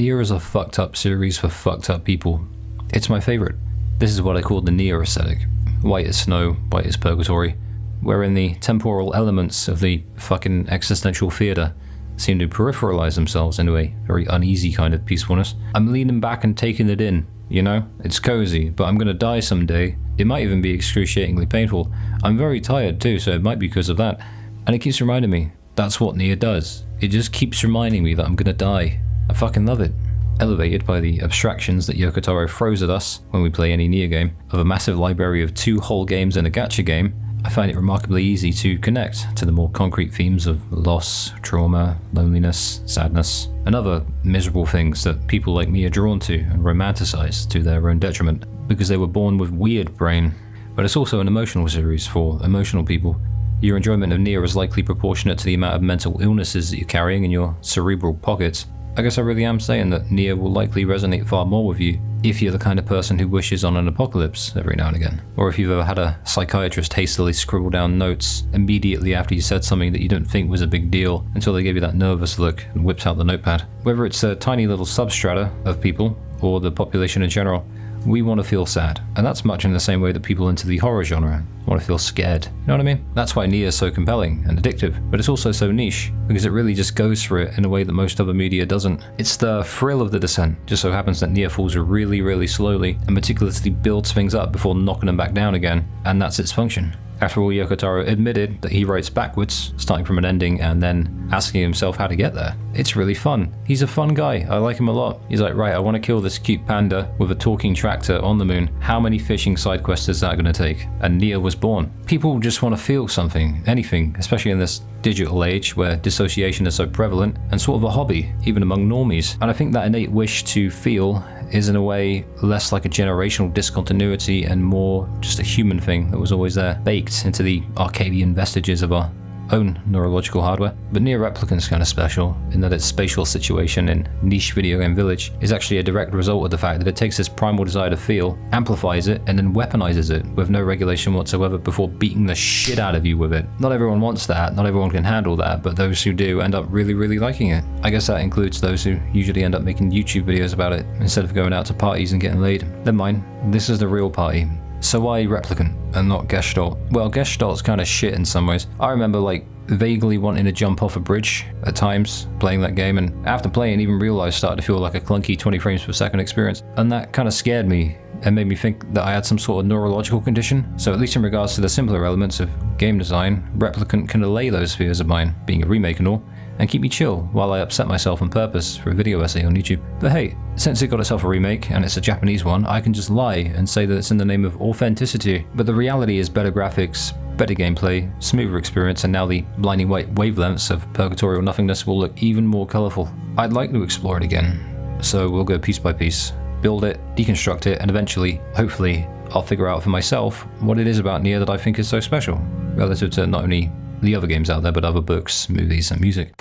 NieR is a fucked up series for fucked up people. It's my favourite. This is what I call the NieR aesthetic. White as snow, white as purgatory, wherein the temporal elements of the fucking existential theatre seem to peripheralize themselves into a very uneasy kind of peacefulness. I'm leaning back and taking it in, you know? It's cozy, but I'm gonna die someday. It might even be excruciatingly painful. I'm very tired too, so it might be because of that. And it keeps reminding me, that's what NieR does. It just keeps reminding me that I'm gonna die. I fucking love it. Elevated by the abstractions that Yoko Taro throws at us when we play any NieR game, of a massive library of 2 whole games and a gacha game, I find it remarkably easy to connect to the more concrete themes of loss, trauma, loneliness, sadness, and other miserable things that people like me are drawn to and romanticize to their own detriment, because they were born with weird brain. But it's also an emotional series for emotional people. Your enjoyment of NieR is likely proportionate to the amount of mental illnesses that you're carrying in your cerebral pockets. I guess I really am saying that NieR will likely resonate far more with you if you're the kind of person who wishes on an apocalypse every now and again. Or if you've ever had a psychiatrist hastily scribble down notes immediately after you said something that you didn't think was a big deal until they gave you that nervous look and whipped out the notepad. Whether it's a tiny little substrata of people or the population in general, we want to feel sad. And that's much in the same way that people into the horror genre want to feel scared. You know what I mean? That's why NieR is so compelling and addictive, but it's also so niche, because it really just goes for it in a way that most other media doesn't. It's the thrill of the descent. Just so happens that NieR falls really, really slowly, and meticulously builds things up before knocking them back down again, and that's its function. After all, Yoko Taro admitted that he writes backwards, starting from an ending and then asking himself how to get there. It's really fun. He's a fun guy. I like him a lot. He's like, right, I want to kill this cute panda with a talking tractor on the moon. How many fishing side quests is that going to take? And NieR was born. People just want to feel something, anything, especially in this digital age where dissociation is so prevalent and sort of a hobby, even among normies. And I think that innate wish to feel is in a way less like a generational discontinuity and more just a human thing that was always there, baked into the Arcadian vestiges of our own neurological hardware. But NieR Replicant's kind of special in that its spatial situation in niche video game village is actually a direct result of the fact that it takes this primal desire to feel, amplifies it, and then weaponizes it with no regulation whatsoever before beating the shit out of you with it. Not everyone wants that, not everyone can handle that, but those who do end up really, really liking it. I guess that includes those who usually end up making YouTube videos about it instead of going out to parties and getting laid. Never mind, this is the real party. So why Replicant and not Gestalt? Well, Gestalt's kind of shit in some ways. I remember vaguely wanting to jump off a bridge at times playing that game, and after playing even realized started to feel like a clunky 20 frames per second experience, and that kind of scared me and made me think that I had some sort of neurological condition. So at least in regards to the simpler elements of game design, Replicant can allay those fears of mine, being a remake and all, and keep me chill while I upset myself on purpose for a video essay on YouTube. But hey, since it got itself a remake and it's a Japanese one, I can just lie and say that it's in the name of authenticity. But the reality is better graphics, better gameplay, smoother experience, and now the blinding white wavelengths of purgatorial nothingness will look even more colourful. I'd like to explore it again, so we'll go piece by piece, build it, deconstruct it, and eventually, hopefully, I'll figure out for myself what it is about NieR that I think is so special, relative to not only the other games out there, but other books, movies, and music.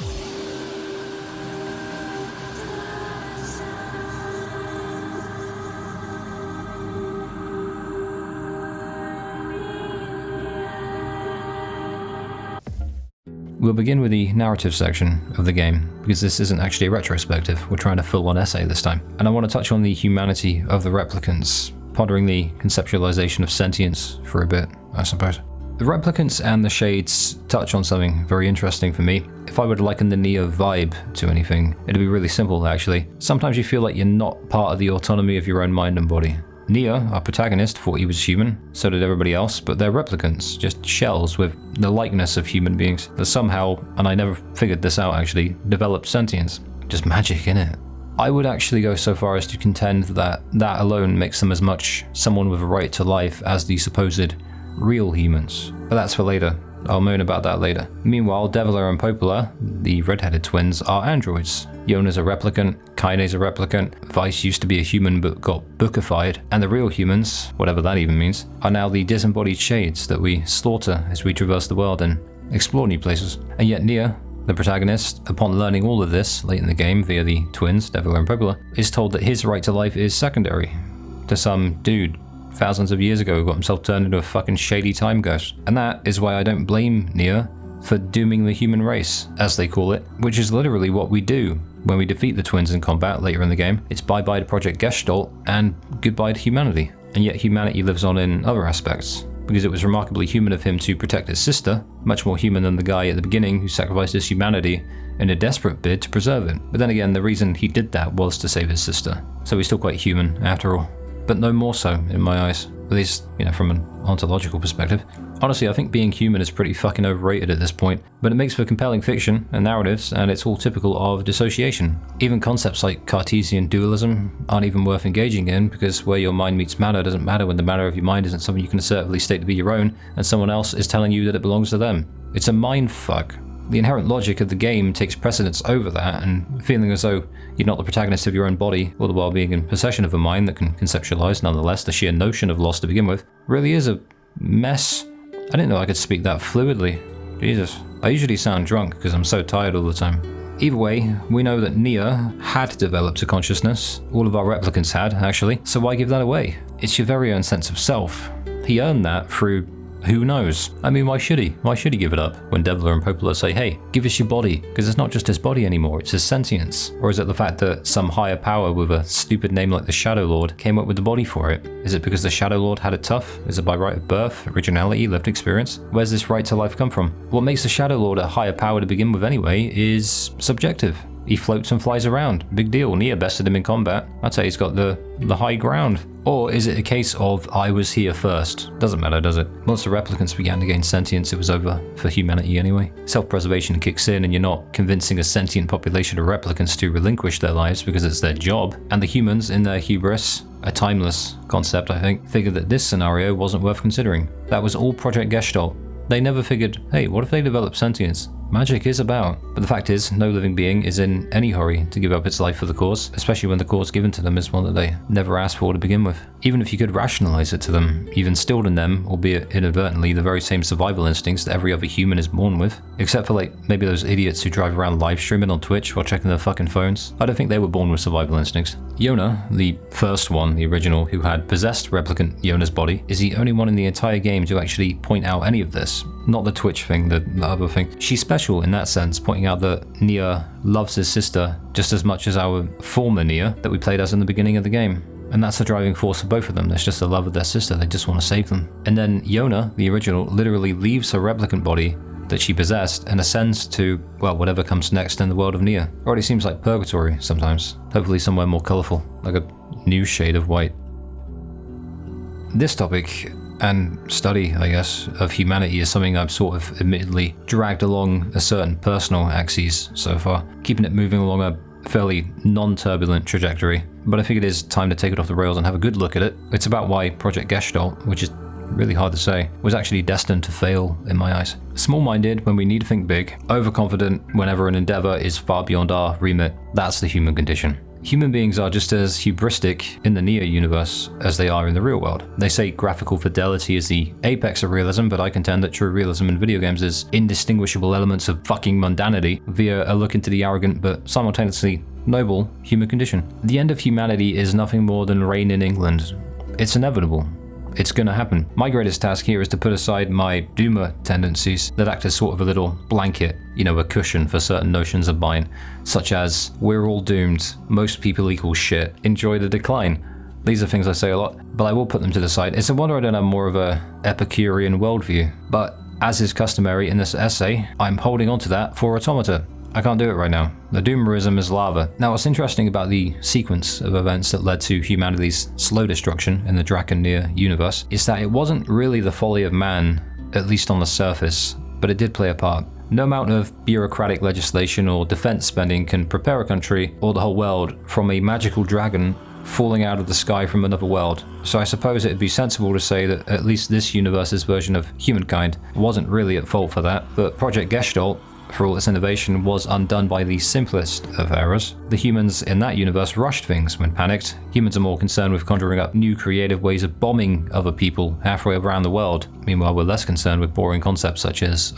We'll begin with the narrative section of the game, because this isn't actually a retrospective, we're trying a full-on essay this time. And I want to touch on the humanity of the Replicants, pondering the conceptualization of sentience for a bit, I suppose. The Replicants and the Shades touch on something very interesting for me. If I were to liken the NieR vibe to anything, it'd be really simple actually. Sometimes you feel like you're not part of the autonomy of your own mind and body. NieR, our protagonist, thought he was human, so did everybody else, but they're replicants, just shells with the likeness of human beings that somehow, and I never figured this out actually, developed sentience. Just magic, innit? I would actually go so far as to contend that that alone makes them as much someone with a right to life as the supposed real humans. But that's for later. I'll moan about that later. Meanwhile, Devila and Popola, the red-headed twins, are androids. Yona's a replicant, Kaine's a replicant, Vice used to be a human but got bookified, and the real humans, whatever that even means, are now the disembodied shades that we slaughter as we traverse the world and explore new places. And yet NieR, the protagonist, upon learning all of this late in the game via the twins, Devila and Popola, is told that his right to life is secondary to some dude thousands of years ago who got himself turned into a fucking shady time ghost. And that is why I don't blame NieR for dooming the human race, as they call it, which is literally what we do. When we defeat the twins in combat later in the game, it's bye-bye to Project Gestalt and goodbye to humanity. And yet humanity lives on in other aspects, because it was remarkably human of him to protect his sister, much more human than the guy at the beginning who sacrificed his humanity in a desperate bid to preserve it. But then again, the reason he did that was to save his sister. So he's still quite human after all. But no more so in my eyes, at least, from an ontological perspective. Honestly, I think being human is pretty fucking overrated at this point, but it makes for compelling fiction and narratives, and it's all typical of dissociation. Even concepts like Cartesian dualism aren't even worth engaging in, because where your mind meets matter doesn't matter when the matter of your mind isn't something you can assertively state to be your own, and someone else is telling you that it belongs to them. It's a mind fuck. The inherent logic of the game takes precedence over that, and feeling as though you're not the protagonist of your own body, all the while being in possession of a mind that can conceptualize nonetheless the sheer notion of loss to begin with, really is a mess. I didn't know I could speak that fluidly. Jesus. I usually sound drunk because I'm so tired all the time. Either way, we know that NieR had developed a consciousness. All of our replicants had, actually, so why give that away? It's your very own sense of self. He earned that through who knows? I mean, why should he? Why should he give it up when Devler and Popola say, hey, give us your body? Because it's not just his body anymore, it's his sentience. Or is it the fact that some higher power with a stupid name like the Shadowlord came up with the body for it? Is it because the Shadowlord had it tough? Is it by right of birth, originality, lived experience? Where's this right to life come from? What makes the Shadowlord a higher power to begin with anyway is subjective. He floats and flies around. Big deal. NieR bested him in combat. I'd say he's got the high ground. Or is it a case of I was here first? Doesn't matter, does it? Once the replicants began to gain sentience, it was over for humanity anyway. Self-preservation kicks in and you're not convincing a sentient population of replicants to relinquish their lives because it's their job. And the humans, in their hubris, a timeless concept I think, figured that this scenario wasn't worth considering. That was all Project Gestalt. They never figured, hey, what if they develop sentience? Magic is about. But the fact is, no living being is in any hurry to give up its life for the cause, especially when the cause given to them is one that they never asked for to begin with. Even if you could rationalize it to them, you've instilled in them, albeit inadvertently, the very same survival instincts that every other human is born with. Except for maybe those idiots who drive around live streaming on Twitch while checking their fucking phones. I don't think they were born with survival instincts. Yona, the first one, the original, who had possessed replicant Yona's body, is the only one in the entire game to actually point out any of this. Not the Twitch thing, the other thing. She's special in that sense, pointing out that NieR loves his sister just as much as our former NieR that we played as in the beginning of the game. And that's the driving force for both of them. There's just the love of their sister. They just want to save them. And then Yona, the original, literally leaves her replicant body that she possessed and ascends to, well, whatever comes next in the world of NieR. Already seems like Purgatory sometimes. Hopefully somewhere more colorful, like a new shade of white. This topic and study, I guess, of humanity is something I've sort of admittedly dragged along a certain personal axis so far, keeping it moving along a fairly non-turbulent trajectory. But I think it is time to take it off the rails and have a good look at it. It's about why Project Gestalt, which is really hard to say, was actually destined to fail in my eyes. Small-minded when we need to think big, overconfident whenever an endeavor is far beyond our remit. That's the human condition. Human beings are just as hubristic in the NieR universe as they are in the real world. They say graphical fidelity is the apex of realism, but I contend that true realism in video games is indistinguishable elements of fucking mundanity via a look into the arrogant but simultaneously noble human condition. The end of humanity is nothing more than rain in England. It's inevitable. It's gonna happen. My greatest task here is to put aside my doomer tendencies that act as sort of a little blanket, a cushion for certain notions of mine, such as, we're all doomed, most people equal shit, enjoy the decline. These are things I say a lot, but I will put them to the side. It's a wonder I don't have more of a Epicurean worldview, but as is customary in this essay, I'm holding on to that for automata. I can't do it right now. The doomerism is lava. Now, what's interesting about the sequence of events that led to humanity's slow destruction in the Draken NieR universe is that it wasn't really the folly of man, at least on the surface, but it did play a part. No amount of bureaucratic legislation or defense spending can prepare a country or the whole world from a magical dragon falling out of the sky from another world. So I suppose it'd be sensible to say that at least this universe's version of humankind wasn't really at fault for that, but Project Gestalt, for all its innovation, was undone by the simplest of errors. The humans in that universe rushed things when panicked. Humans are more concerned with conjuring up new creative ways of bombing other people halfway around the world. Meanwhile, we're less concerned with boring concepts such as,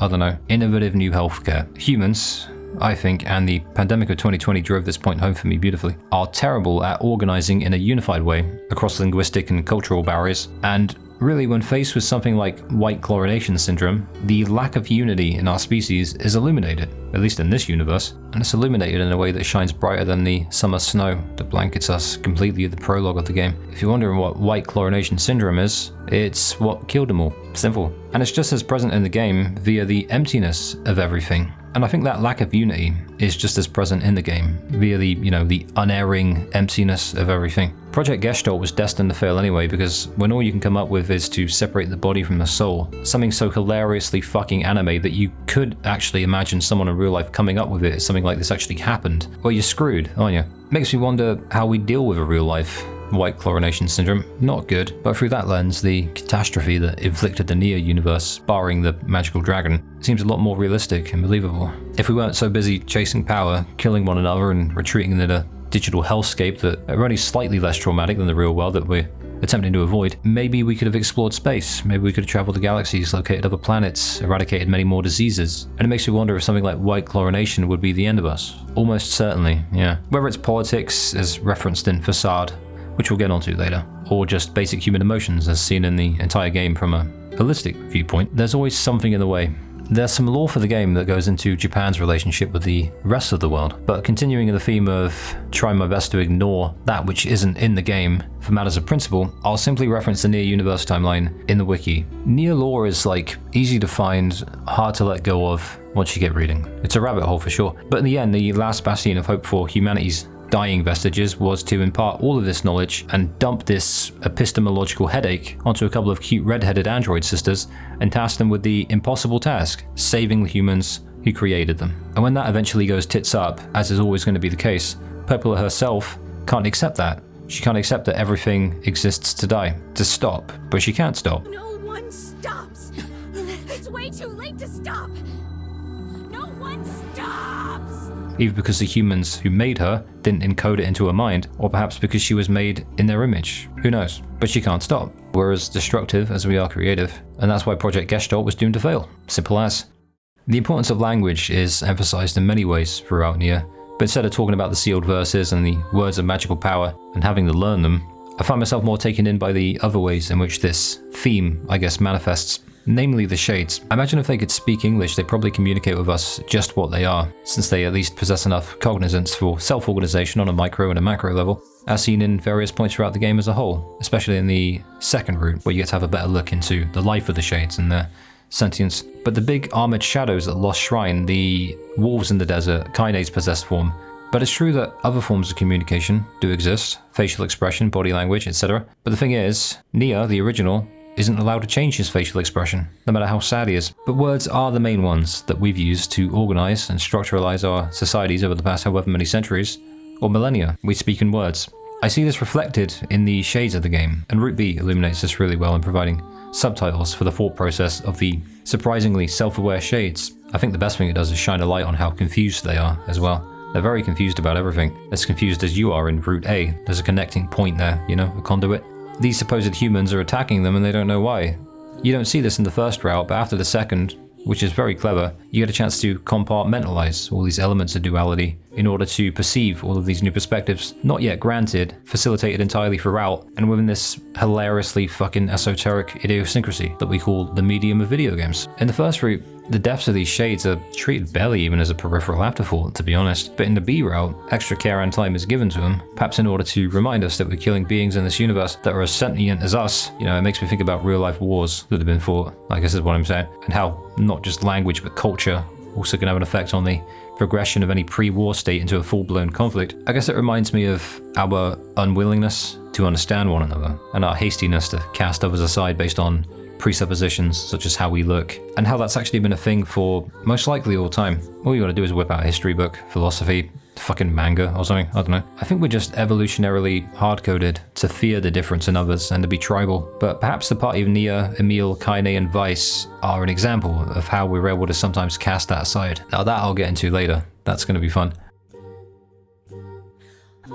innovative new healthcare. Humans, I think, and the pandemic of 2020 drove this point home for me beautifully, are terrible at organizing in a unified way across linguistic and cultural barriers, and Really, when faced with something like white chlorination syndrome, the lack of unity in our species is illuminated, at least in this universe, and it's illuminated in a way that shines brighter than the summer snow that blankets us completely at the prologue of the game. If you're wondering what white chlorination syndrome is, it's what killed them all. Simple. And it's just as present in the game via the emptiness of everything. And I think that lack of unity is just as present in the game via the, the unerring emptiness of everything. Project Gestalt was destined to fail anyway, because when all you can come up with is to separate the body from the soul, something so hilariously fucking anime that you could actually imagine someone in real life coming up with it if something like this actually happened, well, you're screwed, aren't you? Makes me wonder how we deal with a real life white chlorination syndrome. Not good, but through that lens, the catastrophe that inflicted the NieR universe, barring the magical dragon, seems a lot more realistic and believable. If we weren't so busy chasing power, killing one another, and retreating into a digital hellscape that are only slightly less traumatic than the real world that we're attempting to avoid, maybe we could have explored space, maybe we could have traveled to galaxies, located other planets, eradicated many more diseases. And it makes me wonder if something like white chlorination would be the end of us. Almost certainly, yeah. Whether it's politics, as referenced in Facade, which we'll get onto later, or just basic human emotions as seen in the entire game from a holistic viewpoint, there's always something in the way. There's some lore for the game that goes into Japan's relationship with the rest of the world, but continuing in the theme of trying my best to ignore that which isn't in the game for matters of principle, I'll simply reference the NieR universe timeline in the wiki. NieR lore is easy to find, hard to let go of once you get reading. It's a rabbit hole for sure, but in the end, the last bastion of hope for humanity's dying vestiges was to impart all of this knowledge and dump this epistemological headache onto a couple of cute red-headed android sisters and task them with the impossible task, saving the humans who created them. And when that eventually goes tits up, as is always going to be the case, Popola herself can't accept that. She can't accept that everything exists to die, to stop, but she can't stop. No one stops. It's way too late to stop. No one stops. Either because the humans who made her didn't encode it into her mind, or perhaps because she was made in their image. Who knows? But she can't stop. We're as destructive as we are creative, and that's why Project Gestalt was doomed to fail. Simple as. The importance of language is emphasized in many ways throughout NieR, but instead of talking about the sealed verses and the words of magical power and having to learn them, I find myself more taken in by the other ways in which this theme, manifests. Namely the shades. I imagine if they could speak English, they'd probably communicate with us just what they are, since they at least possess enough cognizance for self-organization on a micro and a macro level, as seen in various points throughout the game as a whole, especially in the second route, where you get to have a better look into the life of the shades and their sentience. But the big armored shadows at Lost Shrine, the wolves in the desert, Kaine's possessed form. But it's true that other forms of communication do exist, facial expression, body language, etc. But the thing is, NieR, the original, isn't allowed to change his facial expression, no matter how sad he is. But words are the main ones that we've used to organize and structuralize our societies over the past however many centuries, or millennia. We speak in words. I see this reflected in the shades of the game, and Route B illuminates this really well in providing subtitles for the thought process of the surprisingly self-aware shades. I think the best thing it does is shine a light on how confused they are as well. They're very confused about everything, as confused as you are in Route A. There's a connecting point there, a conduit. These supposed humans are attacking them and they don't know why. You don't see this in the first route, but after the second, which is very clever, you get a chance to compartmentalize all these elements of duality in order to perceive all of these new perspectives, not yet granted, facilitated entirely throughout, and within this hilariously fucking esoteric idiosyncrasy that we call the medium of video games. In the first route, the depths of these shades are treated barely even as a peripheral afterthought, to be honest, but in the B route, extra care and time is given to them, perhaps in order to remind us that we're killing beings in this universe that are as sentient as us. It makes me think about real life wars that have been fought, I guess is what I'm saying, and how not just language but culture also can have an effect on the progression of any pre-war state into a full-blown conflict. I guess it reminds me of our unwillingness to understand one another, and our hastiness to cast others aside based on presuppositions such as how we look, and how that's actually been a thing for most likely all time. All you gotta do is whip out a history book, philosophy, fucking manga or something, I don't know. I think we're just evolutionarily hard-coded to fear the difference in others and to be tribal, but perhaps the party of NieR, Emil, Kaine and Vice are an example of how we're able to sometimes cast that aside. Now that I'll get into later, that's gonna be fun.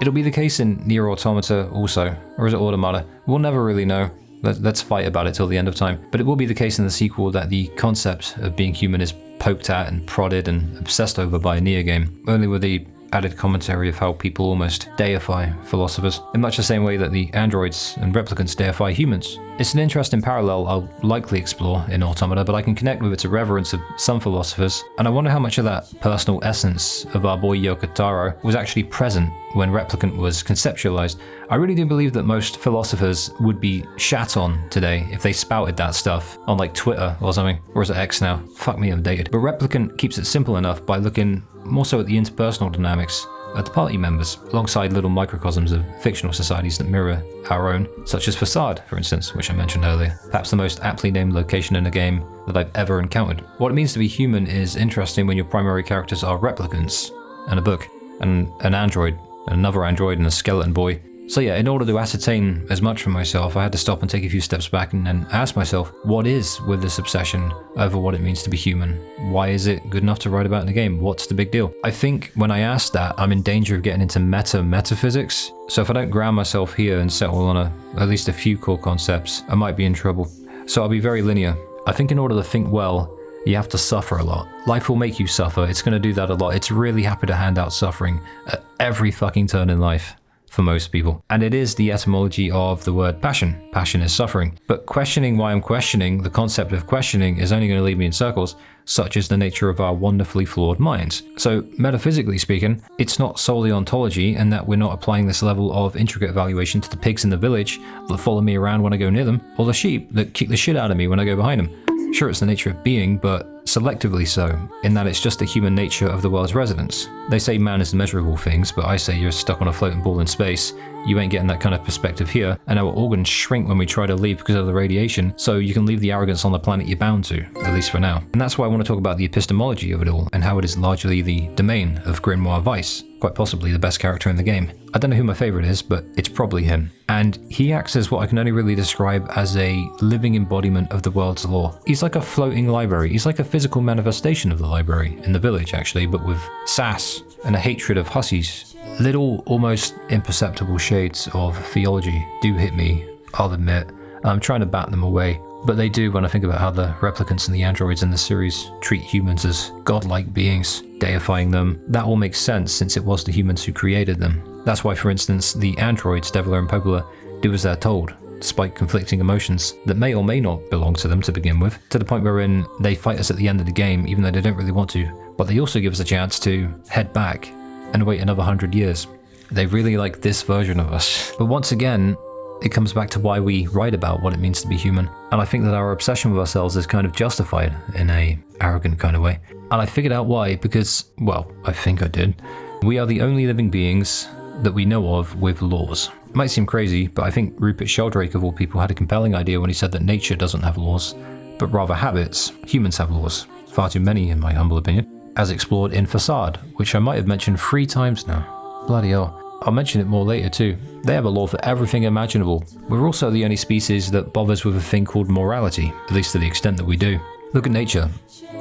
It'll be the case in NieR Automata also, or is it Automata? We'll never really know. Let's fight about it till the end of time. But it will be the case in the sequel that the concept of being human is poked at and prodded and obsessed over by a NieR game, only with the added commentary of how people almost deify philosophers, in much the same way that the androids and replicants deify humans. It's an interesting parallel I'll likely explore in Automata, but I can connect with its irreverence of some philosophers, and I wonder how much of that personal essence of our boy Yoko Taro was actually present when Replicant was conceptualized. I really do believe that most philosophers would be shat on today if they spouted that stuff on like Twitter or something, or is it X now? Fuck me, I'm dated. But Replicant keeps it simple enough by looking more so at the interpersonal dynamics of the party members, alongside little microcosms of fictional societies that mirror our own, such as Facade, for instance, which I mentioned earlier. Perhaps the most aptly named location in a game that I've ever encountered. What it means to be human is interesting when your primary characters are replicants, and a book, and an android, and another android, and a skeleton boy. So yeah, in order to ascertain as much for myself, I had to stop and take a few steps back and ask myself, what is with this obsession over what it means to be human? Why is it good enough to write about in the game? What's the big deal? I think when I ask that, I'm in danger of getting into metaphysics. So if I don't ground myself here and settle on at least a few core concepts, I might be in trouble. So I'll be very linear. I think in order to think well, you have to suffer a lot. Life will make you suffer. It's going to do that a lot. It's really happy to hand out suffering at every fucking turn in life. For most people. And it is the etymology of the word passion. Passion is suffering. But questioning why I'm questioning, the concept of questioning, is only going to lead me in circles, such is the nature of our wonderfully flawed minds. So metaphysically speaking, it's not solely ontology, and that we're not applying this level of intricate evaluation to the pigs in the village that follow me around when I go near them, or the sheep that kick the shit out of me when I go behind them. Sure, it's the nature of being, but selectively so, in that it's just the human nature of the world's residents. They say man is immeasurable things, but I say you're stuck on a floating ball in space. You ain't getting that kind of perspective here, and our organs shrink when we try to leave because of the radiation, so you can leave the arrogance on the planet you're bound to, at least for now. And that's why I want to talk about the epistemology of it all, and how it is largely the domain of Grimoire Weiss, quite possibly the best character in the game. I don't know who my favorite is, but it's probably him. And he acts as what I can only really describe as a living embodiment of the world's law. He's like a floating library. He's like a physical manifestation of the library in the village, actually, but with sass and a hatred of hussies. Little, almost imperceptible shades of theology do hit me, I'll admit. I'm trying to bat them away, but they do when I think about how the replicants and the androids in the series treat humans as godlike beings, deifying them. That all makes sense since it was the humans who created them. That's why, for instance, the androids, Deviler and Popola, do as they're told, despite conflicting emotions that may or may not belong to them to begin with, to the point wherein they fight us at the end of the game even though they don't really want to, but they also give us a chance to head back and wait another 100 years. They really like this version of us. But once again, it comes back to why we write about what it means to be human. And I think that our obsession with ourselves is kind of justified in a arrogant kind of way. And I figured out why, because, well, I think I did. We are the only living beings that we know of with laws. It might seem crazy, but I think Rupert Sheldrake of all people had a compelling idea when he said that nature doesn't have laws, but rather habits. Humans have laws. Far too many, in my humble opinion. As explored in Facade, which I might have mentioned 3 times now. Bloody hell. I'll mention it more later too. They have a law for everything imaginable. We're also the only species that bothers with a thing called morality, at least to the extent that we do. Look at nature,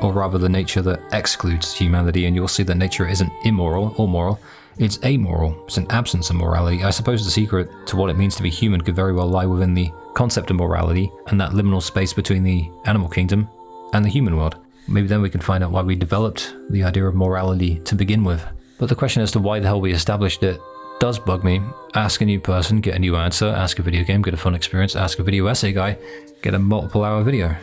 or rather the nature that excludes humanity, and you'll see that nature isn't immoral or moral, it's amoral. It's an absence of morality. I suppose the secret to what it means to be human could very well lie within the concept of morality and that liminal space between the animal kingdom and the human world. Maybe then we can find out why we developed the idea of morality to begin with. But the question as to why the hell we established it does bug me. Ask a new person, get a new answer. Ask a video game, get a fun experience. Ask a video essay guy, get a multiple hour video.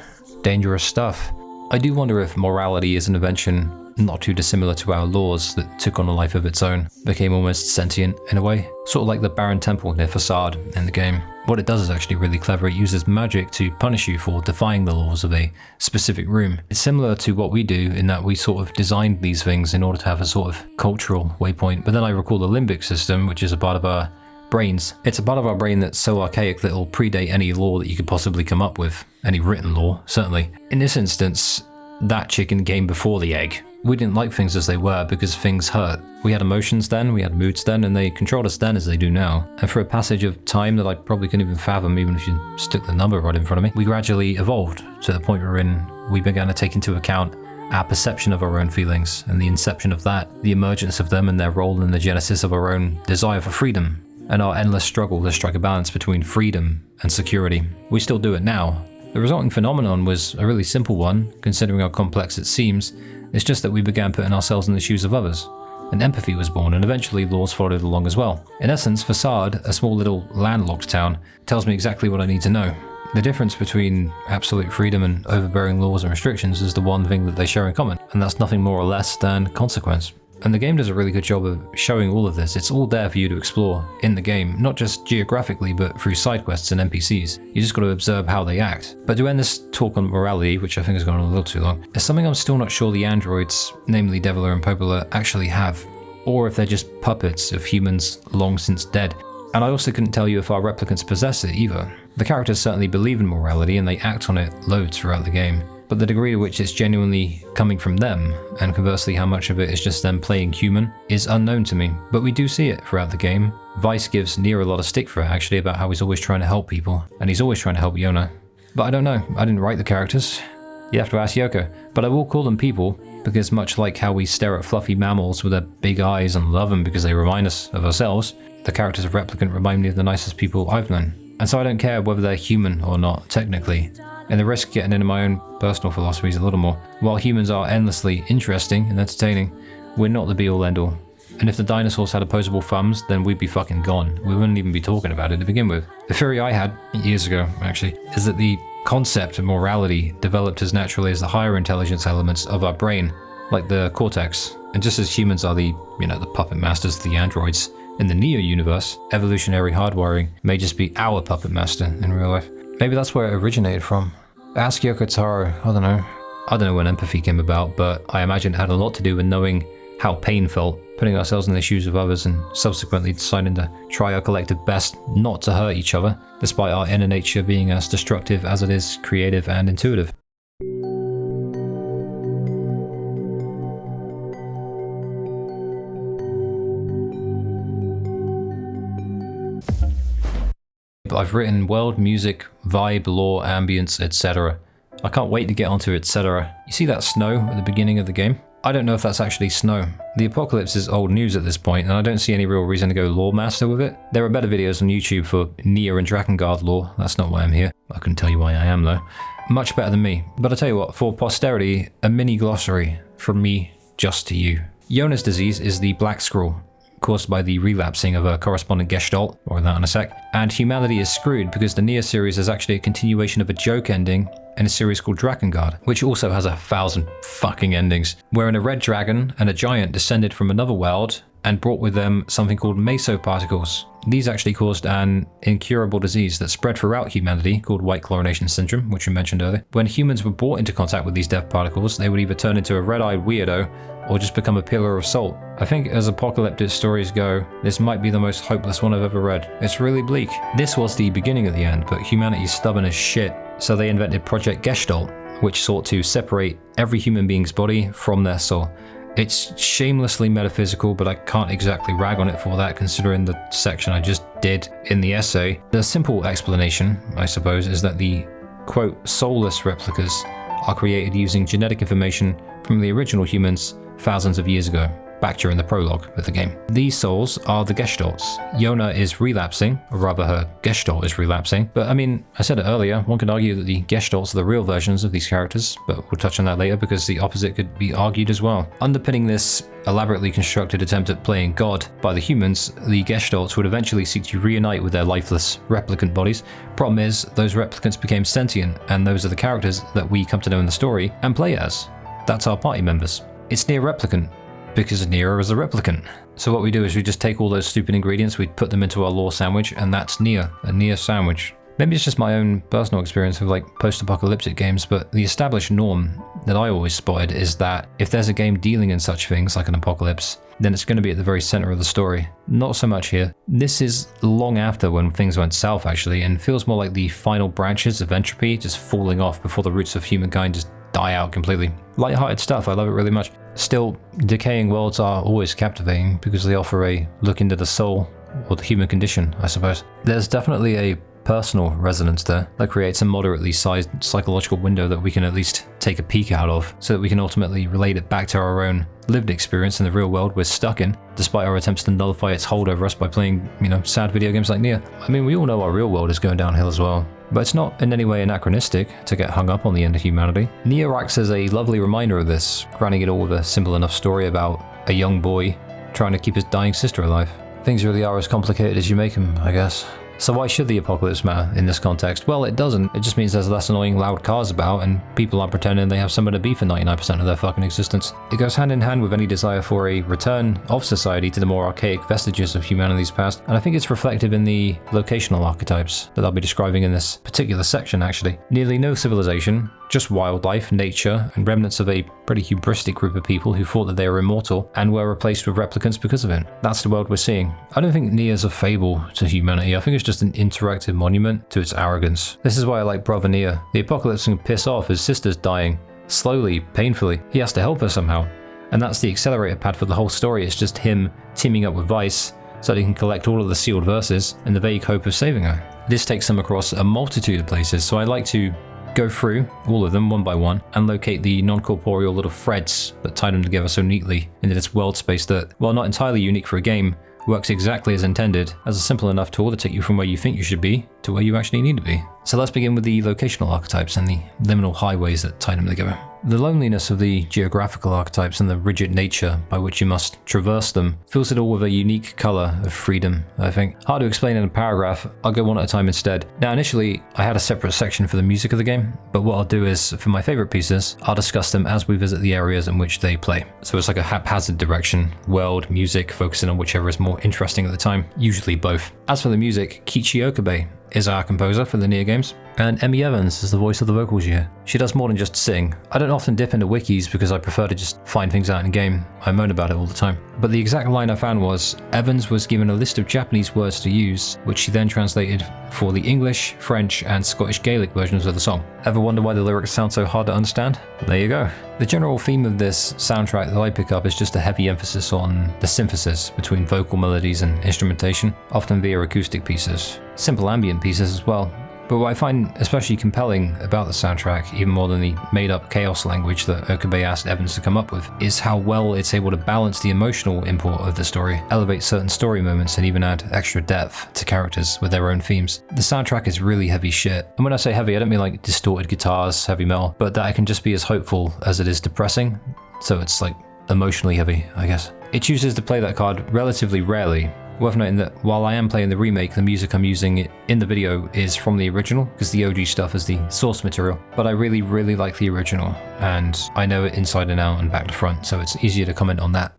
Dangerous stuff. I do wonder if morality is an invention not too dissimilar to our laws that took on a life of its own, became almost sentient in a way. Sort of like the Barren temple near Facade in the game. What it does is actually really clever. It uses magic to punish you for defying the laws of a specific room. It's similar to what we do in that we sort of designed these things in order to have a sort of cultural waypoint. But then I recall the limbic system, which is a part of our brains. It's a part of our brain that's so archaic that it'll predate any law that you could possibly come up with. Any written law, certainly. In this instance, that chicken came before the egg. We didn't like things as they were because things hurt. We had emotions then, we had moods then, and they controlled us then as they do now. And for a passage of time that I probably couldn't even fathom even if you stuck the number right in front of me, we gradually evolved to the point wherein we began to take into account our perception of our own feelings and the inception of that, the emergence of them and their role in the genesis of our own desire for freedom, and our endless struggle to strike a balance between freedom and security. We still do it now. The resulting phenomenon was a really simple one, considering how complex it seems. It's just that we began putting ourselves in the shoes of others. And empathy was born, and eventually laws followed along as well. In essence, Facade, a small little landlocked town, tells me exactly what I need to know. The difference between absolute freedom and overbearing laws and restrictions is the one thing that they share in common, and that's nothing more or less than consequence. And the game does a really good job of showing all of this. It's all there for you to explore in the game, not just geographically, but through side quests and NPCs. You just got to observe how they act. But to end this talk on morality, which I think has gone on a little too long, is something I'm still not sure the androids, namely Deviler and Popola, actually have, or if they're just puppets of humans long since dead. And I also couldn't tell you if our replicants possess it either. The characters certainly believe in morality and they act on it loads throughout the game, but the degree to which it's genuinely coming from them, and conversely how much of it is just them playing human, is unknown to me. But we do see it throughout the game. Vice gives NieR a lot of stick for it actually, about how he's always trying to help people, and he's always trying to help Yona. But I don't know, I didn't write the characters. You have to ask Yoko. But I will call them people, because much like how we stare at fluffy mammals with their big eyes and love them because they remind us of ourselves, the characters of Replicant remind me of the nicest people I've known. And so I don't care whether they're human or not, technically. And the risk getting into my own personal philosophies a little more. While humans are endlessly interesting and entertaining, we're not the be-all end-all. And if the dinosaurs had opposable thumbs, then we'd be fucking gone. We wouldn't even be talking about it to begin with. The theory I had, years ago actually, is that the concept of morality developed as naturally as the higher intelligence elements of our brain, like the cortex. And just as humans are the puppet masters of the androids in the NieR universe, evolutionary hardwiring may just be our puppet master in real life. Maybe that's where it originated from. Ask Yoko Taro, I don't know when empathy came about, but I imagine it had a lot to do with knowing how pain felt, putting ourselves in the shoes of others and subsequently deciding to try our collective best not to hurt each other, despite our inner nature being as destructive as it is creative and intuitive. I've written world, music, vibe, lore, ambience, etc. I can't wait to get onto etc. You see that snow at the beginning of the game? I don't know if that's actually snow. The apocalypse is old news at this point, and I don't see any real reason to go lore master with it. There are better videos on YouTube for NieR and Drakengard lore. That's not why I'm here. I couldn't tell you why I am though. Much better than me. But I tell you what, for posterity, a mini glossary from me just to you. Yona's disease is the Black Scroll, caused by the relapsing of a corresponding Gestalt, more on that in a sec, and humanity is screwed because the NieR series is actually a continuation of a joke ending in a series called Drakengard, which also has 1,000 fucking endings, wherein a red dragon and a giant descended from another world and brought with them something called mesoparticles. These actually caused an incurable disease that spread throughout humanity called white chlorination syndrome, which we mentioned earlier. When humans were brought into contact with these death particles, they would either turn into a red-eyed weirdo or just become a pillar of salt. I think as apocalyptic stories go, this might be the most hopeless one I've ever read. It's really bleak. This was the beginning of the end, but humanity's stubborn as shit, so they invented Project Gestalt, which sought to separate every human being's body from their soul. It's shamelessly metaphysical, but I can't exactly rag on it for that considering the section I just did in the essay. The simple explanation, I suppose, is that the, quote, soulless replicas are created using genetic information from the original humans thousands of years ago, back during the prologue of the game. These souls are the Gestalts. Yona is relapsing, or rather her Gestalt is relapsing, but I mean, I said it earlier, one could argue that the Gestalts are the real versions of these characters, but we'll touch on that later because the opposite could be argued as well. Underpinning this elaborately constructed attempt at playing God by the humans, the Gestalts would eventually seek to reunite with their lifeless replicant bodies. Problem is, those replicants became sentient, and those are the characters that we come to know in the story and play as. That's our party members. It's NieR Replicant, because NieR is a replicant. So what we do is we just take all those stupid ingredients, we put them into our lore sandwich, and that's NieR, a NieR sandwich. Maybe it's just my own personal experience with like post-apocalyptic games, but the established norm that I always spotted is that if there's a game dealing in such things like an apocalypse, then it's going to be at the very center of the story. Not so much here. This is long after when things went south actually, and feels more like the final branches of entropy just falling off before the roots of humankind just die out completely. Light-hearted stuff, I love it really much. Still, decaying worlds are always captivating because they offer a look into the soul, or the human condition, I suppose. There's definitely a personal resonance there that creates a moderately sized psychological window that we can at least take a peek out of, so that we can ultimately relate it back to our own lived experience in the real world we're stuck in, despite our attempts to nullify its hold over us by playing, sad video games like NieR. I mean, we all know our real world is going downhill as well, but it's not in any way anachronistic to get hung up on the end of humanity. NieR acts as a lovely reminder of this, grounding it all with a simple enough story about a young boy trying to keep his dying sister alive. Things really are as complicated as you make them, I guess. So why should the apocalypse matter in this context? Well, it doesn't. It just means there's less annoying loud cars about and people aren't pretending they have somewhere to be for 99% of their fucking existence. It goes hand in hand with any desire for a return of society to the more archaic vestiges of humanity's past, and I think it's reflective in the locational archetypes that I'll be describing in this particular section actually. Nearly no civilization, just wildlife, nature, and remnants of a pretty hubristic group of people who thought that they were immortal and were replaced with replicants because of it. That's the world we're seeing. I don't think NieR's a fable to humanity. I think it's just an interactive monument to its arrogance. This is why I like Brother NieR. The apocalypse can piss off his sister's dying. Slowly, painfully. He has to help her somehow. And that's the accelerator pad for the whole story. It's just him teaming up with Vice so that he can collect all of the sealed verses in the vague hope of saving her. This takes him across a multitude of places, so I like to go through all of them one by one and locate the non-corporeal little threads that tie them together so neatly into this world space that, while not entirely unique for a game, works exactly as intended as a simple enough tool to take you from where you think you should be to where you actually need to be. So let's begin with the locational archetypes and the liminal highways that tie them together. The loneliness of the geographical archetypes and the rigid nature by which you must traverse them fills it all with a unique colour of freedom, I think. Hard to explain in a paragraph, I'll go one at a time instead. Now initially, I had a separate section for the music of the game, but what I'll do is, for my favourite pieces, I'll discuss them as we visit the areas in which they play. So it's like a haphazard direction, world, music, focusing on whichever is more interesting at the time, usually both. As for the music, Kichi Okabe is our composer for the NieR games, and Emmy Evans is the voice of the vocals you hear. She does more than just sing. I don't often dip into wikis because I prefer to just find things out in game. I moan about it all the time. But the exact line I found was, Evans was given a list of Japanese words to use, which she then translated for the English, French, and Scottish Gaelic versions of the song. Ever wonder why the lyrics sound so hard to understand? There you go. The general theme of this soundtrack that I pick up is just a heavy emphasis on the synthesis between vocal melodies and instrumentation, often via acoustic pieces. Simple ambient pieces as well. But what I find especially compelling about the soundtrack, even more than the made-up chaos language that Okabe asked Evans to come up with, is how well it's able to balance the emotional import of the story, elevate certain story moments, and even add extra depth to characters with their own themes. The soundtrack is really heavy shit. And when I say heavy, I don't mean like distorted guitars, heavy metal, but that it can just be as hopeful as it is depressing. So it's like emotionally heavy, I guess. It chooses to play that card relatively rarely. Worth noting that while I am playing the remake, the music I'm using in the video is from the original, because the OG stuff is the source material. But I really, really like the original, and I know it inside and out and back to front, so it's easier to comment on that.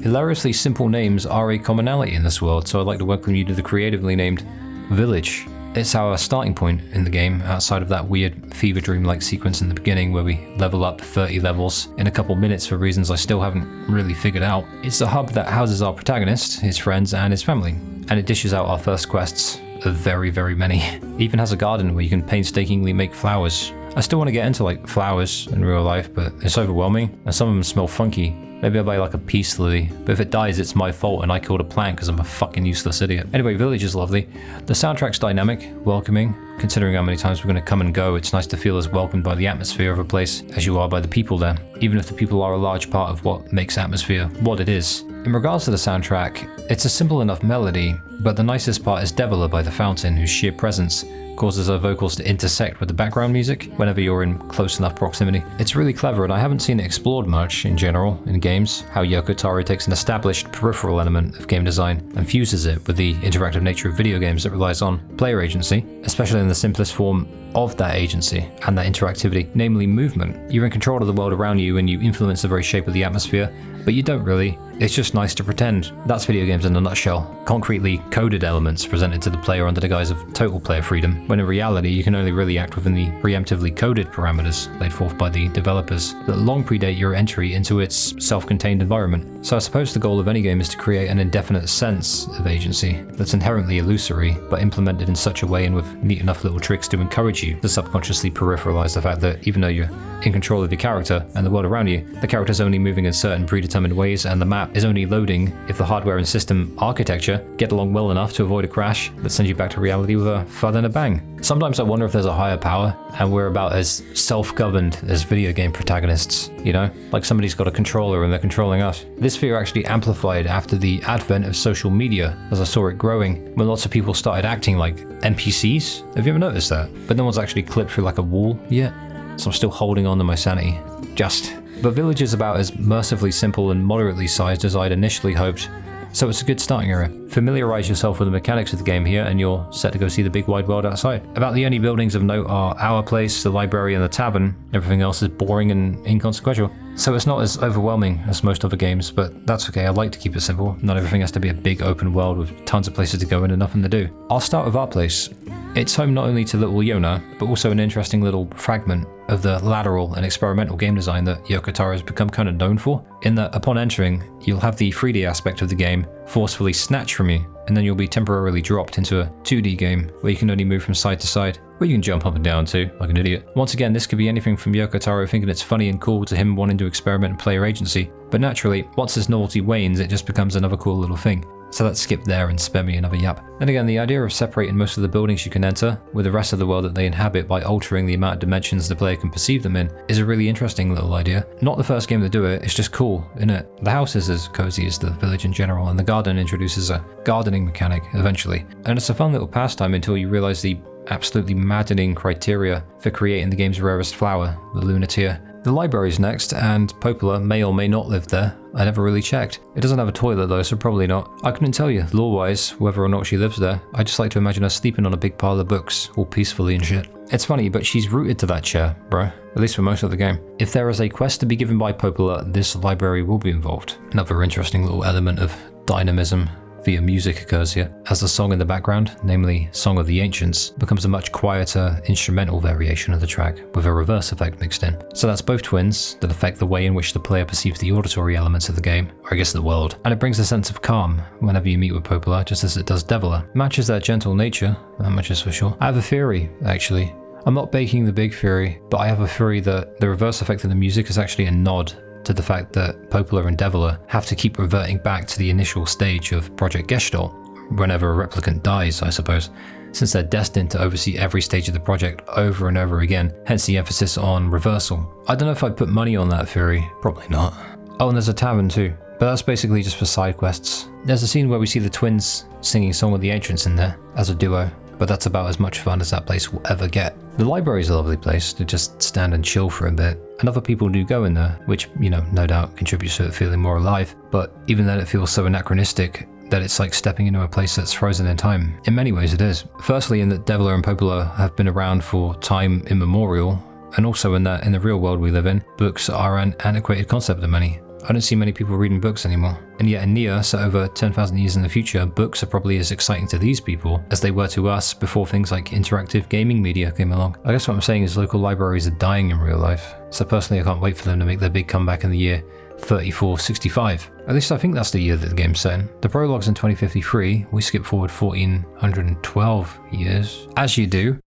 Hilariously simple names are a commonality in this world, so I'd like to welcome you to the creatively named Village. It's our starting point in the game, outside of that weird fever dream-like sequence in the beginning where we level up 30 levels in a couple minutes for reasons I still haven't really figured out. It's the hub that houses our protagonist, his friends, and his family, and it dishes out our first quests of very, very many. It even has a garden where you can painstakingly make flowers. I still want to get into like flowers in real life, but it's overwhelming, and some of them smell funky. Maybe I'll buy like a peace lily, but if it dies, it's my fault and I killed a plant because I'm a fucking useless idiot. Anyway, Village is lovely. The soundtrack's dynamic, welcoming. Considering how many times we're going to come and go, it's nice to feel as welcomed by the atmosphere of a place as you are by the people there, even if the people are a large part of what makes atmosphere what it is. In regards to the soundtrack, it's a simple enough melody, but the nicest part is Deviler by the Fountain, whose sheer presence causes her vocals to intersect with the background music whenever you're in close enough proximity. It's really clever, and I haven't seen it explored much in general in games, how Yoko Taro takes an established peripheral element of game design and fuses it with the interactive nature of video games that relies on player agency, especially in the simplest form of that agency and that interactivity, namely movement. You're in control of the world around you and you influence the very shape of the atmosphere, but you don't really. It's just nice to pretend. That's video games in a nutshell. Concretely coded elements presented to the player under the guise of total player freedom, when in reality you can only really act within the preemptively coded parameters laid forth by the developers that long predate your entry into its self-contained environment. So I suppose the goal of any game is to create an indefinite sense of agency that's inherently illusory, but implemented in such a way and with neat enough little tricks to encourage you to subconsciously peripheralize the fact that even though you're in control of your character and the world around you, the character's only moving in certain predetermined ways and the map is only loading if the hardware and system architecture get along well enough to avoid a crash that sends you back to reality with a thud and a bang. Sometimes I wonder if there's a higher power and we're about as self-governed as video game protagonists, you know? Like somebody's got a controller and they're controlling us. This fear actually amplified after the advent of social media, as I saw it growing, when lots of people started acting like NPCs. Have you ever noticed that? But no one's actually clipped through like a wall yet, so I'm still holding on to my sanity. Just but Village is about as mercifully simple and moderately sized as I'd initially hoped, so it's a good starting area. Familiarise yourself with the mechanics of the game here and you're set to go see the big wide world outside. About the only buildings of note are our place, the library and the tavern. Everything else is boring and inconsequential. So it's not as overwhelming as most other games, but that's okay. I like to keep it simple. Not everything has to be a big open world with tons of places to go in and nothing to do. I'll start with our place. It's home not only to little Yona, but also an interesting little fragment of the lateral and experimental game design that Yoko Taro has become kind of known for, in that upon entering, you'll have the 3D aspect of the game forcefully snatched from you, and then you'll be temporarily dropped into a 2D game where you can only move from side to side, where you can jump up and down too, like an idiot. Once again, this could be anything from Yoko Taro thinking it's funny and cool to him wanting to experiment and player agency, but naturally, once this novelty wanes, it just becomes another cool little thing. So let's skip there and spare me another yap. Then again, the idea of separating most of the buildings you can enter with the rest of the world that they inhabit by altering the amount of dimensions the player can perceive them in is a really interesting little idea. Not the first game to do it, it's just cool, isn't it? The house is as cozy as the village in general, and the garden introduces a gardening mechanic eventually. And it's a fun little pastime until you realise the absolutely maddening criteria for creating the game's rarest flower, the Lunateer. The library's next, and Popola may or may not live there. I never really checked. It doesn't have a toilet though, so probably not. I couldn't tell you, lore-wise, whether or not she lives there. I just like to imagine her sleeping on a big pile of books, all peacefully and shit. It's funny, but she's rooted to that chair, bro. At least for most of the game. If there is a quest to be given by Popola, this library will be involved. Another interesting little element of dynamism via music occurs here, as the song in the background, namely Song of the Ancients, becomes a much quieter instrumental variation of the track, with a reverse effect mixed in. So that's both twins that affect the way in which the player perceives the auditory elements of the game, or I guess the world, and it brings a sense of calm whenever you meet with Popola, just as it does Deviler. Matches their gentle nature, that much is for sure. I have a theory, actually. I'm not baking the big theory, but I have a theory that the reverse effect of the music is actually a nod to the fact that Popola and Deviler have to keep reverting back to the initial stage of Project Gestalt whenever a replicant dies, I suppose, since they're destined to oversee every stage of the project over and over again, hence the emphasis on reversal. I don't know if I'd put money on that theory, probably not. Oh, and there's a tavern too, but that's basically just for side quests. There's a scene where we see the twins singing Song of the Ancients in there, as a duo, but that's about as much fun as that place will ever get. The library is a lovely place to just stand and chill for a bit, and other people do go in there, which, no doubt contributes to it feeling more alive, but even then it feels so anachronistic that it's like stepping into a place that's frozen in time. In many ways it is. Firstly, in that Deviler and Popola have been around for time immemorial, and also in that in the real world we live in, books are an antiquated concept to many. I don't see many people reading books anymore. And yet in NieR, set over 10,000 years in the future, books are probably as exciting to these people as they were to us before things like interactive gaming media came along. I guess what I'm saying is local libraries are dying in real life. So personally I can't wait for them to make their big comeback in the year 3465. At least I think that's the year that the game's set in. The prologue's in 2053, we skip forward 1412 years. As you do.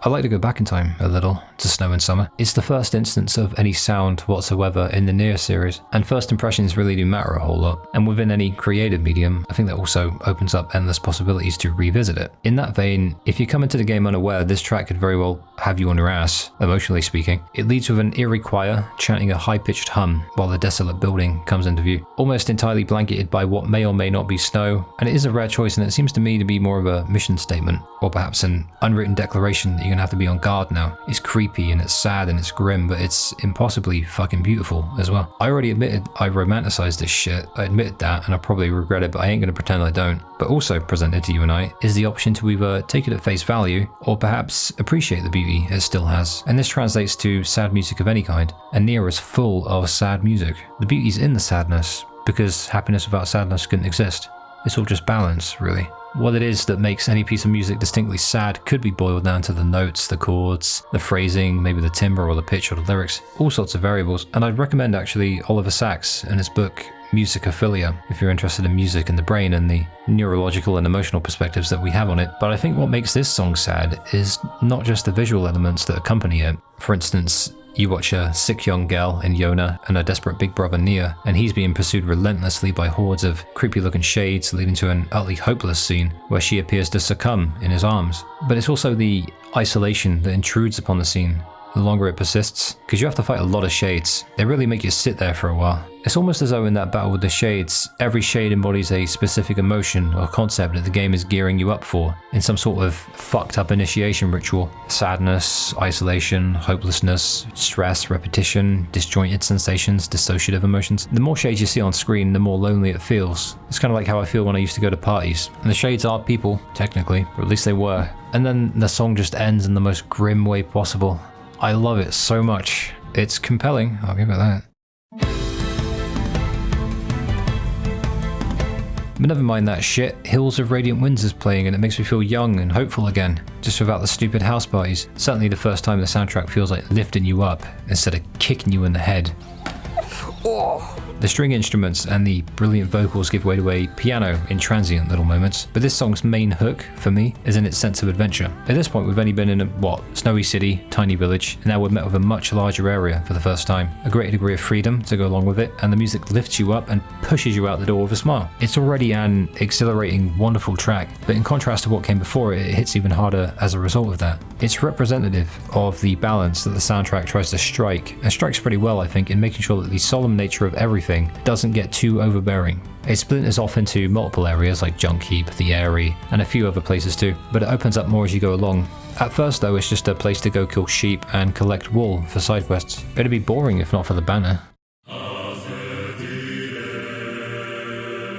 I like to go back in time a little to snow and summer. It's the first instance of any sound whatsoever in the NieR series, and first impressions really do matter a whole lot. And within any creative medium, I think that also opens up endless possibilities to revisit it. In that vein, if you come into the game unaware, this track could very well have you on your ass, emotionally speaking. It leads with an eerie choir chanting a high-pitched hum while the desolate building comes into view, almost entirely blanketed by what may or may not be snow, and it is a rare choice, and it seems to me to be more of a mission statement, or perhaps an unwritten declaration that you're gonna have to be on guard now. It's creepy and it's sad and it's grim, but it's impossibly fucking beautiful as well. I already admitted I romanticized this shit. I admitted that, and I probably regret it, but I ain't gonna pretend I don't. But also presented to you and I is the option to either take it at face value or perhaps appreciate the beauty it still has. And this translates to sad music of any kind, and NieR is full of sad music. The beauty's in the sadness, because happiness without sadness couldn't exist. It's all just balance, really. What it is that makes any piece of music distinctly sad could be boiled down to the notes, the chords, the phrasing, maybe the timbre or the pitch or the lyrics, all sorts of variables. And I'd recommend actually Oliver Sacks and his book Musicophilia, if you're interested in music and the brain and the neurological and emotional perspectives that we have on it. But I think what makes this song sad is not just the visual elements that accompany it. For instance, you watch a sick young girl in Yona and a desperate big brother NieR, and he's being pursued relentlessly by hordes of creepy looking shades, leading to an utterly hopeless scene where she appears to succumb in his arms. But it's also the isolation that intrudes upon the scene the longer it persists, because you have to fight a lot of shades. They really make you sit there for a while. It's almost as though in that battle with the shades, every shade embodies a specific emotion or concept that the game is gearing you up for, in some sort of fucked up initiation ritual. Sadness, isolation, hopelessness, stress, repetition, disjointed sensations, dissociative emotions. The more shades you see on screen, the more lonely it feels. It's kind of like how I feel when I used to go to parties. And the shades are people, technically, or at least they were. And then the song just ends in the most grim way possible. I love it so much. It's compelling, I'll give it that. But never mind that shit, Hills of Radiant Winds is playing and it makes me feel young and hopeful again, just without the stupid house parties. Certainly the first time the soundtrack feels like lifting you up instead of kicking you in the head. Oh. The string instruments and the brilliant vocals give way to a piano in transient little moments, but this song's main hook, for me, is in its sense of adventure. At this point we've only been in a, snowy city, tiny village, and now we're met with a much larger area for the first time. A great degree of freedom to go along with it, and the music lifts you up and pushes you out the door with a smile. It's already an exhilarating, wonderful track, but in contrast to what came before it, it hits even harder as a result of that. It's representative of the balance that the soundtrack tries to strike, and strikes pretty well, I think, in making sure that the solemn nature of everything doesn't get too overbearing. It splinters off into multiple areas like Junk Heap, the Aerie, and a few other places too, but it opens up more as you go along. At first though, it's just a place to go kill sheep and collect wool for side quests. It'd be boring if not for the banner.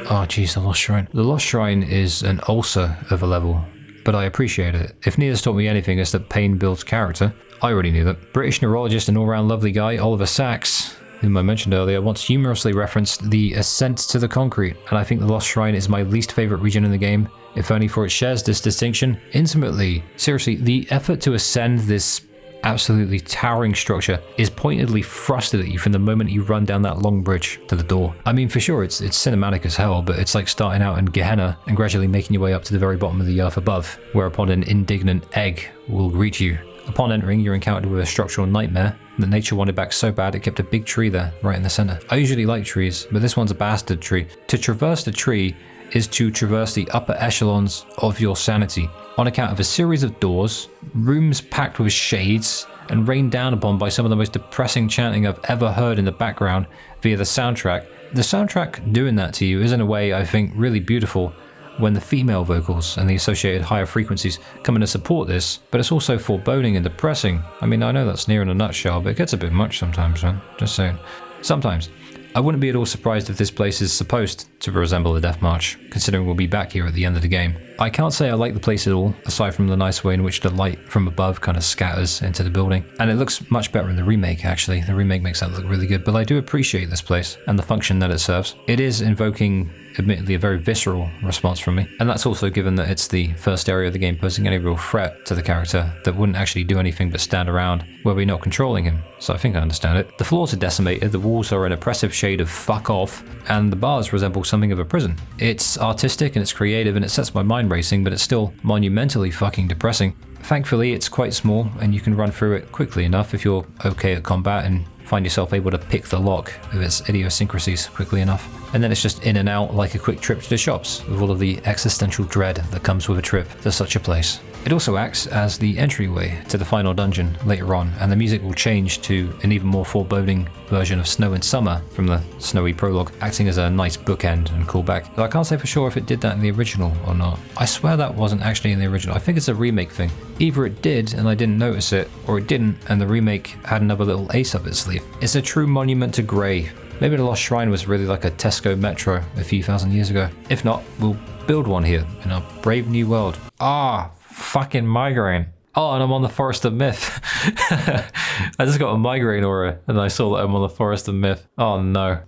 Oh jeez, the Lost Shrine. The Lost Shrine is an ulcer of a level, but I appreciate it. If NieR's taught me anything, it's that pain builds character. I already knew that. British neurologist and all-round lovely guy Oliver Sacks, whom I mentioned earlier, once humorously referenced the ascent to the concrete, and I think the Lost Shrine is my least favourite region in the game, if only for it shares this distinction intimately. Seriously, the effort to ascend this absolutely towering structure is pointedly thrusted at you from the moment you run down that long bridge to the door. I mean, for sure, it's cinematic as hell, but it's like starting out in Gehenna and gradually making your way up to the very bottom of the earth above, whereupon an indignant egg will greet you. Upon entering, you're encountered with a structural nightmare that nature wanted back so bad it kept a big tree there, right in the center. I usually like trees, but this one's a bastard tree. To traverse the tree is to traverse the upper echelons of your sanity, on account of a series of doors, rooms packed with shades, and rained down upon by some of the most depressing chanting I've ever heard in the background via the soundtrack. The soundtrack doing that to you is in a way, I think, really beautiful, when the female vocals and the associated higher frequencies come in to support this, but it's also foreboding and depressing. I mean, I know that's NieR in a nutshell, but it gets a bit much sometimes, man. Just saying. Sometimes. I wouldn't be at all surprised if this place is supposed to resemble a Death March, considering we'll be back here at the end of the game. I can't say I like the place at all, aside from the nice way in which the light from above kind of scatters into the building. And it looks much better in the remake, actually. The remake makes that look really good, but I do appreciate this place and the function that it serves. It is invoking, admittedly, a very visceral response from me, and that's also given that it's the first area of the game posing any real threat to the character that wouldn't actually do anything but stand around where we're not controlling him, so I think I understand it. The floors are decimated, the walls are an oppressive shade of fuck off, and the bars resemble something of a prison. It's artistic and it's creative and it sets my mind racing, but it's still monumentally fucking depressing. Thankfully, it's quite small and you can run through it quickly enough if you're okay at combat and find yourself able to pick the lock of its idiosyncrasies quickly enough. And then it's just in and out like a quick trip to the shops, with all of the existential dread that comes with a trip to such a place. It also acts as the entryway to the final dungeon later on, and the music will change to an even more foreboding version of Snow in Summer from the snowy prologue, acting as a nice bookend and callback. But I can't say for sure if it did that in the original or not. I swear that wasn't actually in the original. I think it's a remake thing. Either it did and I didn't notice it, or it didn't and the remake had another little ace up its sleeve. It's a true monument to grey. Maybe the Lost Shrine was really like a Tesco Metro a few thousand years ago. If not, we'll build one here in our brave new world. Fucking migraine. Oh, and I'm on the Forest of Myth. I just got a migraine aura and I saw that I'm on the Forest of Myth. Oh no.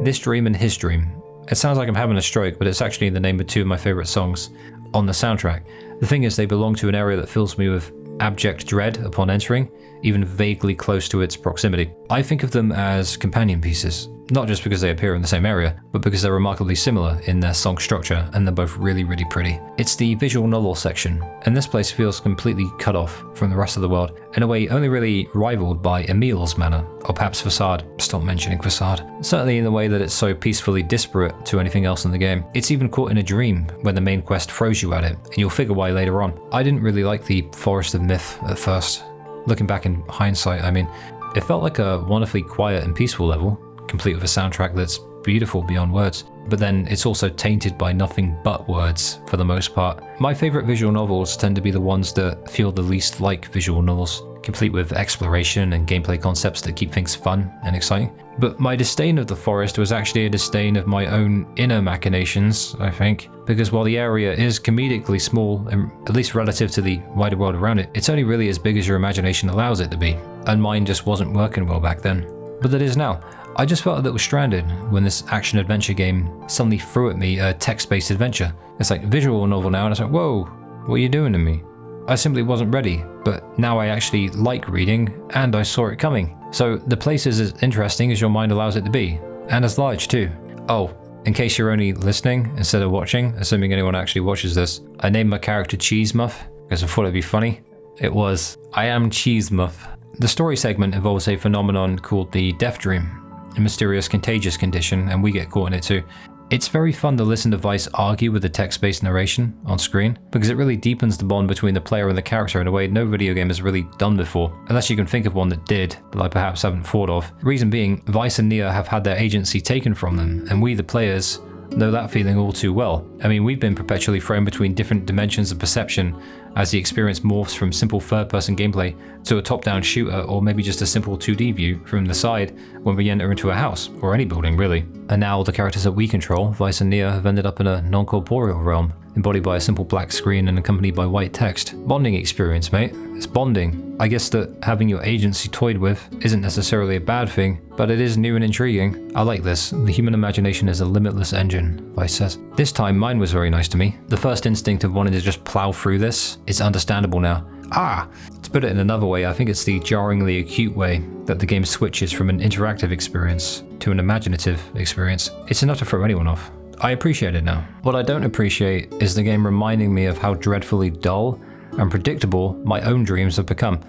This Dream and His Dream. It sounds like I'm having a stroke, but it's actually the name of two of my favourite songs on the soundtrack. The thing is, they belong to an area that fills me with abject dread upon entering, even vaguely close to its proximity. I think of them as companion pieces. not just because they appear in the same area, but because they're remarkably similar in their song structure, and they're both really, really pretty. It's the visual novel section, and this place feels completely cut off from the rest of the world, in a way only really rivaled by Emil's Manor, or perhaps Facade. Stop mentioning Facade. Certainly in the way that it's so peacefully disparate to anything else in the game. It's even caught in a dream when the main quest throws you at it, and you'll figure why later on. I didn't really like the Forest of Myth at first. Looking back in hindsight, I mean, it felt like a wonderfully quiet and peaceful level, complete with a soundtrack that's beautiful beyond words, but then it's also tainted by nothing but words for the most part. My favourite visual novels tend to be the ones that feel the least like visual novels, complete with exploration and gameplay concepts that keep things fun and exciting. But my disdain of the forest was actually a disdain of my own inner machinations, I think, because while the area is comedically small, and at least relative to the wider world around it, it's only really as big as your imagination allows it to be, and mine just wasn't working well back then. But it is now. I just felt a little stranded when this action-adventure game suddenly threw at me a text-based adventure. It's like visual novel now, and it's like, whoa, what are you doing to me? I simply wasn't ready, but now I actually like reading, and I saw it coming. So the place is as interesting as your mind allows it to be, and as large too. Oh, in case you're only listening instead of watching, assuming anyone actually watches this, I named my character Cheese Muff, because I thought it'd be funny. It was, I am Cheese Muff. The story segment involves a phenomenon called the Death Dream, a mysterious contagious condition, and we get caught in it too. It's very fun to listen to Vice argue with the text-based narration on screen, because it really deepens the bond between the player and the character in a way no video game has really done before, unless you can think of one that did, that I perhaps haven't thought of. Reason being, Vice and NieR have had their agency taken from them, and we, the players, know that feeling all too well. I mean, we've been perpetually thrown between different dimensions of perception as the experience morphs from simple third-person gameplay to a top-down shooter, or maybe just a simple 2D view from the side when we enter into a house, or any building really. And now the characters that we control, Vice and NieR, have ended up in a non-corporeal realm, embodied by a simple black screen and accompanied by white text. Bonding experience, mate. It's bonding. I guess that having your agency toyed with isn't necessarily a bad thing, but it is new and intriguing. I like this. The human imagination is a limitless engine, Vice says. This time mine was very nice to me. The first instinct of wanting to just plow through this is understandable now. To put it in another way, I think it's the jarringly acute way that the game switches from an interactive experience to an imaginative experience. It's enough to throw anyone off. I appreciate it now. What I don't appreciate is the game reminding me of how dreadfully dull and predictable my own dreams have become.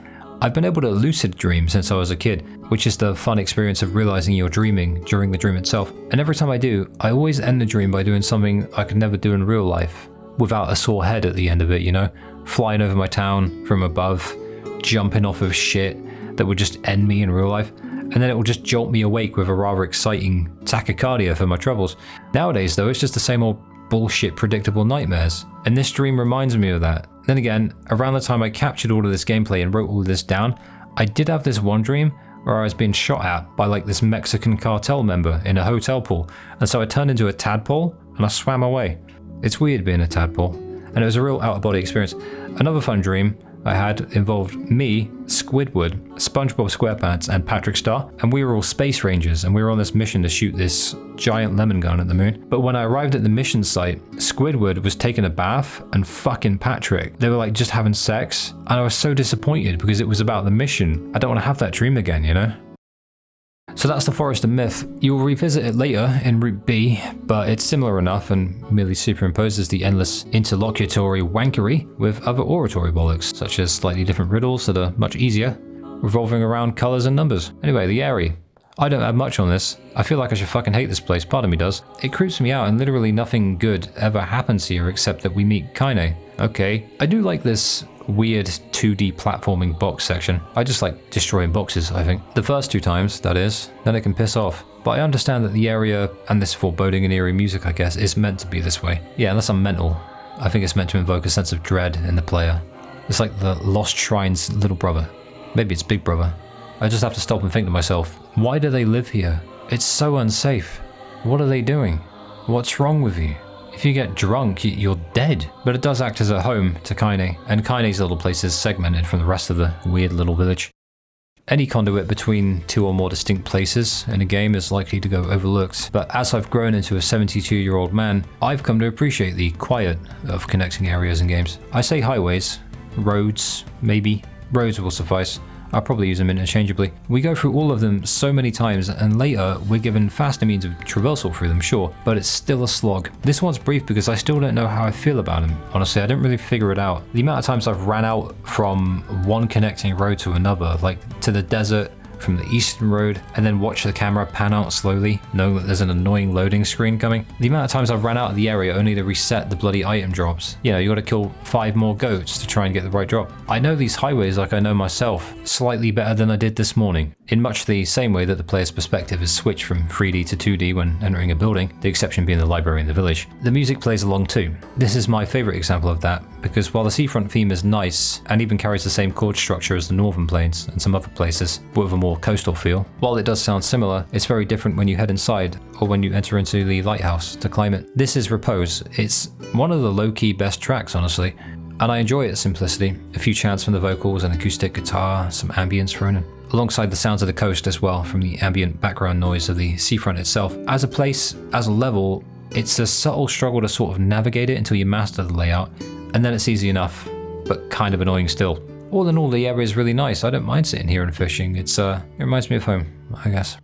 I've been able to lucid dream since I was a kid, which is the fun experience of realizing you're dreaming during the dream itself. And every time I do, I always end the dream by doing something I could never do in real life, without a sore head at the end of it, you know? Flying over my town from above, jumping off of shit that would just end me in real life, and then it will just jolt me awake with a rather exciting tachycardia for my troubles. Nowadays though, it's just the same old bullshit predictable nightmares, and this dream reminds me of that. Then again, around the time I captured all of this gameplay and wrote all of this down, I did have this one dream where I was being shot at by like this Mexican cartel member in a hotel pool, and so I turned into a tadpole and I swam away. It's weird being a tadpole, and it was a real out-of-body experience. Another fun dream I had involved me, Squidward, SpongeBob SquarePants, and Patrick Star, and we were all space rangers, and we were on this mission to shoot this giant lemon gun at the moon. But when I arrived at the mission site, Squidward was taking a bath, and fucking Patrick, they were like just having sex, and I was so disappointed because it was about the mission. I don't want to have that dream again, you know? So that's the Forest of Myth. You'll revisit it later in Route B, but it's similar enough and merely superimposes the endless interlocutory wankery with other oratory bollocks, such as slightly different riddles that are much easier, revolving around colours and numbers. Anyway, the Aerie. I don't have much on this. I feel like I should fucking hate this place, part of me does. It creeps me out and literally nothing good ever happens here except that we meet kkening. Okay. I do like this weird 2D platforming box section. I just like destroying boxes, I think. The first 2 times, that is. Then it can piss off. But I understand that the area, and this foreboding and eerie music, I guess, is meant to be this way. Yeah, unless I'm mental. I think it's meant to invoke a sense of dread in the player. It's like the Lost Shrine's little brother. Maybe it's big brother. I just have to stop and think to myself, why do they live here? It's so unsafe. What are they doing? What's wrong with you? If you get drunk, you're dead. But it does act as a home to kkening, and kkening's little place is segmented from the rest of the weird little village. Any conduit between 2 or more distinct places in a game is likely to go overlooked, but as I've grown into a 72-year-old man, I've come to appreciate the quiet of connecting areas in games. I say highways, roads, maybe. Roads will suffice. I'll probably use them interchangeably. We go through all of them so many times, and later we're given faster means of traversal through them, sure, but it's still a slog. This one's brief because I still don't know how I feel about them. Honestly, I didn't really figure it out. The amount of times I've ran out from one connecting road to another, like to the desert, from the eastern road, and then watch the camera pan out slowly, knowing that there's an annoying loading screen coming. The amount of times I've ran out of the area only to reset the bloody item drops. You know, you gotta kill 5 more goats to try and get the right drop. I know these highways like I know myself, slightly better than I did this morning, in much the same way that the player's perspective is switched from 3D to 2D when entering a building, the exception being the library in the village. The music plays along too. This is my favourite example of that, because while the Seafront theme is nice, and even carries the same chord structure as the Northern Plains and some other places, but with a more coastal feel, while it does sound similar, it's very different when you head inside, or when you enter into the lighthouse to climb it. This is Repose. It's one of the low-key best tracks, honestly, and I enjoy its simplicity. A few chants from the vocals, an acoustic guitar, some ambience thrown in, alongside the sounds of the coast as well from the ambient background noise of the seafront itself. As a place, as a level, it's a subtle struggle to sort of navigate it until you master the layout, and then it's easy enough, but kind of annoying still. All in all, the area is really nice. I don't mind sitting here and fishing. It reminds me of home, I guess.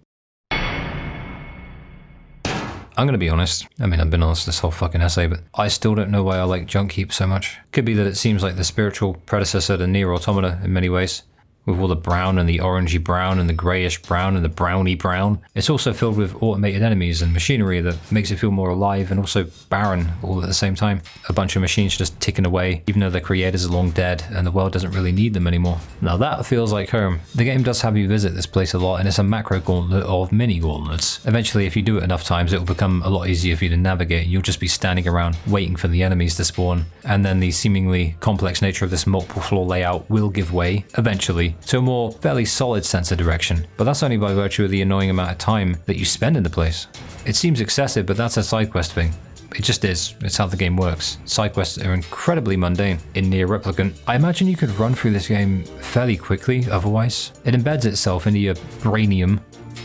I'm gonna be honest. I mean, I've been honest this whole fucking essay, but I still don't know why I like Junk Heap so much. Could be that it seems like the spiritual predecessor to NieR Automata in many ways, with all the brown and the orangey brown and the greyish brown and the browny brown. It's also filled with automated enemies and machinery that makes it feel more alive and also barren all at the same time. A bunch of machines just ticking away, even though their creators are long dead and the world doesn't really need them anymore. Now that feels like home. The game does have you visit this place a lot, and it's a macro gauntlet of mini gauntlets. Eventually, if you do it enough times, it will become a lot easier for you to navigate, and you'll just be standing around waiting for the enemies to spawn, and then the seemingly complex nature of this multiple floor layout will give way, eventually, to a more fairly solid sense of direction, but that's only by virtue of the annoying amount of time that you spend in the place. It seems excessive, but that's a side quest thing. It just is. It's how the game works. Side quests are incredibly mundane in NieR Replicant. I imagine you could run through this game fairly quickly otherwise. It embeds itself into your brainium,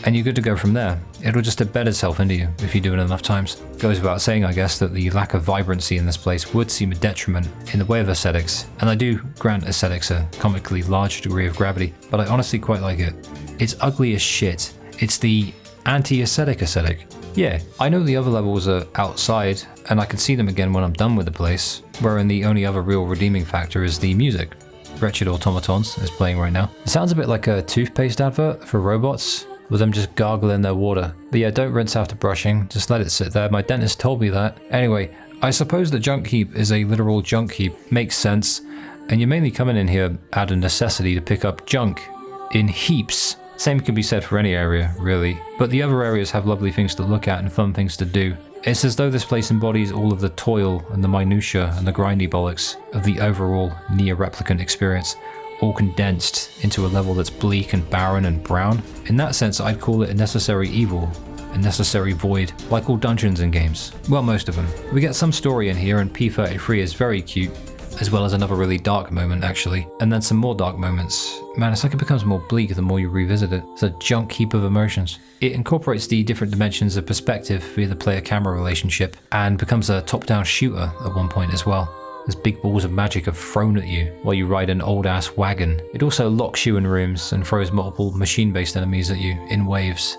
and you're good to go from there. It'll just embed itself into you if you do it enough times. Goes without saying, I guess, that the lack of vibrancy in this place would seem a detriment in the way of aesthetics, and I do grant aesthetics a comically large degree of gravity, but I honestly quite like it. It's ugly as shit. It's the anti-aesthetic aesthetic. Yeah, I know the other levels are outside, and I can see them again when I'm done with the place, wherein the only other real redeeming factor is the music. Wretched Automatons is playing right now. It sounds a bit like a toothpaste advert for robots, with them just gargling their water. But yeah, don't rinse after brushing, just let it sit there. My dentist told me that. Anyway, I suppose the Junk Heap is a literal junk heap. Makes sense. And you're mainly coming in here out of necessity to pick up junk in heaps. Same can be said for any area, really. But the other areas have lovely things to look at and fun things to do. It's as though this place embodies all of the toil and the minutiae and the grindy bollocks of the overall NieR Replicant experience, all condensed into a level that's bleak and barren and brown. In that sense, I'd call it a necessary evil, a necessary void, like all dungeons in games. Well, most of them. We get some story in here, and P33 is very cute, as well as another really dark moment, actually, and then some more dark moments. Man, it's like it becomes more bleak the more you revisit it. It's a junk heap of emotions. It incorporates the different dimensions of perspective via the player-camera relationship, and becomes a top-down shooter at one point as well, as big balls of magic are thrown at you while you ride an old-ass wagon. It also locks you in rooms and throws multiple machine-based enemies at you in waves.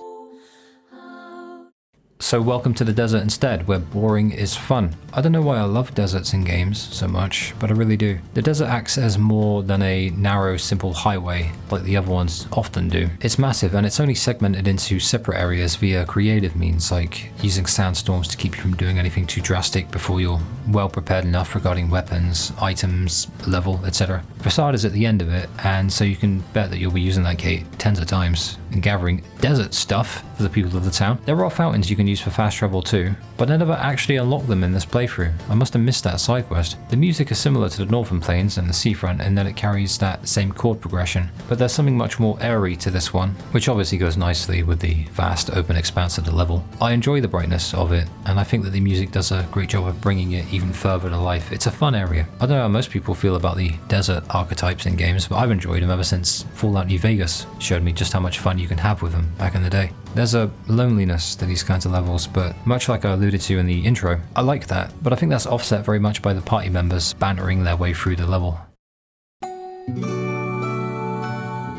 So welcome to the desert instead, where boring is fun. I don't know why I love deserts in games so much, but I really do. The desert acts as more than a narrow, simple highway, like the other ones often do. It's massive, and it's only segmented into separate areas via creative means, like using sandstorms to keep you from doing anything too drastic before you're well prepared enough regarding weapons, items, level, etc. Facade is at the end of it, and so you can bet that you'll be using that gate tens of times and gathering desert stuff for the people of the town. There are fountains you can use for fast travel too, but I never actually unlocked them in this playthrough. I must have missed that side quest. The music is similar to the Northern Plains and the Seafront in that it carries that same chord progression, but there's something much more airy to this one, which obviously goes nicely with the vast open expanse of the level. I enjoy the brightness of it, and I think that the music does a great job of bringing it even further to life. It's a fun area. I don't know how most people feel about the desert archetypes in games, but I've enjoyed them ever since Fallout New Vegas showed me just how much fun you can have with them back in the day. There's a loneliness to these kinds of levels, but much like I alluded to in the intro, I like that, but I think that's offset very much by the party members bantering their way through the level.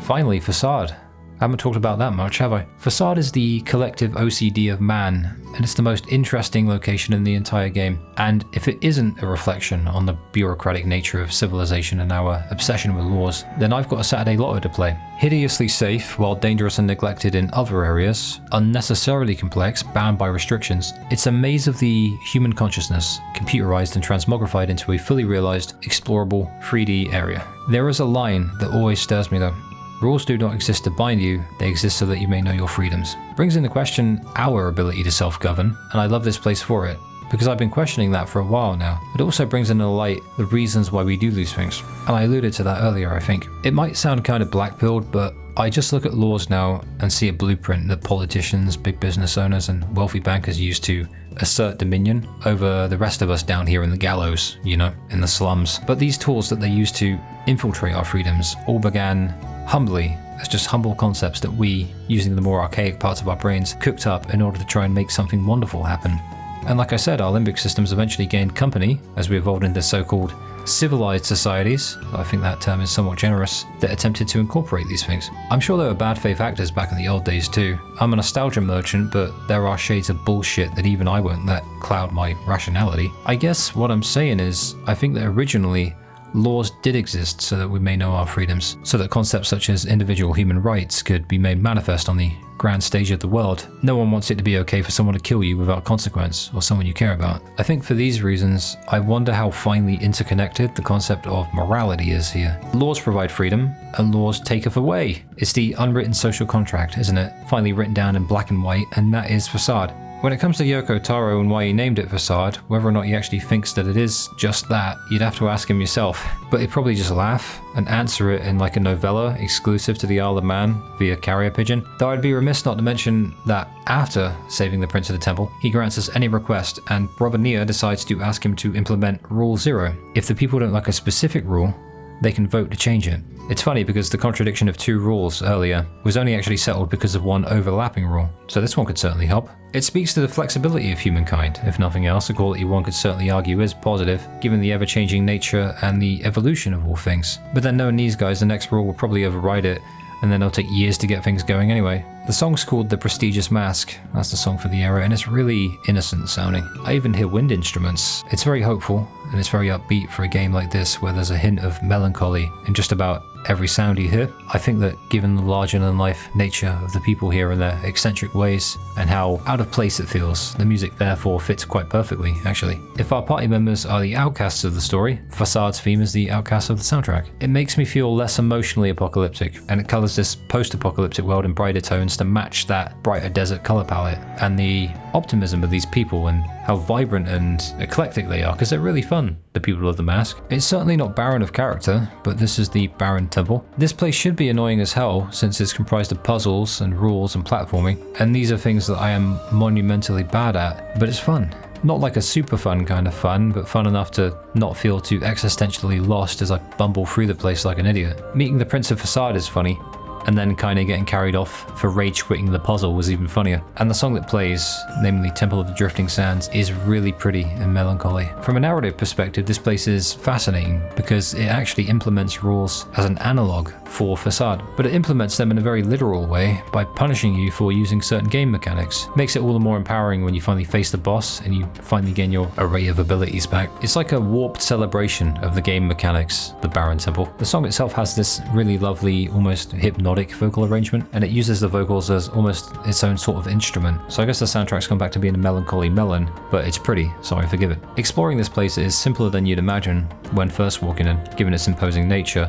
Finally, Facade. I haven't talked about that much, have I? Facade is the collective OCD of man, and it's the most interesting location in the entire game. And if it isn't a reflection on the bureaucratic nature of civilization and our obsession with laws, then I've got a Saturday Lotto to play. Hideously safe while dangerous and neglected in other areas, unnecessarily complex, bound by restrictions, it's a maze of the human consciousness, computerized and transmogrified into a fully realized, explorable 3D area. There is a line that always stirs me though. Rules do not exist to bind you, they exist so that you may know your freedoms. Brings into question our ability to self-govern, and I love this place for it, because I've been questioning that for a while now. It also brings into light the reasons why we do these things, and I alluded to that earlier, I think. It might sound kind of black-pilled, but I just look at laws now and see a blueprint that politicians, big business owners, and wealthy bankers use to assert dominion over the rest of us down here in the gallows, you know, in the slums. But these tools that they use to infiltrate our freedoms all began humbly as just humble concepts that we, using the more archaic parts of our brains, cooked up in order to try and make something wonderful happen. And like I said, our limbic systems eventually gained company as we evolved into so-called civilized societies, I think that term is somewhat generous, that attempted to incorporate these things. I'm sure there were bad faith actors back in the old days too. I'm a nostalgia merchant, but there are shades of bullshit that even I won't let cloud my rationality. I guess what I'm saying is, I think that originally laws did exist so that we may know our freedoms, so that concepts such as individual human rights could be made manifest on the grand stage of the world. No one wants it to be okay for someone to kill you without consequence, or someone you care about. I think for these reasons, I wonder how finely interconnected the concept of morality is here. Laws provide freedom, and laws taketh away. It's the unwritten social contract, isn't it? Finally written down in black and white, and that is Facade. When it comes to Yoko Taro and why he named it Facade, whether or not he actually thinks that it is just that, you'd have to ask him yourself. But he'd probably just laugh and answer it in like a novella exclusive to the Isle of Man via carrier pigeon. Though I'd be remiss not to mention that after saving the Prince of the Temple, he grants us any request, and Brother NieR decides to ask him to implement Rule 0. If the people don't like a specific rule, they can vote to change it. It's funny because the contradiction of two rules earlier was only actually settled because of one overlapping rule, so this one could certainly help. It speaks to the flexibility of humankind, if nothing else, a quality one could certainly argue is positive, given the ever-changing nature and the evolution of all things. But then knowing these guys, the next rule will probably override it, and then it'll take years to get things going anyway. The song's called The Prestigious Mask, that's the song for the era, and it's really innocent sounding. I even hear wind instruments. It's very hopeful, and it's very upbeat for a game like this where there's a hint of melancholy in just about every sound you hear. I think that given the larger-than-life nature of the people here and their eccentric ways, and how out of place it feels, the music therefore fits quite perfectly, actually. If our party members are the outcasts of the story, Facade's theme is the outcast of the soundtrack. It makes me feel less emotionally apocalyptic, and it colours this post-apocalyptic world in brighter tones to match that brighter desert colour palette, and the optimism of these people and how vibrant and eclectic they are, because they're really fun, the people of the mask. It's certainly not barren of character, but this is the Barren Temple. This place should be annoying as hell, since it's comprised of puzzles and rules and platforming, and these are things that I am monumentally bad at, but it's fun. Not like a super fun kind of fun, but fun enough to not feel too existentially lost as I bumble through the place like an idiot. Meeting the Prince of Facade is funny, and then kinda getting carried off for rage quitting the puzzle was even funnier. And the song that plays, namely Temple of the Drifting Sands, is really pretty and melancholy. From a narrative perspective, this place is fascinating because it actually implements rules as an analog for Facade, but it implements them in a very literal way by punishing you for using certain game mechanics. Makes it all the more empowering when you finally face the boss and you finally gain your array of abilities back. It's like a warped celebration of the game mechanics, the Barren Temple. The song itself has this really lovely, almost hypnotic vocal arrangement, and it uses the vocals as almost its own sort of instrument. So I guess the soundtrack's gone back to being a melancholy melon, but it's pretty, so I forgive it. Exploring this place is simpler than you'd imagine when first walking in, given its imposing nature,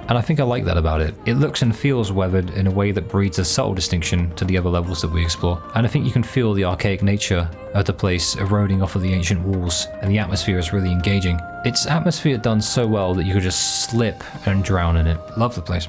and I think I like that about it. It looks and feels weathered in a way that breeds a subtle distinction to the other levels that we explore, and I think you can feel the archaic nature of the place eroding off of the ancient walls, and the atmosphere is really engaging. It's atmosphere done so well that you could just slip and drown in it. Love the place.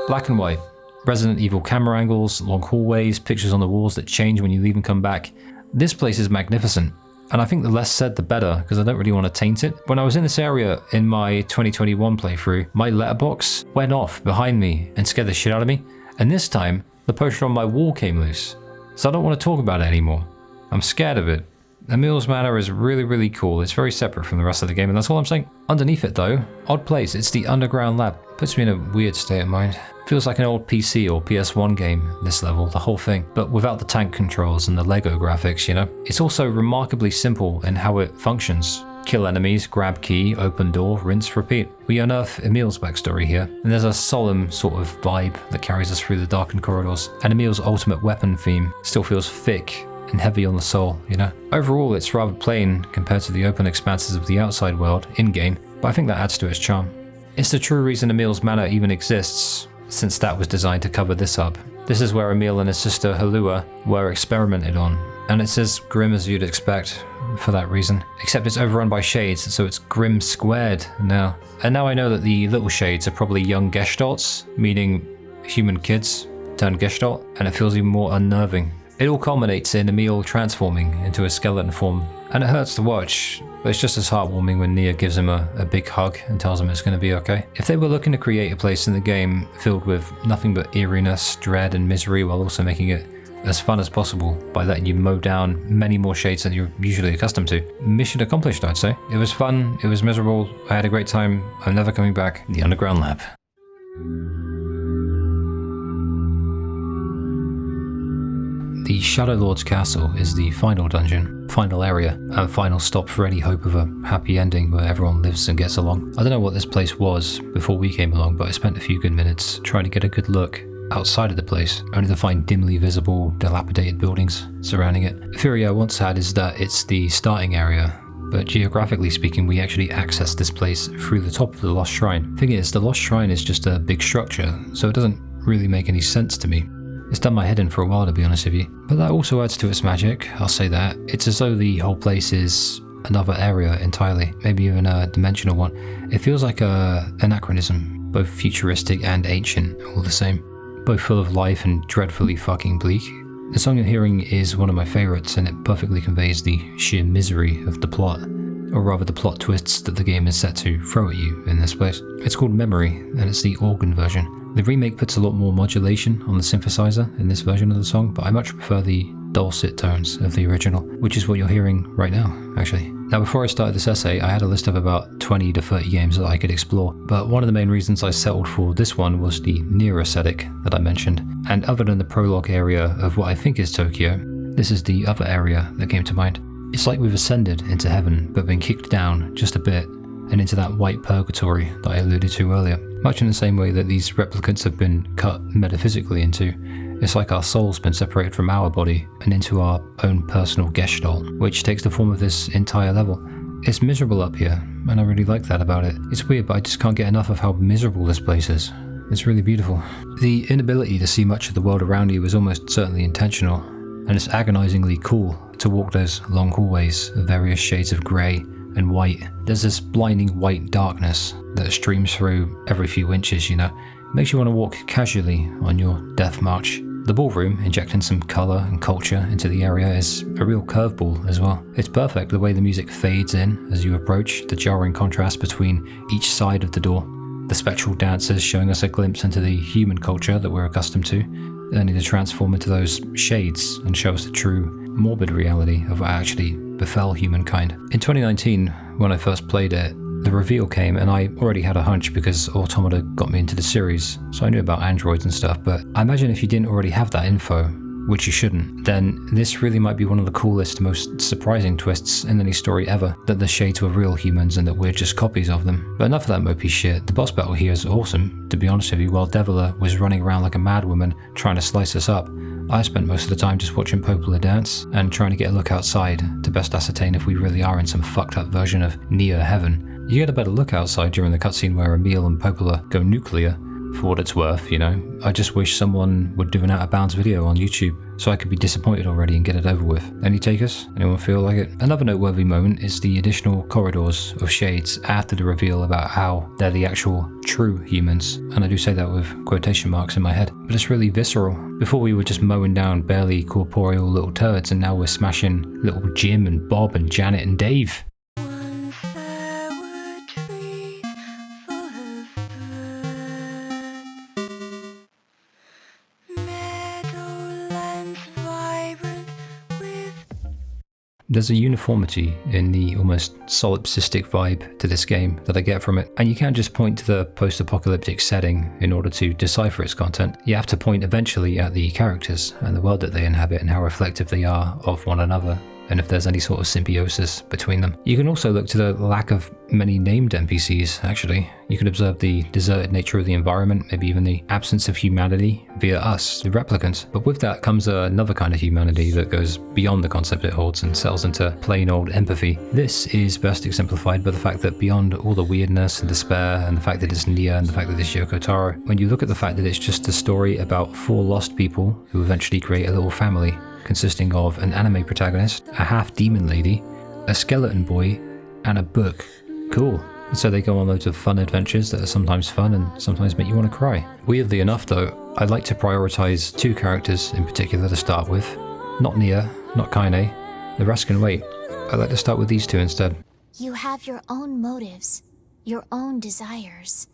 Black and white. Resident Evil camera angles, long hallways, pictures on the walls that change when you leave and come back. This place is magnificent. And I think the less said the better, because I don't really want to taint it. When I was in this area in my 2021 playthrough, my letterbox went off behind me and scared the shit out of me. And this time, the poster on my wall came loose. So I don't want to talk about it anymore. I'm scared of it. Emil's Manor is really cool. It's very separate from the rest of the game, and that's all I'm saying. Underneath it though, odd place, it's the Underground lab. Puts me in a weird state of mind. Feels like an old PC or PS1 game, this level, the whole thing, but without the tank controls and the Lego graphics, you know? It's also remarkably simple in how it functions. Kill enemies, grab key, open door, rinse, repeat. We unearth Emil's backstory here, and there's a solemn sort of vibe that carries us through the darkened corridors. And Emil's ultimate weapon theme still feels thick and heavy on the soul, you know? Overall, it's rather plain compared to the open expanses of the outside world, in-game, but I think that adds to its charm. It's the true reason Emil's Manor even exists, since that was designed to cover this up. This is where Emil and his sister Halua were experimented on, and it's as grim as you'd expect for that reason. Except it's overrun by shades, so it's grim squared now. And now I know that the little shades are probably young Gestalts, meaning human kids turned Gestalt, and it feels even more unnerving. It all culminates in Emil transforming into a skeleton form, and it hurts to watch, but it's just as heartwarming when NieR gives him a big hug and tells him it's going to be okay. If they were looking to create a place in the game filled with nothing but eeriness, dread and misery while also making it as fun as possible by letting you mow down many more shades than you're usually accustomed to, mission accomplished, I'd say. It was fun, it was miserable, I had a great time, I'm never coming back. The Underground Lab. The Shadowlord's castle is the final dungeon, final area, and final stop for any hope of a happy ending where everyone lives and gets along. I don't know what this place was before we came along, but I spent a few good minutes trying to get a good look outside of the place, only to find dimly visible, dilapidated buildings surrounding it. The theory I once had is that it's the starting area, but geographically speaking, we actually access this place through the top of the Lost Shrine. Thing is, the Lost Shrine is just a big structure, so it doesn't really make any sense to me. It's done my head in for a while, to be honest with you. But that also adds to its magic, I'll say that. It's as though the whole place is another area entirely, maybe even a dimensional one. It feels like an anachronism, both futuristic and ancient, all the same. Both full of life and dreadfully fucking bleak. The song you're hearing is one of my favourites, and it perfectly conveys the sheer misery of the plot, or rather the plot twists that the game is set to throw at you in this place. It's called Memory, and it's the organ version. The remake puts a lot more modulation on the synthesizer in this version of the song, but I much prefer the dulcet tones of the original, which is what you're hearing right now, actually. Now, before I started this essay, I had a list of about 20 to 30 games that I could explore, but one of the main reasons I settled for this one was the NieR aesthetic that I mentioned, and other than the prologue area of what I think is Tokyo, this is the other area that came to mind. It's like we've ascended into heaven, but been kicked down just a bit, and into that white purgatory that I alluded to earlier. Much in the same way that these replicants have been cut metaphysically into. It's like our soul's been separated from our body and into our own personal Gestalt, which takes the form of this entire level. It's miserable up here, and I really like that about it. It's weird, but I just can't get enough of how miserable this place is. It's really beautiful. The inability to see much of the world around you is almost certainly intentional, and it's agonizingly cool to walk those long hallways of various shades of grey and white. There's this blinding white darkness that streams through every few inches, you know. It makes you want to walk casually on your death march. The ballroom, injecting some colour and culture into the area, is a real curveball as well. It's perfect the way the music fades in as you approach, the jarring contrast between each side of the door. The spectral dancers showing us a glimpse into the human culture that we're accustomed to, only to transform into those shades and show us the true morbid reality of what actually befell humankind. In 2019, when I first played it, the reveal came and I already had a hunch because Automata got me into the series, so I knew about androids and stuff, but I imagine if you didn't already have that info, which you shouldn't, then this really might be one of the coolest, most surprising twists in any story ever, that the shades were real humans and that we're just copies of them. But enough of that mopey shit. The boss battle here is awesome, to be honest with you. While Deviler was running around like a madwoman trying to slice us up, I spent most of the time just watching Popola dance and trying to get a look outside to best ascertain if we really are in some fucked up version of NieR heaven. You get a better look outside during the cutscene where Emil and Popola go nuclear. For what it's worth, you know. I just wish someone would do an out of bounds video on YouTube so I could be disappointed already and get it over with. Any takers? Anyone feel like it? Another noteworthy moment is the additional corridors of shades after the reveal about how they're the actual true humans, and I do say that with quotation marks in my head, but it's really visceral. Before we were just mowing down barely corporeal little turds, and now we're smashing little Jim and Bob and Janet and Dave. There's a uniformity in the almost solipsistic vibe to this game that I get from it, and you can't just point to the post-apocalyptic setting in order to decipher its content. You have to point eventually at the characters and the world that they inhabit and how reflective they are of one another, and if there's any sort of symbiosis between them. You can also look to the lack of many named NPCs, actually. You can observe the deserted nature of the environment, maybe even the absence of humanity via us, the replicants. But with that comes another kind of humanity that goes beyond the concept it holds and settles into plain old empathy. This is best exemplified by the fact that beyond all the weirdness and despair and the fact that it's NieR and the fact that it's Yoko Taro, when you look at the fact that it's just a story about 4 lost people who eventually create a little family, consisting of an anime protagonist, a half-demon lady, a skeleton boy, and a book. Cool. So they go on loads of fun adventures that are sometimes fun and sometimes make you want to cry. Weirdly enough though, I'd like to prioritize 2 characters in particular to start with. Not NieR, not ckening. The rest can wait. I'd like to start with these 2 instead. You have your own motives, your own desires.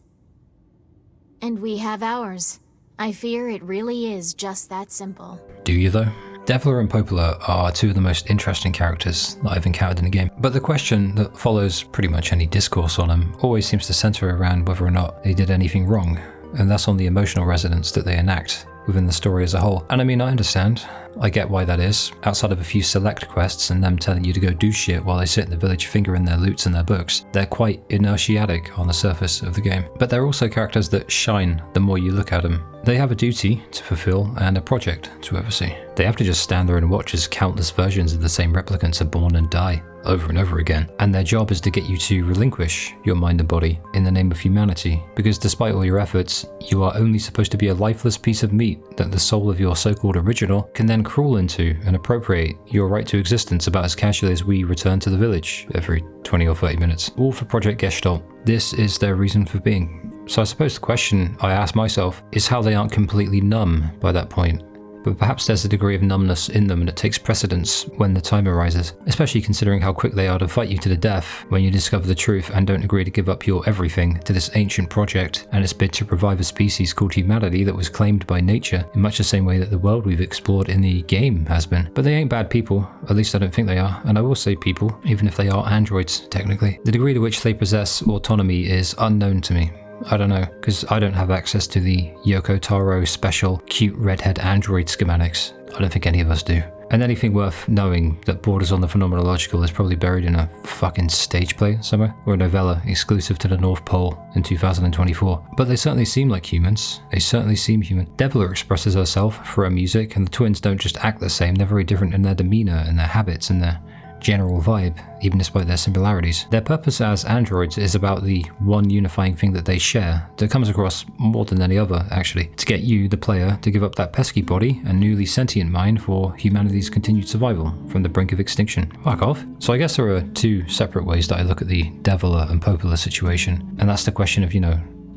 And we have ours. I fear it really is just that simple. Do you though? Deviler and Popola are 2 of the most interesting characters that I've encountered in the game, but the question that follows pretty much any discourse on them always seems to center around whether or not they did anything wrong, and that's on the emotional resonance that they enact within the story as a whole. And I mean, I understand. I get why that is. Outside of a few select quests and them telling you to go do shit while they sit in the village fingering their loots and their books, they're quite inertiatic on the surface of the game. But they're also characters that shine the more you look at them. They have a duty to fulfill and a project to oversee. They have to just stand there and watch as countless versions of the same replicants are born and die over and over again, and their job is to get you to relinquish your mind and body in the name of humanity, because despite all your efforts, you are only supposed to be a lifeless piece of meat that the soul of your so-called original can then crawl into and appropriate your right to existence about as casually as we return to the village every 20 or 30 minutes, all for Project Gestalt. This is their reason for being. So I suppose the question I ask myself is how they aren't completely numb by that point. But perhaps there's a degree of numbness in them and it takes precedence when the time arises, especially considering how quick they are to fight you to the death when you discover the truth and don't agree to give up your everything to this ancient project and its bid to revive a species called humanity that was claimed by nature in much the same way that the world we've explored in the game has been. But they ain't bad people, at least I don't think they are, and I will say people, even if they are androids technically. The degree to which they possess autonomy is unknown to me. I don't know, because I don't have access to the Yoko Taro special cute redhead android schematics. I don't think any of us do. And anything worth knowing that borders on the phenomenological is probably buried in a fucking stage play somewhere, or a novella exclusive to the North Pole in 2024. But they certainly seem like humans. They certainly seem human. Deviler expresses herself through her music, and the twins don't just act the same, they're very different in their demeanor and their habits and their general vibe, even despite their similarities. Their purpose as androids is about the one unifying thing that they share, that comes across more than any other, actually, to get you, the player, to give up that pesky body and newly sentient mind for humanity's continued survival from the brink of extinction. Fuck off. So I guess there are 2 separate ways that I look at the Deviler and Popola situation, and that's the question of,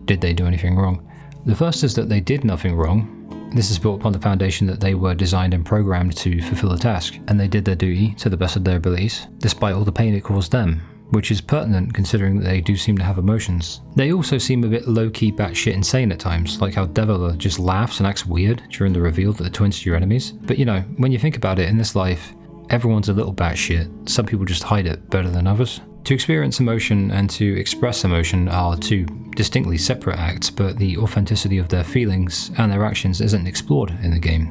did they do anything wrong? The first is that they did nothing wrong. This is built upon the foundation that they were designed and programmed to fulfill a task, and they did their duty to the best of their abilities, despite all the pain it caused them, which is pertinent considering that they do seem to have emotions. They also seem a bit low-key batshit insane at times, like how Deviler just laughs and acts weird during the reveal that the twins are your enemies. But when you think about it, in this life, everyone's a little batshit. Some people just hide it better than others. To experience emotion and to express emotion are 2 distinctly separate acts, but the authenticity of their feelings and their actions isn't explored in the game.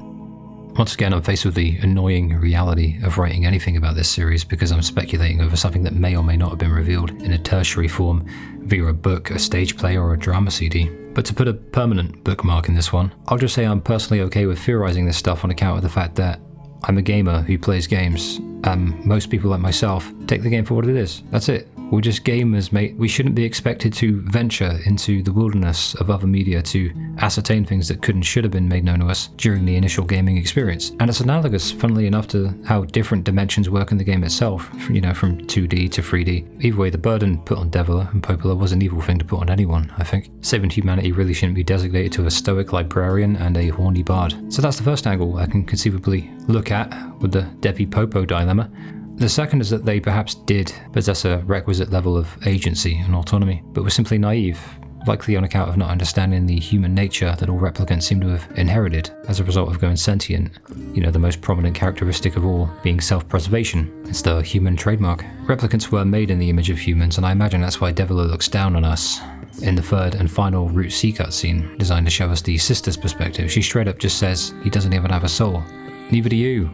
Once again, I'm faced with the annoying reality of writing anything about this series because I'm speculating over something that may or may not have been revealed in a tertiary form via a book, a stage play, or a drama CD. But to put a permanent bookmark in this one, I'll just say I'm personally okay with theorizing this stuff on account of the fact that I'm a gamer who plays games, and most people like myself take the game for what it is. That's it. We're just gamers, mate. We shouldn't be expected to venture into the wilderness of other media to ascertain things that could and should have been made known to us during the initial gaming experience. And it's analogous, funnily enough, to how different dimensions work in the game itself, from 2D to 3D. Either way, the burden put on Deviler and Popola was an evil thing to put on anyone, I think. Saving humanity really shouldn't be designated to a stoic librarian and a horny bard. So that's the first angle I can conceivably look at with the Devi-Popo dilemma. The second is that they perhaps did possess a requisite level of agency and autonomy, but were simply naive likely on account of not understanding the human nature that all replicants seem to have inherited as a result of going sentient. You know, the most prominent characteristic of all being self-preservation. It's the human trademark. Replicants were made in the image of humans, and I imagine that's why Devila looks down on us. In the third and final Route C cutscene, designed to show us the sister's perspective, she straight up just says, "He doesn't even have a soul." Neither do you,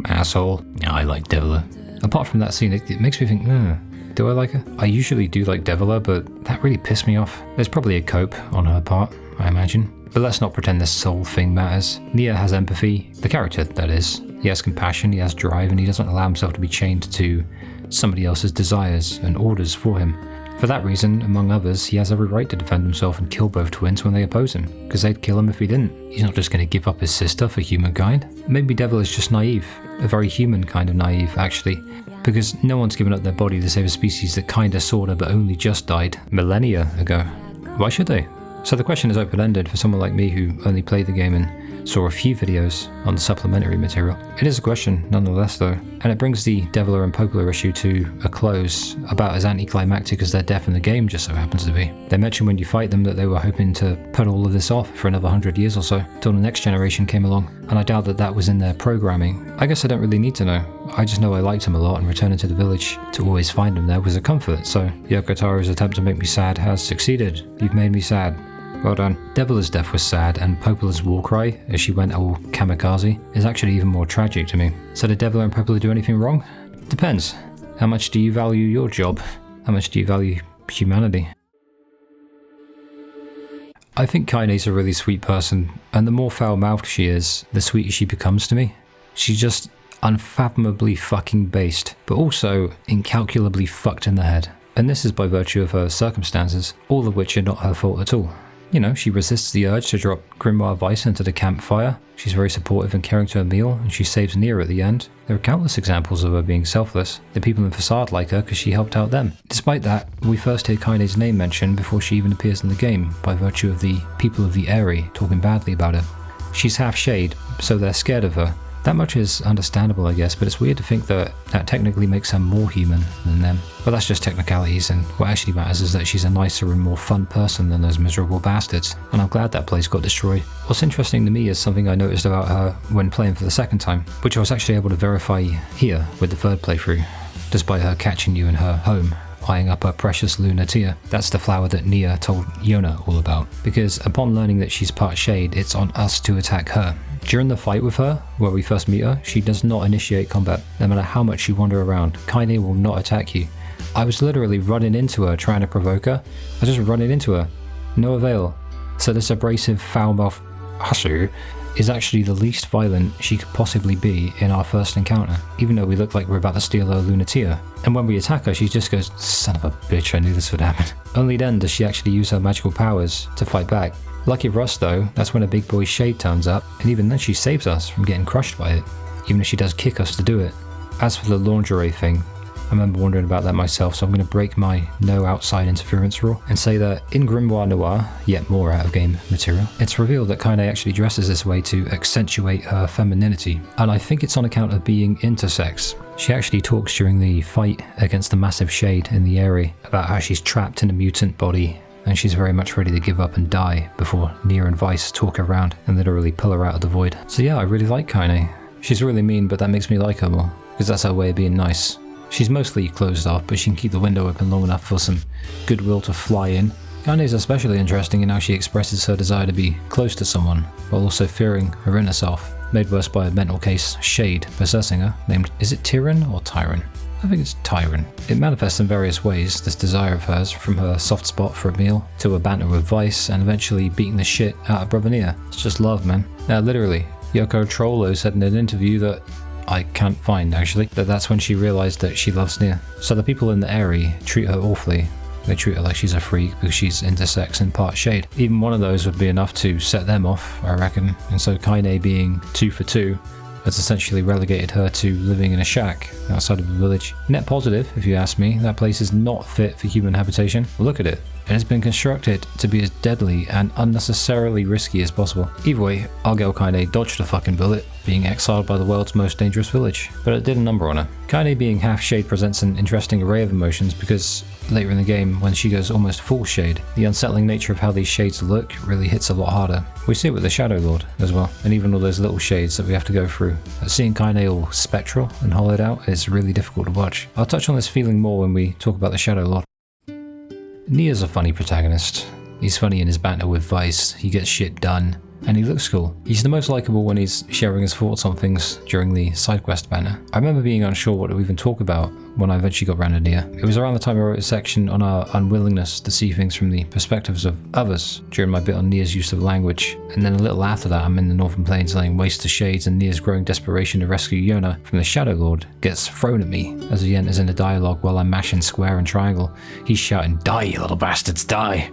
asshole. I like Devila. Apart from that scene, it makes me think, do I like her? I usually do like Devila, but that really pissed me off. There's probably a cope on her part, I imagine. But let's not pretend this soul thing matters. NieR has empathy, the character, that is. He has compassion, he has drive, and he doesn't allow himself to be chained to somebody else's desires and orders for him. For that reason, among others, he has every right to defend himself and kill both twins when they oppose him, because they'd kill him if he didn't. He's not just going to give up his sister for humankind. Maybe Devil is just naive, a very human kind of naive, actually, because no one's given up their body to save a species that kinda sorta but only just died millennia ago. Why should they? So the question is open-ended for someone like me who only played the game and saw a few videos on the supplementary material. It is a question, nonetheless, though, and it brings the Devila and Popola issue to a close, about as anticlimactic as their death in the game just so happens to be. They mentioned when you fight them that they were hoping to put all of this off for another 100 years or so, till the next generation came along, and I doubt that that was in their programming. I guess I don't really need to know. I just know I liked him a lot, and returning to the village to always find him there was a comfort, so Yoko Taro's attempt to make me sad has succeeded. You've made me sad. Well done. Devila's death was sad, and Popola's war cry, as she went all kamikaze, is actually even more tragic to me. So did Devila and Popola do anything wrong? Depends. How much do you value your job? How much do you value humanity? I think Kaine's a really sweet person, and the more foul-mouthed she is, the sweeter she becomes to me. She's just unfathomably fucking based, but also incalculably fucked in the head. And this is by virtue of her circumstances, all of which are not her fault at all. You know, she resists the urge to drop Grimoire Vice into the campfire, she's very supportive and caring to Emil, and she saves NieR at the end. There are countless examples of her being selfless. The people in Facade like her because she helped out them. Despite that, we first hear Kaine's name mentioned before she even appears in the game, by virtue of the people of the Aerie talking badly about her. She's half shade, so they're scared of her. That much is understandable, I guess, but it's weird to think that that technically makes her more human than them. But that's just technicalities, and what actually matters is that she's a nicer and more fun person than those miserable bastards, and I'm glad that place got destroyed. What's interesting to me is something I noticed about her when playing for the second time, which I was actually able to verify here with the third playthrough, despite her catching you in her home, eyeing up her precious lunatia. That's the flower that NieR told Yona all about, because upon learning that she's part shade, it's on us to attack her. During the fight with her, where we first meet her, she does not initiate combat. No matter how much you wander around, Kaine will not attack you. I was literally running into her trying to provoke her. I was just running into her. No avail. So this abrasive foul-mouthed Hasu is actually the least violent she could possibly be in our first encounter, even though we look like we're about to steal her lunatia. And when we attack her, she just goes, "Son of a bitch, I knew this would happen." Only then does she actually use her magical powers to fight back. Lucky for us though, that's when a big boy shade turns up, and even then she saves us from getting crushed by it, even if she does kick us to do it. As for the lingerie thing, I remember wondering about that myself, so I'm going to break my no outside interference rule and say that in Grimoire Noir, yet more out of game material, it's revealed that Kaine actually dresses this way to accentuate her femininity, and I think it's on account of being intersex. She actually talks during the fight against the massive shade in the Aerie about how she's trapped in a mutant body, and she's very much ready to give up and die before NieR and Vice talk her around and literally pull her out of the void. So yeah, I really like Kaine. She's really mean, but that makes me like her more, because that's her way of being nice. She's mostly closed off, but she can keep the window open long enough for some goodwill to fly in. Kaine is especially interesting in how she expresses her desire to be close to someone, while also fearing her inner self, made worse by a mental case, Shade, possessing her, named, is it Tyran or Tyran? I think it's Tyran. It manifests in various ways, this desire of hers, from her soft spot for Emil, to her banter with Vice, and eventually beating the shit out of Brother NieR. It's just love, man. Now literally, Yoko Trollo said in an interview that I can't find actually, that's when she realised that she loves NieR. So the people in the Aerie treat her awfully. They treat her like she's a freak because she's intersex and part shade. Even one of those would be enough to set them off, I reckon. And so Kaine being 2 for 2 has essentially relegated her to living in a shack outside of the village. Net positive, if you ask me, that place is not fit for human habitation. Look at it. and has been constructed to be as deadly and unnecessarily risky as possible. Either way, Argel Kaine dodged a fucking bullet, being exiled by the world's most dangerous village, but it did a number on her. Kaine being half shade presents an interesting array of emotions because later in the game, when she goes almost full shade, the unsettling nature of how these shades look really hits a lot harder. We see it with the Shadowlord as well, and even all those little shades that we have to go through. Seeing Kaine all spectral and hollowed out is really difficult to watch. I'll touch on this feeling more when we talk about the Shadowlord. NieR's a funny protagonist. He's funny in his banter with Vice, he gets shit done, and he looks cool. He's the most likable when he's sharing his thoughts on things during the side quest banner. I remember being unsure what to even talk about when I eventually got around to NieR. It was around the time I wrote a section on our unwillingness to see things from the perspectives of others during my bit on NieR's use of language, and then a little after that I'm in the Northern Plains laying waste to shades, and NieR's growing desperation to rescue Yona from the Shadowlord gets thrown at me as he enters into dialogue while I'm mashing square and triangle. He's shouting, "Die, you little bastards, die!"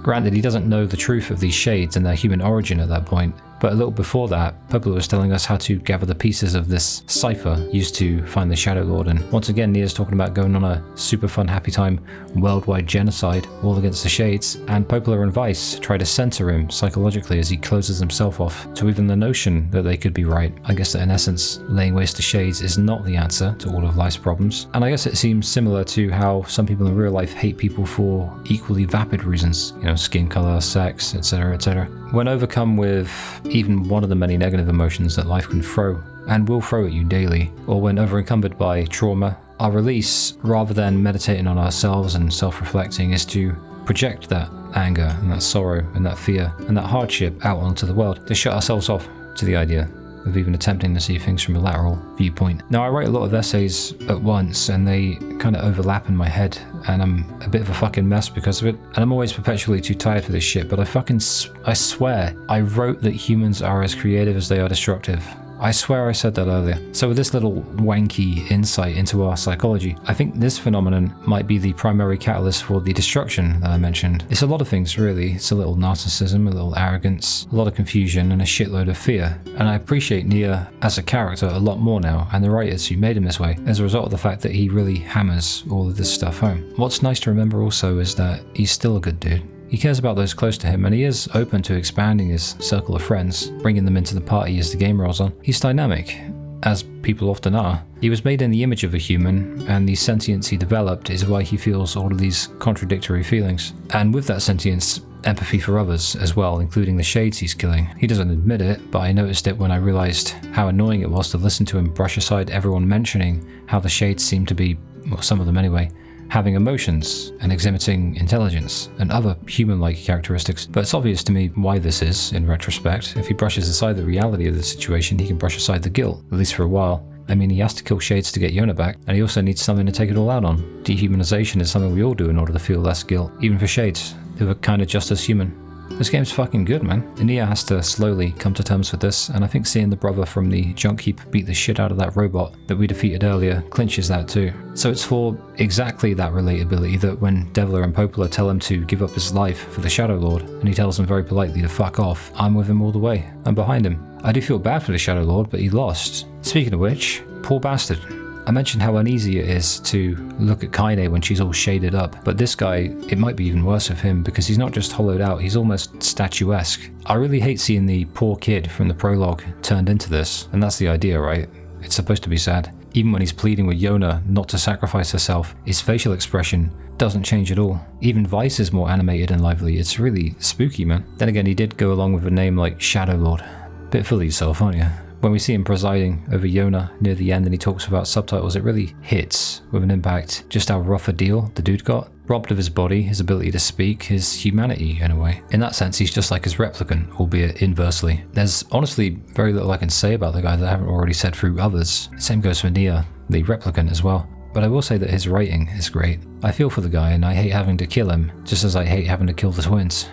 Granted, he doesn't know the truth of these shades and their human origin at that point, but a little before that, Popola was telling us how to gather the pieces of this cipher used to find the Shadowlord, and once again NieR's talking about going on a super fun happy time worldwide genocide all against the shades, and Popola and Vice try to center him psychologically as he closes himself off to even the notion that they could be right. I guess that in essence, laying waste to shades is not the answer to all of life's problems, and I guess it seems similar to how some people in real life hate people for equally vapid reasons, skin color, sex, etc, etc. When overcome with even one of the many negative emotions that life can throw, and will throw at you daily, or when over-encumbered by trauma, our release, rather than meditating on ourselves and self-reflecting, is to project that anger and that sorrow and that fear and that hardship out onto the world, to shut ourselves off to the idea of even attempting to see things from a lateral viewpoint. Now, I write a lot of essays at once and they kind of overlap in my head, and I'm a bit of a fucking mess because of it, and I'm always perpetually too tired for this shit, but I swear I wrote that humans are as creative as they are destructive. I swear I said that earlier. So with this little wanky insight into our psychology, I think this phenomenon might be the primary catalyst for the destruction that I mentioned. It's a lot of things really. It's a little narcissism, a little arrogance, a lot of confusion, and a shitload of fear. And I appreciate NieR as a character a lot more now, and the writers who made him this way, as a result of the fact that he really hammers all of this stuff home. What's nice to remember also is that he's still a good dude. He cares about those close to him, and he is open to expanding his circle of friends, bringing them into the party as the game rolls on. He's dynamic, as people often are. He was made in the image of a human, and the sentience he developed is why he feels all of these contradictory feelings. And with that sentience, empathy for others as well, including the shades he's killing. He doesn't admit it, but I noticed it when I realized how annoying it was to listen to him brush aside everyone mentioning how the shades seem to be, well, some of them anyway, having emotions and exhibiting intelligence and other human-like characteristics. But it's obvious to me why this is, in retrospect. If he brushes aside the reality of the situation, he can brush aside the guilt, at least for a while. I mean, he has to kill Shades to get Yona back, and he also needs something to take it all out on. Dehumanization is something we all do in order to feel less guilt, even for Shades, who are kind of just as human. This game's fucking good, man. NieR has to slowly come to terms with this, and I think seeing the brother from the junk heap beat the shit out of that robot that we defeated earlier clinches that too. So it's for exactly that relatability that when Devler and Popola tell him to give up his life for the Shadowlord, and he tells them very politely to fuck off, I'm with him all the way. I'm behind him. I do feel bad for the Shadowlord, but he lost. Speaking of which, poor bastard. I mentioned how uneasy it is to look at Kaine when she's all shaded up, but this guy, it might be even worse with him because he's not just hollowed out, he's almost statuesque. I really hate seeing the poor kid from the prologue turned into this, and that's the idea, right? It's supposed to be sad. Even when he's pleading with Yona not to sacrifice herself, his facial expression doesn't change at all. Even Vice is more animated and lively. It's really spooky, man. Then again, he did go along with a name like Shadowlord. Bit full of yourself, aren't you? When we see him presiding over Yona near the end and he talks about subtitles, it really hits with an impact just how rough a deal the dude got. Robbed of his body, his ability to speak, his humanity in a way. In that sense, he's just like his replicant, albeit inversely. There's honestly very little I can say about the guy that I haven't already said through others. Same goes for NieR, the replicant as well. But I will say that his writing is great. I feel for the guy and I hate having to kill him, just as I hate having to kill the twins.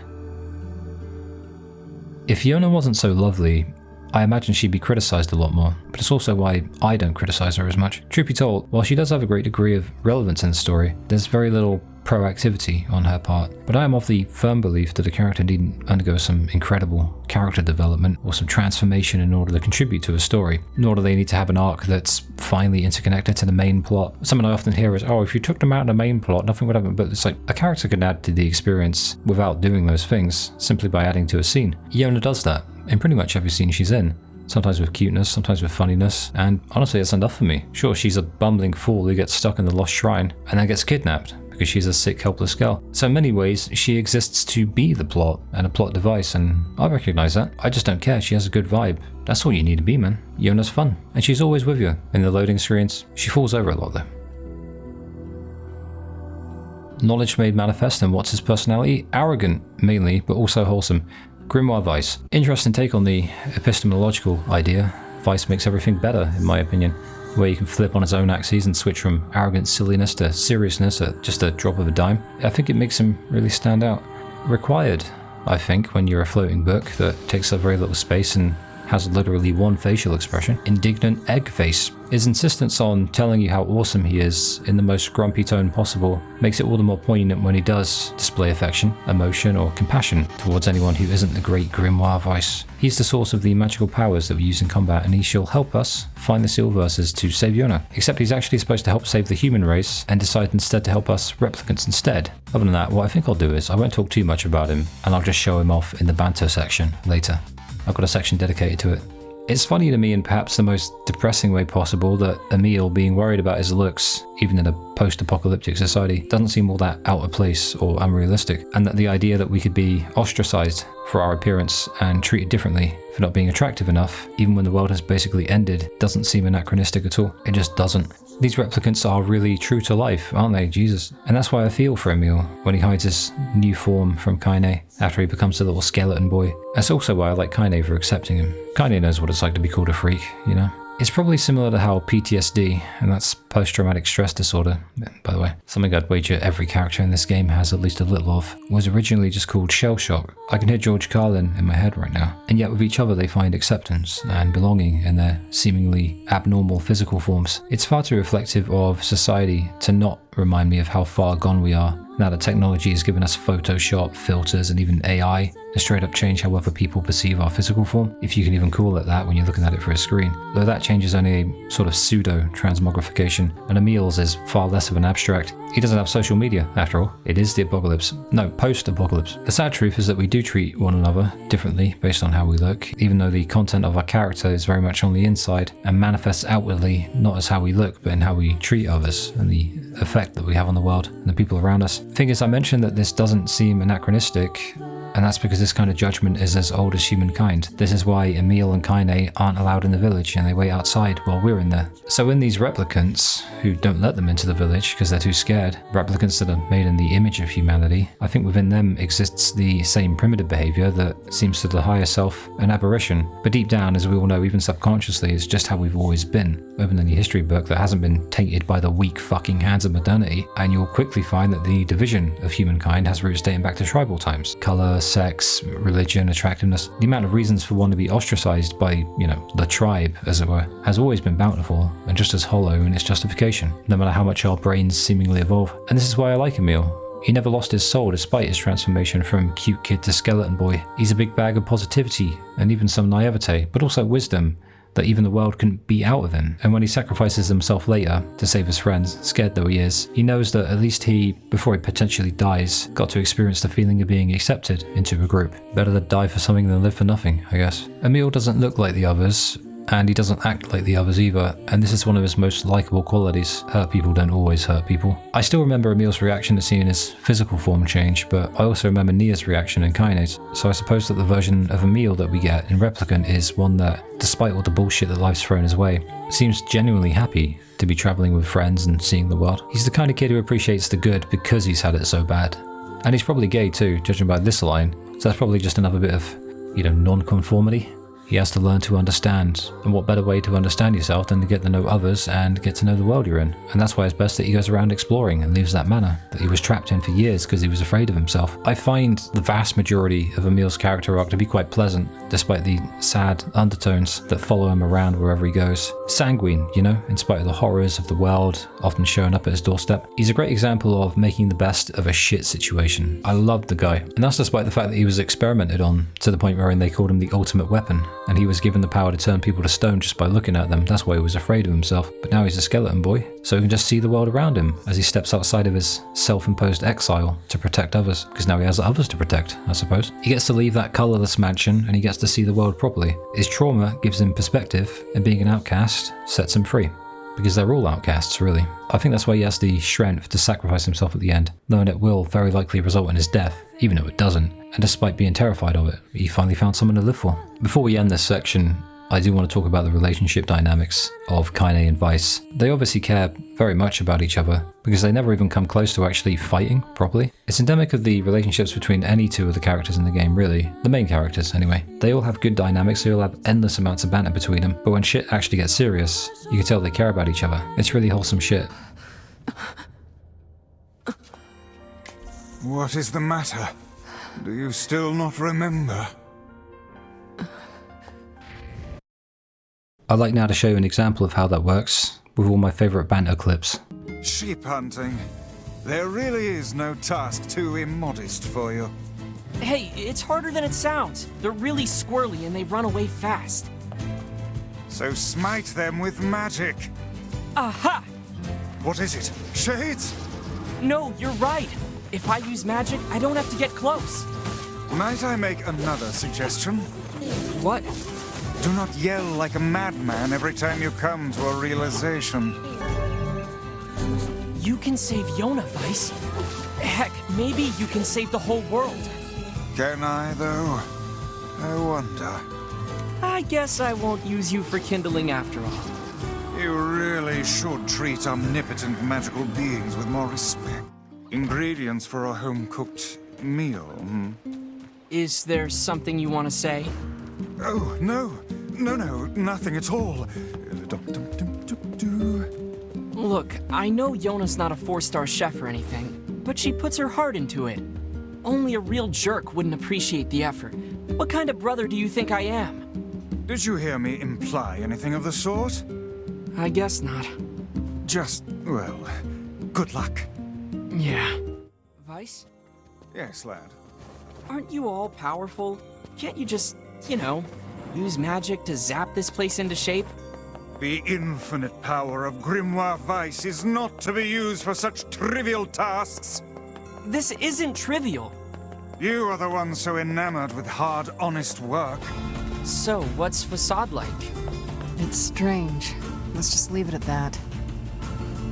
If Yona wasn't so lovely, I imagine she'd be criticised a lot more, but it's also why I don't criticise her as much. Truth be told, while she does have a great degree of relevance in the story, there's very little proactivity on her part, but I am of the firm belief that a character needn't undergo some incredible character development or some transformation in order to contribute to a story, nor do they need to have an arc that's finally interconnected to the main plot. Something I often hear is, oh, if you took them out of the main plot, nothing would happen, but it's like, a character can add to the experience without doing those things, simply by adding to a scene. Yona does that in pretty much every scene she's in. Sometimes with cuteness, sometimes with funniness, and honestly that's enough for me. Sure, she's a bumbling fool who gets stuck in the Lost Shrine and then gets kidnapped because she's a sick, helpless girl. So in many ways, she exists to be the plot and a plot device, and I recognize that. I just don't care, she has a good vibe. That's all you need to be, man. Yona's fun, and she's always with you. In the loading screens, she falls over a lot though. Knowledge made manifest, and what's his personality? Arrogant, mainly, but also wholesome. Grimoire Vice. Interesting take on the epistemological idea. Vice makes everything better, in my opinion, where you can flip on its own axes and switch from arrogant silliness to seriousness at just a drop of a dime. I think it makes him really stand out. Required, I think, when you're a floating book that takes up very little space and has literally one facial expression. Indignant Egg Face. His insistence on telling you how awesome he is in the most grumpy tone possible makes it all the more poignant when he does display affection, emotion, or compassion towards anyone who isn't the great Grimoire Vice. He's the source of the magical powers that we use in combat, and he shall help us find the seal verses to save Yona. Except he's actually supposed to help save the human race and decide instead to help us replicants instead. Other than that, what I think I'll do is I won't talk too much about him, and I'll just show him off in the banter section later. I've got a section dedicated to it. It's funny to me in perhaps the most depressing way possible that Emil being worried about his looks, even in a post-apocalyptic society, doesn't seem all that out of place or unrealistic, and that the idea that we could be ostracized for our appearance and treated differently for not being attractive enough, even when the world has basically ended, doesn't seem anachronistic at all. It just doesn't. These replicants are really true to life, aren't they? Jesus. And that's why I feel for Emil when he hides his new form from Kaine after he becomes a little skeleton boy. That's also why I like Kaine for accepting him. Kaine knows what it's like to be called a freak, you know? It's probably similar to how PTSD, and that's post-traumatic stress disorder, by the way, something I'd wager every character in this game has at least a little of, was originally just called shell shock. I can hear George Carlin in my head right now. And yet with each other they find acceptance and belonging in their seemingly abnormal physical forms. It's far too reflective of society to not remind me of how far gone we are now that technology has given us Photoshop, filters, and even AI to straight up change how other people perceive our physical form, if you can even call it that when you're looking at it through a screen. Though that change is only a sort of pseudo-transmogrification, and Emil's is far less of an abstract. He doesn't have social media, after all. It is the apocalypse. No, post-apocalypse. The sad truth is that we do treat one another differently based on how we look, even though the content of our character is very much on the inside and manifests outwardly not as how we look, but in how we treat others and the effect that we have on the world and the people around us. Thing is, I mentioned that this doesn't seem anachronistic, and that's because this kind of judgment is as old as humankind. This is why Emil and Kaine aren't allowed in the village and they wait outside while we're in there. So in these replicants, who don't let them into the village because they're too scared, replicants that are made in the image of humanity, I think within them exists the same primitive behavior that seems to the higher self an aberration. But deep down, as we all know, even subconsciously, it's just how we've always been. Open any history book that hasn't been tainted by the weak fucking hands of modernity, and you'll quickly find that the division of humankind has roots dating back to tribal times. Color, sex, religion, attractiveness. The amount of reasons for one to be ostracized by, you know, the tribe, as it were, has always been bountiful and just as hollow in its justification, no matter how much our brains seemingly evolve. And this is why I like Emil. He never lost his soul despite his transformation from cute kid to skeleton boy. He's a big bag of positivity and even some naivete, but also wisdom that even the world couldn't beat out of him. And when he sacrifices himself later to save his friends, scared though he is, he knows that at least he, before he potentially dies, got to experience the feeling of being accepted into a group. Better to die for something than live for nothing, I guess. Emil doesn't look like the others, and he doesn't act like the others either, and this is one of his most likable qualities. Hurt people don't always hurt people. I still remember Emil's reaction to seeing his physical form change, but I also remember NieR's reaction in Kaine's, so I suppose that the version of Emil that we get in Replicant is one that, despite all the bullshit that life's thrown his way, seems genuinely happy to be travelling with friends and seeing the world. He's the kind of kid who appreciates the good because he's had it so bad. And he's probably gay too, judging by this line, so that's probably just another bit of, you know, non-conformity. He has to learn to understand. And what better way to understand yourself than to get to know others and get to know the world you're in? And that's why it's best that he goes around exploring and leaves that manor that he was trapped in for years because he was afraid of himself. I find the vast majority of Emil's character arc to be quite pleasant, despite the sad undertones that follow him around wherever he goes. Sanguine, you know, in spite of the horrors of the world often showing up at his doorstep. He's a great example of making the best of a shit situation. I loved the guy, and that's despite the fact that he was experimented on to the point wherein they called him the ultimate weapon, and he was given the power to turn people to stone just by looking at them. That's why he was afraid of himself. But now he's a skeleton boy, so he can just see the world around him as he steps outside of his self-imposed exile to protect others, because now he has others to protect, I suppose. He gets to leave that colourless mansion and he gets to see the world properly. His trauma gives him perspective, and being an outcast sets him free. Because they're all outcasts, really. I think that's why he has the strength to sacrifice himself at the end, knowing it will very likely result in his death, even though it doesn't. And despite being terrified of it, he finally found someone to live for. Before we end this section, I do want to talk about the relationship dynamics of Kaine and Weiss. They obviously care very much about each other, because they never even come close to actually fighting properly. It's endemic of the relationships between any two of the characters in the game, really. The main characters, anyway. They all have good dynamics, they all have endless amounts of banter between them, but when shit actually gets serious, you can tell they care about each other. It's really wholesome shit. What is the matter? Do you still not remember? I'd like now to show you an example of how that works, with all my favourite banter clips. Sheep hunting. There really is no task too immodest for you. Hey, it's harder than it sounds. They're really squirrely and they run away fast. So smite them with magic. Aha! What is it? Shades? No, you're right. If I use magic, I don't have to get close. Might I make another suggestion? What? Do not yell like a madman every time you come to a realization. You can save Yona, Weiss. Heck, maybe you can save the whole world. Can I, though? I wonder. I guess I won't use you for kindling after all. You really should treat omnipotent magical beings with more respect. Ingredients for a home-cooked meal, Is there something you want to say? Oh, no, nothing at all. Look, I know Yona's not a 4-star chef or anything, but she puts her heart into it. Only a real jerk wouldn't appreciate the effort. What kind of brother do you think I am? Did you hear me imply anything of the sort? I guess not. Just, well, good luck. Yeah. Weiss? Yes, lad. Aren't you all powerful? Can't you just, use magic to zap this place into shape? The infinite power of Grimoire Weiss is not to be used for such trivial tasks. This isn't trivial. You are the one so enamored with hard, honest work. So, what's Facade like? It's strange. Let's just leave it at that.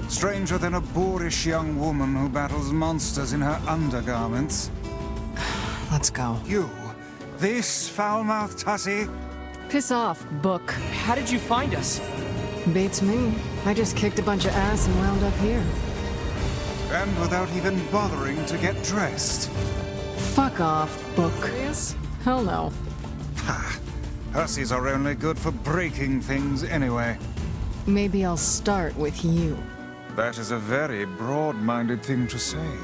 Stranger than a boorish young woman who battles monsters in her undergarments. Let's go. You, this foul-mouthed hussy? Piss off, book. How did you find us? Beats me. I just kicked a bunch of ass and wound up here. And without even bothering to get dressed. Fuck off, book. Yes? Hell no. Ha! Hussies are only good for breaking things anyway. Maybe I'll start with you. That is a very broad-minded thing to say.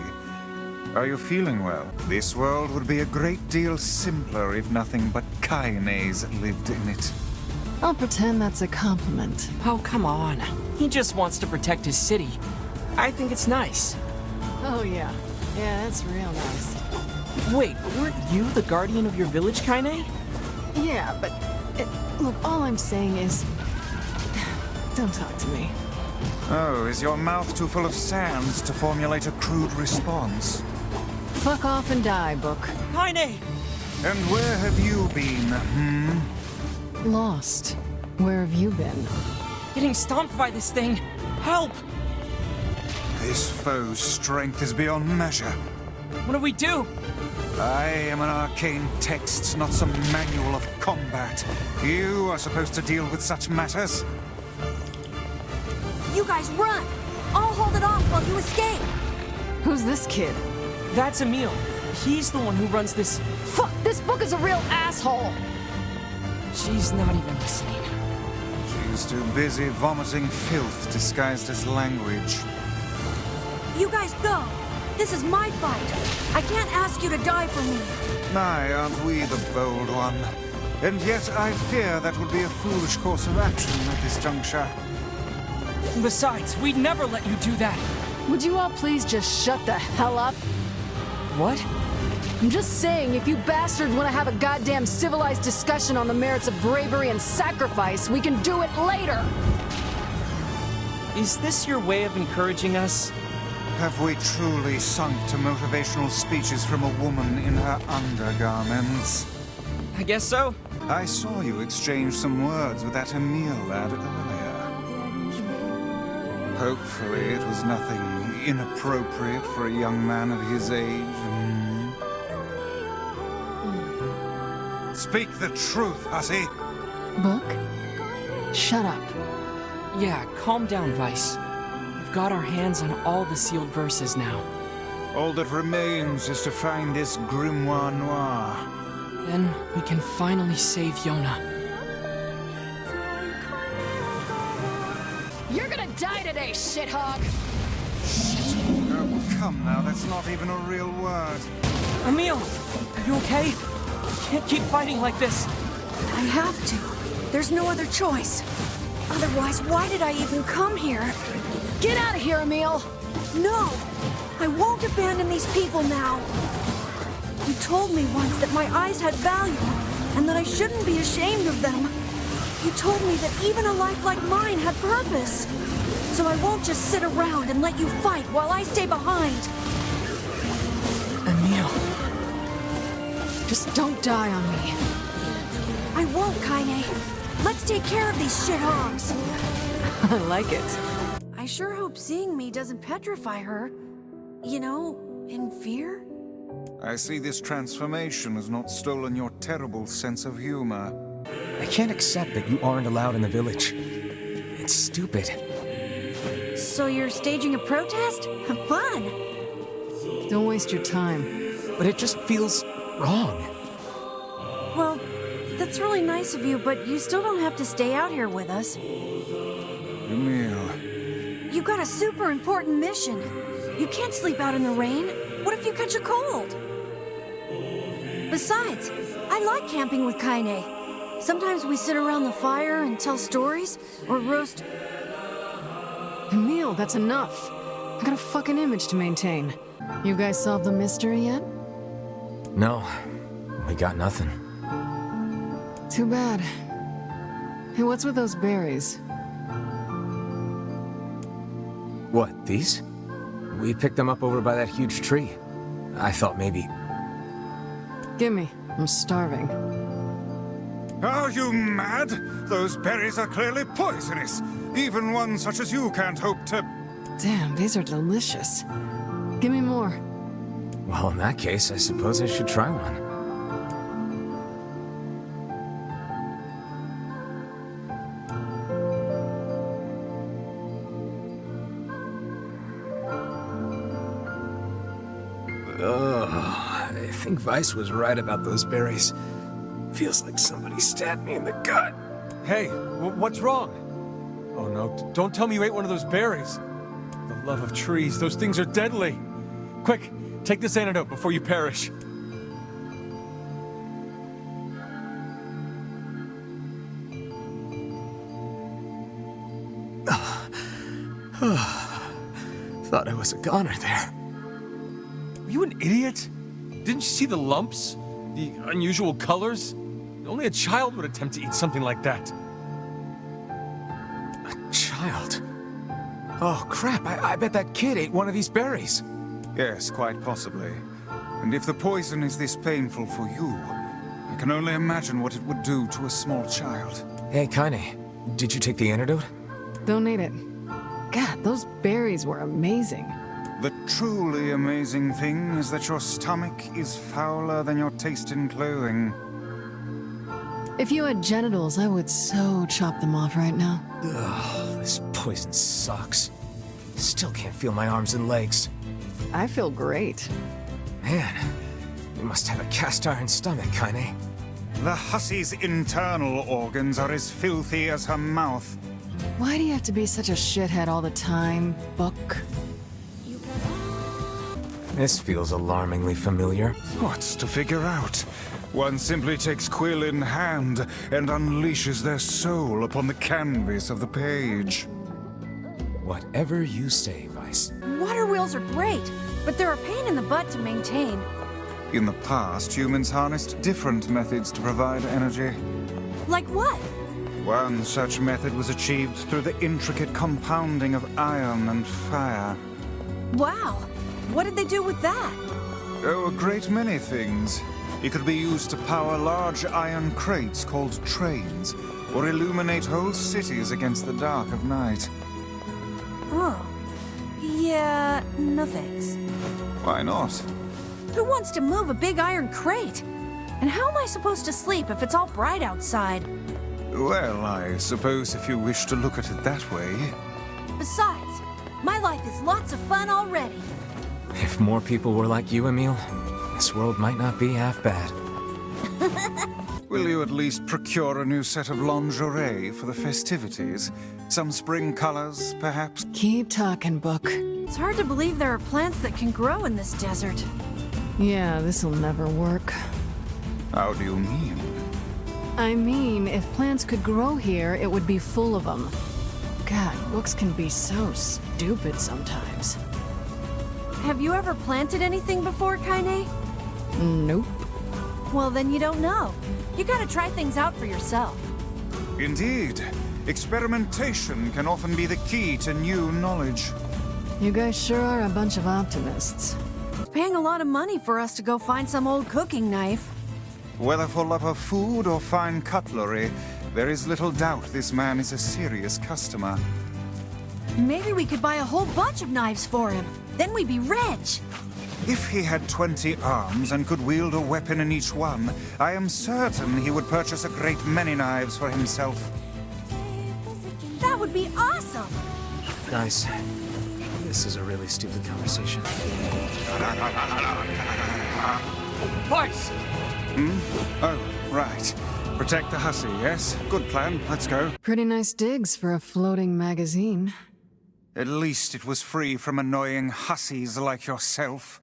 Are you feeling well? This world would be a great deal simpler if nothing but Kaines lived in it. I'll pretend that's a compliment. Oh, come on. He just wants to protect his city. I think it's nice. Oh, yeah. Yeah, that's real nice. Wait, weren't you the guardian of your village, Kaine? Yeah, but... look, all I'm saying is... Don't talk to me. Oh, is your mouth too full of sand to formulate a crude response? Fuck off and die, book. Kaine! And where have you been, Lost. Where have you been? Getting stomped by this thing. Help! This foe's strength is beyond measure. What do we do? I am an arcane text, not some manual of combat. You are supposed to deal with such matters. You guys run! I'll hold it off while you escape! Who's this kid? That's Emil. He's the one who runs this... Fuck, this book is a real asshole! She's not even listening. She's too busy vomiting filth disguised as language. You guys go. This is my fight. I can't ask you to die for me. Aye, aren't we the bold one? And yet I fear that would be a foolish course of action at this juncture. Besides, we'd never let you do that. Would you all please just shut the hell up? What? I'm just saying, if you bastards want to have a goddamn civilized discussion on the merits of bravery and sacrifice, we can do it later! Is this your way of encouraging us? Have we truly sunk to motivational speeches from a woman in her undergarments? I guess so. I saw you exchange some words with that Emil lad earlier. Hopefully it was nothing inappropriate for a young man of his age. Speak the truth, hussy! Book? Shut up. Yeah, calm down, Vice. We've got our hands on all the sealed verses now. All that remains is to find this grimoire noir. Then we can finally save Yona. You're gonna die today, shithog! Oh, come now, that's not even a real word. Emil, are you okay? Can't keep fighting like this. I have to. There's no other choice. Otherwise, why did I even come here? Get out of here, Emil! No! I won't abandon these people now. You told me once that my eyes had value, and that I shouldn't be ashamed of them. You told me that even a life like mine had purpose. So I won't just sit around and let you fight while I stay behind. Emil. Just don't die on me. I won't, Kaine. Let's take care of these shithogs. I like it. I sure hope seeing me doesn't petrify her. You know, in fear? I see this transformation has not stolen your terrible sense of humor. I can't accept that you aren't allowed in the village. It's stupid. So you're staging a protest? Fun! Don't waste your time. But it just feels wrong. Well, that's really nice of you, but you still don't have to stay out here with us. Emil. You got a super important mission. You can't sleep out in the rain. What if you catch a cold? Besides, I like camping with Kaine. Sometimes we sit around the fire and tell stories, or roast... Emil, that's enough. I got a fucking image to maintain. You guys solved the mystery yet? No, we got nothing. Too bad. Hey, what's with those berries? What, these? We picked them up over by that huge tree. I thought maybe... Gimme. I'm starving. Are you mad? Those berries are clearly poisonous. Even one such as you can't hope to... Damn, these are delicious. Give me more. Well, in that case, I suppose I should try one. I think Vice was right about those berries. Feels like somebody stabbed me in the gut. Hey, what's wrong? Oh no, don't tell me you ate one of those berries. For the love of trees, those things are deadly. Quick, take this antidote before you perish. Thought I was a goner there. Are you an idiot? Didn't you see the lumps? The unusual colors? Only a child would attempt to eat something like that. A child? Oh crap, I bet that kid ate one of these berries. Yes, quite possibly. And if the poison is this painful for you, I can only imagine what it would do to a small child. Hey, Kaine, did you take the antidote? Don't need it. God, those berries were amazing. The truly amazing thing is that your stomach is fouler than your taste in clothing. If you had genitals, I would so chop them off right now. Ugh, this poison sucks. Still can't feel my arms and legs. I feel great. Man, you must have a cast iron stomach, Kaine. The hussie's internal organs are as filthy as her mouth. Why do you have to be such a shithead all the time, Book? This feels alarmingly familiar. What's to figure out? One simply takes quill in hand and unleashes their soul upon the canvas of the page. Whatever you say, Vice. Water wheels are great, but they're a pain in the butt to maintain. In the past, humans harnessed different methods to provide energy. Like what? One such method was achieved through the intricate compounding of iron and fire. Wow. What did they do with that? Oh, a great many things. It could be used to power large iron crates called trains, or illuminate whole cities against the dark of night. Oh. Yeah, no thanks. Why not? Who wants to move a big iron crate? And how am I supposed to sleep if it's all bright outside? Well, I suppose if you wish to look at it that way. Besides, my life is lots of fun already. If more people were like you, Emil, this world might not be half bad. Will you at least procure a new set of lingerie for the festivities? Some spring colors, perhaps? Keep talking, Book. It's hard to believe there are plants that can grow in this desert. Yeah, this'll never work. How do you mean? I mean, if plants could grow here, it would be full of them. God, books can be so stupid sometimes. Have you ever planted anything before, Kaine? Nope. Well, then you don't know. You gotta try things out for yourself. Indeed. Experimentation can often be the key to new knowledge. You guys sure are a bunch of optimists. It's paying a lot of money for us to go find some old cooking knife. Whether for love of food or fine cutlery, there is little doubt this man is a serious customer. Maybe we could buy a whole bunch of knives for him. Then we'd be rich. If he had 20 arms and could wield a weapon in each one, I am certain he would purchase a great many knives for himself. That would be awesome! Guys, this is a really stupid conversation. Vice! Oh, right. Protect the hussy, yes? Good plan. Let's go. Pretty nice digs for a floating magazine. At least it was free from annoying hussies like yourself.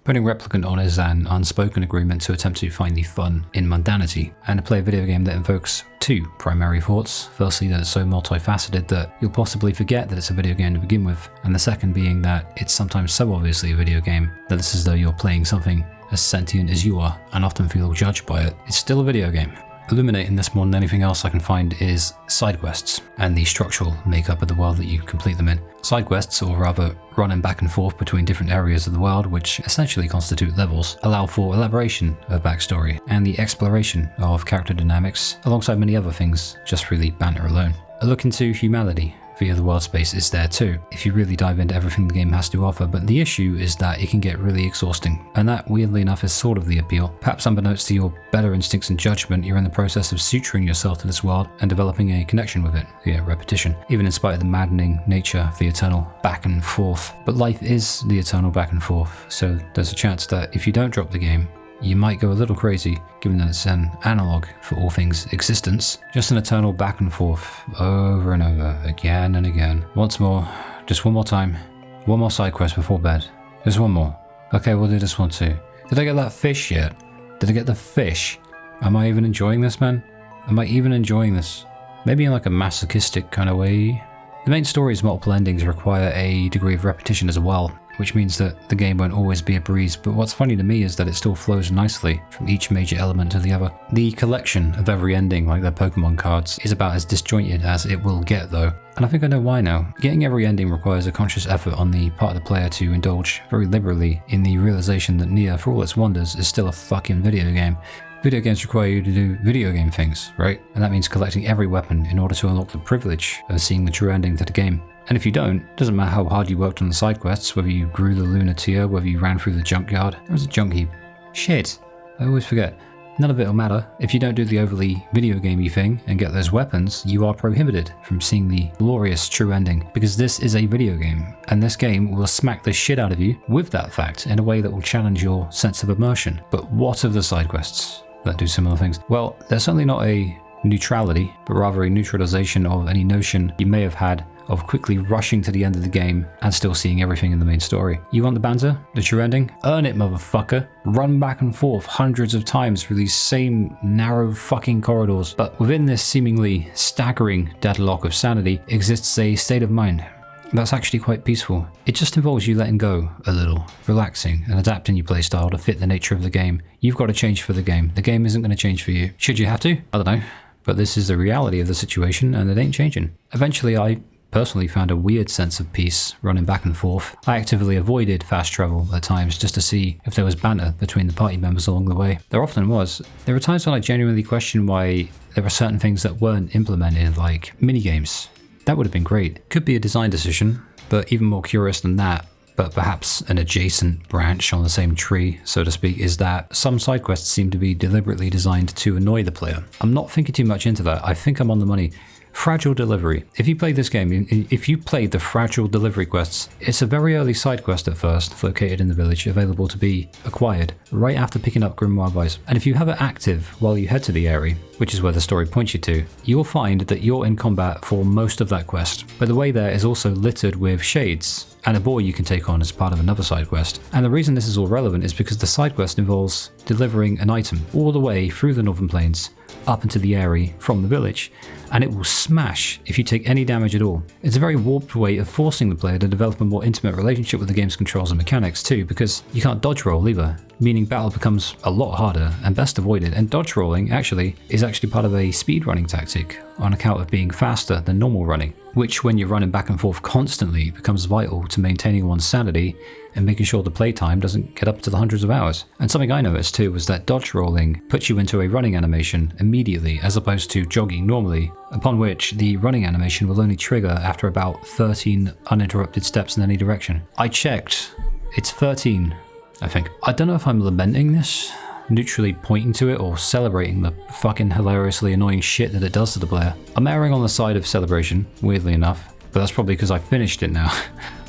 Putting Replicant on is an unspoken agreement to attempt to find the fun in mundanity, and to play a video game that invokes two primary thoughts. Firstly, that it's so multifaceted that you'll possibly forget that it's a video game to begin with, and the second being that it's sometimes so obviously a video game that it's as though you're playing something as sentient as you are, and often feel judged by it. It's still a video game. Illuminating this more than anything else I can find is side quests and the structural makeup of the world that you complete them in. Side quests, or rather running back and forth between different areas of the world, which essentially constitute levels, allow for elaboration of backstory and the exploration of character dynamics alongside many other things just through the banter alone. A look into humanity via the world space is there too, if you really dive into everything the game has to offer, but the issue is that it can get really exhausting, and that weirdly enough is sort of the appeal. Perhaps unbeknownst to your better instincts and judgment, you're in the process of suturing yourself to this world and developing a connection with it via repetition, even in spite of the maddening nature of the eternal back and forth. But life is the eternal back and forth, so there's a chance that if you don't drop the game, you might go a little crazy, given that it's an analog for all things existence. Just an eternal back and forth, over and over, again and again. Once more, just one more time. One more side quest before bed. Just one more. Okay, we'll do this one too. Did I get that fish yet? Did I get the fish? Am I even enjoying this, man? Am I even enjoying this? Maybe in like a masochistic kind of way. The main story's multiple endings require a degree of repetition as well, which means that the game won't always be a breeze, but what's funny to me is that it still flows nicely from each major element to the other. The collection of every ending, like their Pokemon cards, is about as disjointed as it will get though, and I think I know why now. Getting every ending requires a conscious effort on the part of the player to indulge very liberally in the realization that NieR, for all its wonders, is still a fucking video game. Video games require you to do video game things, right? And that means collecting every weapon in order to unlock the privilege of seeing the true ending to the game. And if you don't, it doesn't matter how hard you worked on the side quests, whether you grew the lunar tier, whether you ran through the junkyard. There was a junk heap. Shit, I always forget. none of it will matter. If you don't do the overly video gamey thing and get those weapons, you are prohibited from seeing the glorious true ending, because this is a video game, and this game will smack the shit out of you with that fact in a way that will challenge your sense of immersion. But what of the side quests that do similar things? Well, there's certainly not a neutrality, but rather a neutralization of any notion you may have had of quickly rushing to the end of the game and still seeing everything in the main story. You want the banter? The true ending? Earn it, motherfucker. Run back and forth hundreds of times through these same narrow fucking corridors. But within this seemingly staggering deadlock of sanity exists a state of mind that's actually quite peaceful. It just involves you letting go a little, relaxing, and adapting your playstyle to fit the nature of the game. You've got to change for the game. The game isn't going to change for you. Should you have to? I don't know. But this is the reality of the situation, and it ain't changing. Eventually, I personally found a weird sense of peace running back and forth. I actively avoided fast travel at times just to see if there was banter between the party members along the way. There often was. There were times when I genuinely questioned why there were certain things that weren't implemented, like minigames. That would have been great. Could be a design decision, but even more curious than that, but perhaps an adjacent branch on the same tree, so to speak, is that some side quests seem to be deliberately designed to annoy the player. I'm not thinking too much into that. I think I'm on the money. Fragile Delivery. If you played this game, if you played the Fragile Delivery quests, it's a very early side quest at first, located in the village, available to be acquired right after picking up Grimoire Vice. And if you have it active while you head to the Aerie, which is where the story points you to, you will find that you're in combat for most of that quest. But the way there is also littered with shades, and a boar you can take on as part of another side quest. And the reason this is all relevant is because the side quest involves delivering an item all the way through the Northern Plains up into the Aerie from the village, and it will smash if you take any damage at all. It's a very warped way of forcing the player to develop a more intimate relationship with the game's controls and mechanics too, because you can't dodge roll either, meaning battle becomes a lot harder and best avoided. And dodge rolling is actually part of a speedrunning tactic on account of being faster than normal running, which when you're running back and forth constantly becomes vital to maintaining one's sanity and making sure the playtime doesn't get up to the hundreds of hours. And something I noticed too was that dodge rolling puts you into a running animation immediately as opposed to jogging normally, upon which the running animation will only trigger after about 13 uninterrupted steps in any direction. I checked, it's 13, I think. I don't know if I'm lamenting this, neutrally pointing to it, or celebrating the fucking hilariously annoying shit that it does to the player. I'm erring on the side of celebration, weirdly enough, but that's probably because I finished it now.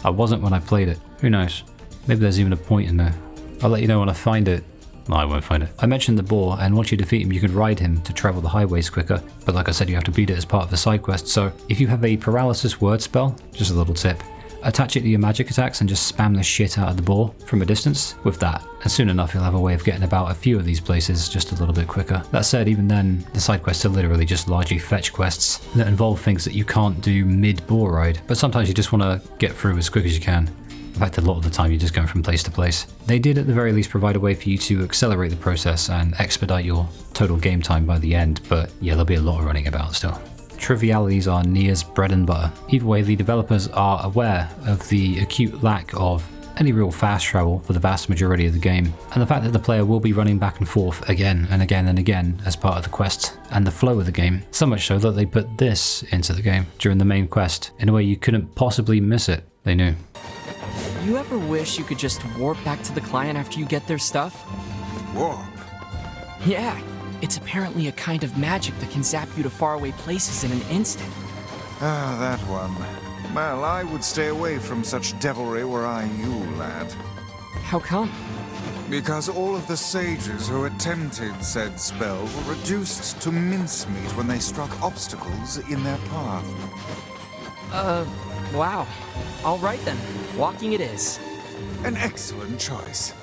I wasn't when I played it. Who knows? Maybe there's even a point in there. I'll let you know when I find it. No, I won't find it. I mentioned the boar, and once you defeat him, you can ride him to travel the highways quicker. But like I said, you have to beat it as part of the side quest. So if you have a paralysis word spell, just a little tip, attach it to your magic attacks and just spam the shit out of the boar from a distance with that. And soon enough, you'll have a way of getting about a few of these places just a little bit quicker. That said, even then, the side quests are literally just largely fetch quests that involve things that you can't do mid-boar ride. But sometimes you just want to get through as quick as you can. In fact, a lot of the time you're just going from place to place. They did at the very least provide a way for you to accelerate the process and expedite your total game time by the end, but yeah, there'll be a lot of running about still. Trivialities are NieR's bread and butter. Either way, the developers are aware of the acute lack of any real fast travel for the vast majority of the game, and the fact that the player will be running back and forth again and again and again as part of the quest and the flow of the game, so much so that they put this into the game during the main quest in a way you couldn't possibly miss it. They knew. You ever wish you could just warp back to the client after you get their stuff? Warp? Yeah, it's apparently a kind of magic that can zap you to faraway places in an instant. Ah, that one. Well, I would stay away from such devilry were I you, lad. How come? Because all of the sages who attempted said spell were reduced to mincemeat when they struck obstacles in their path. Wow. All right then. Walking it is. An excellent choice.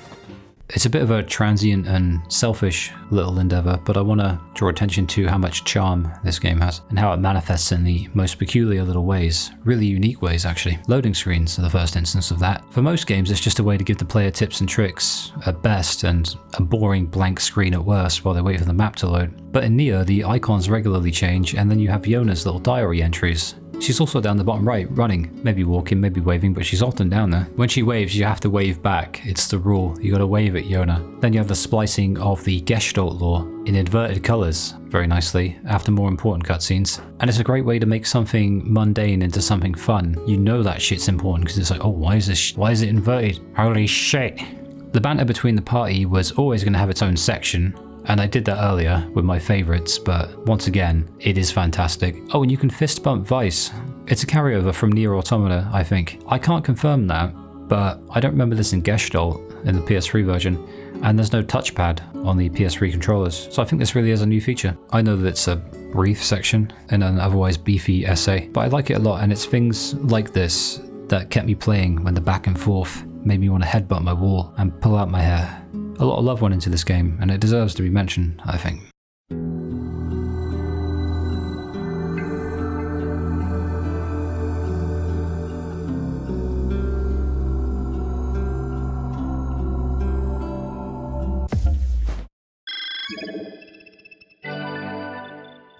It's a bit of a transient and selfish little endeavor, but I want to draw attention to how much charm this game has and how it manifests in the most peculiar little ways, really unique ways actually. Loading screens are the first instance of that. For most games, it's just a way to give the player tips and tricks at best and a boring blank screen at worst while they wait for the map to load. But in NieR, the icons regularly change, and then you have Yona's little diary entries. She's also down the bottom right, running, maybe walking, maybe waving, but she's often down there. When she waves, you have to wave back. It's the rule. You gotta wave at Yona. Then you have the splicing of the Gestalt lore in inverted colors, very nicely, after more important cutscenes. And it's a great way to make something mundane into something fun. You know that shit's important because it's like, oh, why is it inverted? Holy shit. The banter between the party was always gonna have its own section, and I did that earlier with my favourites, but once again, it is fantastic. Oh, and you can fist bump Vice. It's a carryover from NieR Automata, I think. I can't confirm that, but I don't remember this in Gestalt in the PS3 version, and there's no touchpad on the PS3 controllers, so I think this really is a new feature. I know that it's a brief section in an otherwise beefy essay, but I like it a lot, and it's things like this that kept me playing when the back and forth made me want to headbutt my wall and pull out my hair. A lot of love went into this game, and it deserves to be mentioned, I think.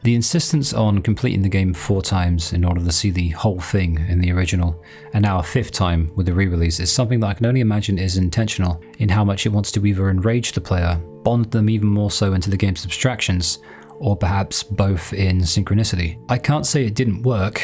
The insistence on completing the game 4 times in order to see the whole thing in the original, and now a 5th time with the re-release, is something that I can only imagine is intentional in how much it wants to either enrage the player, bond them even more so into the game's abstractions, or perhaps both in synchronicity. I can't say it didn't work.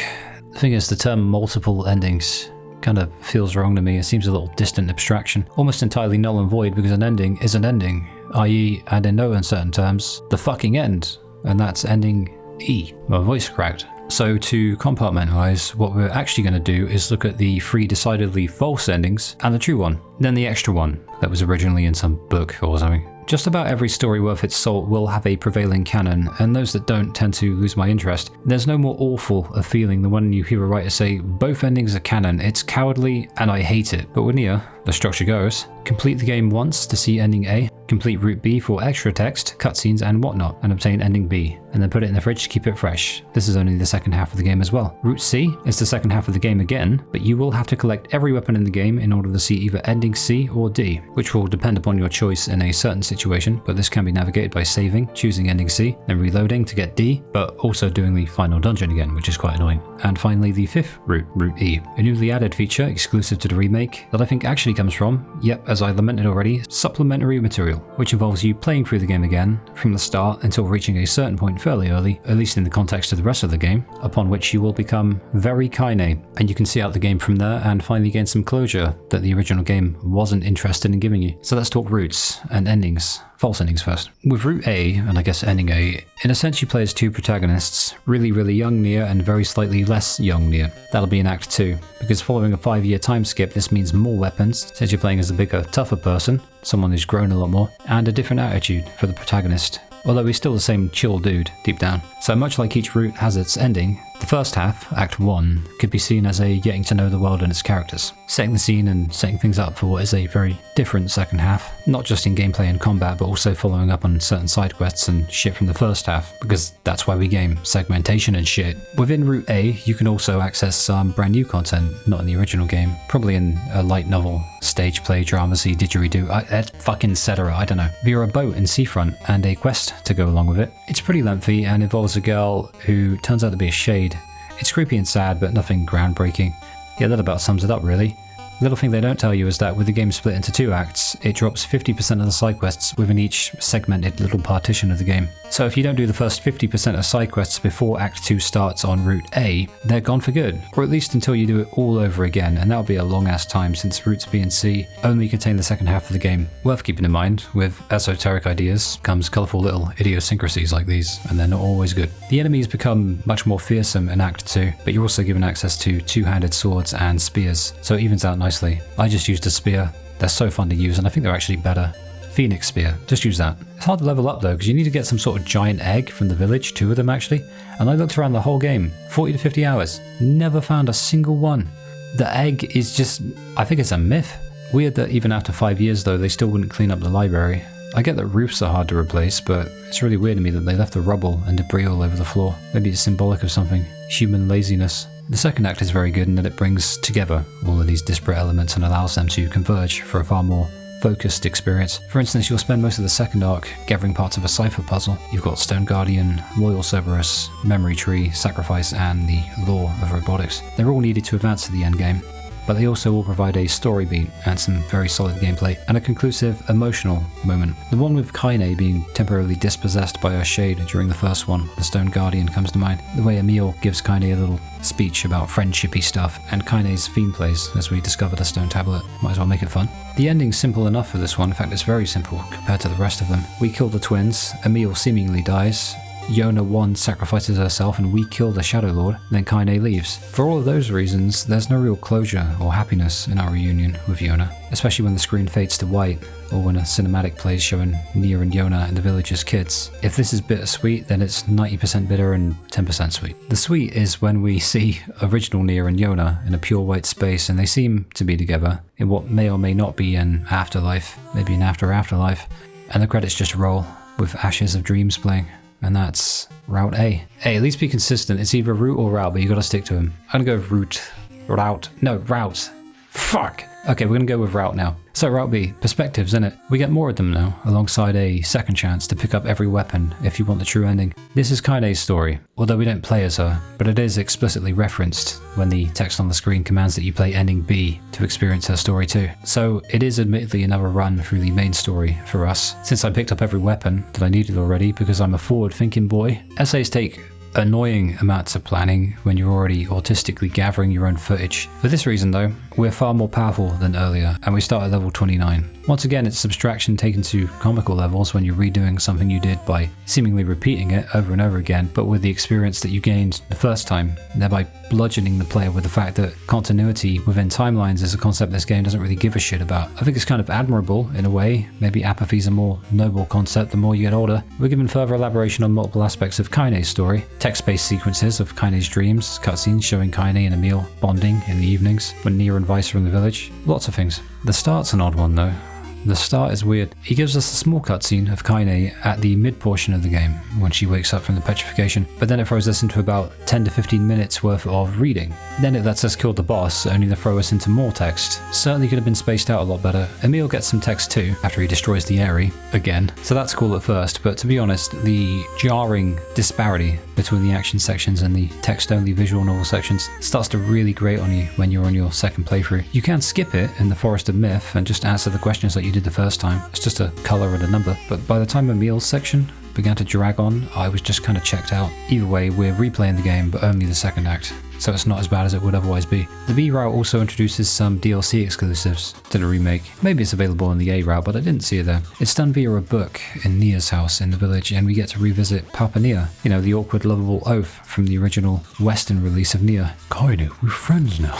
The thing is, the term multiple endings kind of feels wrong to me. It seems a little distant abstraction, almost entirely null and void, because an ending is an ending, i.e., and in no uncertain terms, the fucking end. And that's ending E. My voice cracked. So to compartmentalize, what we're actually going to do is look at the 3 decidedly false endings and the true one, then the extra one that was originally in some book or something. Just about every story worth its salt will have a prevailing canon, and those that don't tend to lose my interest. There's no more awful a feeling than when you hear a writer say, both endings are canon, it's cowardly and I hate it. But with NieR, the structure goes, complete the game once to see ending A, complete route B for extra text, cutscenes and whatnot, and obtain ending B, and then put it in the fridge to keep it fresh. This is only the second half of the game as well. Route C is the second half of the game again, but you will have to collect every weapon in the game in order to see either ending C or D, which will depend upon your choice in a certain situation, but this can be navigated by saving, choosing ending C, then reloading to get D, but also doing the final dungeon again, which is quite annoying. And finally the 5th route, Route E, a newly added feature exclusive to the remake that I think actually comes from, yep, as I lamented already, supplementary material, which involves you playing through the game again from the start until reaching a certain point fairly early, at least in the context of the rest of the game, upon which you will become very ckening, and you can see out the game from there and finally gain some closure that the original game wasn't interested in giving you. So let's talk routes and endings. False endings first. With Route A, and I guess ending A, in a sense you play as 2 protagonists, really young NieR and very slightly less young NieR. That'll be in Act 2, because following a 5-year time skip this means more weapons, since you're playing as a bigger, tougher person, someone who's grown a lot more, and a different attitude for the protagonist. Although he's still the same chill dude, deep down. So much like each route has its ending, the first half, Act 1, could be seen as a getting to know the world and its characters, setting the scene and setting things up for what is a very different second half, not just in gameplay and combat, but also following up on certain side quests and shit from the first half, because that's why we game, segmentation and shit. Within Route A, you can also access some brand new content, not in the original game, probably in a light novel, stage play, drama-y, didgeridoo, fucking etc, I don't know, via a boat in Seafront and a quest to go along with it. It's pretty lengthy and involves a girl who turns out to be a shade. It's creepy and sad, but nothing groundbreaking. Yeah, that about sums it up really. Little thing they don't tell you is that with the game split into 2 acts, it drops 50% of the side quests within each segmented little partition of the game. So if you don't do the first 50% of side quests before Act 2 starts on Route A, they're gone for good, or at least until you do it all over again, and that'll be a long ass time since Routes B and C only contain the second half of the game. Worth keeping in mind, with esoteric ideas comes colourful little idiosyncrasies like these, and they're not always good. The enemies become much more fearsome in Act 2, but you're also given access to 2-handed swords and spears, so it evens out nicely. I just used a spear. They're so fun to use, and I think they're actually better. Phoenix Spear, just use that. It's hard to level up though, because you need to get some sort of giant egg from the village, 2 of them actually, and I looked around the whole game, 40 to 50 hours, never found a single one. The egg is just, I think it's a myth. Weird that even after 5 years though, they still wouldn't clean up the library. I get that roofs are hard to replace, but it's really weird to me that they left the rubble and debris all over the floor. Maybe it's symbolic of something, human laziness. The second act is very good in that it brings together all of these disparate elements and allows them to converge for a far more focused experience. For instance, you'll spend most of the second arc gathering parts of a cipher puzzle. You've got Stone Guardian, Loyal Cerberus, Memory Tree, Sacrifice, and the Law of Robotics. They're all needed to advance to the endgame. but they also all provide a story beat and some very solid gameplay, and a conclusive emotional moment. The one with Kaine being temporarily dispossessed by her shade during the first one, the Stone Guardian, comes to mind. The way Emil gives Kaine a little speech about friendshipy stuff, and Kaine's theme plays as we discover the stone tablet. Might as well make it fun. The ending's simple enough for this one. In fact, it's very simple compared to the rest of them. We kill the twins, Emil seemingly dies, Yona 1 sacrifices herself, and we kill the Shadowlord, then Kaine leaves. For all of those reasons, there's no real closure or happiness in our reunion with Yona, especially when the screen fades to white, or when a cinematic plays showing NieR and Yona in the village as kids. If this is bittersweet, then it's 90% bitter and 10% sweet. The sweet is when we see original NieR and Yona in a pure white space, and they seem to be together in what may or may not be an afterlife, maybe an afterlife, and the credits just roll with Ashes of Dreams playing. And that's Route A. Hey, at least be consistent. It's either route or route, but you gotta stick to them. I'm gonna go with route. Fuck! Okay, we're gonna go with route now. So Route B, perspectives, innit? We get more of them now, alongside a second chance to pick up every weapon if you want the true ending. This is Kaine's story, although we don't play as her, but it is explicitly referenced when the text on the screen commands that you play ending B to experience her story too. So it is admittedly another run through the main story for us, since I picked up every weapon that I needed already because I'm a forward-thinking boy. Essays take annoying amounts of planning when you're already autistically gathering your own footage. For this reason though, we're far more powerful than earlier, and we start at level 29. Once again, it's subtraction taken to comical levels when you're redoing something you did by seemingly repeating it over and over again, but with the experience that you gained the first time, thereby bludgeoning the player with the fact that continuity within timelines is a concept this game doesn't really give a shit about. I think it's kind of admirable in a way. Maybe apathy's a more noble concept the more you get older. We're given further elaboration on multiple aspects of Kaine's story, text-based sequences of Kaine's dreams, cutscenes showing Kaine and Emil bonding in the evenings when NieR and Vice are in the village, lots of things. The start's an odd one though. The start is weird. He gives us a small cutscene of Kaine at the mid-portion of the game, when she wakes up from the petrification, but then it throws us into about 10 to 15 minutes worth of reading. Then it lets us kill the boss, only to throw us into more text. Certainly could have been spaced out a lot better. Emil gets some text too, after he destroys the Aerie, again, so that's cool at first, but to be honest, the jarring disparity between the action sections and the text-only visual novel sections starts to really grate on you when you're on your second playthrough. You can skip it in the Forest of Myth and just answer the questions that you did the first time. It's just a colour and a number, but by the time Emil's section began to drag on, I was just kind of checked out. Either way, we're replaying the game, but only the second act, so it's not as bad as it would otherwise be. The B route also introduces some DLC exclusives to the remake. Maybe it's available in the A route, but I didn't see it there. It's done via a book in NieR's house in the village, and we get to revisit Papa NieR, you know, the awkward lovable oaf from the original Western release of NieR. Kaine, we're friends now.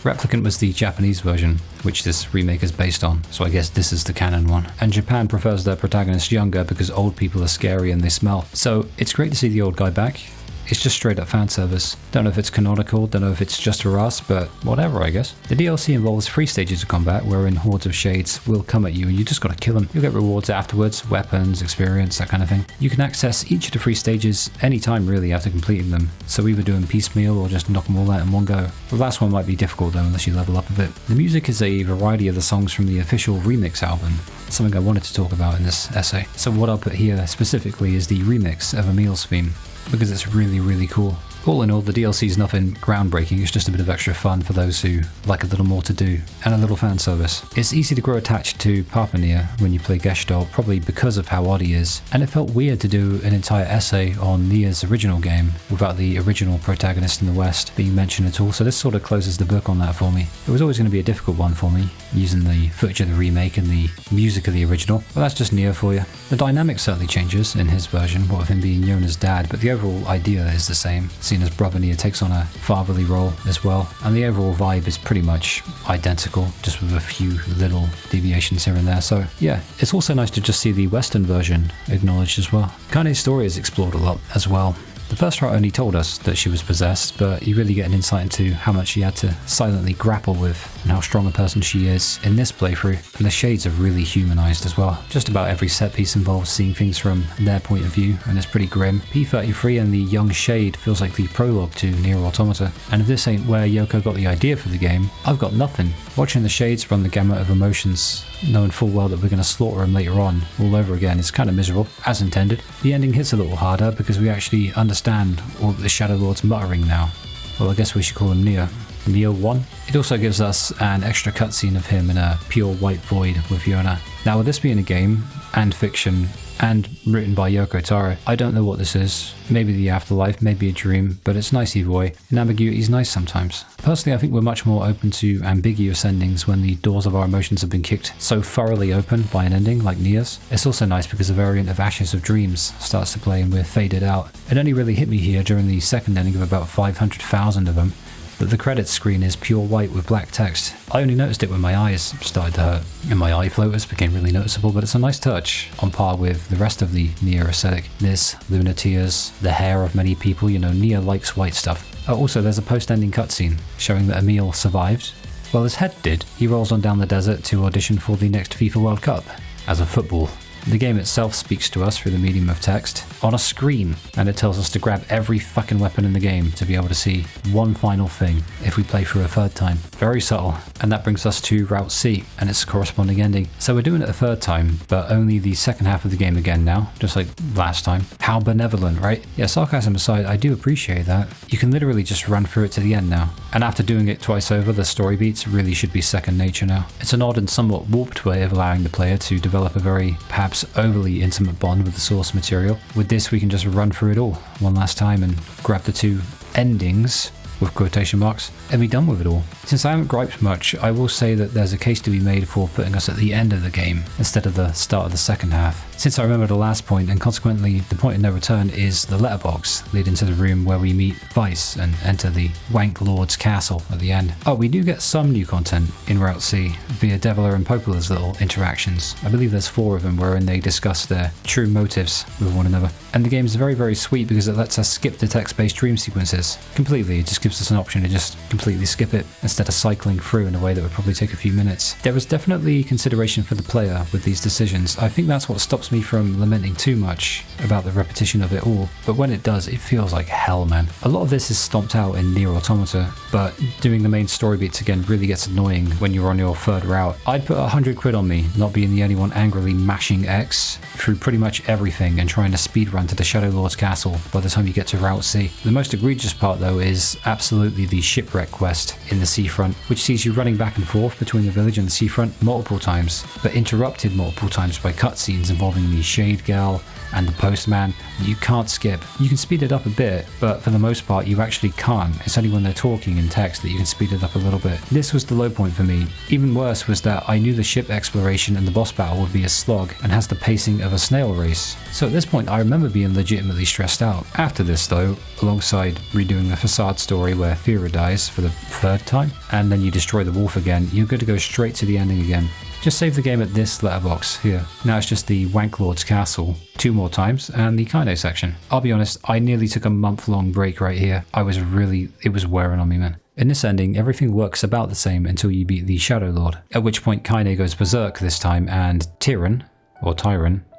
Replicant was the Japanese version, which this remake is based on, so I guess this is the canon one. And Japan prefers their protagonist younger because old people are scary and they smell. So it's great to see the old guy back. It's just straight up fan service. Don't know if it's canonical, don't know if it's just for us, but whatever, I guess. The DLC involves 3 stages of combat wherein hordes of shades will come at you and you just gotta kill them. You'll get rewards afterwards, weapons, experience, that kind of thing. You can access each of the 3 stages anytime really after completing them, so either doing piecemeal or just knock them all out in one go. The last one might be difficult though unless you level up a bit. The music is a variety of the songs from the official remix album, something I wanted to talk about in this essay. So what I'll put here specifically is the remix of Emil's theme, because it's really, really cool. All in all, the DLC is nothing groundbreaking, it's just a bit of extra fun for those who like a little more to do, and a little fan service. It's easy to grow attached to Papa NieR when you play Gestalt, probably because of how odd he is, and it felt weird to do an entire essay on NieR's original game without the original protagonist in the West being mentioned at all, so this sort of closes the book on that for me. It was always going to be a difficult one for me, using the footage of the remake and the music of the original, but that's just NieR for you. The dynamic certainly changes in his version, what with him being Yona's dad, but the overall idea is the same. As brother NieR takes on a fatherly role as well, and the overall vibe is pretty much identical, just with a few little deviations here and there. So yeah, it's also nice to just see the Western version acknowledged as well. Kaine's story is explored a lot as well. The first route only told us that she was possessed, but you really get an insight into how much she had to silently grapple with and how strong a person she is in this playthrough, and the shades are really humanized as well. Just about every set piece involves seeing things from their point of view, and it's pretty grim. P33 and the young shade feels like the prologue to NieR Automata, and if this ain't where Yoko got the idea for the game, I've got nothing. Watching the shades run the gamut of emotions, knowing full well that we're going to slaughter them later on all over again, is kind of miserable, as intended. The ending hits a little harder because we actually understand all that the Shadowlord's muttering now. Well, I guess we should call him NieR. NieR 1. It also gives us an extra cutscene of him in a pure white void with Yona. Now with this being a game, and fiction, and written by Yoko Taro, I don't know what this is. Maybe the afterlife, maybe a dream, but it's nice either way, and ambiguity is nice sometimes. Personally, I think we're much more open to ambiguous endings when the doors of our emotions have been kicked so thoroughly open by an ending like NieR's. It's also nice because a variant of Ashes of Dreams starts to play and we're faded out. It only really hit me here during the second ending of about 500,000 of them, that the credits screen is pure white with black text. I only noticed it when my eyes started to hurt, and my eye floaters became really noticeable, but it's a nice touch, on par with the rest of the NieR aesthetic. This, lunar tears, the hair of many people, you know, NieR likes white stuff. Also, there's a post-ending cutscene, showing that Emil survived. Well, his head did. He rolls on down the desert to audition for the next FIFA World Cup, as a football. The game itself speaks to us through the medium of text on a screen, and it tells us to grab every fucking weapon in the game to be able to see one final thing if we play through a third time. Very subtle, and that brings us to Route C and its corresponding ending. So we're doing it a third time, but only the second half of the game again now, just like last time. How benevolent, right? Yeah, sarcasm aside, I do appreciate that. You can literally just run through it to the end now. And after doing it twice over, the story beats really should be second nature now. It's an odd and somewhat warped way of allowing the player to develop a very, perhaps overly intimate bond with the source material. With this, we can just run through it all one last time and grab the two endings, with quotation marks, and be done with it all. Since I haven't griped much, I will say that there's a case to be made for putting us at the end of the game instead of the start of the second half. Since I remember the last point, and consequently the point of no return, is the letterbox leading to the room where we meet Vice and enter the Wank Lord's castle at the end. Oh, we do get some new content in Route C via Deviler and Poplar's little interactions. I believe there's 4 of them wherein they discuss their true motives with one another. And the game's very, very sweet because it lets us skip the text-based dream sequences completely. It just gives us an option to just completely skip it instead of cycling through in a way that would probably take a few minutes. There was definitely consideration for the player with these decisions. I think that's what stops me from lamenting too much about the repetition of it all, but when it does, it feels like hell, man. A lot of this is stomped out in NieR Automata, but doing the main story beats again really gets annoying when you're on your third route. I'd put 100 quid on me not being the only one angrily mashing X through pretty much everything and trying to speedrun to the Shadowlord's castle by the time you get to Route C. The most egregious part though is absolutely the shipwreck quest in the Seafront, which sees you running back and forth between the village and the Seafront multiple times, but interrupted multiple times by cutscenes involving the Shade Gal and the Postman that you can't skip. You can speed it up a bit, but for the most part you actually can't. It's only when they're talking in text that you can speed it up a little bit. This was the low point for me. Even worse was that I knew the ship exploration and the boss battle would be a slog and has the pacing of a snail race. So at this point I remember being legitimately stressed out. After this though, alongside redoing the Facade story where Fira dies for the 3rd time, and then you destroy the wolf again, you're good to go straight to the ending again. Just save the game at this letterbox here. Now it's just the Wank Lord's castle 2 more times and the Kine section. I'll be honest, I nearly took a month-long break right here. It was wearing on me, man. In this ending, everything works about the same until you beat the Shadowlord, at which point Kine goes berserk this time and Tyron,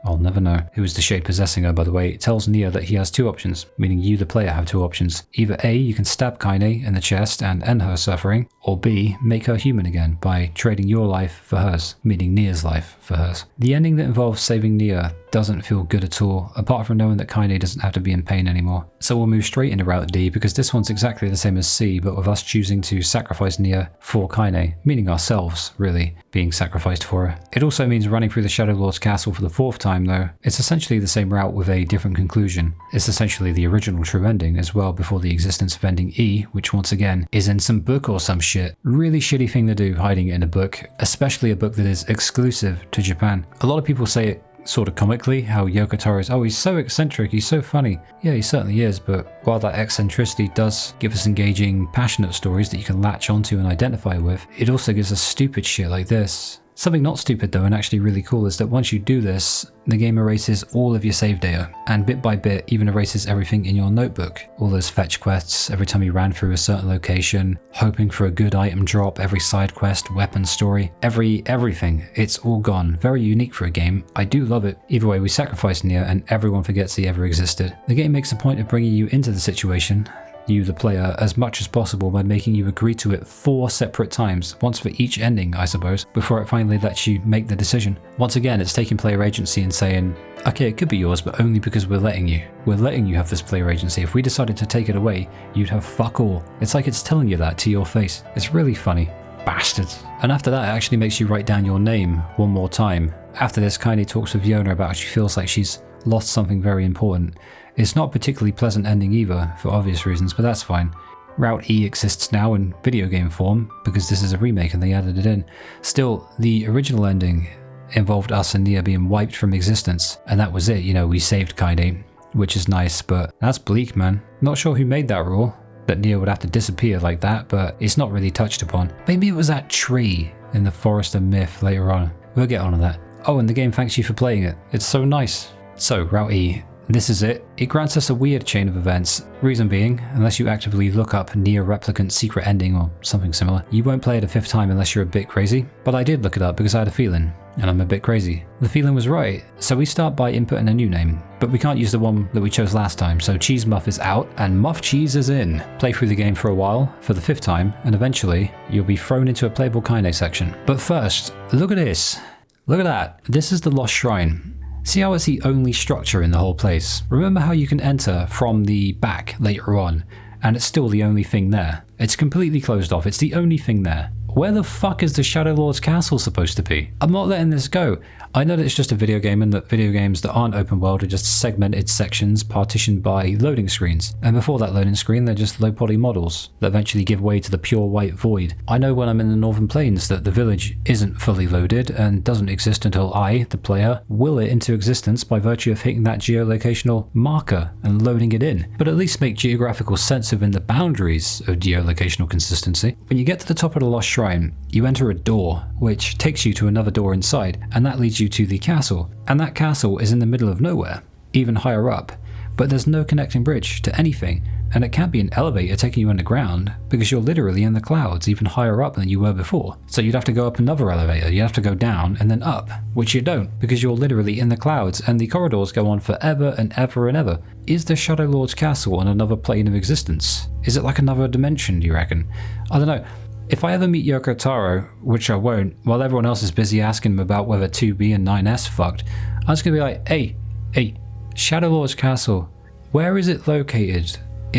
I'll never know, who is the shade possessing her by the way, tells NieR that he has 2 options, meaning you the player have 2 options. Either A, you can stab Kine in the chest and end her suffering, or B, make her human again by trading your life for hers, meaning NieR's life for hers. The ending that involves saving NieR doesn't feel good at all, apart from knowing that Kine doesn't have to be in pain anymore. So we'll move straight into Route D because this one's exactly the same as C, but with us choosing to sacrifice NieR for Kine, meaning ourselves, really, being sacrificed for her. It also means running through the Shadowlord's castle for the 4th time though. It's essentially the same route with a different conclusion. It's essentially the original true ending as well before the existence of ending E, which once again is in some book or some shit. Really shitty thing to do hiding it in a book, especially a book that is exclusive to Japan. A lot of people say it sort of comically, how Yoko Taro is, oh, he's so eccentric, he's so funny. Yeah, he certainly is, but while that eccentricity does give us engaging, passionate stories that you can latch onto and identify with, it also gives us stupid shit like this. Something not stupid though and actually really cool is that once you do this, the game erases all of your save data, and bit by bit even erases everything in your notebook. All those fetch quests, every time you ran through a certain location, hoping for a good item drop, every side quest, weapon story, everything, it's all gone. Very unique for a game. I do love it. Either way, we sacrifice NieR and everyone forgets he ever existed. The game makes a point of bringing you into the situation you, the player, as much as possible by making you agree to it 4 separate times, once for each ending, I suppose, before it finally lets you make the decision. Once again, it's taking player agency and saying, okay, it could be yours, but only because we're letting you. We're letting you have this player agency. If we decided to take it away, you'd have fuck all. It's like it's telling you that to your face. It's really funny. Bastards. And after that, it actually makes you write down your name one more time. After this, Kaine talks with Yona about how she feels like she's lost something very important. It's not a particularly pleasant ending either, for obvious reasons, but that's fine. Route E exists now in video game form, because this is a remake and they added it in. Still, the original ending involved us and NieR being wiped from existence, and that was it. You know, we saved Kaine, which is nice, but that's bleak, man. Not sure who made that rule, that NieR would have to disappear like that, but it's not really touched upon. Maybe it was that tree in the Forest of Myth later on. We'll get on to that. Oh, and the game thanks you for playing it. It's so nice. So, Route E. This is it. It grants us a weird chain of events. Reason being, unless you actively look up NieR Replicant secret ending or something similar, you won't play it a 5th time unless you're a bit crazy. But I did look it up because I had a feeling, and I'm a bit crazy. The feeling was right, so we start by inputting a new name, but we can't use the one that we chose last time, so Cheese Muff is out and Muff Cheese is in. Play through the game for a while, for the 5th time, and eventually you'll be thrown into a playable Kaine section. But first, look at this. Look at that. This is the Lost Shrine. See how it's the only structure in the whole place? Remember how you can enter from the back later on, and it's still the only thing there. It's completely closed off, it's the only thing there. Where the fuck is the Shadowlord's castle supposed to be? I'm not letting this go. I know that it's just a video game and that video games that aren't open world are just segmented sections partitioned by loading screens. And before that loading screen, they're just low poly models that eventually give way to the pure white void. I know when I'm in the Northern Plains that the village isn't fully loaded and doesn't exist until I, the player, will it into existence by virtue of hitting that geolocational marker and loading it in. But at least make geographical sense within the boundaries of geolocational consistency. When you get to the top of the Lost Shrine, you enter a door, which takes you to another door inside, and that leads you to the castle. And that castle is in the middle of nowhere, even higher up, but there's no connecting bridge to anything, and it can't be an elevator taking you underground, because you're literally in the clouds, even higher up than you were before. So you'd have to go up another elevator, you'd have to go down and then up, which you don't, because you're literally in the clouds, and the corridors go on forever and ever and ever. Is the Shadowlord's castle on another plane of existence? Is it like another dimension, do you reckon? I don't know. If I ever meet Yoko Taro, which I won't, while everyone else is busy asking him about whether 2B and 9S fucked, I'm just gonna be like, hey, Shadowlord's castle, where is it located?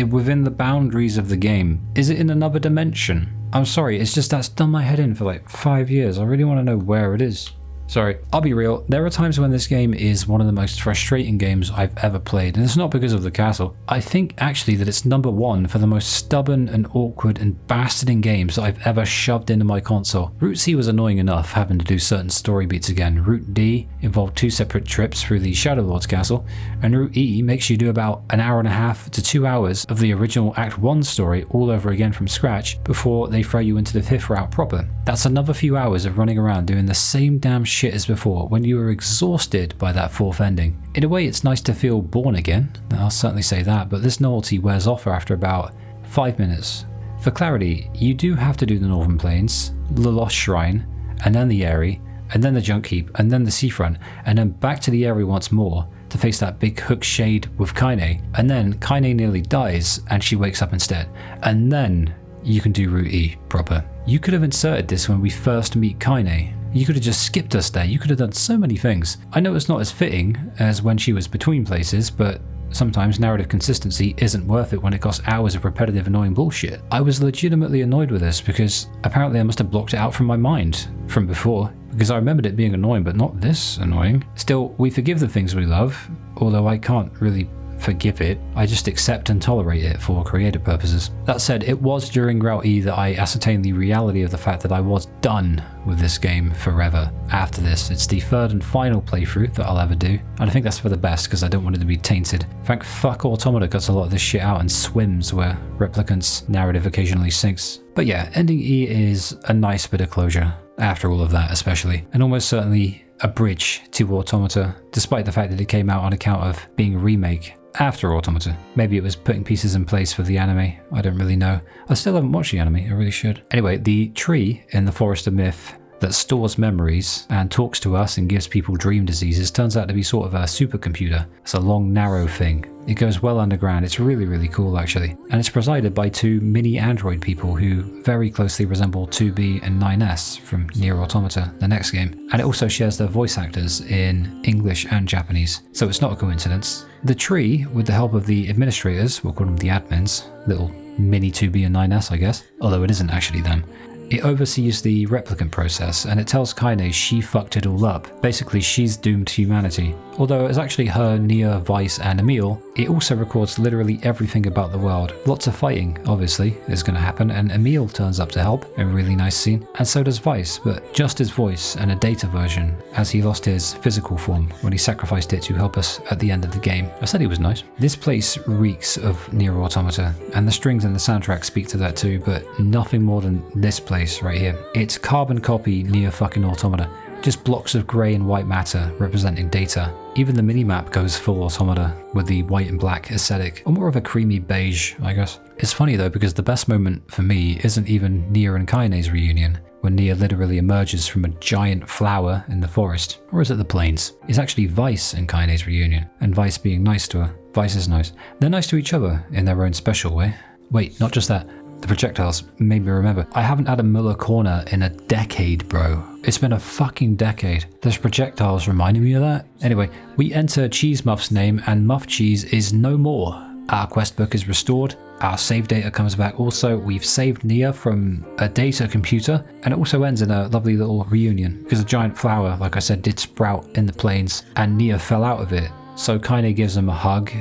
Within the boundaries of the game? Is it in another dimension? I'm sorry, it's just that's done my head in for like 5 years. I really want to know where it is. Sorry, I'll be real, there are times when this game is one of the most frustrating games I've ever played, and it's not because of the castle. I think actually that it's number 1 for the most stubborn and awkward and bastarding games that I've ever shoved into my console. Route C was annoying enough, having to do certain story beats again. Route D involved 2 separate trips through the Shadowlord's castle, and Route E makes you do about an hour and a half to 2 hours of the original Act 1 story all over again from scratch before they throw you into the 5th route proper. That's another few hours of running around doing the same damn shit as before when you were exhausted by that 4th ending. In a way, it's nice to feel born again, I'll certainly say that, but this novelty wears off after about 5 minutes. For clarity, you do have to do the Northern Plains, the Lost Shrine, and then the Aerie, and then the Junk Heap, and then the Seafront, and then back to the Aerie once more to face that big hook shade with Kaine, and then Kaine nearly dies and she wakes up instead, and then you can do Route E proper. You could have inserted this when we first meet Kaine. You could have just skipped us there. You could have done so many things. I know it's not as fitting as when she was between places, but sometimes narrative consistency isn't worth it when it costs hours of repetitive annoying bullshit. I was legitimately annoyed with this because apparently I must have blocked it out from my mind from before, because I remembered it being annoying but not this annoying. Still, we forgive the things we love, although I can't really forgive it. I just accept and tolerate it for creative purposes. That said, it was during Route E that I ascertained the reality of the fact that I was done with this game forever. After this, it's the 3rd and final playthrough that I'll ever do, and I think that's for the best because I don't want it to be tainted. Thank fuck Automata cuts a lot of this shit out and swims where Replicants' narrative occasionally sinks. But yeah, ending E is a nice bit of closure, after all of that especially, and almost certainly a bridge to Automata, despite the fact that it came out on account of being a remake after Automata. Maybe it was putting pieces in place for the anime, I don't really know. I still haven't watched the anime, I really should. Anyway, the tree in the Forest of Myth that stores memories and talks to us and gives people dream diseases turns out to be sort of a supercomputer. It's a long, narrow thing. It goes well underground. It's really, really cool, actually. And it's presided by 2 mini android people who very closely resemble 2B and 9S from NieR Automata, the next game. And it also shares their voice actors in English and Japanese, so it's not a coincidence. The tree, with the help of the administrators, we'll call them the admins, little mini 2B and 9S, I guess, although it isn't actually them. It oversees the replicant process, and it tells Kaine she fucked it all up. Basically, she's doomed humanity. Although it's actually her, NieR, Weiss, and Emil, it also records literally everything about the world. Lots of fighting, obviously, is going to happen, and Emil turns up to help, a really nice scene. And so does Weiss, but just his voice and a data version, as he lost his physical form when he sacrificed it to help us at the end of the game. I said he was nice. This place reeks of NieR Automata, and the strings and the soundtrack speak to that too, but nothing more than this place right here. It's carbon copy NieR fucking Automata. Just blocks of grey and white matter representing data. Even the minimap goes full Automata with the white and black aesthetic, or more of a creamy beige, I guess. It's funny though, because the best moment for me isn't even NieR and Kaine's reunion, when NieR literally emerges from a giant flower in the forest, or is it the plains? It's actually Weiss and Kaine's reunion, and Weiss being nice to her. Weiss is nice. They're nice to each other in their own special way. Wait, not just that. The projectiles made me remember. I haven't had a Muller corner in a decade, bro. It's been a fucking decade. Those projectiles reminding me of that. Anyway, we enter Cheese Muff's name and Muff Cheese is no more. Our quest book is restored. Our save data comes back also. We've saved NieR from a data computer, and it also ends in a lovely little reunion because a giant flower, like I said, did sprout in the plains and NieR fell out of it. So Kaine gives him a hug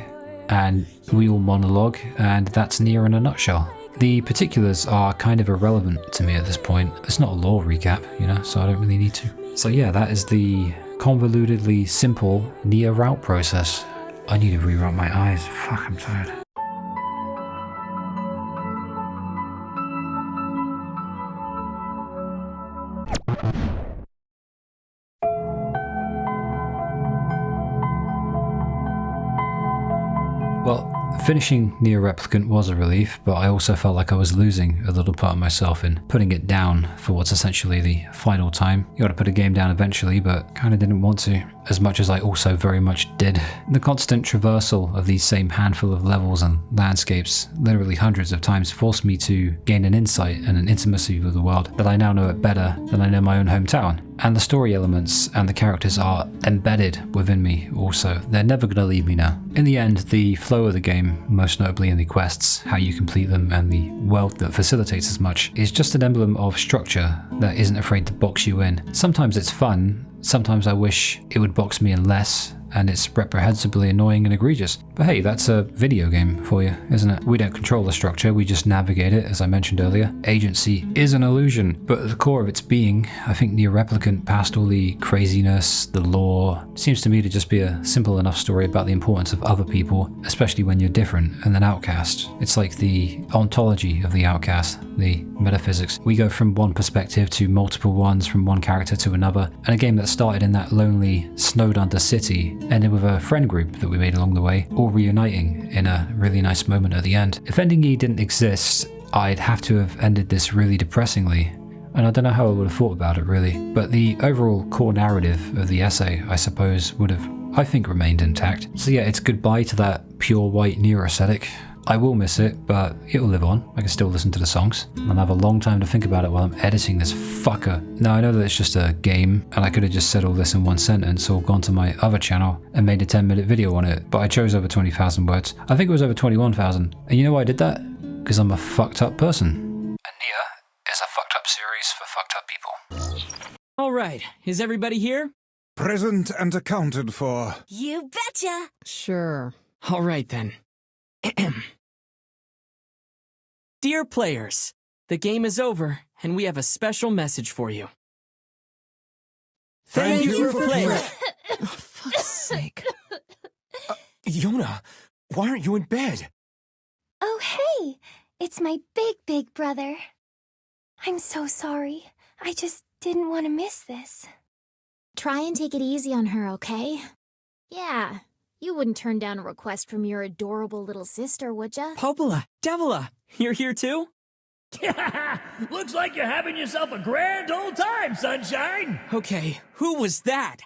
and we all monologue, and that's NieR in a nutshell. The particulars are kind of irrelevant to me at this point. It's not a lore recap, you know, so I don't really need to. So yeah, that is the convolutedly simple NieR route process. I need to reroute my eyes. Fuck, I'm tired. Well, finishing NieR Replicant was a relief, but I also felt like I was losing a little part of myself in putting it down for what's essentially the final time. You gotta put a game down eventually, but kinda didn't want to, as much as I also very much did. The constant traversal of these same handful of levels and landscapes, literally hundreds of times, forced me to gain an insight and an intimacy with the world that I now know it better than I know my own hometown. And the story elements and the characters are embedded within me also. They're never going to leave me now. In the end, the flow of the game, most notably in the quests, how you complete them, and the world that facilitates as much, is just an emblem of structure that isn't afraid to box you in. Sometimes it's fun, sometimes I wish it would box me in less, and it's reprehensibly annoying and egregious. But hey, that's a video game for you, isn't it? We don't control the structure, we just navigate it, as I mentioned earlier. Agency is an illusion, but at the core of its being, I think NieR Replicant, past all the craziness, the lore, seems to me to just be a simple enough story about the importance of other people, especially when you're different and an outcast. It's like the ontology of the outcast, the metaphysics. We go from one perspective to multiple ones, from one character to another, and a game that started in that lonely, snowed-under city ended with a friend group that we made along the way, all reuniting in a really nice moment at the end. If Ending E didn't exist, I'd have to have ended this really depressingly, and I don't know how I would have thought about it really, but the overall core narrative of the essay, I suppose, would have, I think, remained intact. So yeah, it's goodbye to that pure white NieR aesthetic. I will miss it, but it'll live on. I can still listen to the songs, and I'll have a long time to think about it while I'm editing this fucker. Now, I know that it's just a game, and I could have just said all this in one sentence or gone to my other channel and made a 10-minute video on it, but I chose over 20,000 words. I think it was over 21,000. And you know why I did that? Because I'm a fucked up person. And NieR is a fucked up series for fucked up people. Alright, is everybody here? Present and accounted for. You betcha! Sure. Alright then. Dear players, the game is over, and we have a special message for you. Thank you for playing. For fuck's sake. Yona, why aren't you in bed? Oh, hey! It's my big brother. I'm so sorry. I just didn't want to miss this. Try and take it easy on her, okay? Yeah, you wouldn't turn down a request from your adorable little sister, would ya? Popola, Devila, you're here too? Looks like you're having yourself a grand old time, sunshine! Okay, who was that?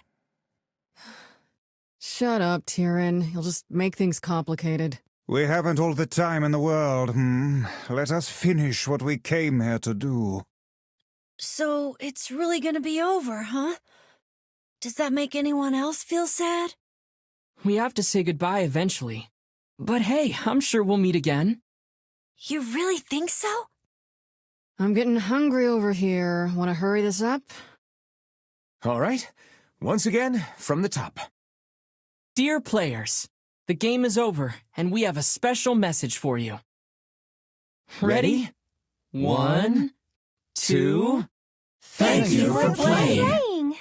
Shut up, Tyrion. You'll just make things complicated. We haven't all the time in the world, Let us finish what we came here to do. So, it's really gonna be over, huh? Does that make anyone else feel sad? We have to say goodbye eventually. But hey, I'm sure we'll meet again. You really think so? I'm getting hungry over here. Want to hurry this up? All right. Once again, from the top. Dear players, the game is over, and we have a special message for you. Ready? 1, 2... Thank you for playing!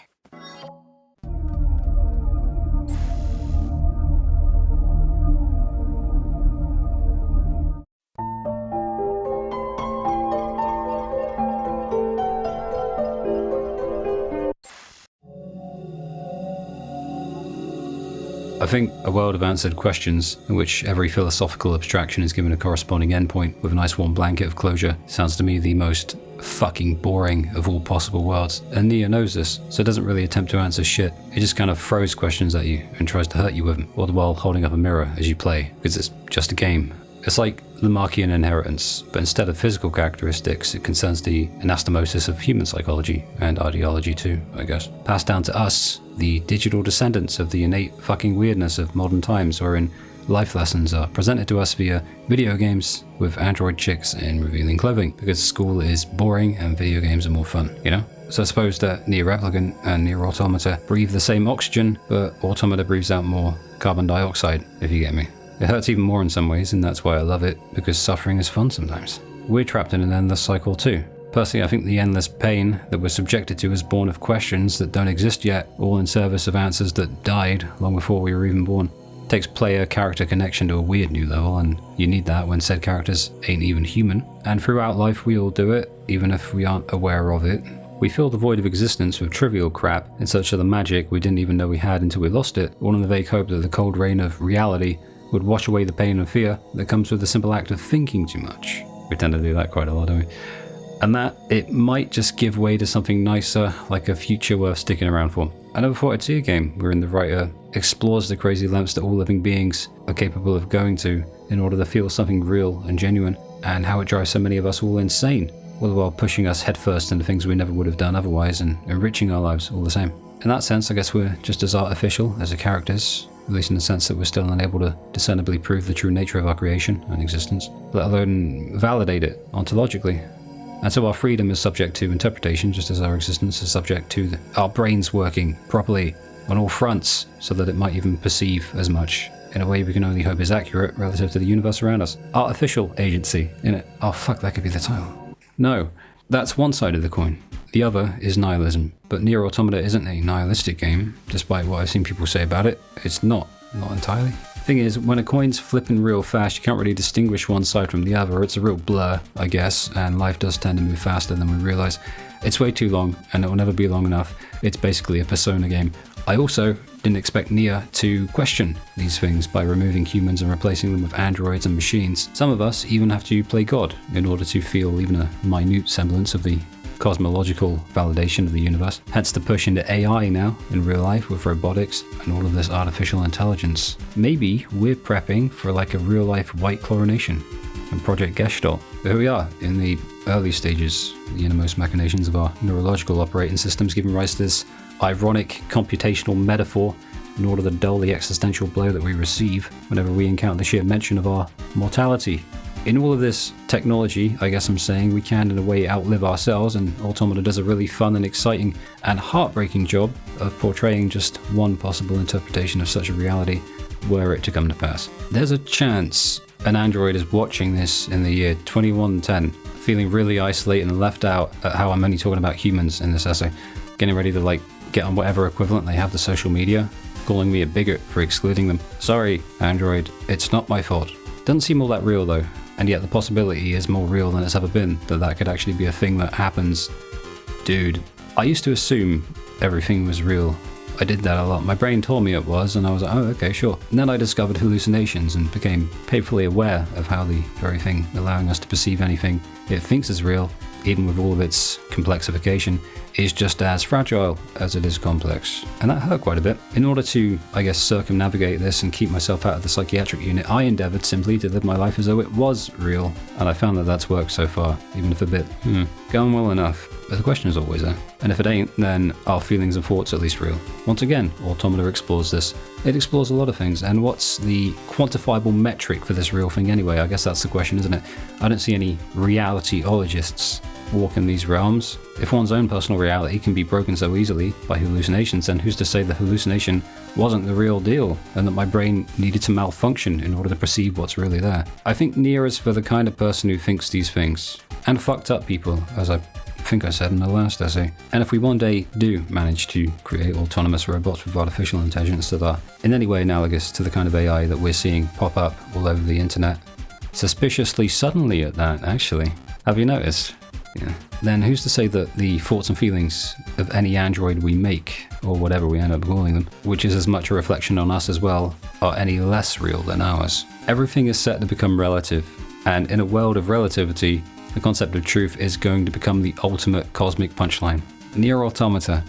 I think a world of answered questions, in which every philosophical abstraction is given a corresponding endpoint with a nice warm blanket of closure, sounds to me the most fucking boring of all possible worlds. And NieR knows this, so it doesn't really attempt to answer shit. It just kind of throws questions at you and tries to hurt you with them, all the while holding up a mirror as you play, because it's just a game. It's like the Markian inheritance, but instead of physical characteristics, it concerns the anastomosis of human psychology, and ideology too, I guess. Passed down to us, the digital descendants of the innate fucking weirdness of modern times, wherein life lessons are presented to us via video games with android chicks in revealing clothing, because school is boring and video games are more fun, you know? So I suppose that NieR Replicant and NieR Automata breathe the same oxygen, but Automata breathes out more carbon dioxide, if you get me. It hurts even more in some ways, and that's why I love it, because suffering is fun sometimes. We're trapped in an endless cycle too. Personally, I think the endless pain that we're subjected to is born of questions that don't exist yet, all in service of answers that died long before we were even born. It takes player-character connection to a weird new level, and you need that when said characters ain't even human. And throughout life we all do it, even if we aren't aware of it. We fill the void of existence with trivial crap in search of the magic we didn't even know we had until we lost it, all in the vague hope that the cold rain of reality would wash away the pain and fear that comes with the simple act of thinking too much. We tend to do that quite a lot, don't we? And that it might just give way to something nicer, like a future worth sticking around for. I never thought I'd see a game wherein the writer explores the crazy lengths that all living beings are capable of going to in order to feel something real and genuine, and how it drives so many of us all insane, all the while pushing us headfirst into things we never would have done otherwise and enriching our lives all the same. In that sense, I guess we're just as artificial as the characters, at least in the sense that we're still unable to discernibly prove the true nature of our creation and existence, let alone validate it ontologically. And so our freedom is subject to interpretation, just as our existence is subject to our brains working properly on all fronts, so that it might even perceive as much in a way we can only hope is accurate relative to the universe around us. Artificial agency, innit? Oh fuck, that could be the title. No, that's one side of the coin. The other is nihilism. But NieR Automata isn't a nihilistic game, despite what I've seen people say about it. It's not entirely. Thing is, when a coin's flipping real fast, you can't really distinguish one side from the other. It's a real blur, I guess, and life does tend to move faster than we realize. It's way too long, and it will never be long enough. It's basically a Persona game. I also didn't expect NieR to question these things by removing humans and replacing them with androids and machines. Some of us even have to play God in order to feel even a minute semblance of the cosmological validation of the universe. Hence the push into AI now in real life with robotics and all of this artificial intelligence. Maybe we're prepping for like a real life white chlorination and Project Gestalt. But here we are in the early stages, the innermost machinations of our neurological operating systems giving rise to this ironic computational metaphor in order to dull the existential blow that we receive whenever we encounter the sheer mention of our mortality. In all of this technology, I guess I'm saying, we can in a way outlive ourselves, and Automata does a really fun and exciting and heartbreaking job of portraying just one possible interpretation of such a reality were it to come to pass. There's a chance an android is watching this in the year 2110, feeling really isolated and left out at how I'm only talking about humans in this essay, getting ready to like get on whatever equivalent they have to social media, calling me a bigot for excluding them. Sorry, android, it's not my fault. Doesn't seem all that real though. And yet the possibility is more real than it's ever been, that could actually be a thing that happens. Dude, I used to assume everything was real. I did that a lot. My brain told me it was, and I was like, oh, okay, sure. And then I discovered hallucinations and became painfully aware of how the very thing allowing us to perceive anything it thinks is real, even with all of its complexification, is just as fragile as it is complex. And that hurt quite a bit. In order to, I guess, circumnavigate this and keep myself out of the psychiatric unit, I endeavored simply to live my life as though it was real. And I found that that's worked so far, even if a bit, going well enough. But the question is always there. And if it ain't, then are feelings and thoughts at least real? Once again, Automata explores this. It explores a lot of things, and what's the quantifiable metric for this real thing anyway? I guess that's the question, isn't it? I don't see any reality-ologists walk in these realms. If one's own personal reality can be broken so easily by hallucinations, then who's to say the hallucination wasn't the real deal, and that my brain needed to malfunction in order to perceive what's really there? I think NieR is for the kind of person who thinks these things, and fucked up people, as I think I said in the last essay. And if we one day do manage to create autonomous robots with artificial intelligence that are in any way analogous to the kind of AI that we're seeing pop up all over the internet, suspiciously suddenly at that, actually. Have you noticed? Yeah. Then who's to say that the thoughts and feelings of any android we make, or whatever we end up calling them, which is as much a reflection on us as well, are any less real than ours? Everything is set to become relative, and in a world of relativity, the concept of truth is going to become the ultimate cosmic punchline. NieR Automata.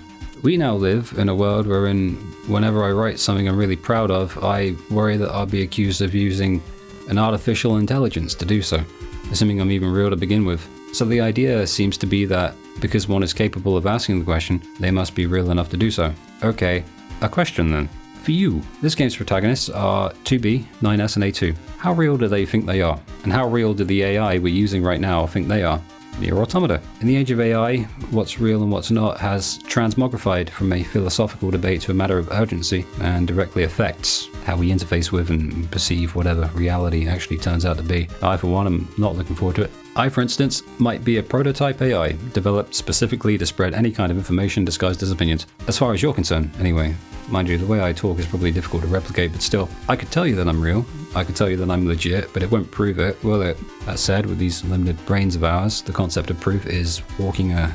We now live in a world wherein whenever I write something I'm really proud of, I worry that I'll be accused of using an artificial intelligence to do so, assuming I'm even real to begin with. So the idea seems to be that because one is capable of asking the question, they must be real enough to do so. Okay, a question then. For you, this game's protagonists are 2B, 9S and A2. How real do they think they are? And how real do the AI we're using right now think they are? NieR Automata. In the age of AI, what's real and what's not has transmogrified from a philosophical debate to a matter of urgency, and directly affects how we interface with and perceive whatever reality actually turns out to be. I, for one, am not looking forward to it. I, for instance, might be a prototype AI, developed specifically to spread any kind of information disguised as opinions. As far as you're concerned, anyway. Mind you, the way I talk is probably difficult to replicate, but still, I could tell you that I'm real, I could tell you that I'm legit, but it won't prove it, will it? That said, with these limited brains of ours, the concept of proof is walking a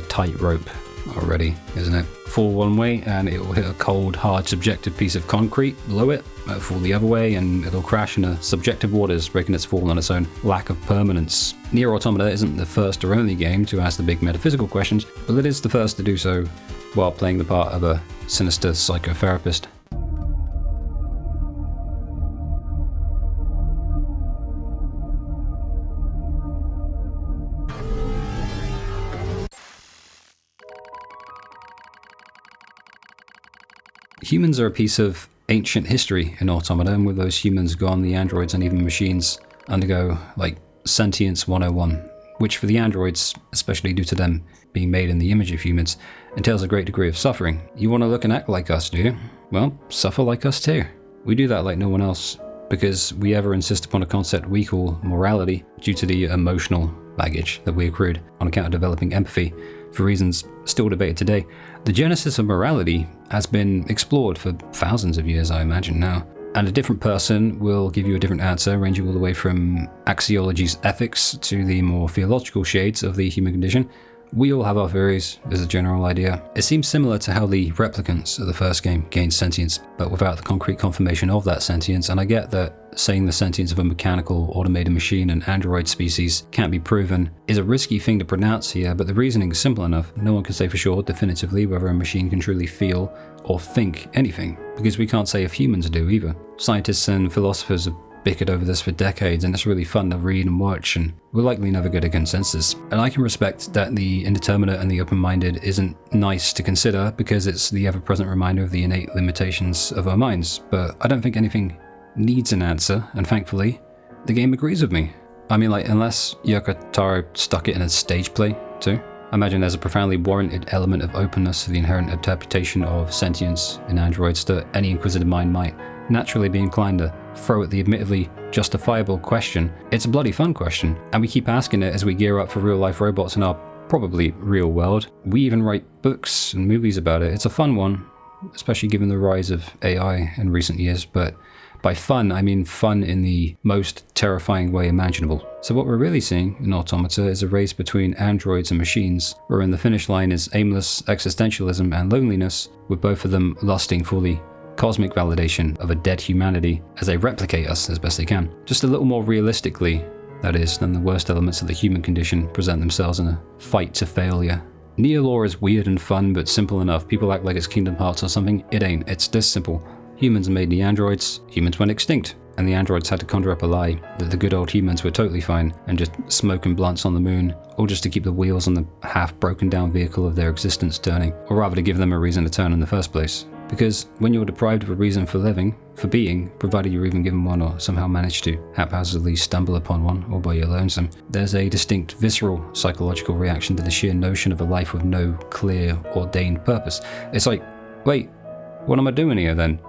tightrope already, isn't it? Fall one way and it will hit a cold, hard, subjective piece of concrete below it, fall the other way and it'll crash in subjective waters, breaking its fall on its own lack of permanence. NieR Automata isn't the first or only game to ask the big metaphysical questions, but it is the first to do so while playing the part of a sinister psychotherapist. Humans are a piece of ancient history in Automata, and with those humans gone, the androids and even machines undergo, Sentience 101, which for the androids, especially due to them being made in the image of humans, entails a great degree of suffering. You want to look and act like us, do you? Well, suffer like us too. We do that like no one else, because we ever insist upon a concept we call morality due to the emotional baggage that we accrued on account of developing empathy for reasons still debated today. The genesis of morality has been explored for thousands of years, I imagine now. And a different person will give you a different answer, ranging all the way from axiology's ethics to the more theological shades of the human condition. We all have our theories, as a general idea. It seems similar to how the replicants of the first game gained sentience, but without the concrete confirmation of that sentience, and I get that saying the sentience of a mechanical, automated machine and android species can't be proven is a risky thing to pronounce here, but the reasoning is simple enough. No one can say for sure, definitively, whether a machine can truly feel or think anything, because we can't say if humans do either. Scientists and philosophers have bickered over this for decades, and it's really fun to read and watch, and we'll likely never get a consensus. And I can respect that the indeterminate and the open-minded isn't nice to consider, because it's the ever-present reminder of the innate limitations of our minds, but I don't think anything needs an answer, and thankfully, the game agrees with me. I mean, unless Yoko Taro stuck it in a stage play, too. I imagine there's a profoundly warranted element of openness to the inherent interpretation of sentience in androids that any inquisitive mind might naturally be inclined to throw at the admittedly justifiable question. It's a bloody fun question, and we keep asking it as we gear up for real-life robots in our probably real world. We even write books and movies about it. It's a fun one, especially given the rise of AI in recent years, but By fun, I mean fun in the most terrifying way imaginable. So what we're really seeing in Automata is a race between androids and machines, wherein the finish line is aimless existentialism and loneliness, with both of them lusting for the cosmic validation of a dead humanity as they replicate us as best they can. Just a little more realistically, that is, than the worst elements of the human condition present themselves in a fight to failure. NieR lore is weird and fun, but simple enough. People act like it's Kingdom Hearts or something. It ain't. It's this simple. Humans made the androids, humans went extinct, and the androids had to conjure up a lie that the good old humans were totally fine and just smoking blunts on the moon, or just to keep the wheels on the half broken down vehicle of their existence turning, or rather to give them a reason to turn in the first place. Because when you're deprived of a reason for living, for being, provided you're even given one or somehow manage to haphazardly stumble upon one, all by your lonesome, there's a distinct visceral psychological reaction to the sheer notion of a life with no clear, ordained purpose. It's like, wait, what am I doing here then?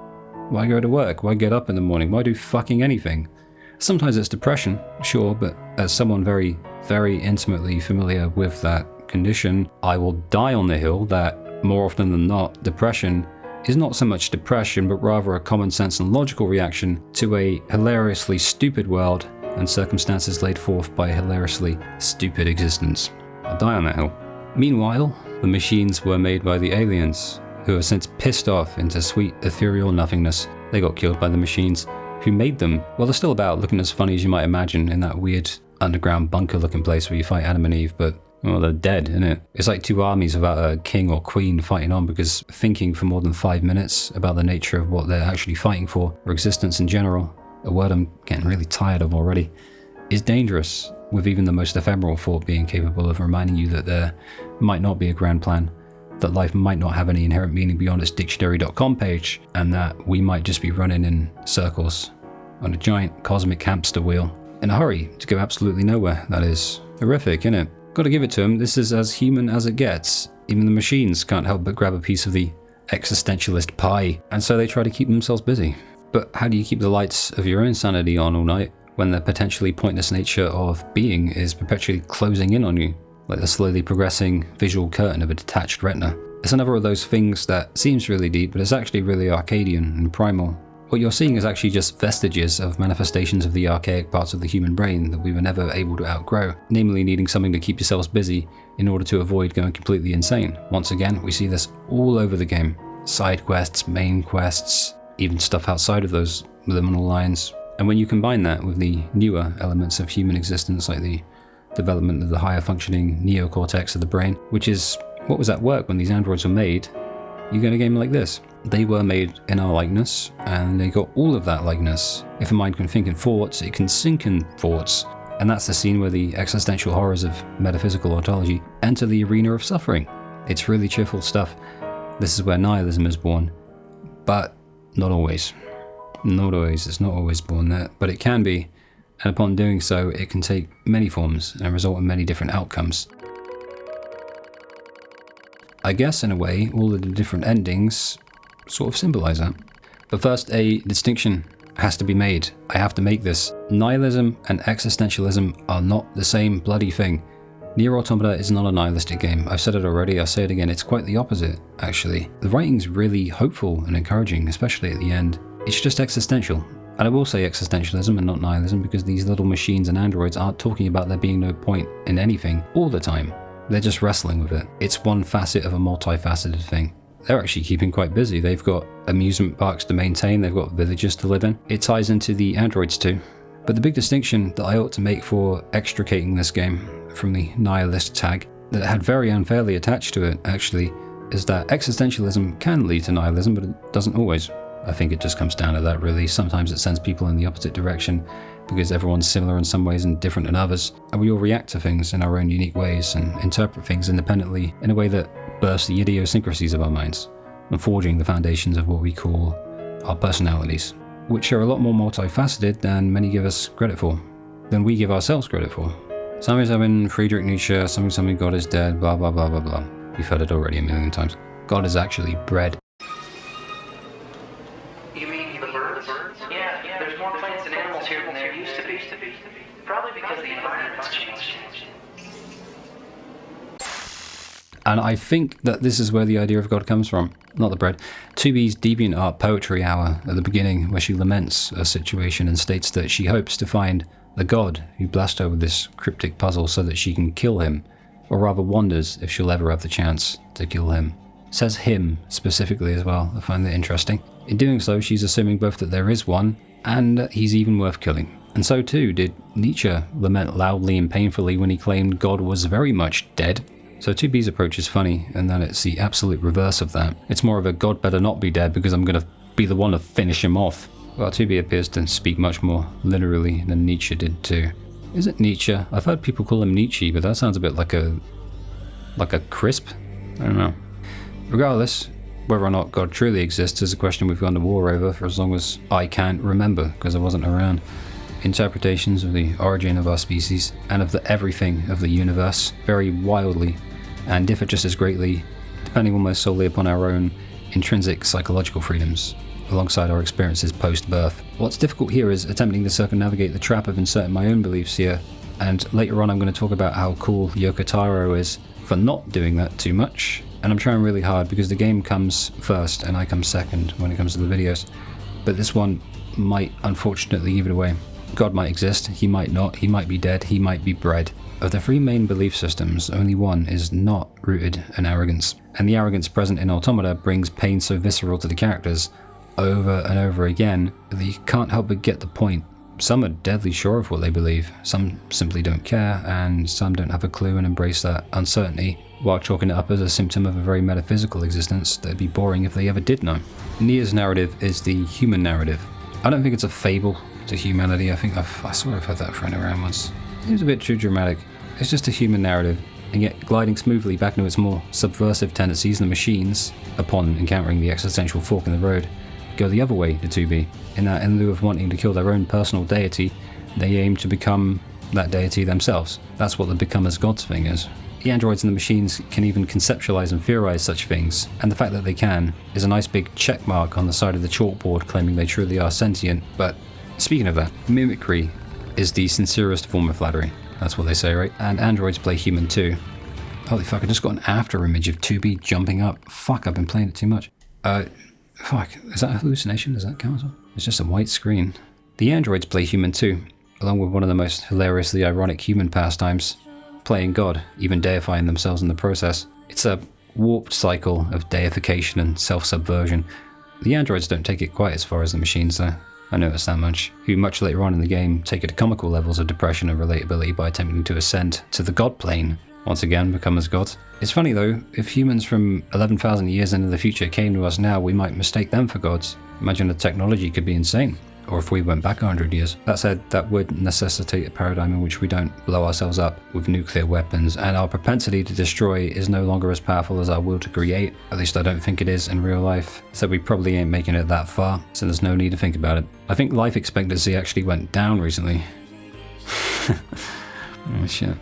Why go to work? Why get up in the morning? Why do fucking anything? Sometimes it's depression, sure, but as someone very, very intimately familiar with that condition, I will die on the hill that, more often than not, depression is not so much depression, but rather a common sense and logical reaction to a hilariously stupid world and circumstances laid forth by a hilariously stupid existence. I'll die on that hill. Meanwhile, the machines were made by the aliens, who have since pissed off into sweet ethereal nothingness. They got killed by the machines who made them. Well, they're still about, looking as funny as you might imagine in that weird underground bunker looking place where you fight Adam and Eve, but well, they're dead, isn't it? It's like two armies without a king or queen fighting on, because thinking for more than 5 minutes about the nature of what they're actually fighting for, or existence in general, a word I'm getting really tired of already, is dangerous, with even the most ephemeral thought being capable of reminding you that there might not be a grand plan, that life might not have any inherent meaning beyond its dictionary.com page, and that we might just be running in circles on a giant cosmic hamster wheel, in a hurry to go absolutely nowhere. That is horrific, isn't it? Gotta give it to him, this is as human as it gets. Even the machines can't help but grab a piece of the existentialist pie, and so they try to keep themselves busy. But how do you keep the lights of your own sanity on all night when the potentially pointless nature of being is perpetually closing in on you, like the slowly progressing visual curtain of a detached retina? It's another of those things that seems really deep, but it's actually really Arcadian and primal. What you're seeing is actually just vestiges of manifestations of the archaic parts of the human brain that we were never able to outgrow, namely needing something to keep yourselves busy in order to avoid going completely insane. Once again, we see this all over the game. Side quests, main quests, even stuff outside of those liminal lines. And when you combine that with the newer elements of human existence, like the development of the higher functioning neocortex of the brain, which is what was at work when these androids were made, you get a game like this. They were made in our likeness, and they got all of that likeness. If a mind can think in thoughts, it can sink in thoughts. And that's the scene where the existential horrors of metaphysical ontology enter the arena of suffering. It's really cheerful stuff. This is where nihilism is born. But not always. Not always. It's not always born there, but it can be. And upon doing so, it can take many forms and result in many different outcomes. I guess, in a way, all of the different endings sort of symbolize that. But first, a distinction has to be made. I have to make this. Nihilism and existentialism are not the same bloody thing. NieR Automata is not a nihilistic game. I've said it already, I'll say it again. It's quite the opposite, actually. The writing's really hopeful and encouraging, especially at the end. It's just existential. And I will say existentialism and not nihilism, because these little machines and androids aren't talking about there being no point in anything all the time. They're just wrestling with it. It's one facet of a multifaceted thing. They're actually keeping quite busy. They've got amusement parks to maintain, they've got villages to live in. It ties into the androids too. But the big distinction that I ought to make for extricating this game from the nihilist tag that had very unfairly attached to it, actually, is that existentialism can lead to nihilism, but it doesn't always. I think it just comes down to that, really. Sometimes it sends people in the opposite direction because everyone's similar in some ways and different in others, and we all react to things in our own unique ways and interpret things independently in a way that bursts the idiosyncrasies of our minds and forging the foundations of what we call our personalities, which are a lot more multifaceted than many give us credit for, than we give ourselves credit for. Something Friedrich Nietzsche, something God is dead, blah blah blah blah blah. You've heard it already a million times. God is actually bread. You mean the birds? Yeah, there's more plants and animals here than there used to be. Probably because the environment's changed. And I think that this is where the idea of God comes from. not the bread. 2B's Deviant Art Poetry Hour at the beginning, where she laments a situation and states that she hopes to find the god who blessed her with this cryptic puzzle so that she can kill him, or rather wonders if she'll ever have the chance to kill him. Says him specifically as well. I find that interesting. In doing so, she's assuming both that there is one and that he's even worth killing. And so too did Nietzsche lament loudly and painfully when he claimed God was very much dead. So 2B's approach is funny, and that it's the absolute reverse of that. It's more of a God better not be dead because I'm going to be the one to finish him off. Well, 2B appears to speak much more literally than Nietzsche did too. Is it Nietzsche? I've heard people call him Nietzsche, but that sounds a bit like a crisp? I don't know. Regardless, whether or not God truly exists is a question we've gone to war over for as long as I can't remember, because I wasn't around. Interpretations of the origin of our species and of the everything of the universe vary wildly and differ just as greatly, depending almost solely upon our own intrinsic psychological freedoms, alongside our experiences post-birth. What's difficult here is attempting to circumnavigate the trap of inserting my own beliefs here, and later on I'm going to talk about how cool Yoko Taro is for not doing that too much, and I'm trying really hard because the game comes first and I come second when it comes to the videos, but this one might unfortunately give it away. God might exist, he might not, he might be dead, he might be bred. Of the three main belief systems, only one is not rooted in arrogance, and the arrogance present in Automata brings pain so visceral to the characters over and over again that you can't help but get the point. Some are deadly sure of what they believe, some simply don't care, and some don't have a clue and embrace that uncertainty, while chalking it up as a symptom of a very metaphysical existence that'd be boring if they ever did know. NieR's narrative is the human narrative. I don't think it's a fable to humanity. I swear I've heard that thrown around once. It was a bit too dramatic. It's just a human narrative, and yet gliding smoothly back into its more subversive tendencies, the machines, upon encountering the existential fork in the road, go the other way to 2B, in that in lieu of wanting to kill their own personal deity, they aim to become that deity themselves. That's what the become as gods thing is. The androids and the machines can even conceptualize and theorize such things, and the fact that they can is a nice big check mark on the side of the chalkboard claiming they truly are sentient. But speaking of that, mimicry is the sincerest form of flattery. That's what they say, right? And androids play human too. Holy fuck, I just got an after image of 2B jumping up. Fuck, I've been playing it too much. Fuck, is that a hallucination? Does that count as well? It's just a white screen. The androids play human too, along with one of the most hilariously ironic human pastimes, playing God, even deifying themselves in the process. It's a warped cycle of deification and self-subversion. The androids don't take it quite as far as the machines though. I noticed that much, who much later on in the game take it to comical levels of depression and relatability by attempting to ascend to the God plane, once again become as gods. It's funny though, if humans from 11,000 years into the future came to us now, we might mistake them for gods. Imagine the technology could be insane. Or if we went back 100 years. That said, that would necessitate a paradigm in which we don't blow ourselves up with nuclear weapons, and our propensity to destroy is no longer as powerful as our will to create. At least I don't think it is in real life, so we probably ain't making it that far, so there's no need to think about it. I think life expectancy actually went down recently. Oh shit.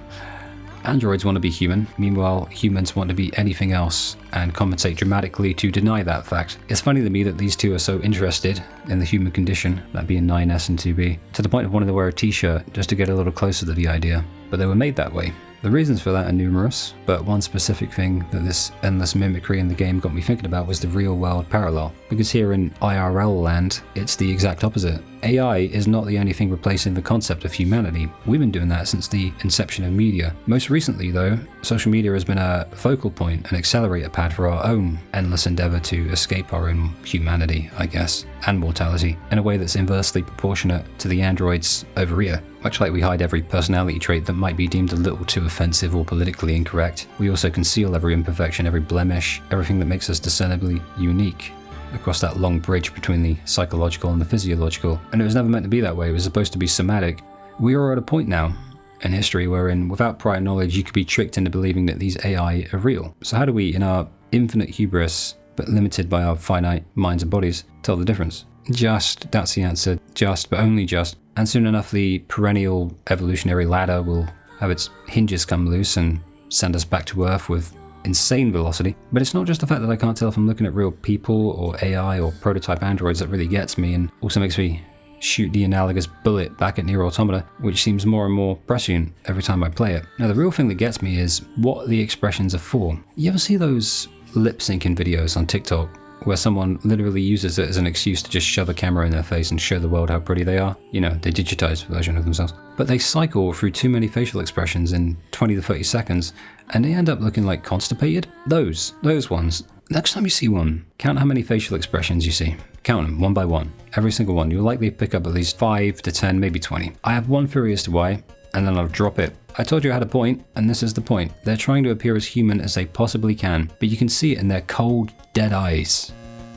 Androids want to be human, meanwhile humans want to be anything else, and compensate dramatically to deny that fact. It's funny to me that these two are so interested in the human condition, that being 9S and 2B, to the point of wanting to wear a t-shirt just to get a little closer to the idea. But they were made that way. The reasons for that are numerous, but one specific thing that this endless mimicry in the game got me thinking about was the real-world parallel. Because here in IRL land, it's the exact opposite. AI is not the only thing replacing the concept of humanity. We've been doing that since the inception of media. Most recently though, social media has been a focal point, an accelerator pad for our own endless endeavor to escape our own humanity, I guess, and mortality, in a way that's inversely proportionate to the androids over here. Much like we hide every personality trait that might be deemed a little too offensive or politically incorrect, we also conceal every imperfection, every blemish, everything that makes us discernibly unique across that long bridge between the psychological and the physiological. And it was never meant to be that way, it was supposed to be somatic. We are at a point now in history wherein, without prior knowledge, you could be tricked into believing that these AI are real. So how do we, in our infinite hubris, but limited by our finite minds and bodies, tell the difference? Just, that's the answer. Just, but only just. And soon enough, the perennial evolutionary ladder will have its hinges come loose and send us back to Earth with insane velocity. But it's not just the fact that I can't tell if I'm looking at real people or AI or prototype androids that really gets me, and also makes me shoot the analogous bullet back at NieR Automata, which seems more and more prescient every time I play it. Now the real thing that gets me is what the expressions are for. You ever see those lip syncing videos on TikTok where someone literally uses it as an excuse to just shove a camera in their face and show the world how pretty they are. You know, the digitized version of themselves. But they cycle through too many facial expressions in 20 to 30 seconds, and they end up looking like constipated. Those ones. Next time you see one, count how many facial expressions you see. Count them one by one. Every single one. You'll likely pick up at least 5 to 10, maybe 20. I have one theory as to why, and then I'll drop it. I told you I had a point, and this is the point. They're trying to appear as human as they possibly can, but you can see it in their cold, dead eyes.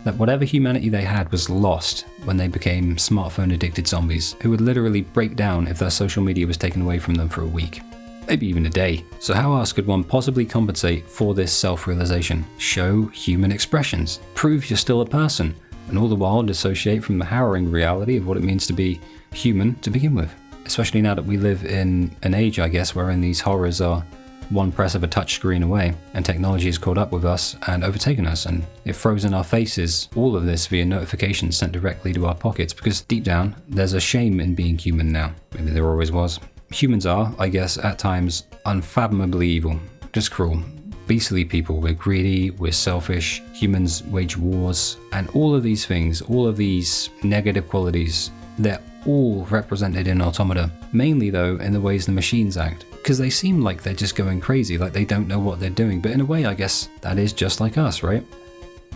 That whatever humanity they had was lost when they became smartphone-addicted zombies, who would literally break down if their social media was taken away from them for a week. Maybe even a day. So how else could one possibly compensate for this self-realization? Show human expressions. Prove you're still a person, and all the while dissociate from the harrowing reality of what it means to be human to begin with. Especially now that we live in an age, I guess, wherein these horrors are one press of a touch screen away, and technology has caught up with us and overtaken us, and it throws in our faces all of this via notifications sent directly to our pockets, because deep down, there's a shame in being human now. Maybe there always was. Humans are, I guess, at times, unfathomably evil, just cruel. Beastly people, we're greedy, we're selfish, humans wage wars, and all of these things, all of these negative qualities, they're all represented in automata, mainly though in the ways the machines act, because they seem like they're just going crazy, like they don't know what they're doing, but in a way I guess that is just like us, right?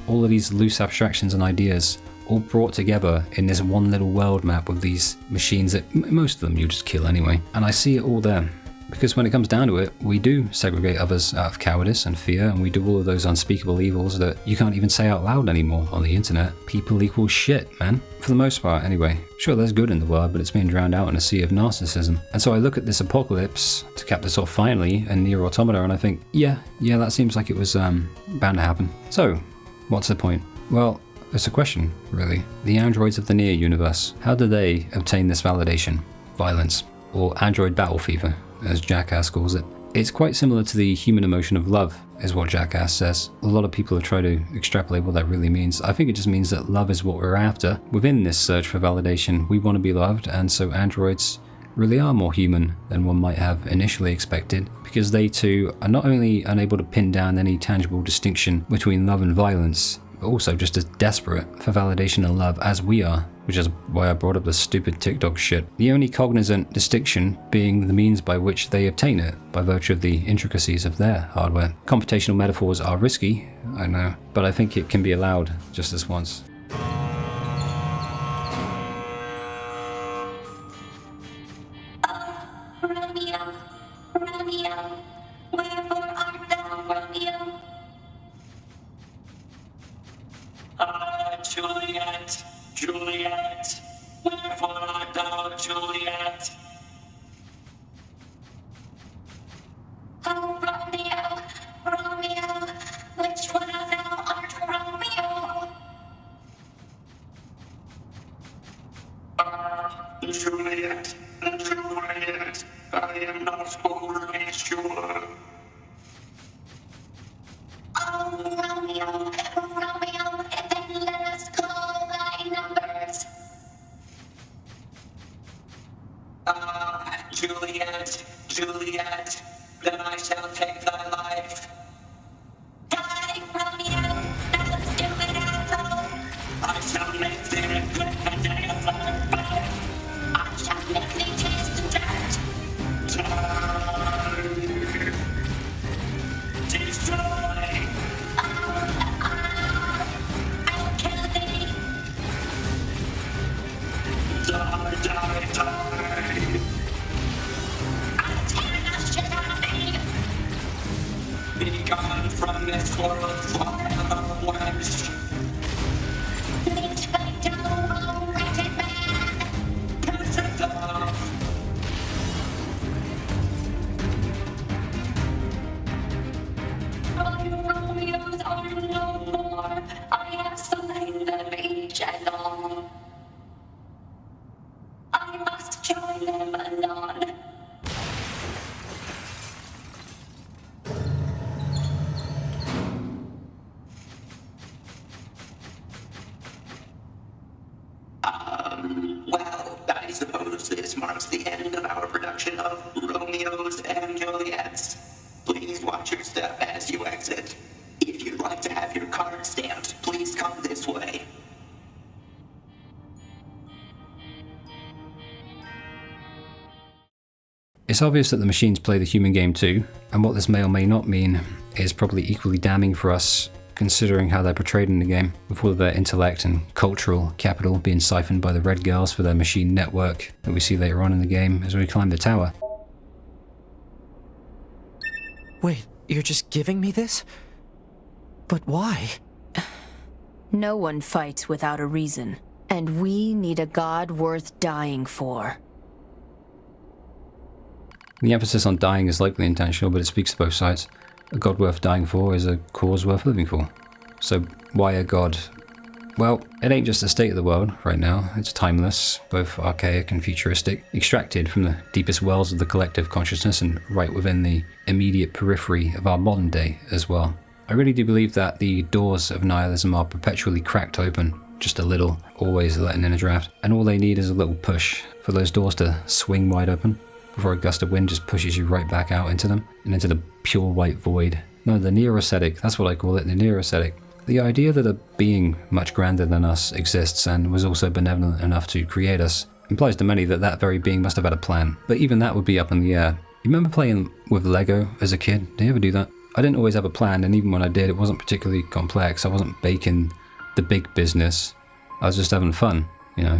All of these loose abstractions and ideas all brought together in this one little world map with these machines that most of them you just kill anyway, and I see it all there. Because when it comes down to it, we do segregate others out of cowardice and fear, and we do all of those unspeakable evils that you can't even say out loud anymore on the internet. People equal shit, man. For the most part, anyway. Sure, there's good in the world, but it's being drowned out in a sea of narcissism. And so I look at this apocalypse, to cap this off finally, and NieR Automata, and I think, yeah, that seems like it was bound to happen. So, what's the point? Well, it's a question, really. The androids of the NieR universe, how do they obtain this validation? Violence. Or android battle fever, as Jackass calls it. It's quite similar to the human emotion of love, is what Jackass says. A lot of people have tried to extrapolate what that really means. I think it just means that love is what we're after. Within this search for validation, we want to be loved, and so androids really are more human than one might have initially expected, because they too are not only unable to pin down any tangible distinction between love and violence, but also just as desperate for validation and love as we are, which is why I brought up the stupid TikTok shit. The only cognizant distinction being the means by which they obtain it, by virtue of the intricacies of their hardware. Computational metaphors are risky, I know, but I think it can be allowed just this once. Juliet, wherefore art thou, Juliet? Oh, Romeo, which one of thou art Romeo? Juliet, I am not overly sure. Oh, Romeo, then let us call thy numbers. Juliet, then I shall take thy life. Die, Romeo, thou stupid asshole. I shall make thee regret the day of thy birth. I shall make thee taste dirt. Die. Destroy. I'll kill thee. Die. I'll tear the shit out of thee. Be gone from this world forever, wench. Leave me alone, wretched man. Piss it off. My Romeos are no more. I have slain them each and all. I must join them anon. Well, I suppose this marks the end of our production of Romeos and Juliets. Please watch your step as you exit. If you'd like to have your card stamped, please contact It's obvious that the machines play the human game too, and what this may or may not mean is probably equally damning for us, considering how they're portrayed in the game, with all of their intellect and cultural capital being siphoned by the Red Girls for their machine network that we see later on in the game as we climb the tower. Wait, you're just giving me this? But why? No one fights without a reason, and we need a god worth dying for. The emphasis on dying is likely intentional, but it speaks to both sides. A god worth dying for is a cause worth living for. So why a god? Well, it ain't just the state of the world right now. It's timeless, both archaic and futuristic, extracted from the deepest wells of the collective consciousness and right within the immediate periphery of our modern day as well. I really do believe that the doors of nihilism are perpetually cracked open, just a little, always letting in a draft, and all they need is a little push for those doors to swing wide open before a gust of wind just pushes you right back out into them and into the pure white void. No, the NieR aesthetic, that's what I call it, the NieR aesthetic. The idea that a being much grander than us exists and was also benevolent enough to create us implies to many that that very being must have had a plan, but even that would be up in the air. You remember playing with Lego as a kid? Did you ever do that? I didn't always have a plan, and even when I did, it wasn't particularly complex. I wasn't baking the big business. I was just having fun,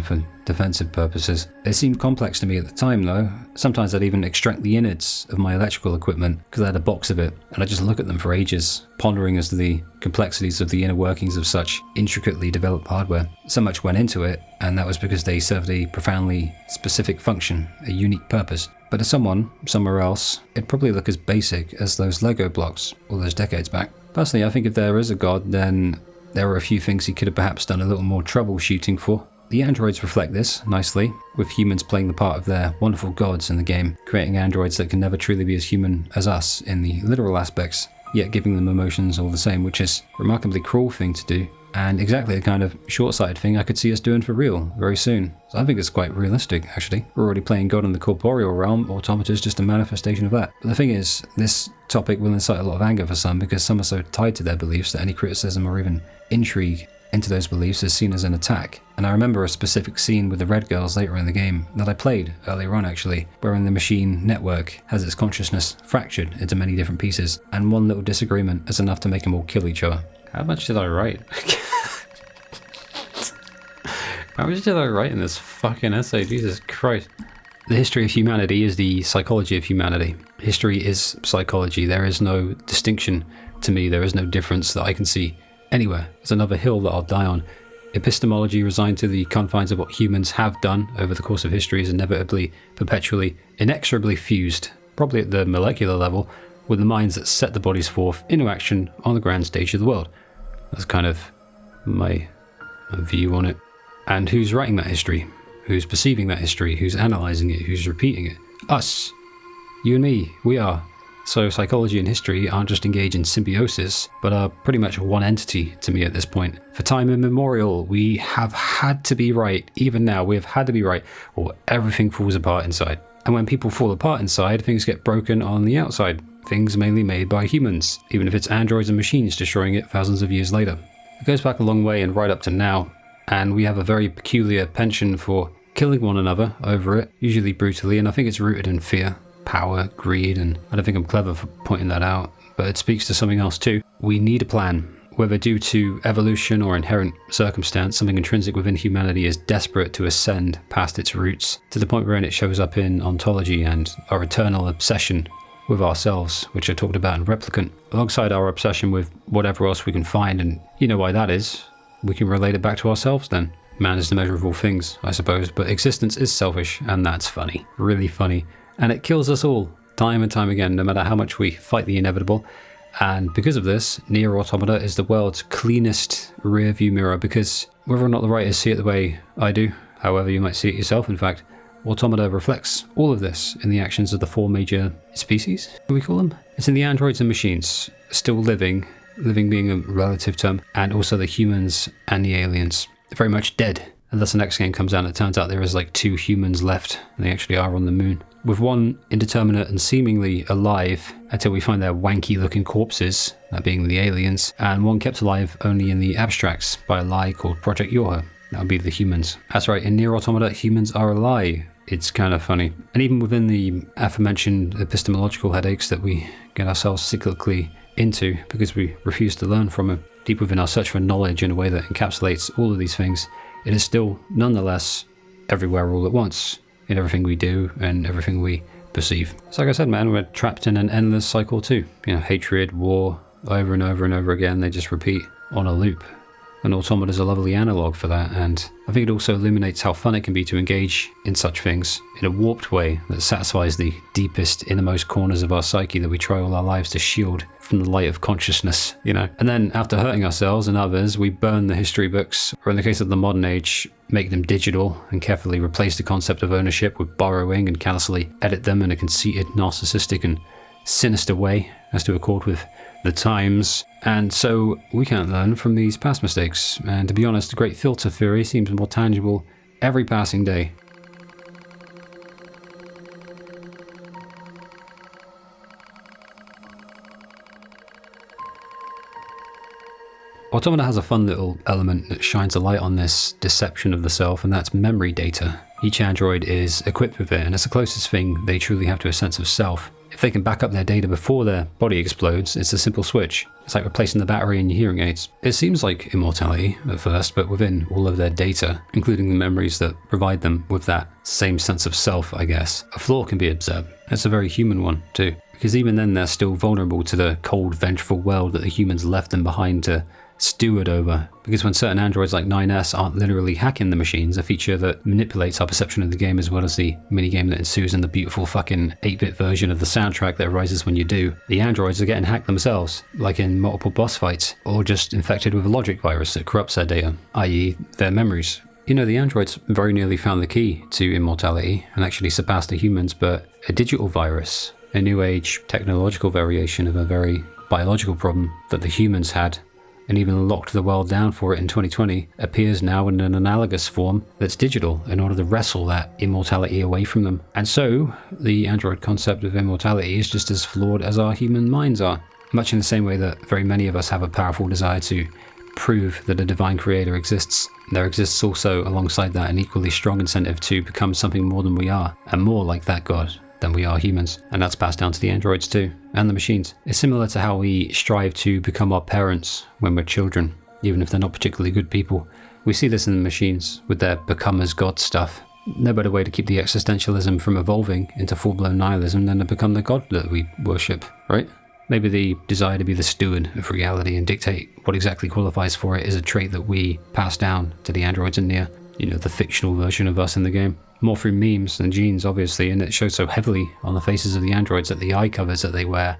for defensive purposes. It seemed complex to me at the time though. Sometimes I'd even extract the innards of my electrical equipment because I had a box of it, and I'd just look at them for ages, pondering as to the complexities of the inner workings of such intricately developed hardware. So much went into it, and that was because they served a profoundly specific function, a unique purpose. But to someone, somewhere else, it'd probably look as basic as those Lego blocks all those decades back. Personally, I think if there is a god, then there are a few things he could have perhaps done a little more troubleshooting for. The androids reflect this nicely, with humans playing the part of their wonderful gods in the game, creating androids that can never truly be as human as us in the literal aspects, yet giving them emotions all the same, which is a remarkably cruel thing to do, and exactly the kind of short-sighted thing I could see us doing for real very soon. So I think it's quite realistic, actually. We're already playing God in the corporeal realm, Automata is just a manifestation of that. But the thing is, this topic will incite a lot of anger for some, because some are so tied to their beliefs that any criticism or even intrigue into those beliefs is seen as an attack. And I remember a specific scene with the Red Girls later in the game that I played earlier on actually, wherein the machine network has its consciousness fractured into many different pieces, and one little disagreement is enough to make them all kill each other. How much did I write? How much did I write in this fucking essay? Jesus Christ. The history of humanity is the psychology of humanity. History is psychology. There is no distinction to me. There is no difference that I can see anywhere. It's another hill that I'll die on. Epistemology resigned to the confines of what humans have done over the course of history is inevitably, perpetually, inexorably fused, probably at the molecular level, with the minds that set the bodies forth into action on the grand stage of the world. That's kind of my view on it. And who's writing that history? Who's perceiving that history? Who's analysing it? Who's repeating it? Us. You and me. We are. So psychology and history aren't just engaged in symbiosis, but are pretty much one entity to me at this point. For time immemorial, we have had to be right. Even now, we have had to be right, or everything falls apart inside. And when people fall apart inside, things get broken on the outside. Things mainly made by humans, even if it's androids and machines destroying it thousands of years later. It goes back a long way and right up to now, and we have a very peculiar penchant for killing one another over it, usually brutally, and I think it's rooted in fear, power, greed, and I don't think I'm clever for pointing that out, but it speaks to something else too. We need a plan. Whether due to evolution or inherent circumstance, something intrinsic within humanity is desperate to ascend past its roots, to the point wherein it shows up in ontology and our eternal obsession with ourselves, which are talked about in Replicant, alongside our obsession with whatever else we can find, and you know why that is. We can relate it back to ourselves then. Man is the measure of all things, I suppose, but existence is selfish, and that's funny. Really funny. And it kills us all, time and time again, no matter how much we fight the inevitable. And because of this, NieR Automata is the world's cleanest rear-view mirror, because whether or not the writers see it the way I do, however you might see it yourself in fact, Automata reflects all of this in the actions of the four major species, do we call them? It's in the androids and machines, still living being a relative term, and also the humans and the aliens. They're very much dead. Unless the next game comes out and it turns out there is like 2 humans left, and they actually are on the moon. With one indeterminate and seemingly alive until we find their wanky looking corpses, that being the aliens, and one kept alive only in the abstracts by a lie called Project Yoho. That would be the humans. That's right, in NieR Automata, humans are a lie. It's kind of funny. And even within the aforementioned epistemological headaches that we get ourselves cyclically into because we refuse to learn from it, deep within our search for knowledge in a way that encapsulates all of these things, it is still nonetheless everywhere all at once, in everything we do and everything we perceive. So like I said, man, we're trapped in an endless cycle too. You know, hatred, war, over and over and over again, they just repeat on a loop. And Automata is a lovely analogue for that, and I think it also illuminates how fun it can be to engage in such things in a warped way that satisfies the deepest, innermost corners of our psyche that we try all our lives to shield from the light of consciousness, you know. And then after hurting ourselves and others, we burn the history books, or in the case of the modern age, make them digital and carefully replace the concept of ownership with borrowing and callously edit them in a conceited, narcissistic and sinister way as to accord with the times. And so we can't learn from these past mistakes, and to be honest, the great filter theory seems more tangible every passing day. Automata has a fun little element that shines a light on this deception of the self, and that's memory data. Each android is equipped with it, and it's the closest thing they truly have to a sense of self. If they can back up their data before their body explodes, it's a simple switch. It's like replacing the battery in your hearing aids. It seems like immortality at first, but within all of their data, including the memories that provide them with that same sense of self, I guess, a flaw can be observed. It's a very human one, too. Because even then, they're still vulnerable to the cold, vengeful world that the humans left them behind to steward over. Because when certain androids like 9S aren't literally hacking the machines, a feature that manipulates our perception of the game as well as the minigame that ensues in the beautiful fucking 8-bit version of the soundtrack that arises when you do, the androids are getting hacked themselves, like in multiple boss fights, or just infected with a logic virus that corrupts their data, i.e. their memories. You know, the androids very nearly found the key to immortality and actually surpassed the humans, but a digital virus, a new age technological variation of a very biological problem that the humans had, and even locked the world down for it in 2020, appears now in an analogous form that's digital in order to wrestle that immortality away from them. And so, the android concept of immortality is just as flawed as our human minds are, much in the same way that very many of us have a powerful desire to prove that a divine creator exists. There exists also alongside that an equally strong incentive to become something more than we are, and more like that god than we are humans, and that's passed down to the androids too, and the machines. It's similar to how we strive to become our parents when we're children, even if they're not particularly good people. We see this in the machines, with their become as god stuff. No better way to keep the existentialism from evolving into full-blown nihilism than to become the god that we worship, right? Maybe the desire to be the steward of reality and dictate what exactly qualifies for it is a trait that we pass down to the androids in NieR, you know, the fictional version of us in the game. More through memes than genes, obviously, and it shows so heavily on the faces of the androids that the eye covers that they wear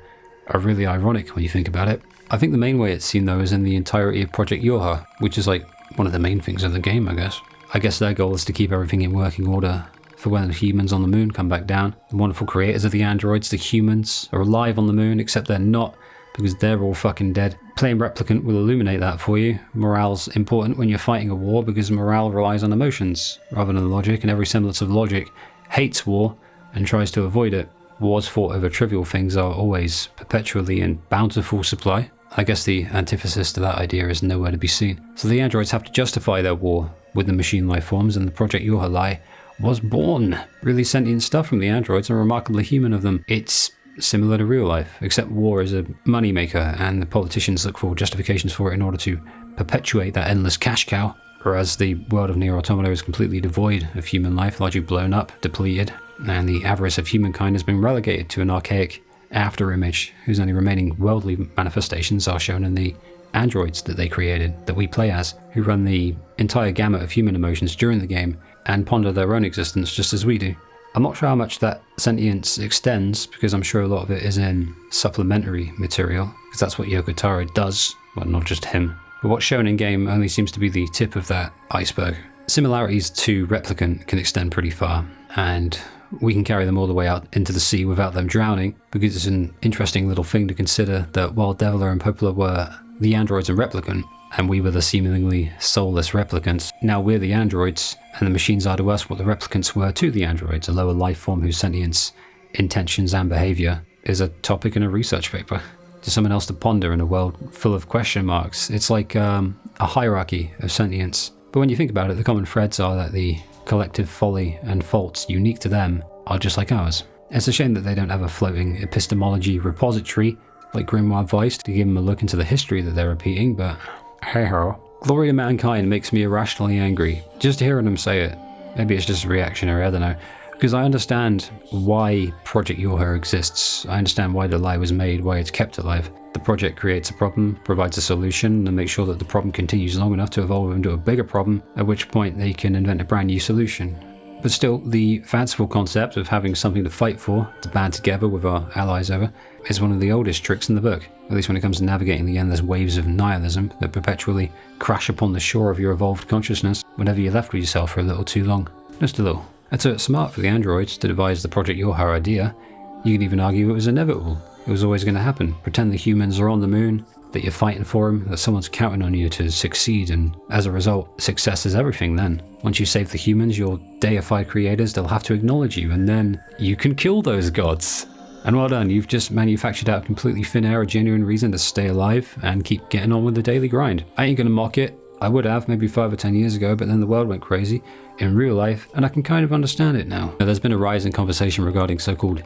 are really ironic when you think about it. I think the main way it's seen, though, is in the entirety of Project Yorha, which is like one of the main things of the game, I guess. I guess their goal is to keep everything in working order for when the humans on the moon come back down. The wonderful creators of the androids, the humans, are alive on the moon, except they're not, because they're all fucking dead. Playing Replicant will illuminate that for you. Morale's important when you're fighting a war because morale relies on emotions rather than logic, and every semblance of logic hates war and tries to avoid it. Wars fought over trivial things are always perpetually in bountiful supply. I guess the antithesis to that idea is nowhere to be seen. So the androids have to justify their war with the machine life forms, and the Project Yorha lie was born. Really sentient stuff from the androids and remarkably human of them. It's similar to real life, except war is a moneymaker and the politicians look for justifications for it in order to perpetuate that endless cash cow, whereas the world of NieR Automata is completely devoid of human life, largely blown up, depleted, and the avarice of humankind has been relegated to an archaic after-image whose only remaining worldly manifestations are shown in the androids that they created, that we play as, who run the entire gamut of human emotions during the game and ponder their own existence just as we do. I'm not sure how much that sentience extends, because I'm sure a lot of it is in supplementary material, because that's what Yoko Taro does, well, not just him. But what's shown in-game only seems to be the tip of that iceberg. Similarities to Replicant can extend pretty far, and we can carry them all the way out into the sea without them drowning, because it's an interesting little thing to consider that while Deviler and Popola were the androids and Replicant, and we were the seemingly soulless replicants, now we're the androids, and the machines are to us what the replicants were to the androids, a lower life form whose sentience, intentions and behavior is a topic in a research paper. To someone else to ponder in a world full of question marks. It's like a hierarchy of sentience. But when you think about it, the common threads are that the collective folly and faults unique to them are just like ours. It's a shame that they don't have a floating epistemology repository like Grimoire Vice to give them a look into the history that they're repeating, but hey-ho. Glory to Mankind makes me irrationally angry, just hearing them say it. Maybe it's just reactionary, I don't know. Because I understand why Project YoRHa exists. I understand why the lie was made, why it's kept alive. The project creates a problem, provides a solution, and makes sure that the problem continues long enough to evolve into a bigger problem, at which point they can invent a brand new solution. But still, the fanciful concept of having something to fight for, to band together with our allies over, is one of the oldest tricks in the book, at least when it comes to navigating the endless waves of nihilism that perpetually crash upon the shore of your evolved consciousness whenever you're left with yourself for a little too long. Just a little. And so it's smart for the androids to devise the Project YoRHa idea. You could even argue it was inevitable. It was always going to happen. Pretend the humans are on the moon, that you're fighting for them, that someone's counting on you to succeed, and as a result, success is everything then. Once you save the humans, your deified creators, they'll have to acknowledge you, and then you can kill those gods. And well done, you've just manufactured out completely thin air a genuine reason to stay alive and keep getting on with the daily grind. I ain't gonna mock it. I would have maybe 5 or 10 years ago, but then the world went crazy in real life, and I can kind of understand it now. There's been a rise in conversation regarding so-called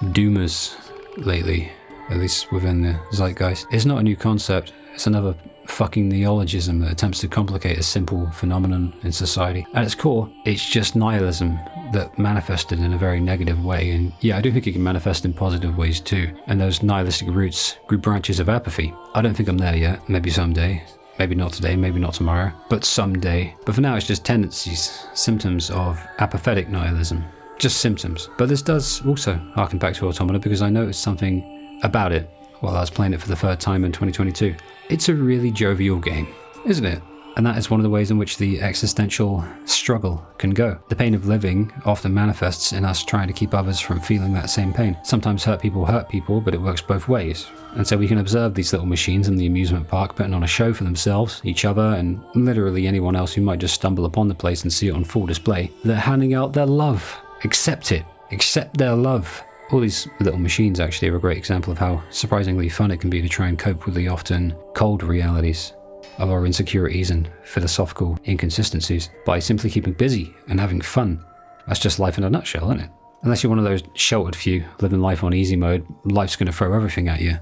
doomers lately, at least within the zeitgeist. It's not a new concept, it's another fucking neologism that attempts to complicate a simple phenomenon in society. At its core, it's just nihilism that manifested in a very negative way, and yeah, I do think it can manifest in positive ways too, and those nihilistic roots grew branches of apathy. I don't think I'm there yet, maybe someday. Maybe not today, maybe not tomorrow, but someday. But for now, it's just tendencies, symptoms of apathetic nihilism. Just symptoms. But this does also harken back to Automata because I noticed something about it while I was playing it for the third time in 2022. It's a really jovial game, isn't it? And that is one of the ways in which the existential struggle can go. The pain of living often manifests in us trying to keep others from feeling that same pain. Sometimes hurt people, but it works both ways. And so we can observe these little machines in the amusement park putting on a show for themselves, each other, and literally anyone else who might just stumble upon the place and see it on full display. They're handing out their love. Accept it. Accept their love. All these little machines actually are a great example of how surprisingly fun it can be to try and cope with the often cold realities of our insecurities and philosophical inconsistencies by simply keeping busy and having fun. That's just life in a nutshell, isn't it? Unless you're one of those sheltered few living life on easy mode, life's going to throw everything at you.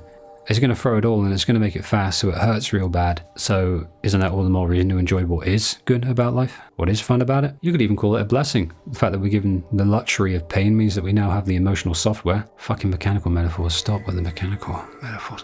It's going to throw it all and it's going to make it fast so it hurts real bad. So isn't that all the more reason to enjoy what is good about life? What is fun about it? You could even call it a blessing. The fact that we're given the luxury of pain means that we now have the emotional software. Fucking mechanical metaphors. Stop with the mechanical metaphors.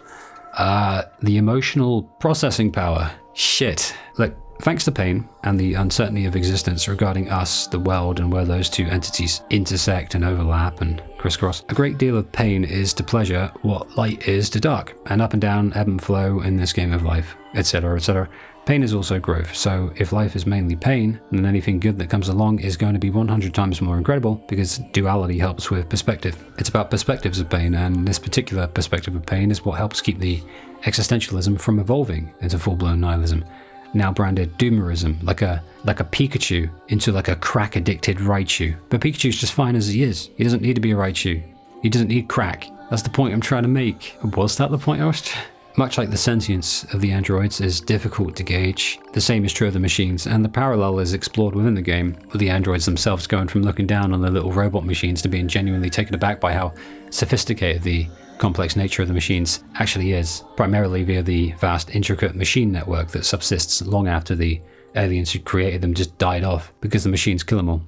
The emotional processing power. Shit. Look, thanks to pain and the uncertainty of existence regarding us, the world, and where those two entities intersect and overlap and crisscross, a great deal of pain is to pleasure what light is to dark, and up and down, ebb and flow in this game of life, etc., etc. Pain is also growth, so if life is mainly pain, then anything good that comes along is going to be 100 times more incredible, because duality helps with perspective. It's about perspectives of pain, and this particular perspective of pain is what helps keep the existentialism from evolving into full-blown nihilism, now branded doomerism, like a Pikachu into like a crack-addicted Raichu. But Pikachu's just fine as he is. He doesn't need to be a Raichu. He doesn't need crack. That's the point I'm trying to make. Was that the point I was Much like the sentience of the androids is difficult to gauge, the same is true of the machines, and the parallel is explored within the game, with the androids themselves going from looking down on the little robot machines to being genuinely taken aback by how sophisticated the complex nature of the machines actually is, primarily via the vast intricate machine network that subsists long after the aliens who created them just died off, because the machines kill them all.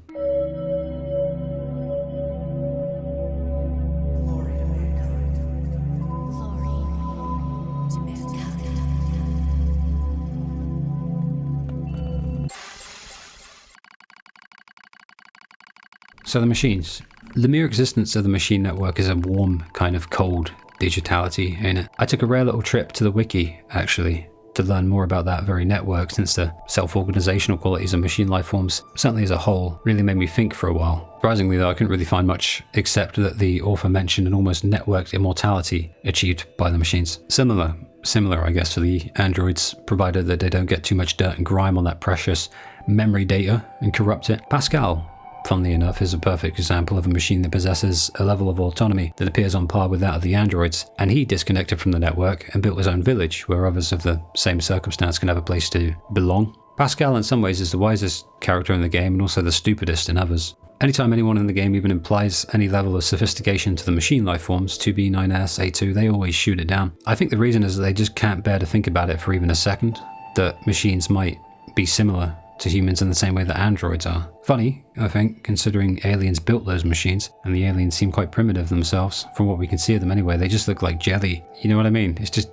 So the machines. The mere existence of the machine network is a warm, kind of cold digitality in it. I took a rare little trip to the wiki, actually, to learn more about that very network, since the self-organizational qualities of machine life forms, certainly as a whole, really made me think for a while. Surprisingly though, I couldn't really find much, except that the author mentioned an almost networked immortality achieved by the machines. Similar, I guess, to the androids, provided that they don't get too much dirt and grime on that precious memory data and corrupt it. Pascal, funnily enough, is a perfect example of a machine that possesses a level of autonomy that appears on par with that of the androids, and he disconnected from the network and built his own village where others of the same circumstance can have a place to belong. Pascal in some ways is the wisest character in the game and also the stupidest in others. Anytime anyone in the game even implies any level of sophistication to the machine life forms, 2B, 9S, A2, they always shoot it down. I think the reason is that they just can't bear to think about it for even a second, that machines might be similar to humans in the same way that androids are. Funny, I think, considering aliens built those machines, and the aliens seem quite primitive themselves, from what we can see of them anyway. They just look like jelly. You know what I mean? It's just,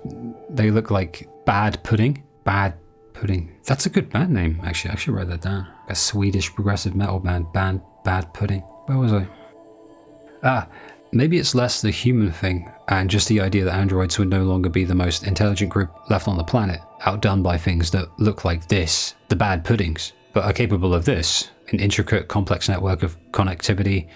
they look like bad pudding. Bad pudding. That's a good band name, actually. I should write that down. A Swedish progressive metal band. Bad pudding. Where was I? Maybe it's less the human thing, and just the idea that androids would no longer be the most intelligent group left on the planet, outdone by things that look like this, the bad puddings, but are capable of this, an intricate, complex network of connectivity,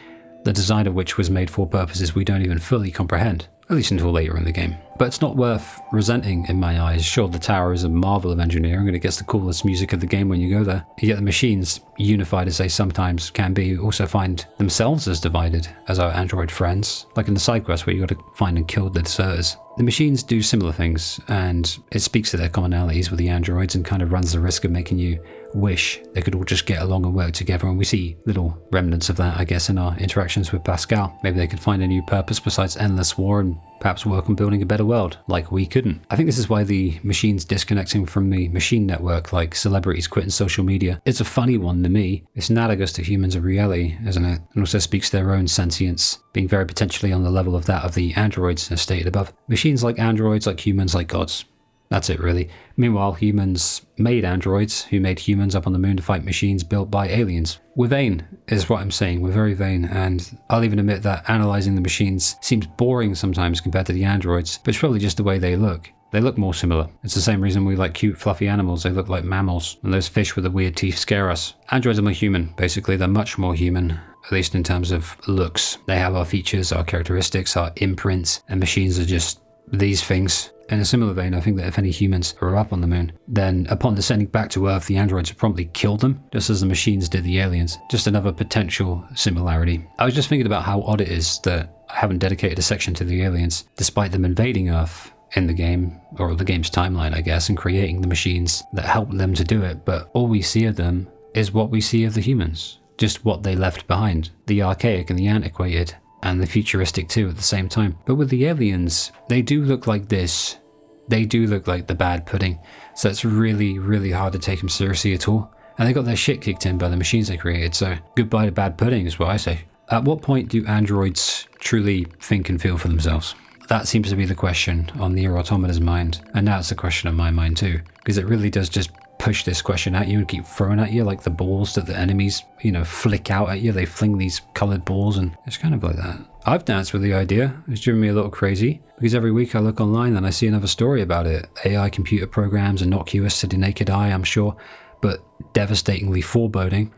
the design of which was made for purposes we don't even fully comprehend, at least until later in the game. But it's not worth resenting in my eyes. Sure, the tower is a marvel of engineering and it gets the coolest music of the game when you go there. Yet the machines, unified as they sometimes can be, also find themselves as divided as our android friends, like in the side quest where you got to find and kill the deserters. The machines do similar things, and it speaks to their commonalities with the androids and kind of runs the risk of making you wish they could all just get along and work together, and we see little remnants of that, I guess, in our interactions with Pascal. Maybe they could find a new purpose besides endless war and perhaps work on building a better world, like we couldn't. I think this is why the machines disconnecting from the machine network, like celebrities quitting social media, it's a funny one to me. It's analogous to humans of reality, isn't it? And also speaks to their own sentience, being very potentially on the level of that of the androids as stated above. Machines like androids, like humans like gods. That's it really. Meanwhile, humans made androids who made humans up on the moon to fight machines built by aliens. We're vain, is what I'm saying. We're very vain, and I'll even admit that analysing the machines seems boring sometimes compared to the androids, but it's probably just the way they look. They look more similar. It's the same reason we like cute, fluffy animals. They look like mammals, and those fish with the weird teeth scare us. Androids are more human, basically. They're much more human, at least in terms of looks. They have our features, our characteristics, our imprints, and machines are just these things. In a similar vein, I think that if any humans were up on the moon, then upon descending back to Earth, the androids would promptly kill them, just as the machines did the aliens. Just another potential similarity. I was just thinking about how odd it is that I haven't dedicated a section to the aliens, despite them invading Earth in the game, or the game's timeline, I guess, and creating the machines that help them to do it, but all we see of them is what we see of the humans. Just what they left behind. The archaic and the antiquated, and the futuristic too at the same time. But with the aliens, they do look like this. They do look like the bad pudding, so it's really, really hard to take them seriously at all. And they got their shit kicked in by the machines they created, so goodbye to bad pudding is what I say. At what point do androids truly think and feel for themselves? That seems to be the question on NieR Automata's mind, and now it's the question on my mind too, because it really does just push this question at you and keep throwing at you like the balls that the enemies, flick out at you. They fling these coloured balls, and it's kind of like that. I've danced with the idea. It's driven me a little crazy, because every week I look online and I see another story about it. AI computer programs are innocuous to the naked eye, I'm sure, but devastatingly foreboding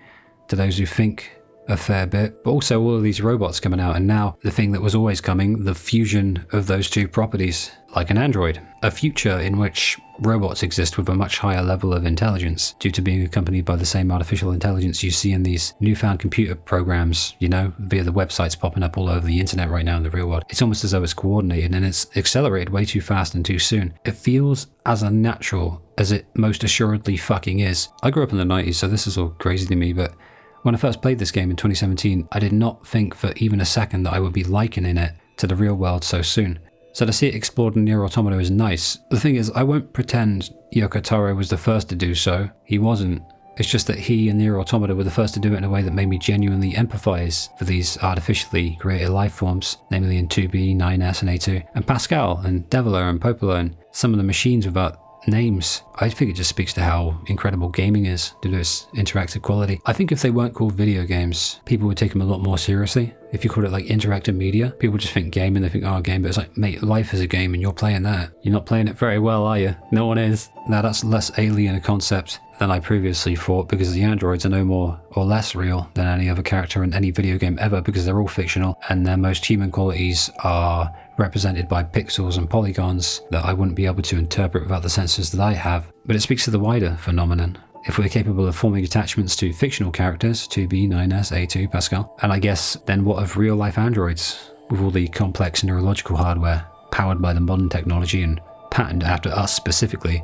to those who think a fair bit. But also all of these robots coming out, and now the thing that was always coming, the fusion of those two properties, like an android. A future in which robots exist with a much higher level of intelligence due to being accompanied by the same artificial intelligence you see in these newfound computer programs, via the websites popping up all over the internet right now in the real world. It's almost as though it's coordinated, and it's accelerated way too fast and too soon. It feels as unnatural as it most assuredly fucking is. I grew up in the 90s, so this is all crazy to me, but when I first played this game in 2017, I did not think for even a second that I would be likening it to the real world so soon. So to see it explored in NieR Automata is nice. The thing is, I won't pretend Yoko Taro was the first to do so. He wasn't. It's just that he and NieR Automata were the first to do it in a way that made me genuinely empathize for these artificially created life forms, namely in 2B, 9S and A2, and Pascal and Deviler and Popola and some of the machines without names. I think it just speaks to how incredible gaming is due to its interactive quality. I think if they weren't called video games, people would take them a lot more seriously. If you called it like interactive media, people just think game and they think, oh, a game, but it's like, mate, life is a game and you're playing that. You're not playing it very well, are you? No one is. Now that's less alien a concept than I previously thought, because the androids are no more or less real than any other character in any video game ever, because they're all fictional and their most human qualities are represented by pixels and polygons that I wouldn't be able to interpret without the senses that I have. But it speaks to the wider phenomenon. If we're capable of forming attachments to fictional characters, 2B, 9S, A2, Pascal, and I guess then what of real life androids with all the complex neurological hardware powered by the modern technology and patterned after us specifically?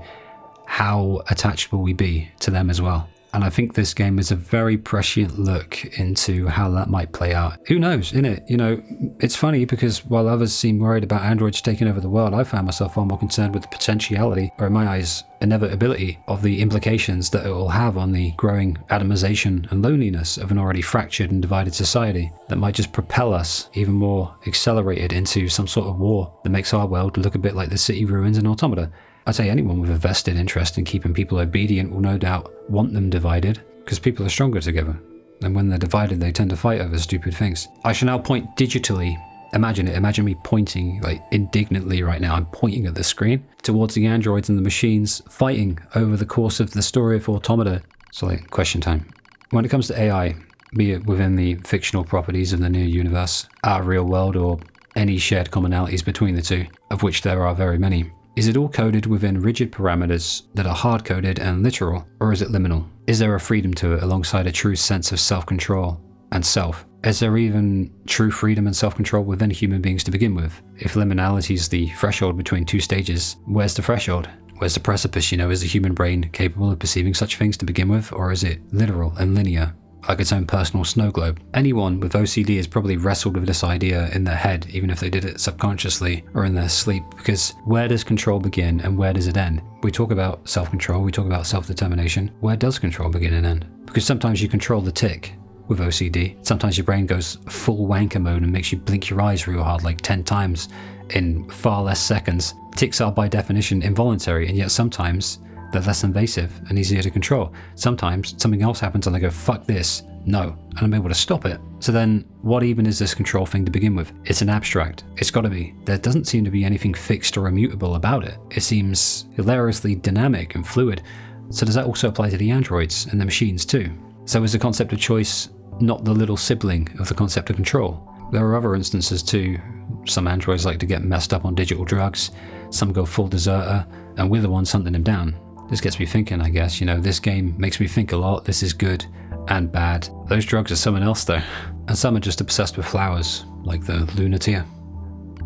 how attached will we be to them as well? And I think this game is a very prescient look into how that might play out. Who knows, innit? You know, it's funny because while others seem worried about androids taking over the world, I found myself far more concerned with the potentiality, or in my eyes, inevitability of the implications that it will have on the growing atomization and loneliness of an already fractured and divided society that might just propel us even more accelerated into some sort of war that makes our world look a bit like the city ruins and Automata. I'd say anyone with a vested interest in keeping people obedient will no doubt want them divided, because people are stronger together. And when they're divided, they tend to fight over stupid things. I shall now point digitally. Imagine it. Imagine me pointing, like, indignantly right now. I'm pointing at the screen towards the androids and the machines fighting over the course of the story of Automata. So, like, question time. When it comes to AI, be it within the fictional properties of the NieR universe, our real world, or any shared commonalities between the two, of which there are very many, is it all coded within rigid parameters that are hard-coded and literal, or is it liminal? Is there a freedom to it alongside a true sense of self-control and self? Is there even true freedom and self-control within human beings to begin with? If liminality is the threshold between two stages, where's the threshold? Where's the precipice, you know? Is the human brain capable of perceiving such things to begin with, or is it literal and linear, like its own personal snow globe? Anyone with OCD has probably wrestled with this idea in their head, even if they did it subconsciously or in their sleep, because where does control begin and where does it end? We talk about self-control, we talk about self-determination. Where does control begin and end? Because sometimes you control the tick with OCD. Sometimes your brain goes full wanker mode and makes you blink your eyes real hard, like 10 times in far less seconds. Ticks are by definition involuntary, and yet sometimes they're less invasive and easier to control. Sometimes something else happens and I go, fuck this, no, and I'm able to stop it. So then what even is this control thing to begin with? It's an abstract. It's got to be. There doesn't seem to be anything fixed or immutable about it. It seems hilariously dynamic and fluid. So does that also apply to the androids and the machines too? So is the concept of choice not the little sibling of the concept of control? There are other instances too. Some androids like to get messed up on digital drugs, some go full deserter, and we're the ones hunting them down. This gets me thinking, I guess. You know, this game makes me think a lot. This is good and bad. Those drugs are someone else though. And some are just obsessed with flowers, like the Lunatia.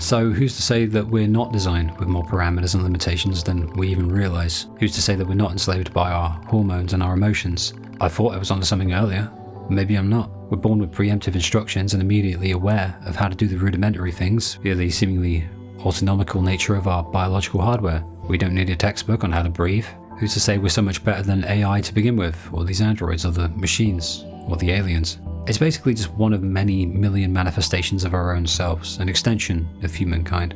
So who's to say that we're not designed with more parameters and limitations than we even realize? Who's to say that we're not enslaved by our hormones and our emotions? I thought I was onto something earlier. Maybe I'm not. We're born with preemptive instructions and immediately aware of how to do the rudimentary things via the seemingly autonomical nature of our biological hardware. We don't need a textbook on how to breathe. Who's to say we're so much better than AI to begin with, or these androids, or the machines, or the aliens? It's basically just one of many million manifestations of our own selves, an extension of humankind.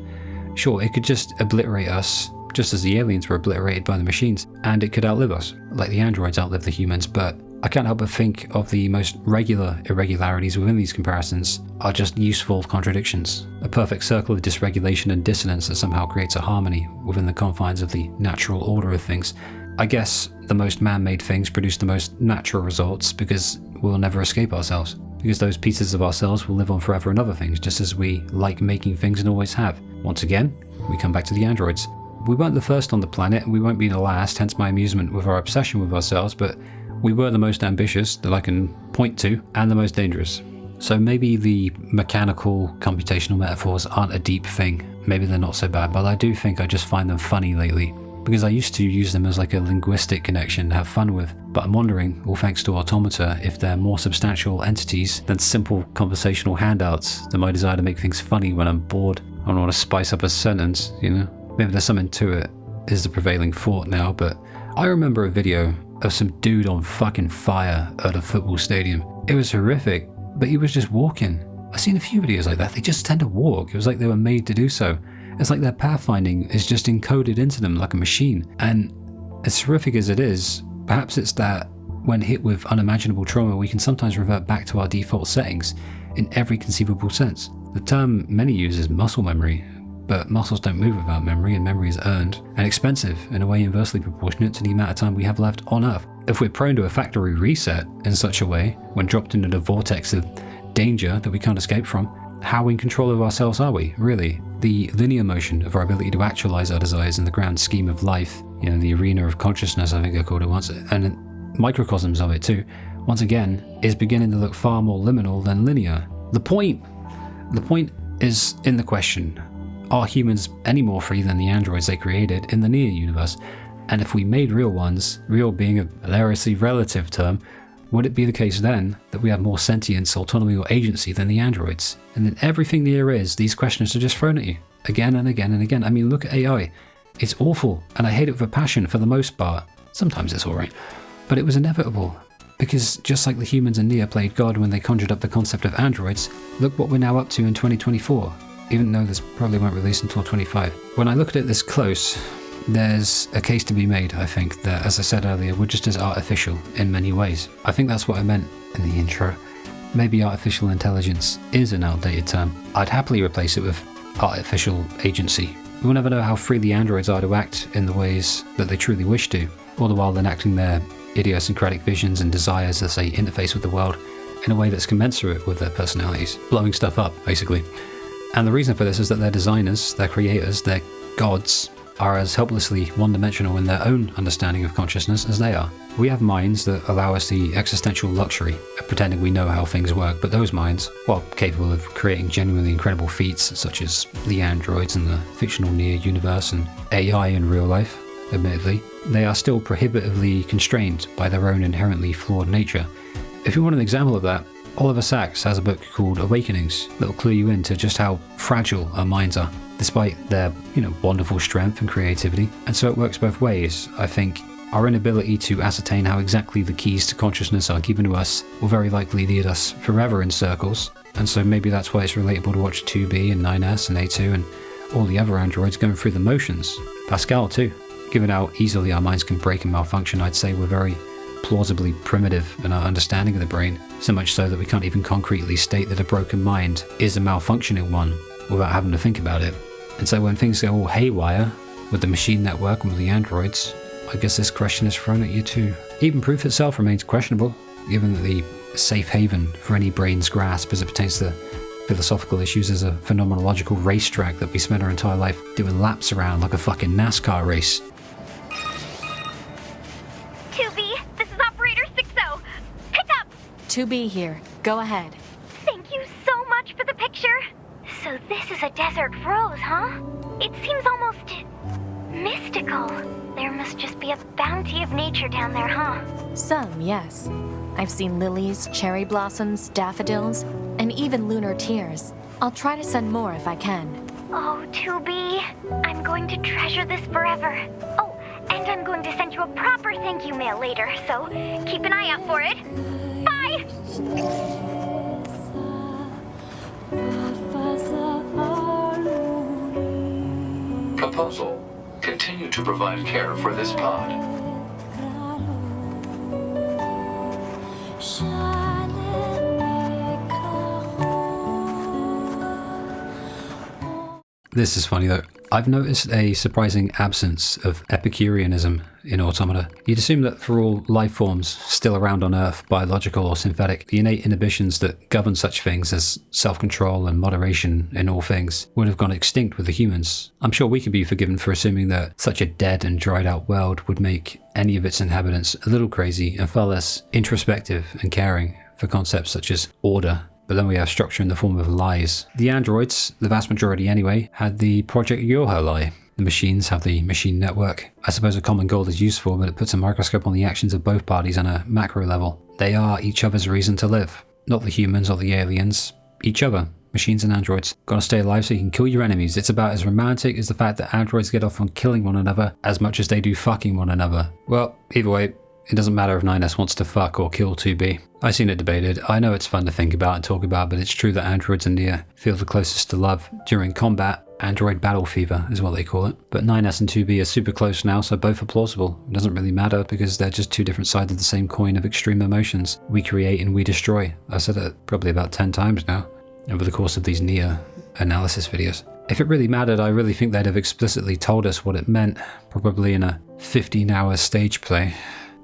Sure, it could just obliterate us, just as the aliens were obliterated by the machines, and it could outlive us, like the androids outlive the humans, but I can't help but think of the most regular irregularities within these comparisons are just useful contradictions, a perfect circle of dysregulation and dissonance that somehow creates a harmony within the confines of the natural order of things. I guess the most man-made things produce the most natural results because we'll never escape ourselves, because those pieces of ourselves will live on forever in other things, just as we like making things and always have. Once again, we come back to the androids. We weren't the first on the planet, and we won't be the last, hence my amusement with our obsession with ourselves, but we were the most ambitious that I can point to, and the most dangerous. So maybe the mechanical, computational metaphors aren't a deep thing. Maybe they're not so bad, but I do think I just find them funny lately, because I used to use them as like a linguistic connection to have fun with. But I'm wondering, all thanks to Automata, if they're more substantial entities than simple conversational handouts than my desire to make things funny when I'm bored. I don't want to spice up a sentence, you know? Maybe there's something to it, is the prevailing thought now, but I remember a video of some dude on fucking fire at a football stadium. It was horrific, but he was just walking. I've seen a few videos like that. They just tend to walk. It was like they were made to do so. It's like their pathfinding is just encoded into them like a machine. And as horrific as it is, perhaps it's that when hit with unimaginable trauma, we can sometimes revert back to our default settings in every conceivable sense. The term many use is muscle memory, but muscles don't move without memory, and memory is earned and expensive in a way inversely proportionate to the amount of time we have left on Earth. If we're prone to a factory reset in such a way, when dropped into the vortex of danger that we can't escape from, how in control of ourselves are we, really? The linear motion of our ability to actualize our desires in the grand scheme of life, you know, the arena of consciousness, I think I called it once, and microcosms of it too, once again, is beginning to look far more liminal than linear. The point is in the question. Are humans any more free than the androids they created in the NieR universe? And if we made real ones, real being a hilariously relative term, would it be the case then that we have more sentience, autonomy, or agency than the androids? And in everything NieR is, these questions are just thrown at you, again and again and again. I mean, look at AI. It's awful, and I hate it with a passion for the most part. Sometimes it's alright. But it was inevitable, because just like the humans in NieR played God when they conjured up the concept of androids, look what we're now up to in 2024, even though this probably won't release until 25. When I look at it this close, there's a case to be made, I think, that, as I said earlier, we're just as artificial in many ways. I think that's what I meant in the intro. Maybe artificial intelligence is an outdated term. I'd happily replace it with artificial agency. We'll never know how free the androids are to act in the ways that they truly wish to, all the while enacting their idiosyncratic visions and desires as they interface with the world in a way that's commensurate with their personalities, blowing stuff up, basically. And the reason for this is that their designers, their creators, their gods, are as helplessly one-dimensional in their own understanding of consciousness as they are. We have minds that allow us the existential luxury of pretending we know how things work, but those minds, while capable of creating genuinely incredible feats such as the androids in the fictional NieR universe and AI in real life, admittedly, they are still prohibitively constrained by their own inherently flawed nature. If you want an example of that, Oliver Sacks has a book called Awakenings that will clue you into just how fragile our minds are, despite their, wonderful strength and creativity. And so it works both ways. I think our inability to ascertain how exactly the keys to consciousness are given to us will very likely lead us forever in circles. And so maybe that's why it's relatable to watch 2B and 9S and A2 and all the other androids going through the motions. Pascal too. Given how easily our minds can break and malfunction, I'd say we're very plausibly primitive in our understanding of the brain, so much so that we can't even concretely state that a broken mind is a malfunctioning one without having to think about it. And so when things go all haywire with the machine network and with the androids, I guess this question is thrown at you too. Even proof itself remains questionable, given that the safe haven for any brain's grasp as it pertains to philosophical issues is a phenomenological racetrack that we spend our entire life doing laps around like a fucking NASCAR race. 2B, this is Operator 60. Pick up! 2B here. Go ahead. Thank you so much for the picture. So this is a desert rose, huh? It seems almost mystical. There must just be a bounty of nature down there, huh? Some, yes. I've seen lilies, cherry blossoms, daffodils, and even lunar tears. I'll try to send more if I can. Oh, 2B, I'm going to treasure this forever. Oh, and I'm going to send you a proper thank you mail later, so keep an eye out for it. Bye! Proposal. Continue to provide care for this pod. This is funny though. I've noticed a surprising absence of Epicureanism in Automata. You'd assume that for all life forms still around on Earth, biological or synthetic, the innate inhibitions that govern such things as self-control and moderation in all things would have gone extinct with the humans. I'm sure we can be forgiven for assuming that such a dead and dried out world would make any of its inhabitants a little crazy and far less introspective and caring for concepts such as order. But then we have structure in the form of lies. The androids, the vast majority anyway, had the Project Yoha lie. The machines have the machine network. I suppose a common goal is useful, but it puts a microscope on the actions of both parties on a macro level. They are each other's reason to live. Not the humans or the aliens. Each other. Machines and androids. Gotta stay alive so you can kill your enemies. It's about as romantic as the fact that androids get off on killing one another as much as they do fucking one another. Well, either way, it doesn't matter if 9S wants to fuck or kill 2B. I've seen it debated. I know it's fun to think about and talk about, but it's true that androids and NieR feel the closest to love during combat. Android battle fever is what they call it. But 9S and 2B are super close now, so both are plausible. It doesn't really matter because they're just two different sides of the same coin of extreme emotions. We create and we destroy. I've said it probably about 10 times now over the course of these NieR analysis videos. If it really mattered, I really think they'd have explicitly told us what it meant, probably in a 15-hour stage play.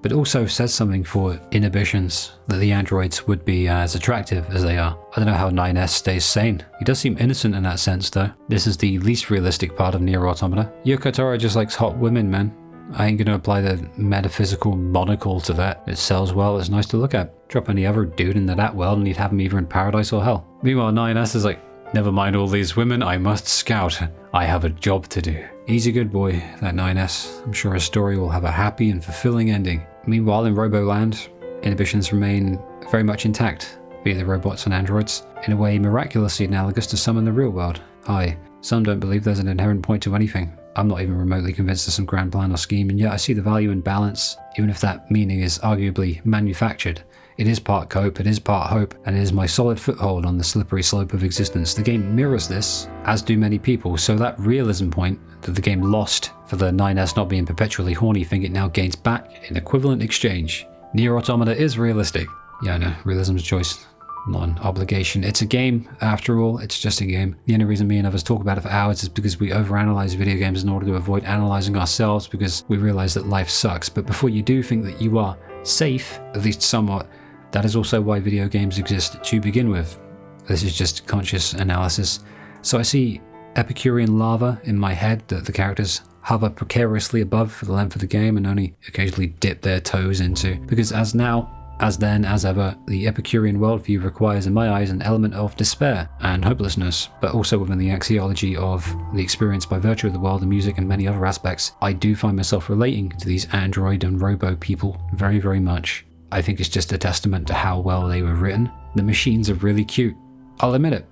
But also says something for inhibitions, that the androids would be as attractive as they are. I don't know how 9S stays sane. He does seem innocent in that sense though. This is the least realistic part of NieR Automata. Yoko Taro just likes hot women, man. I ain't gonna apply the metaphysical monocle to that. It sells well, it's nice to look at. Drop any other dude into that world and you'd have him either in paradise or hell. Meanwhile 9S is like, Never mind all these women, I must scout. I have a job to do. He's a good boy, that 9S. I'm sure his story will have a happy and fulfilling ending. Meanwhile, in Roboland, inhibitions remain very much intact via the robots and androids, in a way miraculously analogous to some in the real world. Hi, some don't believe there's an inherent point to anything. I'm not even remotely convinced of some grand plan or scheme, and yet I see the value in balance, even if that meaning is arguably manufactured. It is part cope, it is part hope, and it is my solid foothold on the slippery slope of existence. The game mirrors this, as do many people, so that realism point that the game lost for the 9S not being perpetually horny thing, it now gains back in equivalent exchange. NieR Automata is realistic. Yeah, I know, realism's choice, not an obligation. It's a game, after all, it's just a game. The only reason me and others talk about it for hours is because we overanalyze video games in order to avoid analyzing ourselves, because we realize that life sucks. But before you do think that you are safe, at least somewhat, that is also why video games exist to begin with. This is just conscious analysis. So I see Epicurean lava in my head that the characters hover precariously above for the length of the game and only occasionally dip their toes into. Because as now, as then, as ever, the Epicurean worldview requires in my eyes an element of despair and hopelessness, but also within the axiology of the experience by virtue of the world and music and many other aspects, I do find myself relating to these android and robo people very, very much. I think it's just a testament to how well they were written. The machines are really cute. I'll admit it,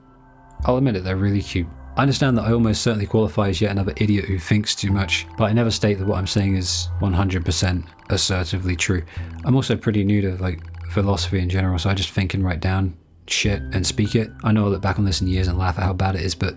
they're really cute. I understand that I almost certainly qualify as yet another idiot who thinks too much, but I never state that what I'm saying is 100% assertively true. I'm also pretty new to philosophy in general, so I just think and write down shit and speak it. I know I'll look back on this in years and laugh at how bad it is, but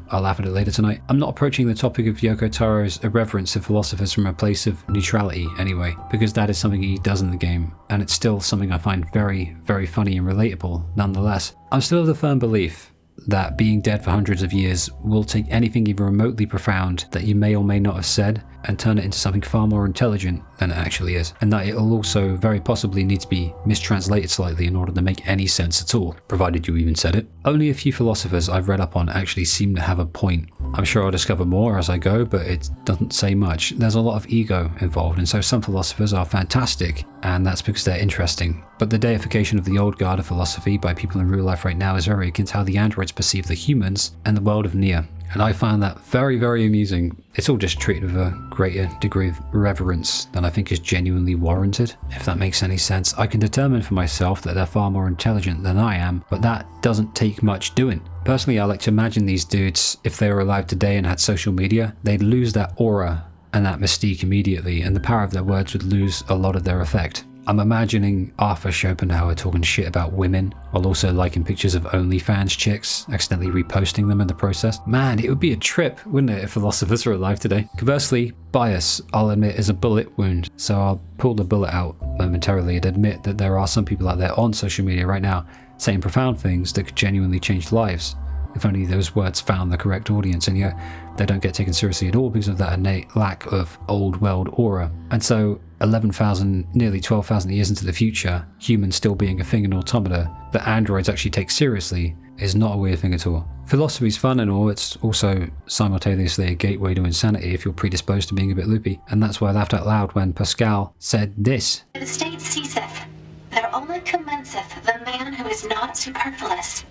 I'll laugh at it later tonight. I'm not approaching the topic of Yoko Taro's irreverence of philosophers from a place of neutrality anyway, because that is something he does in the game, and it's still something I find very, very funny and relatable nonetheless. I'm still of the firm belief that being dead for hundreds of years will take anything even remotely profound that you may or may not have said and turn it into something far more intelligent than it actually is, and that it'll also very possibly need to be mistranslated slightly in order to make any sense at all, provided you even said it. Only a few philosophers I've read up on actually seem to have a point. I'm sure I'll discover more as I go, but it doesn't say much. There's a lot of ego involved, and so some philosophers are fantastic, and that's because they're interesting. But the deification of the old guard of philosophy by people in real life right now is very akin to how the androids perceive the humans and the world of NieR. And I find that very, very amusing. It's all just treated with a greater degree of reverence than I think is genuinely warranted, if that makes any sense. I can determine for myself that they're far more intelligent than I am, but that doesn't take much doing. Personally, I like to imagine these dudes, if they were alive today and had social media, they'd lose that aura and that mystique immediately, and the power of their words would lose a lot of their effect. I'm imagining Arthur Schopenhauer talking shit about women, while also liking pictures of OnlyFans chicks, accidentally reposting them in the process. Man, it would be a trip, wouldn't it, if philosophers were alive today? Conversely, bias, I'll admit, is a bullet wound, so I'll pull the bullet out momentarily and admit that there are some people out there on social media right now saying profound things that could genuinely change lives, if only those words found the correct audience, and yet they don't get taken seriously at all because of that innate lack of old world aura. And so 11,000, nearly 12,000 years into the future, humans still being a thing in automata that androids actually take seriously is not a weird thing at all. Philosophy's fun and all, it's also simultaneously a gateway to insanity if you're predisposed to being a bit loopy, and that's why I laughed out loud when Pascal said this. The state ceaseth, there only commenceth the man who is not superfluous.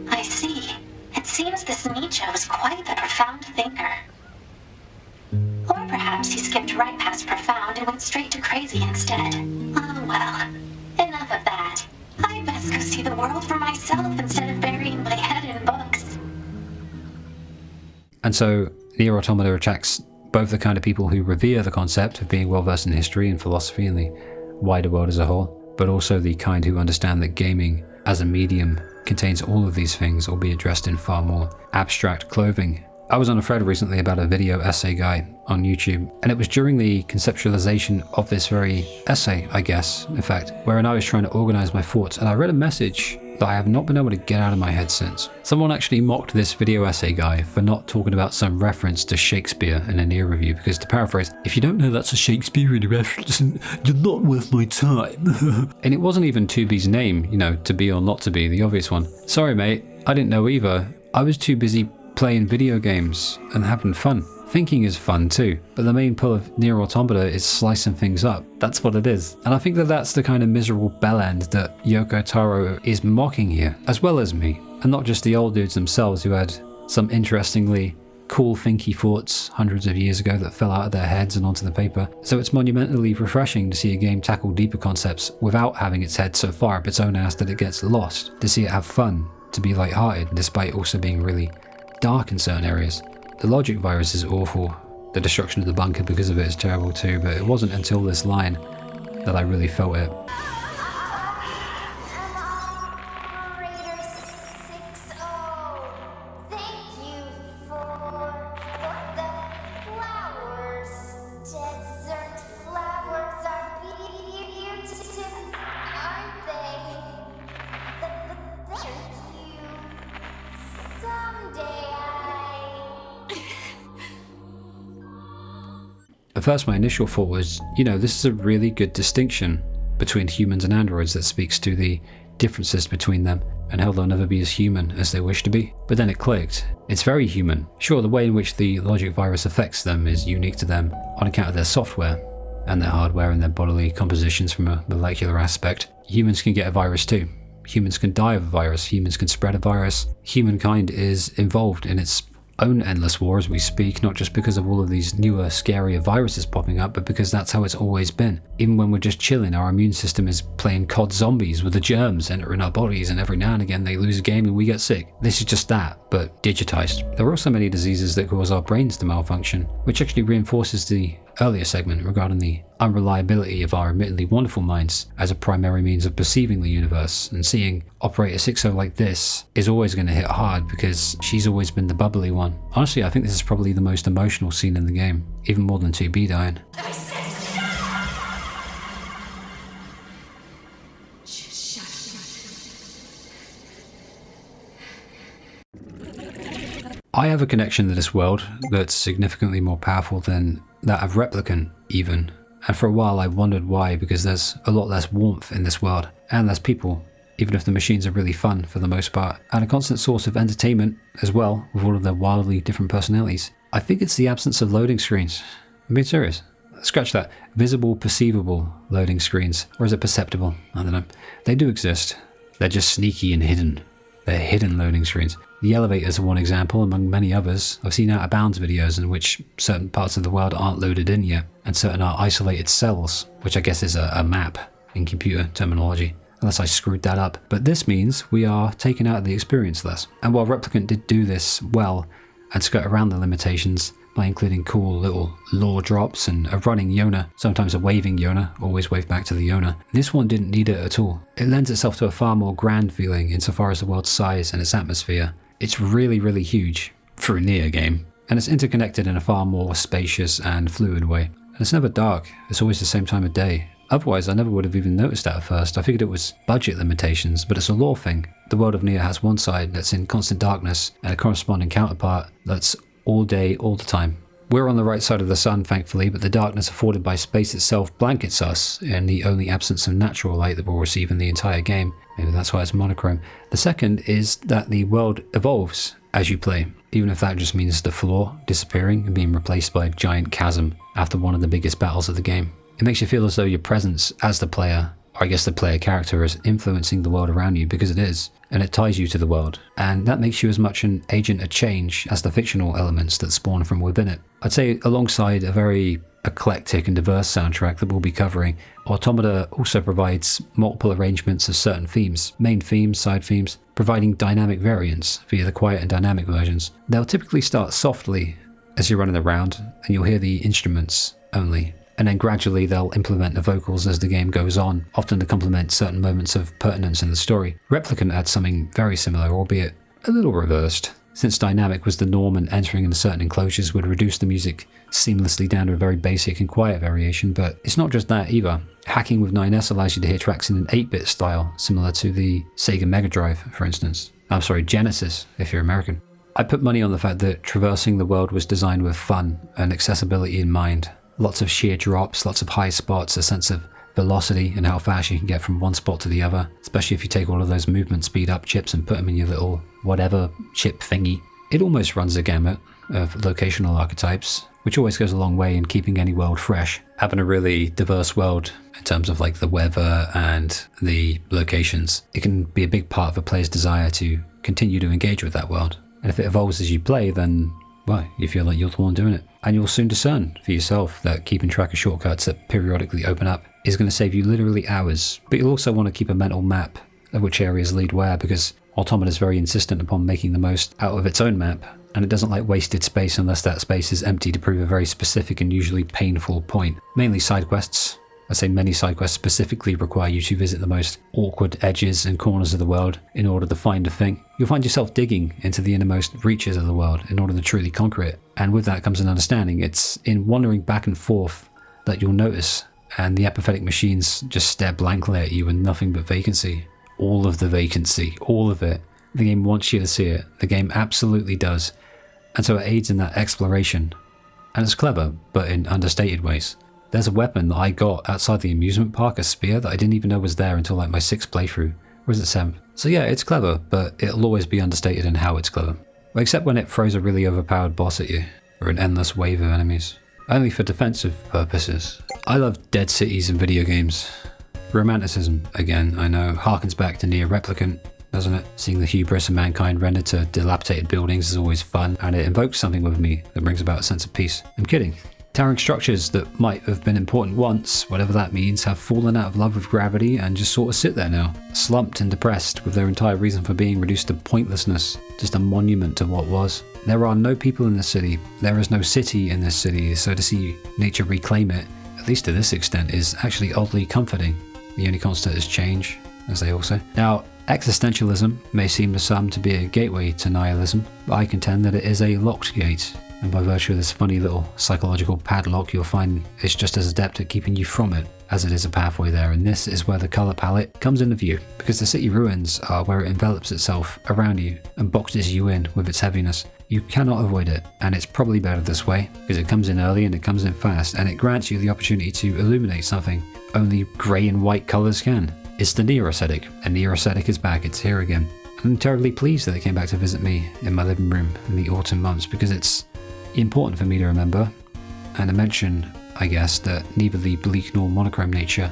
I see. It seems this Nietzsche was quite the profound thinker. Or perhaps he skipped right past profound and went straight to crazy instead. Oh well, enough of that. I best go see the world for myself instead of burying my head in books. And so, NieR Automata attracts both the kind of people who revere the concept of being well versed in history and philosophy and the wider world as a whole, but also the kind who understand that gaming as a medium contains all of these things, albeit dressed in far more abstract clothing. I was on a thread recently about a video essay guy on YouTube, and it was during the conceptualization of this very essay, I guess, in fact, wherein I was trying to organize my thoughts, and I read a message that I have not been able to get out of my head since. Someone actually mocked this video essay guy for not talking about some reference to Shakespeare in a NieR review, because to paraphrase, if you don't know that's a Shakespearean reference, you're not worth my time. And it wasn't even 2B's name, to be or not to be, the obvious one. Sorry mate, I didn't know either. I was too busy playing video games and having fun. Thinking is fun too, but the main pull of NieR Automata is slicing things up. That's what it is. And I think that that's the kind of miserable bellend that Yoko Taro is mocking here, as well as me. And not just the old dudes themselves who had some interestingly cool thinky thoughts hundreds of years ago that fell out of their heads and onto the paper. So it's monumentally refreshing to see a game tackle deeper concepts without having its head so far up its own ass that it gets lost, to see it have fun, to be lighthearted, despite also being really dark in certain areas. The logic virus is awful, the destruction of the bunker because of it is terrible too, but it wasn't until this line that I really felt it. At first my initial thought was, this is a really good distinction between humans and androids that speaks to the differences between them and how they'll never be as human as they wish to be. But then it clicked. It's very human. Sure, the way in which the logic virus affects them is unique to them on account of their software and their hardware and their bodily compositions from a molecular aspect. Humans can get a virus too. Humans can die of a virus. Humans can spread a virus. Humankind is involved in its own endless war as we speak, not just because of all of these newer, scarier viruses popping up, but because that's how it's always been. Even when we're just chilling, our immune system is playing COD zombies with the germs entering our bodies, and every now and again they lose a game and we get sick. This is just that, but digitized. There are also many diseases that cause our brains to malfunction, which actually reinforces the earlier segment regarding the unreliability of our admittedly wonderful minds as a primary means of perceiving the universe, and seeing Operator 60 like this is always going to hit hard because she's always been the bubbly one. Honestly, I think this is probably the most emotional scene in the game, even more than 2B dying. I have a connection to this world that's significantly more powerful than that of Replicant even, and for a while I wondered why, because there's a lot less warmth in this world, and less people, even if the machines are really fun for the most part, and a constant source of entertainment as well, with all of their wildly different personalities. I think it's the absence of loading screens. I'm being serious. Scratch that. Visible, perceivable loading screens, or is it perceptible? I don't know. They do exist. They're just sneaky and hidden. They're hidden loading screens. The elevators are one example among many others. I've seen out of bounds videos in which certain parts of the world aren't loaded in yet, and certain are isolated cells, which I guess is a map in computer terminology, unless I screwed that up. But this means we are taken out of the experience thus. And while Replicant did do this well and skirt around the limitations by including cool little lore drops and a running Yona, sometimes a waving Yona, always wave back to the Yona, this one didn't need it at all. It lends itself to a far more grand feeling insofar as the world's size and its atmosphere. It's really, really huge for a NieR game, and it's interconnected in a far more spacious and fluid way. And it's never dark, it's always the same time of day. Otherwise, I never would have even noticed that at first. I figured it was budget limitations, but it's a lore thing. The world of NieR has one side that's in constant darkness, and a corresponding counterpart that's all day, all the time. We're on the right side of the sun, thankfully, but the darkness afforded by space itself blankets us in the only absence of natural light that we'll receive in the entire game. Maybe that's why it's monochrome. The second is that the world evolves as you play, even if that just means the floor disappearing and being replaced by a giant chasm after one of the biggest battles of the game. It makes you feel as though your presence as the player, or I guess the player character, is influencing the world around you, because it is, and it ties you to the world, and that makes you as much an agent of change as the fictional elements that spawn from within it. I'd say alongside a very eclectic and diverse soundtrack that we'll be covering, Automata also provides multiple arrangements of certain themes, main themes, side themes, providing dynamic variants via the quiet and dynamic versions. They'll typically start softly as you're running around, and you'll hear the instruments only, and then gradually they'll implement the vocals as the game goes on, often to complement certain moments of pertinence in the story. Replicant had something very similar, albeit a little reversed, since dynamic was the norm and entering into certain enclosures would reduce the music seamlessly down to a very basic and quiet variation. But it's not just that either. Hacking with 9S allows you to hear tracks in an 8-bit style, similar to the Sega Mega Drive, for instance. I'm sorry, Genesis, if you're American. I put money on the fact that traversing the world was designed with fun and accessibility in mind. Lots of sheer drops, lots of high spots, a sense of velocity and how fast you can get from one spot to the other, especially if you take all of those movement speed up chips and put them in your little whatever chip thingy. It almost runs the gamut of locational archetypes, which always goes a long way in keeping any world fresh. having a really diverse world in terms of like the weather and the locations, it can be a big part of a player's desire to continue to engage with that world. And if it evolves as you play, then, well, you feel like you're the one doing it. And you'll soon discern for yourself that keeping track of shortcuts that periodically open up is going to save you literally hours. But you'll also want to keep a mental map of which areas lead where, because Automata is very insistent upon making the most out of its own map, and it doesn't like wasted space unless that space is empty to prove a very specific and usually painful point. Mainly side quests. I say many side quests specifically require you to visit the most awkward edges and corners of the world in order to find a thing. You'll find yourself digging into the innermost reaches of the world in order to truly conquer it. And with that comes an understanding. It's in wandering back and forth that you'll notice, and the apathetic machines just stare blankly at you with nothing but vacancy. All of the vacancy, all of it. The game wants you to see it. The game absolutely does. And so it aids in that exploration. And it's clever, but in understated ways. There's a weapon that I got outside the amusement park, a spear, that I didn't even know was there until like my 6th playthrough. Or is it 7th? So yeah, it's clever, but it'll always be understated in how it's clever. Well, except when it throws a really overpowered boss at you, or an endless wave of enemies. Only for defensive purposes. I love dead cities in video games. Romanticism, again, I know, harkens back to NieR Replicant, doesn't it? Seeing the hubris of mankind rendered to dilapidated buildings is always fun, and it invokes something with me that brings about a sense of peace. I'm kidding. Towering structures that might have been important once, whatever that means, have fallen out of love with gravity and just sort of sit there now, slumped and depressed, with their entire reason for being reduced to pointlessness, just a monument to what was. There are no people in this city, there is no city in this city, so to see nature reclaim it, at least to this extent, is actually oddly comforting. The only constant is change, as they all say. Now, existentialism may seem to some to be a gateway to nihilism, but I contend that it is a locked gate, and by virtue of this funny little psychological padlock, you'll find it's just as adept at keeping you from it as it is a pathway there, and this is where the colour palette comes into view, because the city ruins are where it envelops itself around you and boxes you in with its heaviness. You cannot avoid it, and it's probably better this way, because it comes in early and it comes in fast, and it grants you the opportunity to illuminate something only grey and white colours can. It's the NieR aesthetic, and NieR aesthetic is back, it's here again. I'm terribly pleased that it came back to visit me in my living room in the autumn months, because it's important for me to remember, and to mention, I guess, that neither the bleak nor monochrome nature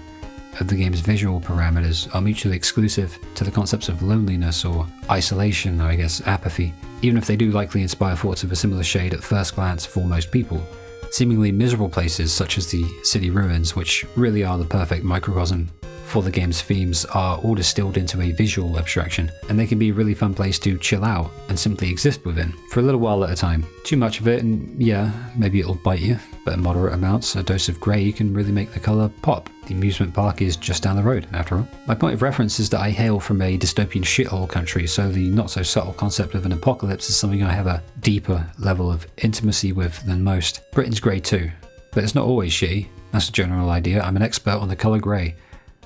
of the game's visual parameters are mutually exclusive to the concepts of loneliness or isolation, or I guess apathy, even if they do likely inspire thoughts of a similar shade at first glance for most people. Seemingly miserable places such as the city ruins, which really are the perfect microcosm for the game's themes, are all distilled into a visual abstraction, and they can be a really fun place to chill out and simply exist within for a little while at a time. Too much of it and yeah, maybe it'll bite you, but in moderate amounts, a dose of grey can really make the colour pop. The amusement park is just down the road, after all. My point of reference is that I hail from a dystopian shithole country, so the not so subtle concept of an apocalypse is something I have a deeper level of intimacy with than most. Britain's grey too, but it's not always shitty. That's the general idea. I'm an expert on the colour grey.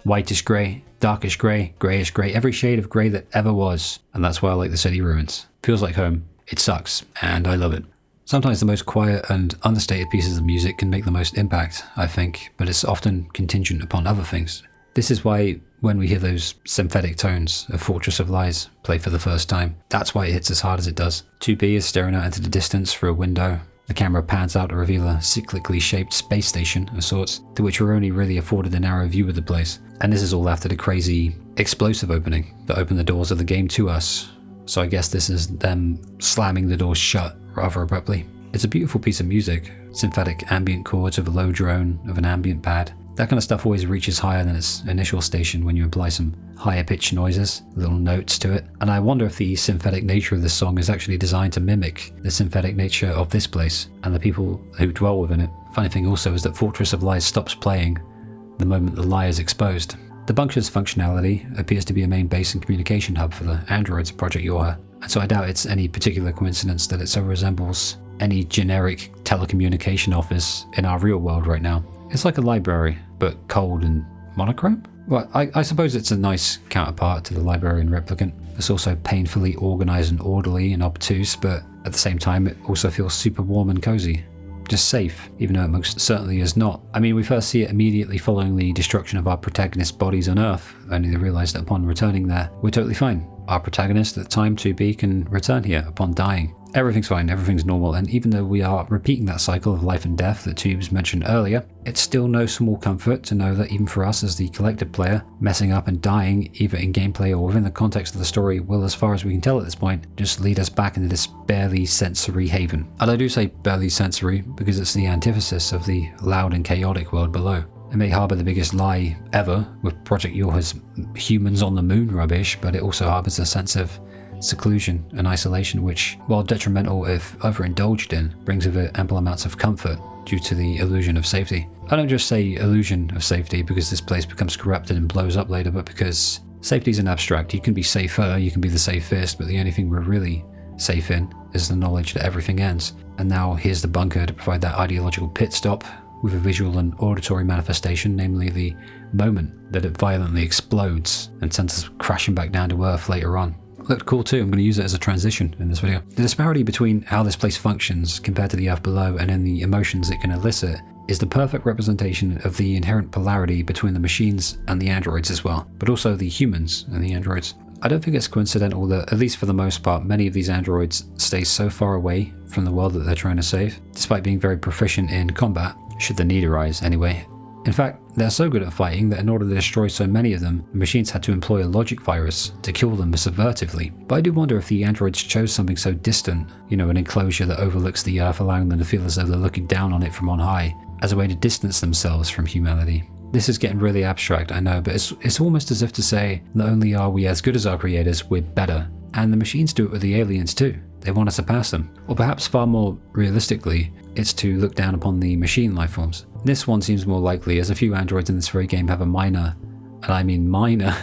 Whitish grey, darkish grey, greyish grey, every shade of grey that ever was. And that's why I like the city ruins. Feels like home. It sucks, and I love it. Sometimes the most quiet and understated pieces of music can make the most impact, I think, but it's often contingent upon other things. This is why when we hear those synthetic tones of Fortress of Lies play for the first time, that's why it hits as hard as it does. 2B is staring out into the distance through a window. The camera pans out to reveal a cyclically shaped space station of sorts, to which we're only really afforded a narrow view of the place. And this is all after the crazy explosive opening that opened the doors of the game to us. So I guess this is them slamming the doors shut rather abruptly. It's a beautiful piece of music, synthetic ambient chords of a low drone of an ambient pad. That kind of stuff always reaches higher than its initial station when you apply some higher pitched noises, little notes to it. And I wonder if the synthetic nature of this song is actually designed to mimic the synthetic nature of this place and the people who dwell within it. Funny thing also is that Fortress of Lies stops playing the moment the lie is exposed. The bunker's functionality appears to be a main base and communication hub for the androids of Project Yorha, and so I doubt it's any particular coincidence that it so resembles any generic telecommunication office in our real world right now. It's like a library, but cold and monochrome? Well, I suppose it's a nice counterpart to the library in Replicant. It's also painfully organised and orderly and obtuse, but at the same time it also feels super warm and cozy. Just safe, even though it most certainly is not. I mean, we first see it immediately following the destruction of our protagonist's bodies on Earth, only to realise that upon returning there, we're totally fine. Our protagonist at the time 2B can return here upon dying. everything's fine, everything's normal, and even though we are repeating that cycle of life and death that Tubes mentioned earlier, it's still no small comfort to know that even for us as the collected player, messing up and dying, either in gameplay or within the context of the story, will, as far as we can tell at this point, just lead us back into this barely sensory haven. And I do say barely sensory because it's the antithesis of the loud and chaotic world below. It may harbour the biggest lie ever with Project Yorha's humans on the moon rubbish, but it also harbours a sense of seclusion and isolation which, while detrimental if overindulged in, brings with it ample amounts of comfort due to the illusion of safety. I don't just say illusion of safety because this place becomes corrupted and blows up later, but because safety is an abstract. You can be safer, you can be the safest, but the only thing we're really safe in is the knowledge that everything ends. And now here's the bunker to provide that ideological pit stop with a visual and auditory manifestation, namely the moment that it violently explodes and sends us crashing back down to Earth later on. Looked cool too, I'm going to use it as a transition in this video. The disparity between how this place functions compared to the Earth below and in the emotions it can elicit is the perfect representation of the inherent polarity between the machines and the androids as well, but also the humans and the androids. I don't think it's coincidental that, at least for the most part, many of these androids stay so far away from the world that they're trying to save, despite being very proficient in combat, should the need arise anyway. In fact, they're so good at fighting that in order to destroy so many of them, the machines had to employ a logic virus to kill them subvertively. But I do wonder if the androids chose something so distant, an enclosure that overlooks the Earth, allowing them to feel as though they're looking down on it from on high, as a way to distance themselves from humanity. This is getting really abstract, I know, but it's almost as if to say, not only are we as good as our creators, we're better. And the machines do it with the aliens too. They want to surpass them. Or perhaps far more realistically, it's to look down upon the machine lifeforms. This one seems more likely, as a few androids in this very game have a minor, and I mean minor,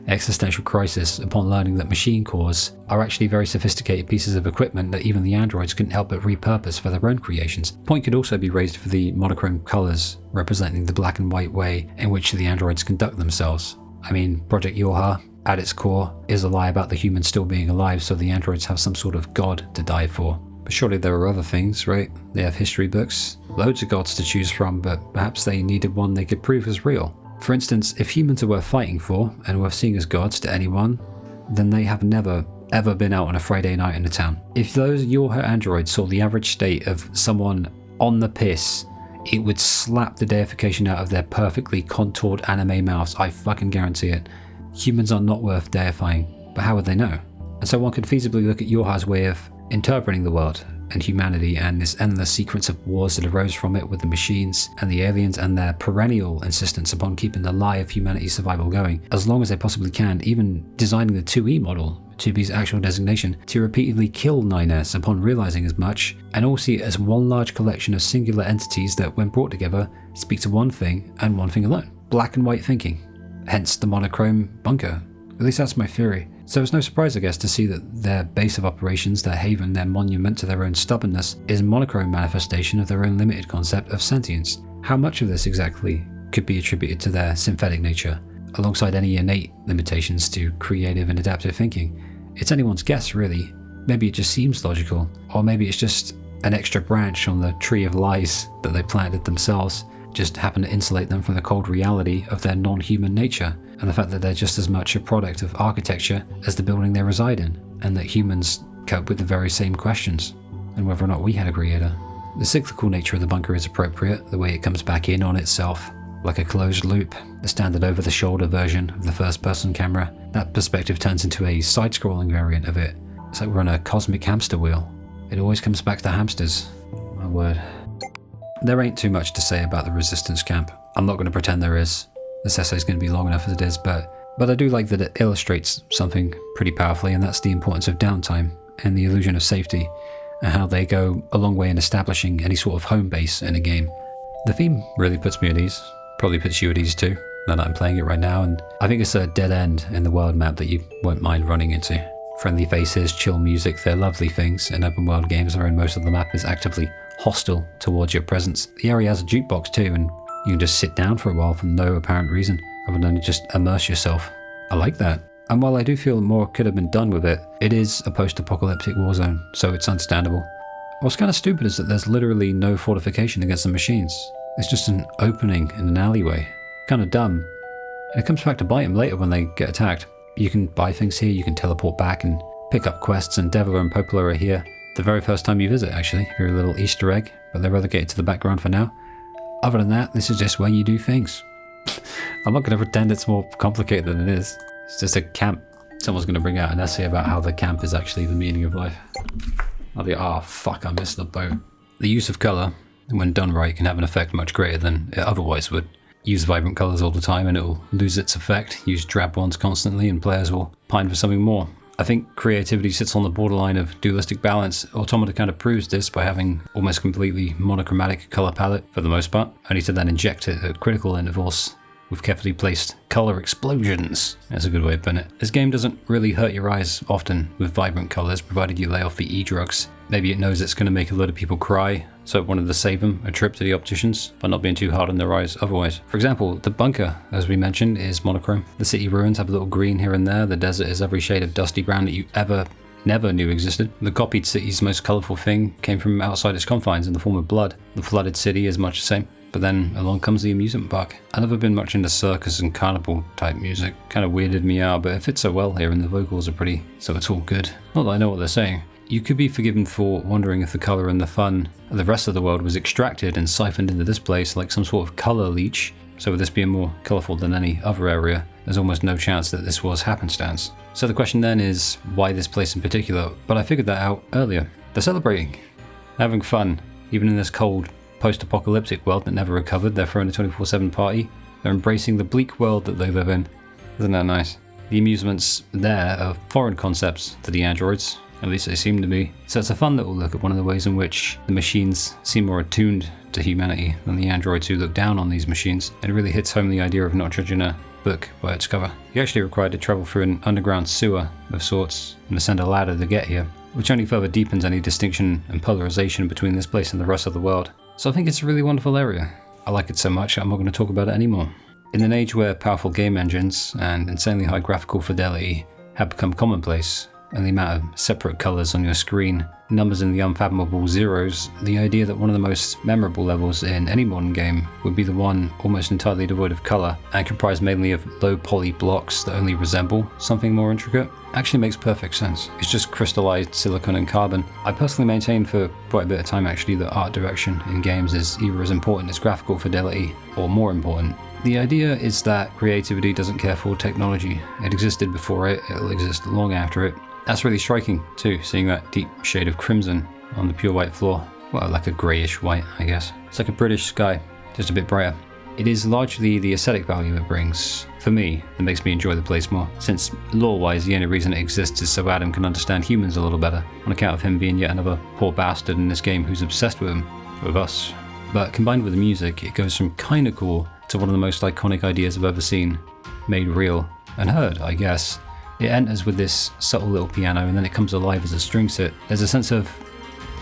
existential crisis upon learning that machine cores are actually very sophisticated pieces of equipment that even the androids couldn't help but repurpose for their own creations. Point could also be raised for the monochrome colours representing the black and white way in which the androids conduct themselves. I mean, Project Yorha, at its core, is a lie about the humans still being alive, so the androids have some sort of god to die for. But surely there are other things, right? They have history books, loads of gods to choose from, but perhaps they needed one they could prove as real. For instance, if humans are worth fighting for, and worth seeing as gods to anyone, then they have never, ever been out on a Friday night in a town. If those Yorha androids saw the average state of someone on the piss, it would slap the deification out of their perfectly contoured anime mouths, I fucking guarantee it. Humans are not worth deifying, but how would they know? And so one could feasibly look at Yorha's way of interpreting the world and humanity and this endless sequence of wars that arose from it with the machines and the aliens and their perennial insistence upon keeping the lie of humanity's survival going as long as they possibly can, even designing the 2E model, 2B's actual designation, to repeatedly kill NieR upon realizing as much, and all see it as one large collection of singular entities that, when brought together, speak to one thing and one thing alone: black and white thinking. Hence the monochrome bunker. At least that's my theory. So it's no surprise, I guess, to see that their base of operations, their haven, their monument to their own stubbornness, is a monochrome manifestation of their own limited concept of sentience. How much of this exactly could be attributed to their synthetic nature, alongside any innate limitations to creative and adaptive thinking? It's anyone's guess, really. Maybe it just seems logical, or maybe it's just an extra branch on the tree of lies that they planted themselves, just happen to insulate them from the cold reality of their non-human nature, and the fact that they're just as much a product of architecture as the building they reside in, and that humans cope with the very same questions, and whether or not we had a creator. The cyclical nature of the bunker is appropriate, the way it comes back in on itself, like a closed loop. The standard over-the-shoulder version of the first-person camera, that perspective turns into a side-scrolling variant of it. It's like we're on a cosmic hamster wheel. It always comes back to hamsters. My word. There ain't too much to say about the resistance camp. I'm not going to pretend there is. This essay is going to be long enough as it is, but I do like that it illustrates something pretty powerfully, and that's the importance of downtime and the illusion of safety, and how they go a long way in establishing any sort of home base in a game. The theme really puts me at ease. Probably puts you at ease too, now that I'm playing it right now, and I think it's a dead end in the world map that you won't mind running into. Friendly faces, chill music, they're lovely things in open world games wherein most of the map is actively hostile towards your presence. The area has a jukebox too, and you can just sit down for a while for no apparent reason, other than just immerse yourself. I like that. And while I do feel more could have been done with it, it is a post-apocalyptic war zone, so it's understandable. What's kind of stupid is that there's literally no fortification against the machines. It's just an opening in an alleyway. Kind of dumb. And it comes back to bite them later when they get attacked. You can buy things here, you can teleport back and pick up quests, and Devil and Popola are here. the very first time you visit, actually. You're a little Easter egg, but they're relegated to the background for now. Other than that, this is just where you do things. I'm not going to pretend it's more complicated than it is. It's just a camp. Someone's going to bring out an essay about how the camp is actually the meaning of life. I'll be, oh fuck, I missed the boat. The use of colour, when done right, can have an effect much greater than it otherwise would. Use vibrant colours all the time and it will lose its effect. Use drab ones constantly and players will pine for something more. I think creativity sits on the borderline of dualistic balance. Automata kind of proves this by having almost completely monochromatic colour palette for the most part, only to then inject it at critical intervals with carefully placed colour explosions. That's a good way of putting it. This game doesn't really hurt your eyes often with vibrant colours, provided you lay off the E-drugs. Maybe it knows it's going to make a lot of people cry, so it wanted to save them a trip to the opticians, but not being too hard on their eyes otherwise. For example, the bunker, as we mentioned, is monochrome. The city ruins have a little green here and there. The desert is every shade of dusty brown that you never knew existed. The copied city's most colourful thing came from outside its confines in the form of blood. The flooded city is much the same. But then along comes the amusement park. I've never been much into circus and carnival type music. Kind of weirded me out, but it fits so well here and the vocals are pretty, so it's all good. Not that I know what they're saying. You could be forgiven for wondering if the colour and the fun of the rest of the world was extracted and siphoned into this place like some sort of colour leech. So with this being more colourful than any other area, there's almost no chance that this was happenstance. So the question then is, why this place in particular? But I figured that out earlier. They're celebrating. They're having fun, even in this cold, post-apocalyptic world that never recovered. They're throwing a 24/7 party. They're embracing the bleak world that they live in. Isn't that nice? The amusements there are foreign concepts to the androids, at least they seem to be. So it's a fun little look at one of the ways in which the machines seem more attuned to humanity than the androids who look down on these machines. It really hits home the idea of not judging a book by its cover. You're actually required to travel through an underground sewer of sorts and ascend a ladder to get here, which only further deepens any distinction and polarization between this place and the rest of the world. So I think it's a really wonderful area. I like it so much I'm not going to talk about it anymore. In an age where powerful game engines and insanely high graphical fidelity have become commonplace, and the amount of separate colours on your screen, numbers in the unfathomable zeros, the idea that one of the most memorable levels in any modern game would be the one almost entirely devoid of colour and comprised mainly of low poly blocks that only resemble something more intricate actually makes perfect sense. It's just crystallized silicon and carbon. I personally maintain for quite a bit of time actually that art direction in games is either as important as graphical fidelity or more important. The idea is that creativity doesn't care for technology. It existed before it, it'll exist long after it. That's really striking too, seeing that deep shade of crimson on the pure white floor. Well, like a greyish white, I guess. It's like a British sky, just a bit brighter. It is largely the aesthetic value it brings, for me, that makes me enjoy the place more, since lore-wise the only reason it exists is so Adam can understand humans a little better, on account of him being yet another poor bastard in this game who's obsessed with him, with us. But combined with the music, it goes from kinda cool to one of the most iconic ideas I've ever seen, made real, and heard, I guess. It enters with this subtle little piano and then it comes alive as a string set. There's a sense of,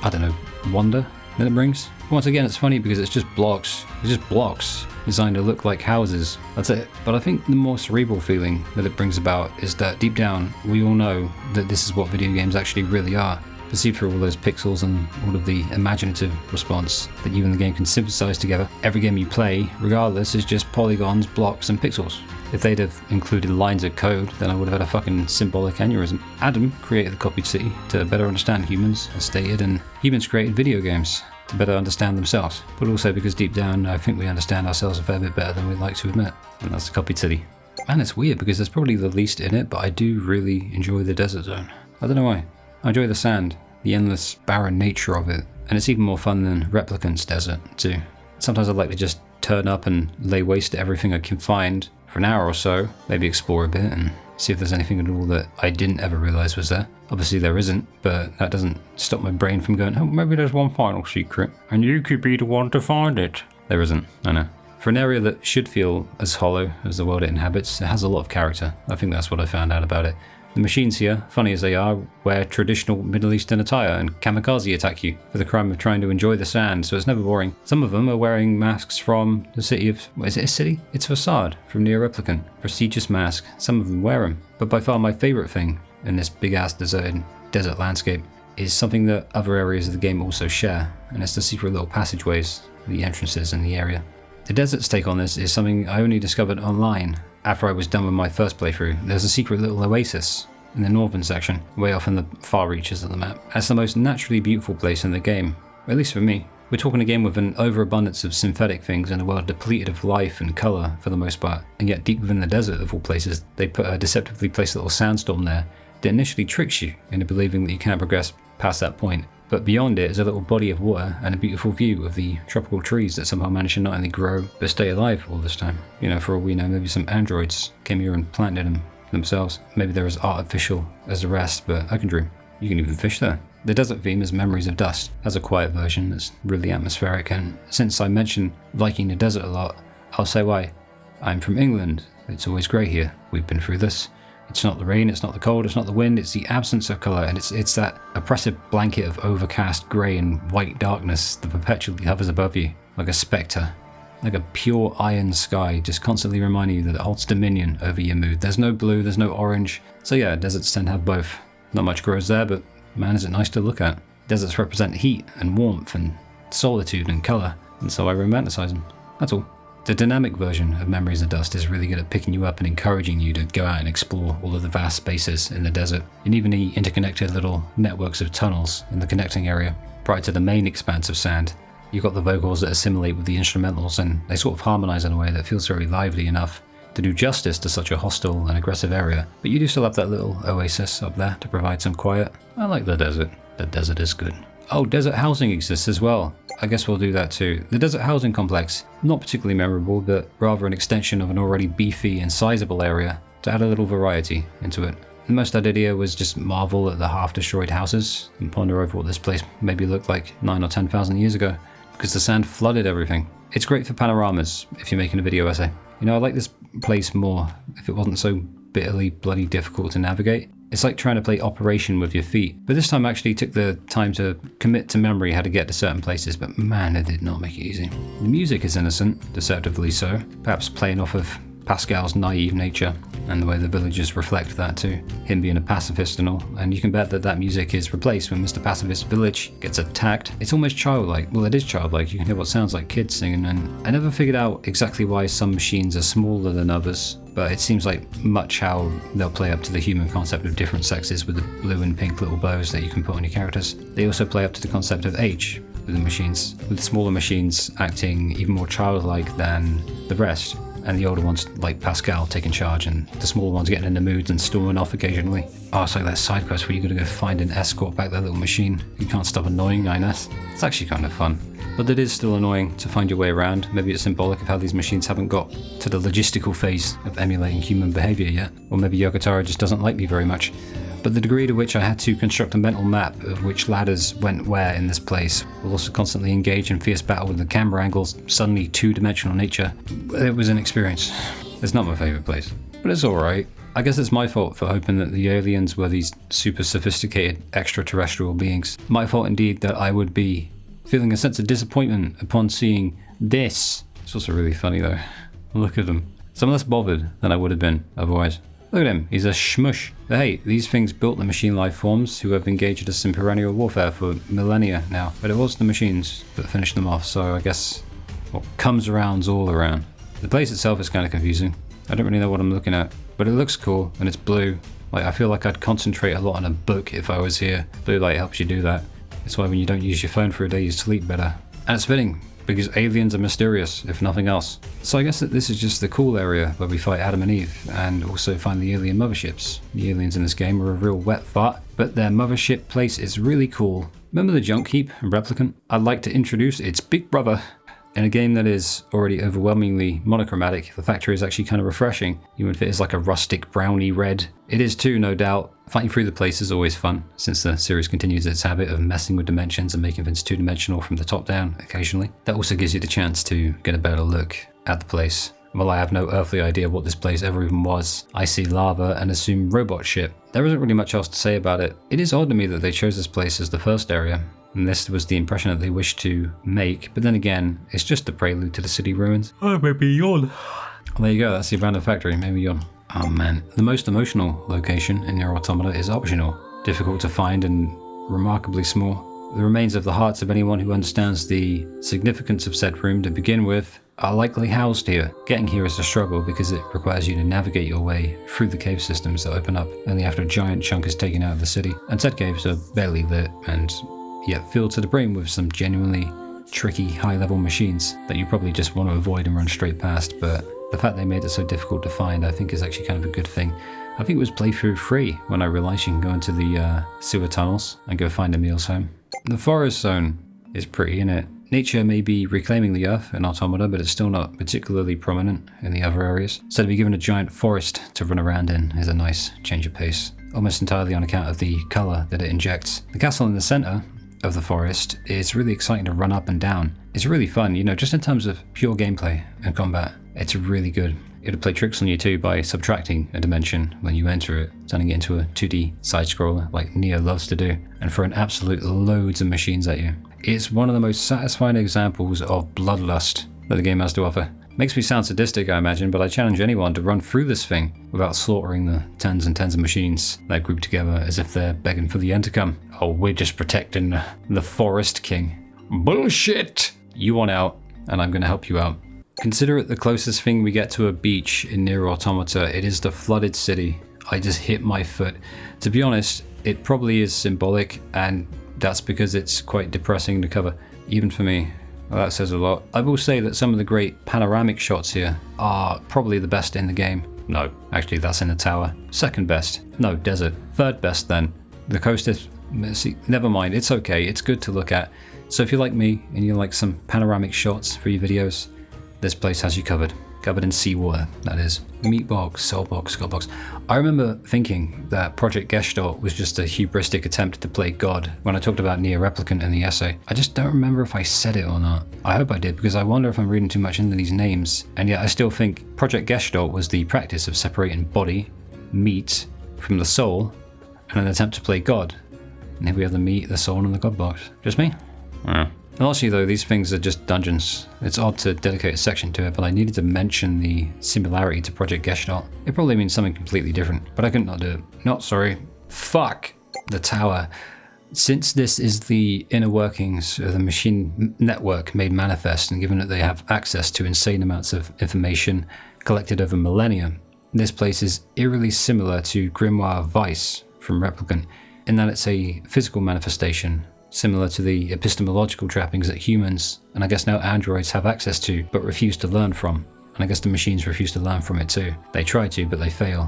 I don't know, wonder that it brings. Once again, it's funny because it's just blocks. It's just blocks designed to look like houses. That's it. But I think the more cerebral feeling that it brings about is that deep down, we all know that this is what video games actually really are. Perceived through all those pixels and all of the imaginative response that you and the game can synthesize together. Every game you play, regardless, is just polygons, blocks, and pixels. If they'd have included lines of code, then I would have had a fucking symbolic aneurysm. Adam created the copied city to better understand humans, as stated, and humans created video games to better understand themselves. But also because deep down, I think we understand ourselves a fair bit better than we'd like to admit. And that's the copied city. And it's weird because there's probably the least in it, but I do really enjoy the desert zone. I don't know why. I enjoy the sand, the endless barren nature of it. And it's even more fun than Replicants desert, too. Sometimes I'd like to just turn up and lay waste to everything I can find for an hour or so, maybe explore a bit and see if there's anything at all that I didn't ever realise was there. Obviously there isn't, but that doesn't stop my brain from going, oh, maybe there's one final secret, and you could be the one to find it. There isn't, I know. For an area that should feel as hollow as the world it inhabits, it has a lot of character. I think that's what I found out about it. The machines here, funny as they are, wear traditional Middle Eastern attire and kamikaze attack you for the crime of trying to enjoy the sand, so it's never boring. Some of them are wearing masks from the city of... What, is it a city? It's Facade from NieR Replicant. Prestigious mask. Some of them wear them. But by far my favourite thing in this big-ass deserted desert landscape is something that other areas of the game also share, and it's the secret little passageways, the entrances in the area. The desert's take on this is something I only discovered online after I was done with my first playthrough. There's a secret little oasis in the northern section, way off in the far reaches of the map. It's the most naturally beautiful place in the game, at least for me. We're talking a game with an overabundance of synthetic things and a world depleted of life and colour for the most part, and yet deep within the desert of all places, they put a deceptively placed little sandstorm there that initially tricks you into believing that you can't progress past that point. But beyond it is a little body of water and a beautiful view of the tropical trees that somehow managed to not only grow, but stay alive all this time. You know, for all we know, maybe some androids came here and planted them themselves. Maybe they're as artificial as the rest, but I can dream. You can even fish there. The desert theme is Memories of Dust, has a quiet version that's really atmospheric, and since I mentioned liking the desert a lot, I'll say why. I'm from England. It's always grey here. We've been through this. It's not the rain, it's not the cold, it's not the wind, it's the absence of colour, and it's that oppressive blanket of overcast grey and white darkness that perpetually hovers above you, like a spectre. Like a pure iron sky, just constantly reminding you that it holds dominion over your mood. There's no blue, there's no orange. So yeah, deserts tend to have both. Not much grows there, but man, is it nice to look at. Deserts represent heat and warmth and solitude and colour, and so I romanticize them. That's all. The dynamic version of Memories of Dust is really good at picking you up and encouraging you to go out and explore all of the vast spaces in the desert, and even the interconnected little networks of tunnels in the connecting area. Prior to the main expanse of sand, you've got the vocals that assimilate with the instrumentals, and they sort of harmonise in a way that feels very lively enough to do justice to such a hostile and aggressive area, but you do still have that little oasis up there to provide some quiet. I like the desert. The desert is good. Oh, desert housing exists as well. I guess we'll do that too. The desert housing complex, not particularly memorable, but rather an extension of an already beefy and sizable area to add a little variety into it. The most I did here was just marvel at the half-destroyed houses and ponder over what this place maybe looked like 9 or 10,000 years ago, because the sand flooded everything. It's great for panoramas if you're making a video essay. You know, I like this place more if it wasn't so bitterly bloody difficult to navigate. It's like trying to play Operation with your feet, but this time I actually took the time to commit to memory how to get to certain places, but man, it did not make it easy. The music is innocent, deceptively so, perhaps playing off of Pascal's naive nature, and the way the villagers reflect that too, him being a pacifist and all, and you can bet that that music is replaced when Mr. Pacifist's village gets attacked. It's almost childlike. Well, it is childlike, you can hear what sounds like kids singing, and I never figured out exactly why some machines are smaller than others, but it seems like much how they'll play up to the human concept of different sexes with the blue and pink little bows that you can put on your characters. They also play up to the concept of age with the machines, with smaller machines acting even more childlike than the rest, and the older ones, like Pascal, taking charge, and the smaller ones getting in the moods and storming off occasionally. Oh, it's like that side quest where you gotta go find and escort back that little machine. You can't stop annoying Ines. It's actually kind of fun. But it is still annoying to find your way around. Maybe it's symbolic of how these machines haven't got to the logistical phase of emulating human behaviour yet. Or maybe Yokotaro just doesn't like me very much. But the degree to which I had to construct a mental map of which ladders went where in this place, while also constantly engage in fierce battle with the camera angles' suddenly two-dimensional nature, it was an experience. It's not my favourite place, but it's alright. I guess it's my fault for hoping that the aliens were these super sophisticated extraterrestrial beings. My fault indeed that I would be feeling a sense of disappointment upon seeing this. It's also really funny though. Look at them. So I'm less bothered than I would have been otherwise. Look at him, he's a shmush. But hey, these things built the machine life forms who have engaged us in perennial warfare for millennia now. But it was the machines that finished them off, so I guess what comes around's all around. The place itself is kind of confusing. I don't really know what I'm looking at, but it looks cool and it's blue. Like, I feel like I'd concentrate a lot on a book if I was here. Blue light helps you do that. It's why when you don't use your phone for a day, you sleep better. And it's fitting, because aliens are mysterious, if nothing else. So I guess that this is just the cool area where we fight Adam and Eve, and also find the alien motherships. The aliens in this game are a real wet fart, but their mothership place is really cool. Remember the junk heap in Replicant? I'd like to introduce its big brother. In a game that is already overwhelmingly monochromatic, the factory is actually kind of refreshing, even if it is like a rustic browny red. It is too, no doubt. Fighting through the place is always fun, since the series continues its habit of messing with dimensions and making things two-dimensional from the top down occasionally. That also gives you the chance to get a better look at the place. While I have no earthly idea what this place ever even was, I see lava and assume robot shit. There isn't really much else to say about it. It is odd to me that they chose this place as the first area, and this was the impression that they wished to make, but then again, it's just a prelude to the city ruins. Oh, maybe yawn. Well, there you go, that's the abandoned factory, maybe yawn. Oh man, the most emotional location in NieR Automata is optional, difficult to find and remarkably small. The remains of the hearts of anyone who understands the significance of said room to begin with are likely housed here. Getting here is a struggle because it requires you to navigate your way through the cave systems that open up only after a giant chunk is taken out of the city. And said caves are barely lit and yet filled to the brim with some genuinely tricky high-level machines that you probably just want to avoid and run straight past, but the fact they made it so difficult to find I think is actually kind of a good thing. I think it was playthrough free when I realised you can go into the sewer tunnels and go find Emil's home. The forest zone is pretty, innit? Nature may be reclaiming the earth in Automata, but it's still not particularly prominent in the other areas. So to be given a giant forest to run around in is a nice change of pace, almost entirely on account of the colour that it injects. The castle in the centre of the forest is really exciting to run up and down. It's really fun, you know, just in terms of pure gameplay and combat, it's really good. It'll play tricks on you too by subtracting a dimension when you enter it, turning it into a 2D side-scroller like NieR loves to do, and throwing absolute loads of machines at you. It's one of the most satisfying examples of bloodlust that the game has to offer. Makes me sound sadistic, I imagine, but I challenge anyone to run through this thing without slaughtering the tens and tens of machines that group together as if they're begging for the end to come. Oh, we're just protecting the Forest King. Bullshit! You want out, and I'm going to help you out. Consider it the closest thing we get to a beach in NieR Automata. It is the flooded city. I just hit my foot. To be honest, it probably is symbolic, and that's because it's quite depressing to cover, even for me. Well, that says a lot. I will say that some of the great panoramic shots here are probably the best in the game. No, actually that's in the tower. Second best. No, desert. Third best then. The coast is... See, never mind, it's okay, it's good to look at. So if you're like me and you like some panoramic shots for your videos, this place has you covered. Covered in seawater, that is. Meatbox, Soulbox, Skullbox. I remember thinking that Project Gestalt was just a hubristic attempt to play God when I talked about NieR Replicant in the essay. I just don't remember if I said it or not. I hope I did, because I wonder if I'm reading too much into these names. And yet I still think Project Gestalt was the practice of separating body, meat, from the soul, and an attempt to play God. And here we have the meat, the soul, and the God box. Just me? Honestly though, these things are just dungeons. It's odd to dedicate a section to it, but I needed to mention the similarity to Project Gestalt. It probably means something completely different, but I couldn't not do it. Not sorry. Fuck! The tower. Since this is the inner workings of the machine network made manifest, and given that they have access to insane amounts of information collected over millennia, this place is eerily similar to Grimoire Vice from Replicant, in that it's a physical manifestation, similar to the epistemological trappings that humans, and I guess now androids, have access to, but refuse to learn from. And I guess the machines refuse to learn from it too. They try to, but they fail.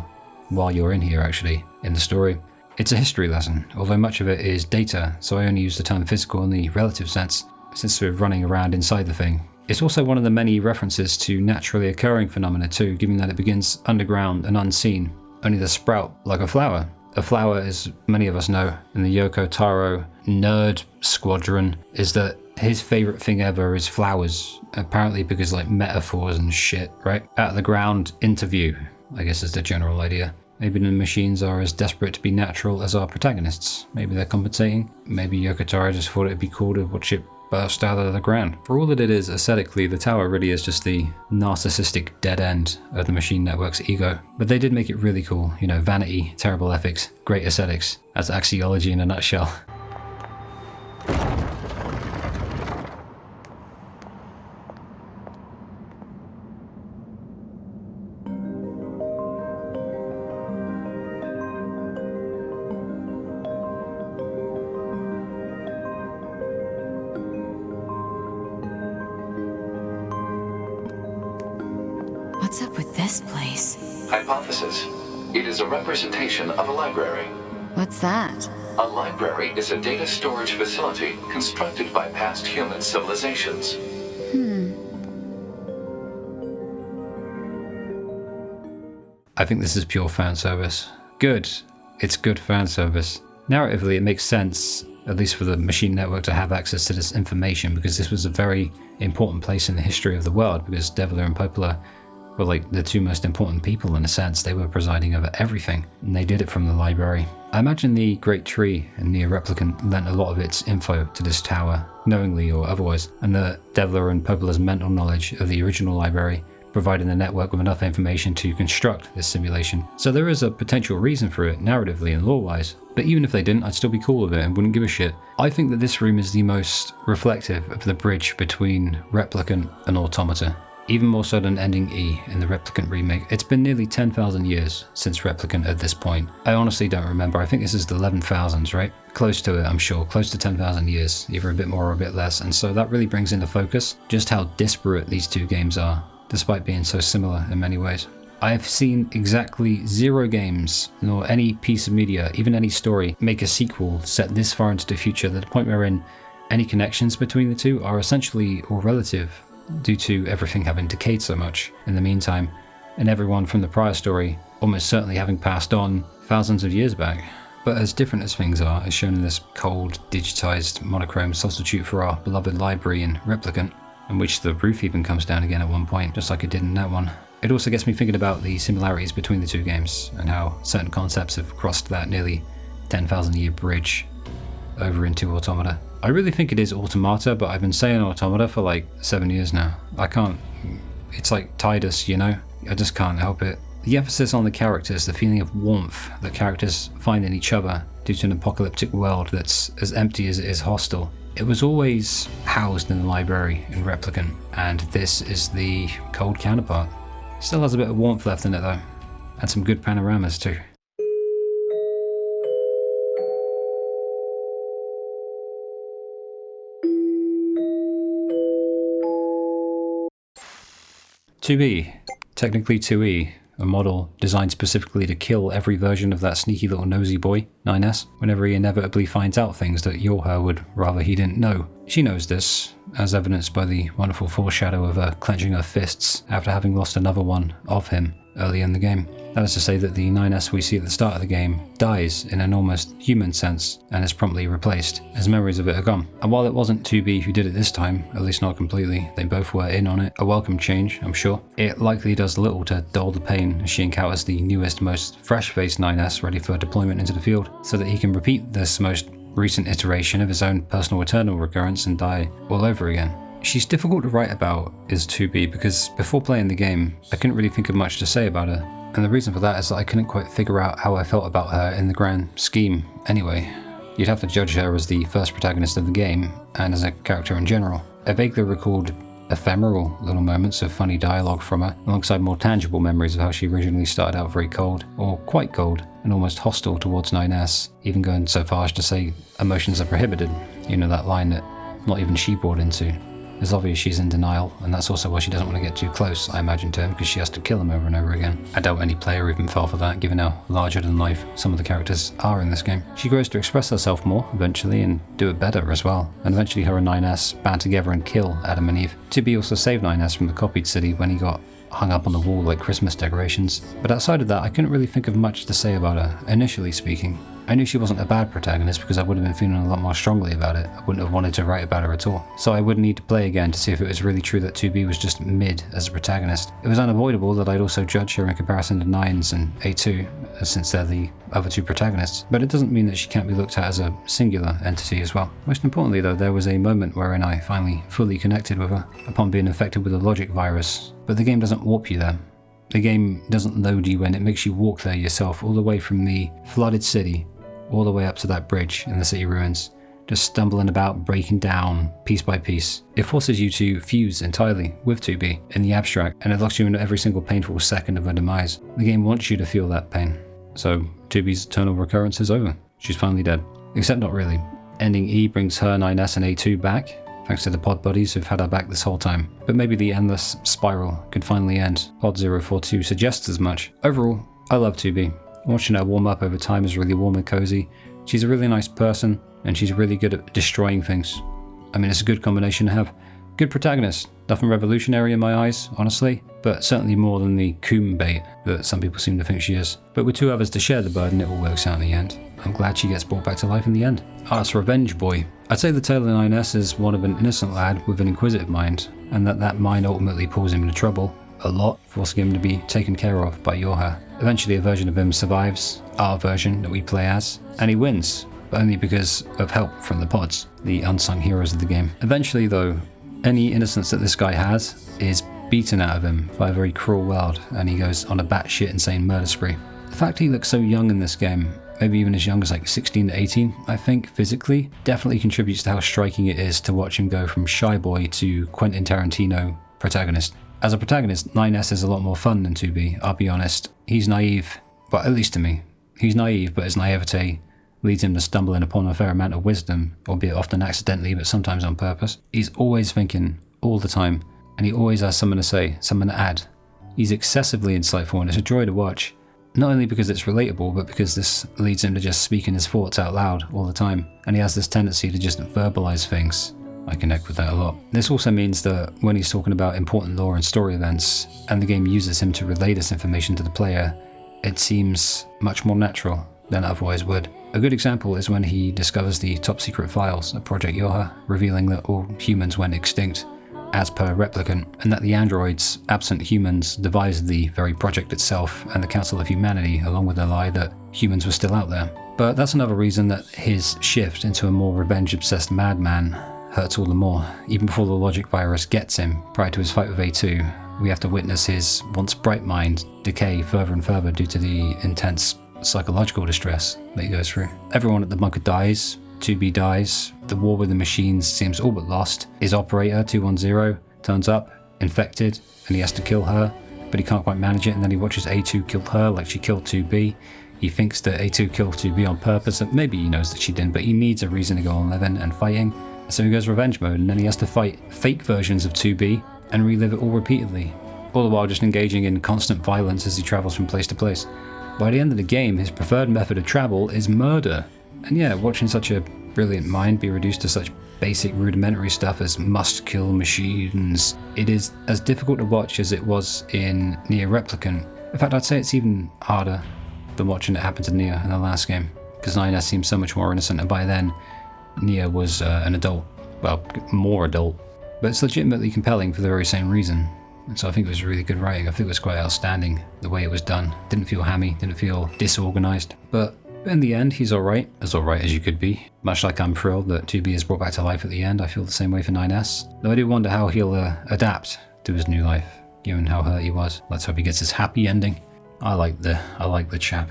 While you're in here, actually, in the story. It's a history lesson, although much of it is data, so I only use the term physical in the relative sense, since we're running around inside the thing. It's also one of the many references to naturally occurring phenomena too, given that it begins underground and unseen, only to sprout like a flower. A flower, as many of us know, in the Yoko Taro nerd squadron, is that his favourite thing ever is flowers. Apparently because like metaphors and shit, right? Out of the ground, into view, I guess is the general idea. Maybe the machines are as desperate to be natural as our protagonists. Maybe they're compensating. Maybe Yoko Taro just thought it'd be cool to watch it burst out of the ground. For all that it is aesthetically, the tower really is just the narcissistic dead end of the machine network's ego. But they did make it really cool, you know, vanity, terrible ethics, great aesthetics. That's axiology in a nutshell. What's up with this place? Hypothesis. It is a representation of a library. What's that? A library is a data storage facility constructed by past human civilizations. I think this is pure fan service. Good. It's good fan service. Narratively, it makes sense, at least for the machine network, to have access to this information, because this was a very important place in the history of the world, because Deviler and Popola were like the two most important people in a sense. They were presiding over everything, and they did it from the library. I imagine the Great Tree and NieR Replicant lent a lot of its info to this tower, knowingly or otherwise, and that Deviler and Popola's mental knowledge of the original library providing the network with enough information to construct this simulation. So there is a potential reason for it, narratively and lore-wise. But even if they didn't, I'd still be cool with it and wouldn't give a shit. I think that this room is the most reflective of the bridge between Replicant and Automata. even more so than ending E in the Replicant remake. It's been nearly 10,000 years since Replicant at this point. I honestly don't remember. I think this is the 11,000s, right? Close to it, I'm sure. Close to 10,000 years, either a bit more or a bit less. And so that really brings into focus just how disparate these two games are, despite being so similar in many ways. I've seen exactly 0 games, nor any piece of media, even any story, make a sequel set this far into the future, to the point wherein any connections between the two are essentially all relative, due to everything having decayed so much in the meantime, and everyone from the prior story almost certainly having passed on thousands of years back. But as different as things are, as shown in this cold, digitized, monochrome substitute for our beloved library in Replicant, in which the roof even comes down again at one point, just like it did in that one. It also gets me thinking about the similarities between the two games, and how certain concepts have crossed that nearly 10,000 year bridge over into Automata. I really think it is Automata, but I've been saying Automata for like 7 years now. I can't, it's like Tidus, you know? I just can't help it. The emphasis on the characters, the feeling of warmth that characters find in each other due to an apocalyptic world that's as empty as it is hostile. It was always housed in the library in Replicant, and this is the cold counterpart. Still has a bit of warmth left in it though, and some good panoramas too. "2B, technically 2E, a model designed specifically to kill every version of that sneaky little nosy boy, 9S, whenever he inevitably finds out things that Yorha would rather he didn't know. She knows this, as evidenced by the wonderful foreshadow of her clenching her fists after having lost another one of him early in the game. That is to say that the 9S we see at the start of the game dies in an almost human sense and is promptly replaced, as memories of it are gone. And while it wasn't 2B who did it this time, at least not completely, they both were in on it, a welcome change, I'm sure, it likely does little to dull the pain as she encounters the newest, most fresh-faced 9S ready for deployment into the field, so that he can repeat this most recent iteration of his own personal eternal recurrence and die all over again. She's difficult to write about is 2B because before playing the game, I couldn't really think of much to say about her. And the reason for that is that I couldn't quite figure out how I felt about her in the grand scheme anyway. You'd have to judge her as the first protagonist of the game, and as a character in general. I vaguely recalled ephemeral little moments of funny dialogue from her, alongside more tangible memories of how she originally started out very cold, or quite cold, and almost hostile towards 9S, even going so far as to say emotions are prohibited. You know, that line that not even she bought into. It's obvious she's in denial, and that's also why she doesn't want to get too close, I imagine, to him, because she has to kill him over and over again. I doubt any player even fell for that, given how larger than life some of the characters are in this game. She grows to express herself more, eventually, and do it better as well. And eventually her and 9S band together and kill Adam and Eve. 2B also saved 9S from the copied city when he got hung up on the wall like Christmas decorations. But outside of that, I couldn't really think of much to say about her, initially speaking. I knew she wasn't a bad protagonist because I would have been feeling a lot more strongly about it. I wouldn't have wanted to write about her at all. So I would need to play again to see if it was really true that 2B was just mid as a protagonist. It was unavoidable that I'd also judge her in comparison to 9s and A2, since they're the other two protagonists, but it doesn't mean that she can't be looked at as a singular entity as well. Most importantly though, there was a moment wherein I finally fully connected with her, upon being infected with a logic virus. But the game doesn't warp you there. The game doesn't load you in, it makes you walk there yourself, all the way from the flooded city, all the way up to that bridge in the city ruins, just stumbling about, breaking down, piece by piece. It forces you to fuse entirely with 2B in the abstract, and it locks you into every single painful second of her demise. The game wants you to feel that pain. So 2B's eternal recurrence is over. She's finally dead. Except not really. Ending E brings her, 9S and A2 back, thanks to the pod buddies who've had her back this whole time. But maybe the endless spiral could finally end. Pod 042 suggests as much. Overall, I love 2B. Watching her warm up over time is really warm and cozy. She's a really nice person, and she's really good at destroying things. I mean, it's a good combination to have. Good protagonist. Nothing revolutionary in my eyes, honestly, but certainly more than the coom bait that some people seem to think she is. But with two others to share the burden, it all works out in the end. I'm glad she gets brought back to life in the end. Art's Revenge Boy. I'd say the tale of 9S is one of an innocent lad with an inquisitive mind, and that mind ultimately pulls him into trouble a lot, forcing him to be taken care of by Yorha. Eventually a version of him survives, our version that we play as, and he wins, but only because of help from the pods, the unsung heroes of the game. Eventually though, any innocence that this guy has is beaten out of him by a very cruel world, and he goes on a batshit insane murder spree. The fact he looks so young in this game, maybe even as young as like 16 to 18, I think, physically, definitely contributes to how striking it is to watch him go from shy boy to Quentin Tarantino protagonist. As a protagonist, 9S is a lot more fun than 2B, I'll be honest. He's naive, but at least to me. He's naive, but his naivete leads him to stumbling upon a fair amount of wisdom, albeit often accidentally, but sometimes on purpose. He's always thinking, all the time, and he always has something to say, something to add. He's excessively insightful, and it's a joy to watch. Not only because it's relatable, but because this leads him to just speaking his thoughts out loud all the time, and he has this tendency to just verbalize things. I connect with that a lot. This also means that when he's talking about important lore and story events, and the game uses him to relay this information to the player, it seems much more natural than it otherwise would. A good example is when he discovers the top secret files of Project Yoha, revealing that all humans went extinct, as per Replicant, and that the androids, absent humans, devised the very project itself and the Council of Humanity, along with the lie that humans were still out there. But that's another reason that his shift into a more revenge-obsessed madman hurts all the more. Even before the logic virus gets him, prior to his fight with A2, we have to witness his once bright mind decay further and further due to the intense psychological distress that he goes through. Everyone at the bunker dies, 2B dies, the war with the machines seems all but lost. His operator, 210, turns up, infected, and he has to kill her, but he can't quite manage it, and then he watches A2 kill her like she killed 2B. He thinks that A2 killed 2B on purpose, and maybe he knows that she didn't, but he needs a reason to go on living and fighting. So he goes revenge mode, and then he has to fight fake versions of 2B and relive it all repeatedly, all the while just engaging in constant violence as he travels from place to place. By the end of the game, his preferred method of travel is murder. And yeah, watching such a brilliant mind be reduced to such basic rudimentary stuff as must kill machines, it is as difficult to watch as it was in NieR Replicant. In fact, I'd say it's even harder than watching it happen to NieR in the last game, because 9S seems so much more innocent, and by then NieR was an adult, well, more adult, but it's legitimately compelling for the very same reason. And so I think it was really good writing. I think it was quite outstanding the way it was done. Didn't feel hammy, didn't feel disorganized, but in the end, he's alright as you could be. Much like I'm thrilled that 2B is brought back to life at the end, I feel the same way for 9S. Though I do wonder how he'll adapt to his new life, given how hurt he was. Let's hope he gets his happy ending. I like the chap.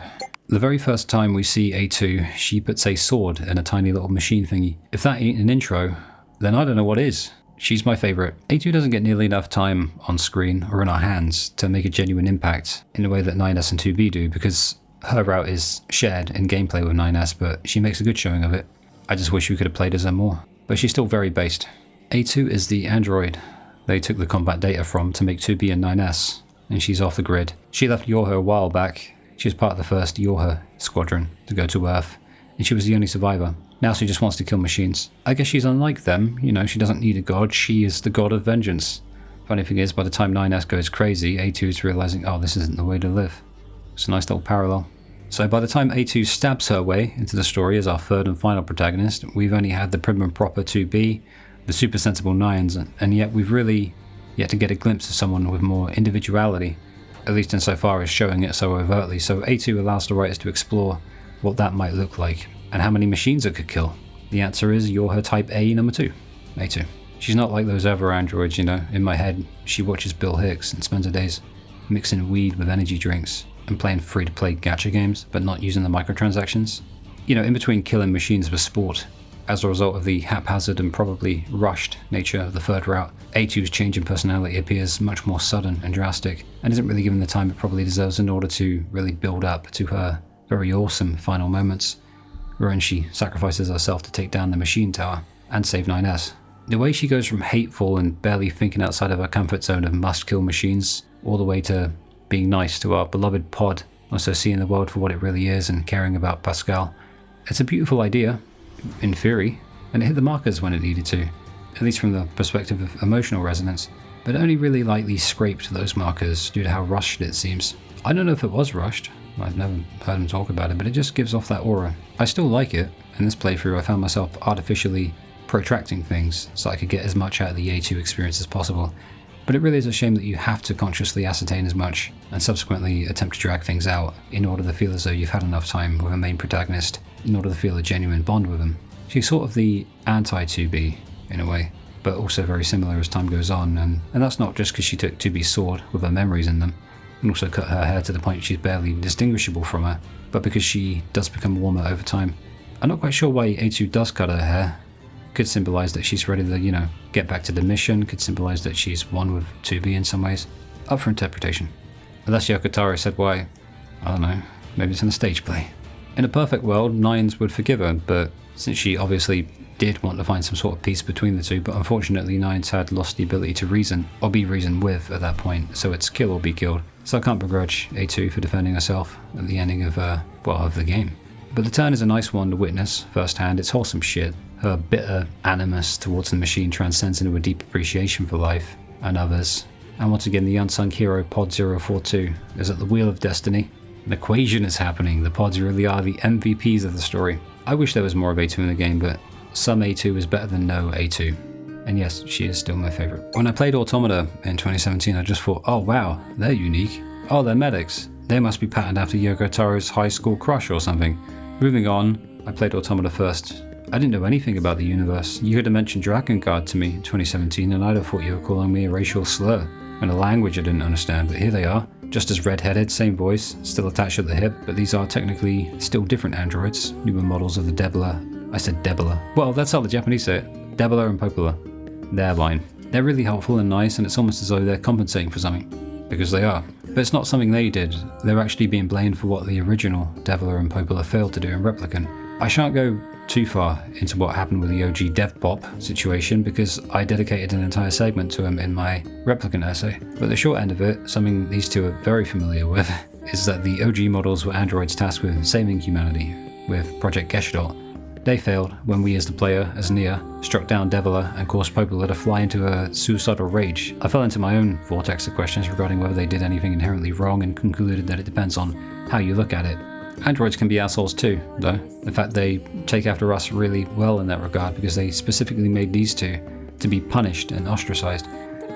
The very first time we see A2, she puts a sword in a tiny little machine thingy. If that ain't an intro, then I don't know what is. She's my favourite. A2 doesn't get nearly enough time on screen or in our hands to make a genuine impact in the way that 9S and 2B do, because her route is shared in gameplay with 9S, but she makes a good showing of it. I just wish we could have played as her more. But she's still very based. A2 is the android they took the combat data from to make 2B and 9S, and she's off the grid. She left Yoha a while back. She was part of the first Yoha squadron to go to Earth, and she was the only survivor. Now she just wants to kill machines. I guess she's unlike them, you know, she doesn't need a god, she is the god of vengeance. Funny thing is, by the time 9S goes crazy, A2 is realizing, oh, this isn't the way to live. It's a nice little parallel. So by the time A2 stabs her way into the story as our third and final protagonist, we've only had the prim and proper 2B, the super sensible 9s, and yet we've really yet to get a glimpse of someone with more individuality, at least insofar as showing it so overtly. So A2 allows the writers to explore what that might look like, and how many machines it could kill. The answer is Yoha Type A number 2, A2. She's not like those other androids, you know. In my head, she watches Bill Hicks and spends her days mixing weed with energy drinks and playing free-to-play gacha games, but not using the microtransactions. You know, in between killing machines with sport, as a result of the haphazard and probably rushed nature of the third route, A2's change in personality appears much more sudden and drastic, and isn't really given the time it probably deserves in order to really build up to her very awesome final moments, wherein she sacrifices herself to take down the machine tower and save 9S. The way she goes from hateful and barely thinking outside of her comfort zone of must-kill machines, all the way to being nice to our beloved pod, also seeing the world for what it really is and caring about Pascal. It's a beautiful idea, in theory, and it hit the markers when it needed to, at least from the perspective of emotional resonance, but it only really lightly scraped those markers due to how rushed it seems. I don't know if it was rushed, I've never heard him talk about it, but it just gives off that aura. I still like it. In this playthrough I found myself artificially protracting things so I could get as much out of the A2 experience as possible, but it really is a shame that you have to consciously ascertain as much and subsequently attempt to drag things out in order to feel as though you've had enough time with a main protagonist in order to feel a genuine bond with him. She's sort of the anti-2B in a way, but also very similar as time goes on, and that's not just because she took 2B's sword with her memories in them, and also cut her hair to the point she's barely distinguishable from her, but because she does become warmer over time. I'm not quite sure why A2 does cut her hair, Could symbolize that she's ready to, get back to the mission. Could symbolize that she's one with 2B in some ways. Up for interpretation. Unless Yoko Taro said why, I don't know, maybe it's in a stage play. In a perfect world, Nines would forgive her, but since she obviously did want to find some sort of peace between the two, but unfortunately Nines had lost the ability to reason, or be reasoned with at that point, so it's kill or be killed. So I can't begrudge A2 for defending herself at the ending of the game. But the turn is a nice one to witness firsthand. It's wholesome shit. Her bitter animus towards the machine transcends into a deep appreciation for life and others. And once again, the unsung hero Pod 042 is at the wheel of destiny. An equation is happening. The pods really are the MVPs of the story. I wish there was more of A2 in the game, but some A2 is better than no A2. And yes, she is still my favourite. When I played Automata in 2017, I just thought, oh wow, they're unique. Oh, they're medics. They must be patterned after Yoko Taro's high school crush or something. Moving on, I played Automata first. I didn't know anything about the universe. You could have mentioned Drakengard to me in 2017 and I'd have thought you were calling me a racial slur and a language I didn't understand, but here they are. Just as red-headed, same voice, still attached at the hip, but these are technically still different androids, newer models of the Debula. I said Debula. Well, that's how the Japanese say it. Debula and Popola. Their line. They're really helpful and nice, and it's almost as though they're compensating for something. Because they are. But it's not something they did. They're actually being blamed for what the original Debula and Popola failed to do in Replicant. I shan't go too far into what happened with the OG DevPop situation because I dedicated an entire segment to him in my Replicant essay. But the short end of it, something these two are very familiar with, is that the OG models were androids tasked with saving humanity with Project Gestalt. They failed when we as the player, as NieR, struck down Debula and caused Popola to fly into a suicidal rage. I fell into my own vortex of questions regarding whether they did anything inherently wrong and concluded that it depends on how you look at it. Androids can be assholes too, though. In fact, they take after us really well in that regard because they specifically made these two to be punished and ostracized.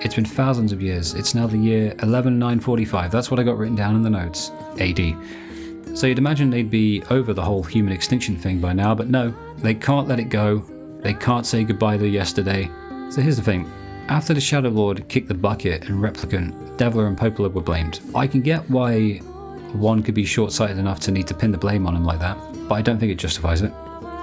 It's been thousands of years. It's now the year 11945. That's what I got written down in the notes. AD. So you'd imagine they'd be over the whole human extinction thing by now, but no, they can't let it go. They can't say goodbye to yesterday. So here's the thing. After the Shadowlord kicked the bucket and Replicant, Debula and Popola were blamed. I can get why one could be short-sighted enough to need to pin the blame on him like that, but I don't think it justifies it.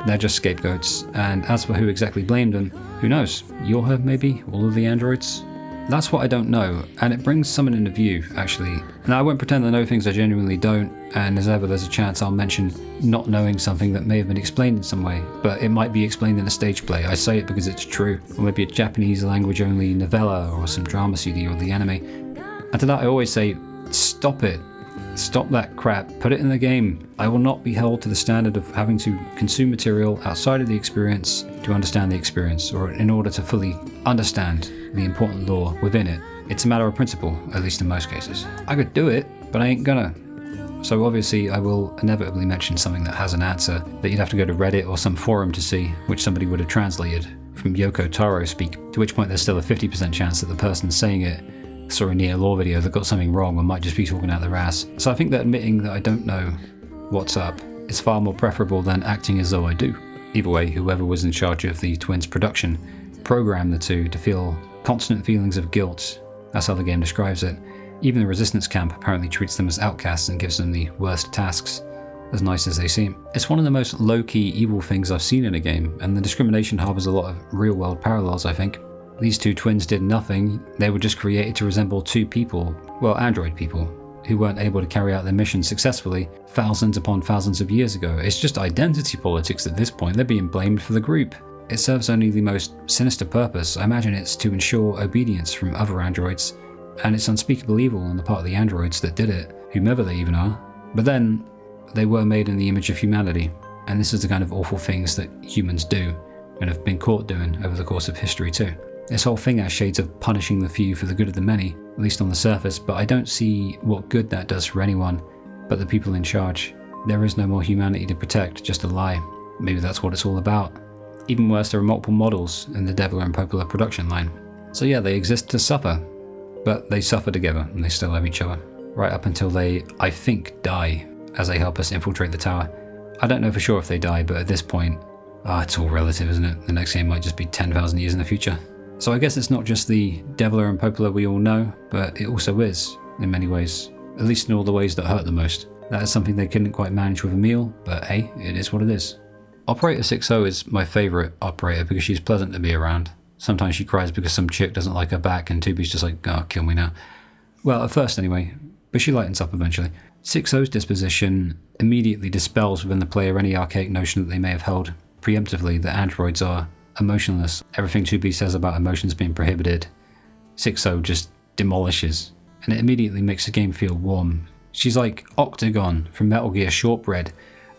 They're just scapegoats, and as for who exactly blamed them, who knows? Yorha, maybe? All of the androids? That's what I don't know, and it brings something into view, actually. Now, I won't pretend I know things I genuinely don't, and as ever there's a chance I'll mention not knowing something that may have been explained in some way, but it might be explained in a stage play. I say it because it's true, or maybe a Japanese language only novella, or some drama CD, or the anime. And to that I always say, stop it. Stop that crap, put it in the game. I will not be held to the standard of having to consume material outside of the experience to understand the experience, or in order to fully understand the important lore within it. It's a matter of principle, at least in most cases. I could do it, but I ain't gonna. So obviously I will inevitably mention something that has an answer that you'd have to go to Reddit or some forum to see, which somebody would have translated from Yoko Taro speak, to which point there's still a 50% chance that the person saying it saw a NieR lore video that got something wrong or might just be talking out their ass. So I think that admitting that I don't know what's up is far more preferable than acting as though I do. Either way, whoever was in charge of the twins' production programmed the two to feel constant feelings of guilt. That's how the game describes it. Even the resistance camp apparently treats them as outcasts and gives them the worst tasks, as nice as they seem. It's one of the most low-key evil things I've seen in a game, and the discrimination harbours a lot of real-world parallels, I think. These two twins did nothing. They were just created to resemble two people, well, android people, who weren't able to carry out their mission successfully thousands upon thousands of years ago. It's just identity politics at this point. They're being blamed for the group. It serves only the most sinister purpose. I imagine it's to ensure obedience from other androids, and it's unspeakable evil on the part of the androids that did it, whomever they even are. But then, they were made in the image of humanity, and this is the kind of awful things that humans do, and have been caught doing over the course of history too. This whole thing has shades of punishing the few for the good of the many, at least on the surface, but I don't see what good that does for anyone but the people in charge. There is no more humanity to protect, just a lie. Maybe that's what it's all about. Even worse, there are multiple models in the Debula and Popola production line. So yeah, they exist to suffer, but they suffer together and they still have each other. Right up until they, I think, die as they help us infiltrate the tower. I don't know for sure if they die, but at this point, it's all relative, isn't it? The next game might just be 10,000 years in the future. So I guess it's not just the Debula and Popola we all know, but it also is, in many ways. At least in all the ways that hurt the most. That is something they couldn't quite manage with Emil, but hey, it is what it is. Operator 6-0 is my favourite operator because she's pleasant to be around. Sometimes she cries because some chick doesn't like her back and 2B's just like, oh, kill me now. Well, at first anyway, but she lightens up eventually. 6-0's disposition immediately dispels within the player any archaic notion that they may have held preemptively that androids are emotionless. Everything 2B says about emotions being prohibited, 6-0 just demolishes, and it immediately makes the game feel warm. She's like Octagon from Metal Gear Shortbread,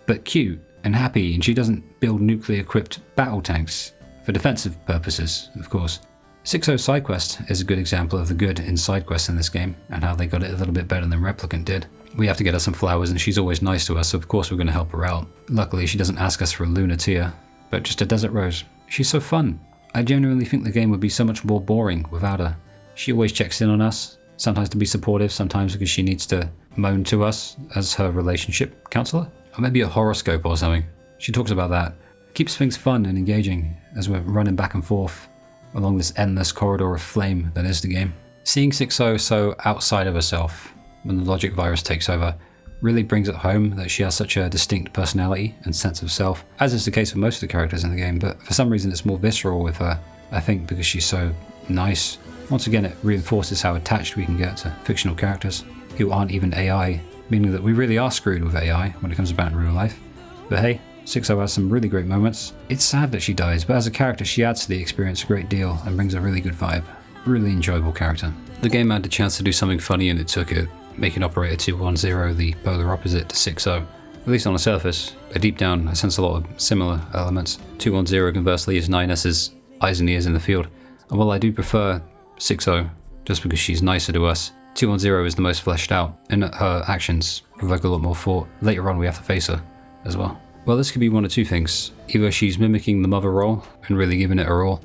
but cute and happy, and she doesn't build nuclear-equipped battle tanks, for defensive purposes, of course. 6-0's side quest is a good example of the good in side quests in this game, and how they got it a little bit better than Replicant did. We have to get her some flowers, and she's always nice to us, so of course we're going to help her out. Luckily, she doesn't ask us for a lunar tear, but just a desert rose. She's so fun. I genuinely think the game would be so much more boring without her. She always checks in on us, sometimes to be supportive, sometimes because she needs to moan to us as her relationship counselor. Or maybe a horoscope or something. She talks about that. Keeps things fun and engaging as we're running back and forth along this endless corridor of flame that is the game. Seeing 6-0 so outside of herself when the logic virus takes over really brings it home that she has such a distinct personality and sense of self, as is the case with most of the characters in the game, but for some reason it's more visceral with her, I think because she's so nice. Once again, it reinforces how attached we can get to fictional characters who aren't even AI, meaning that we really are screwed with AI when it comes about in real life. But hey, 6-0 has some really great moments. It's sad that she dies, but as a character she adds to the experience a great deal and brings a really good vibe. Really enjoyable character. The game had the chance to do something funny and it took it, making Operator 210 the polar opposite to 6-0. At least on the surface, but deep down I sense a lot of similar elements. 210 conversely is 9S's eyes and ears in the field, and while I do prefer 6-0 just because she's nicer to us, 210 is the most fleshed out, and her actions provoke a lot more thought. Later on we have to face her as well. Well, this could be one of two things. Either she's mimicking the mother role and really giving it her all,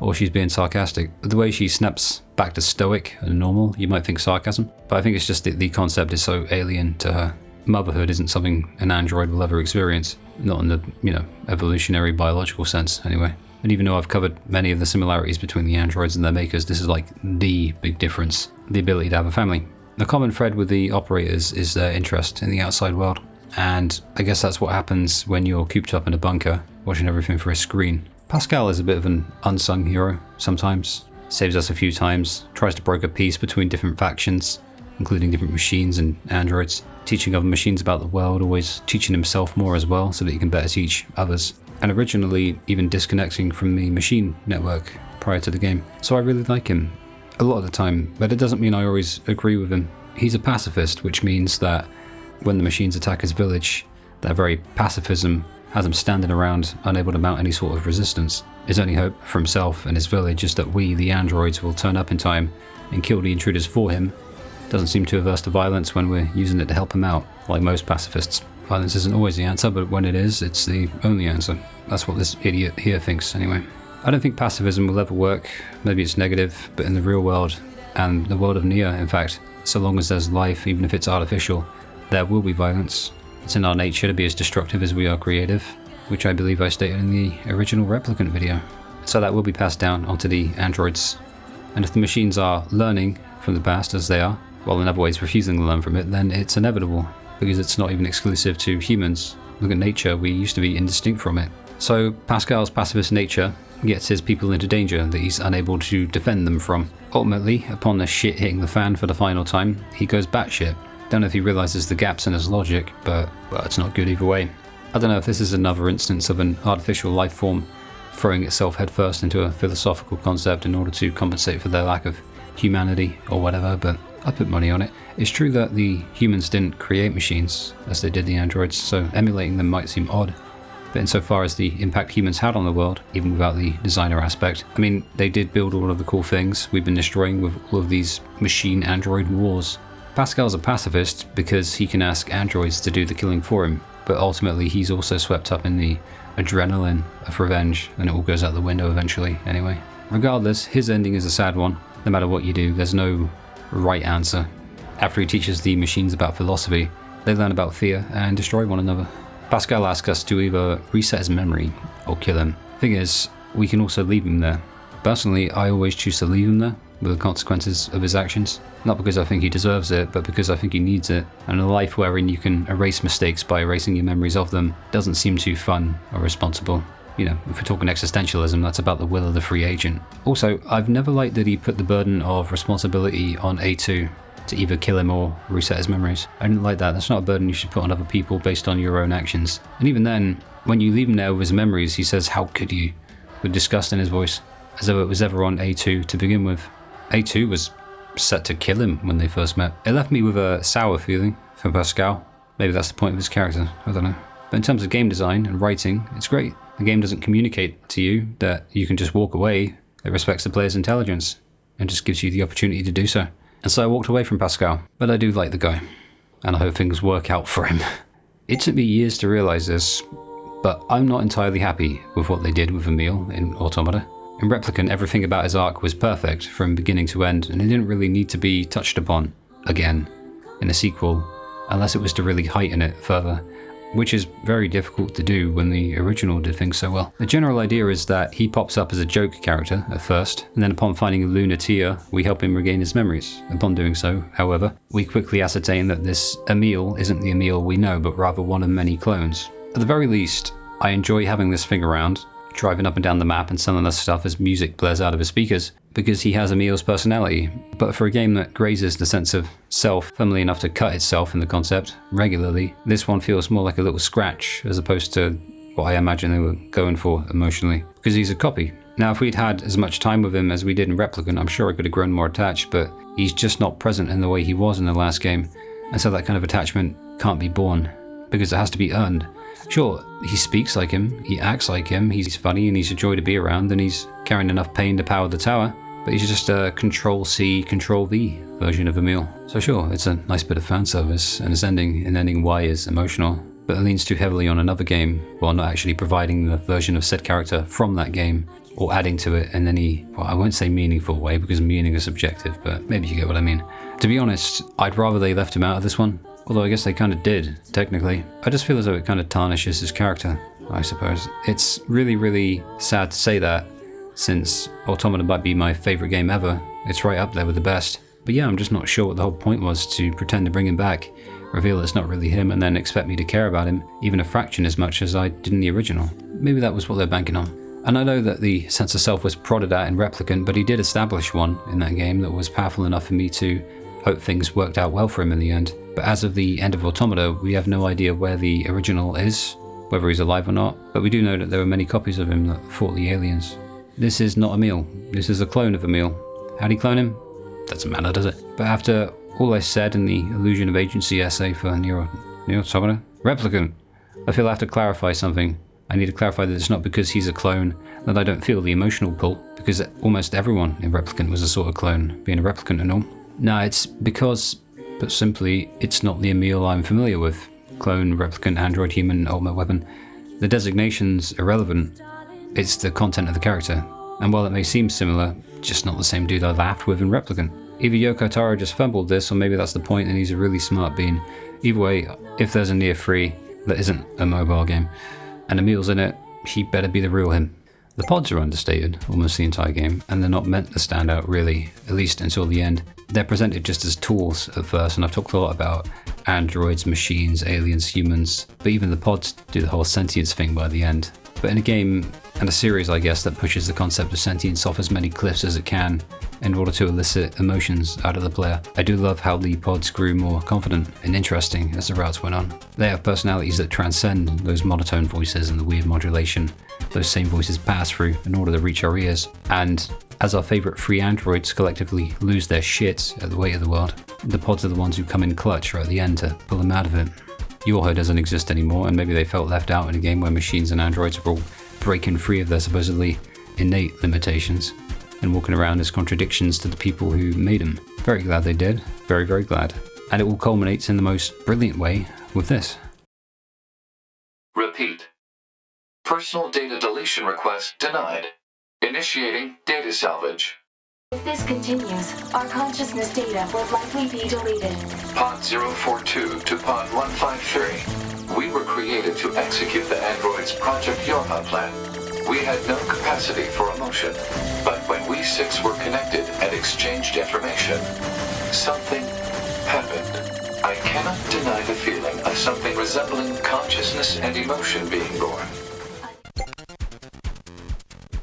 or she's being sarcastic. The way she snaps back to stoic and normal, you might think sarcasm, but I think it's just that the concept is so alien to her. Motherhood isn't something an android will ever experience, not in the, evolutionary biological sense anyway. And even though I've covered many of the similarities between the androids and their makers, this is like the big difference, the ability to have a family. The common thread with the operators is their interest in the outside world, and I guess that's what happens when you're cooped up in a bunker, watching everything through a screen. Pascal is a bit of an unsung hero sometimes, saves us a few times, tries to broker peace between different factions, including different machines and androids, teaching other machines about the world, always teaching himself more as well so that he can better teach others, and originally even disconnecting from the machine network prior to the game. So I really like him a lot of the time, but it doesn't mean I always agree with him. He's a pacifist, which means that when the machines attack his village, their very pacifism has him standing around unable to mount any sort of resistance. His only hope for himself and his village is that we, the androids, will turn up in time and kill the intruders for him. Doesn't seem too averse to violence when we're using it to help him out, like most pacifists. Violence isn't always the answer, but when it is, it's the only answer. That's what this idiot here thinks anyway. I don't think pacifism will ever work. Maybe it's negative, but in the real world, and the world of NieR, in fact, so long as there's life, even if it's artificial, there will be violence. It's in our nature to be as destructive as we are creative, which I believe I stated in the original Replicant video. So that will be passed down onto the androids. And if the machines are learning from the past, as they are, while in other ways refusing to learn from it, then it's inevitable, because it's not even exclusive to humans. Look at nature, we used to be indistinct from it. So Pascal's pacifist nature gets his people into danger that he's unable to defend them from. Ultimately, upon the shit hitting the fan for the final time, he goes batshit. Don't know if he realizes the gaps in his logic, but well, it's not good either way. I don't know if this is another instance of an artificial life form throwing itself headfirst into a philosophical concept in order to compensate for their lack of humanity or whatever, but I put money on it. It's true that the humans didn't create machines as they did the androids, so emulating them might seem odd. But insofar as the impact humans had on the world, even without the designer aspect, I mean, they did build all of the cool things we've been destroying with all of these machine-android wars. Pascal's a pacifist because he can ask androids to do the killing for him, but ultimately he's also swept up in the adrenaline of revenge, and it all goes out the window eventually anyway. Regardless, his ending is a sad one. No matter what you do, there's no right answer. After he teaches the machines about philosophy, they learn about fear and destroy one another. Pascal asks us to either reset his memory or kill him. Thing is, we can also leave him there. Personally, I always choose to leave him there, with the consequences of his actions. Not because I think he deserves it, but because I think he needs it. And a life wherein you can erase mistakes by erasing your memories of them doesn't seem too fun or responsible. You know, if we're talking existentialism, that's about the will of the free agent. Also, I've never liked that he put the burden of responsibility on A2 to either kill him or reset his memories. I didn't like that. That's not a burden you should put on other people based on your own actions. And even then, when you leave him there with his memories, he says, "How could you?" with disgust in his voice, as though it was ever on A2 to begin with. A2 was set to kill him when they first met. It left me with a sour feeling for Pascal. Maybe that's the point of his character, I don't know. But in terms of game design and writing, it's great. The game doesn't communicate to you that you can just walk away. It respects the player's intelligence and just gives you the opportunity to do so. And so I walked away from Pascal, but I do like the guy, and I hope things work out for him. It took me years to realize this, but I'm not entirely happy with what they did with Emil in Automata. In Replicant, everything about his arc was perfect from beginning to end, and it didn't really need to be touched upon again in a sequel, unless it was to really heighten it further, which is very difficult to do when the original did things so well. The general idea is that he pops up as a joke character at first, and then upon finding a lunar tear, we help him regain his memories. Upon doing so, however, we quickly ascertain that this Emil isn't the Emil we know, but rather one of many clones. At the very least, I enjoy having this thing around, driving up and down the map and selling us stuff as music blares out of his speakers, because he has Emil's personality. But for a game that grazes the sense of self firmly enough to cut itself in the concept regularly, this one feels more like a little scratch as opposed to what I imagine they were going for emotionally, because he's a copy. Now, if we'd had as much time with him as we did in Replicant, I'm sure I could have grown more attached, but he's just not present in the way he was in the last game, and so that kind of attachment can't be born, because it has to be earned. Sure, he speaks like him, he acts like him, he's funny and he's a joy to be around, and he's carrying enough pain to power the tower, but he's just a Control-C, Control-V version of Emil. So sure, it's a nice bit of fan service, and its ending Y is emotional, but it leans too heavily on another game, while not actually providing the version of said character from that game, or adding to it in any, well, I won't say meaningful way, because meaning is subjective, but maybe you get what I mean. To be honest, I'd rather they left him out of this one. Although I guess they kind of did, technically. I just feel as though it kind of tarnishes his character, I suppose. It's really, really sad to say that, since Automata might be my favourite game ever. It's right up there with the best. But yeah, I'm just not sure what the whole point was to pretend to bring him back, reveal it's not really him, and then expect me to care about him, even a fraction as much as I did in the original. Maybe that was what they're banking on. And I know that the sense of self was prodded at in Replicant, but he did establish one in that game that was powerful enough for me to hope things worked out well for him in the end. But as of the end of Automata, we have no idea where the original is, whether he's alive or not, but we do know that there were many copies of him that fought the aliens. This is not Emil, this is a clone of Emil. How'd he clone him? Doesn't matter, does it? But after all I said in the Illusion of Agency essay for NieR Automata, Replicant, I feel I have to clarify something. I need to clarify that it's not because he's a clone that I don't feel the emotional pull, because almost everyone in Replicant was a sort of clone, being a replicant and all. No, it's because, but simply, it's not the Emil I'm familiar with. Clone, replicant, android, human, ultimate weapon. The designation's irrelevant. It's the content of the character. And while it may seem similar, just not the same dude I laughed with in Replicant. Either Yoko Taro just fumbled this, or maybe that's the point and he's a really smart bean. Either way, if there's a NieR 3 that isn't a mobile game, and Emil's in it, he better be the real him. The pods are understated almost the entire game, and they're not meant to stand out really, at least until the end. They're presented just as tools at first, and I've talked a lot about androids, machines, aliens, humans, but even the pods do the whole sentience thing by the end. But in a game, and a series I guess, that pushes the concept of sentience off as many cliffs as it can in order to elicit emotions out of the player, I do love how the pods grew more confident and interesting as the routes went on. They have personalities that transcend those monotone voices and the weird modulation those same voices pass through in order to reach our ears. And as our favourite free androids collectively lose their shit at the weight of the world, the pods are the ones who come in clutch right at the end to pull them out of it. Yorho doesn't exist anymore, and maybe they felt left out in a game where machines and androids were all breaking free of their supposedly innate limitations and walking around as contradictions to the people who made them. Very glad they did. Very, very glad. And it all culminates in the most brilliant way with this. Repeat. Personal data deletion request denied. Initiating data salvage. If this continues, our consciousness data will likely be deleted. Pod 042 to Pod 153. We were created to execute the android's Project Yorha plan. We had no capacity for emotion, but when we we six were connected and exchanged information, something happened. I cannot deny the feeling of something resembling consciousness and emotion being born.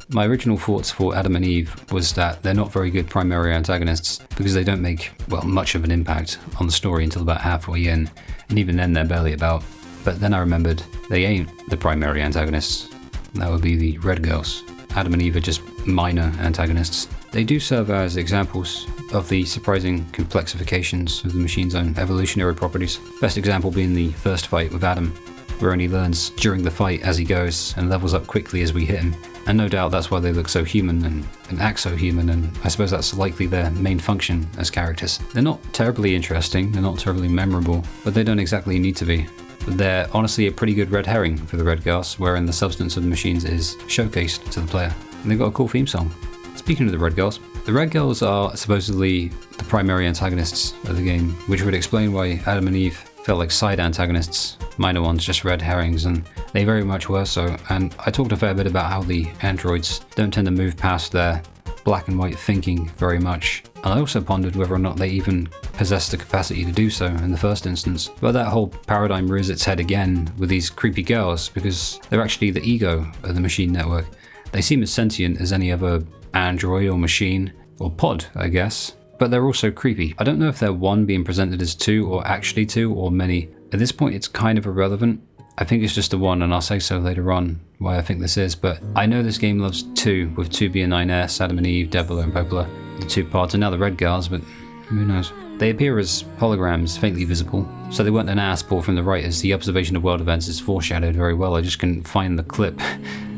My original thoughts for Adam and Eve was that they're not very good primary antagonists because they don't make, well, much of an impact on the story until about halfway in, and even then they're barely about. But then I remembered they ain't the primary antagonists. That would be the Red Girls. Adam and Eve are just minor antagonists. They do serve as examples of the surprising complexifications of the machine's own evolutionary properties. Best example being the first fight with Adam, wherein he learns during the fight as he goes and levels up quickly as we hit him. And no doubt that's why they look so human and act so human, and I suppose that's likely their main function as characters. They're not terribly interesting, they're not terribly memorable, but they don't exactly need to be. They're honestly a pretty good red herring for the Red Girls, wherein the substance of the machines is showcased to the player. And they've got a cool theme song. Speaking of the Red Girls are supposedly the primary antagonists of the game, which would explain why Adam and Eve felt like side antagonists, minor ones, just red herrings, and they very much were so. And I talked a fair bit about how the androids don't tend to move past their black and white thinking very much. And I also pondered whether or not they even possess the capacity to do so in the first instance. But that whole paradigm rears its head again with these creepy girls, because they're actually the ego of the machine network. They seem as sentient as any other android or machine, or pod, I guess. But they're also creepy. I don't know if they're one being presented as two, or actually two, or many. At this point it's kind of irrelevant. I think it's just the one, and I'll say so later on why I think this is, but I know this game loves two, with two being NieR, Adam and Eve, Devil and Popola, the two pods, and now the Red Girls, but who knows. They appear as holograms, faintly visible, so they weren't an ass pull from the writers. The observation of world events is foreshadowed very well, I just couldn't find the clip.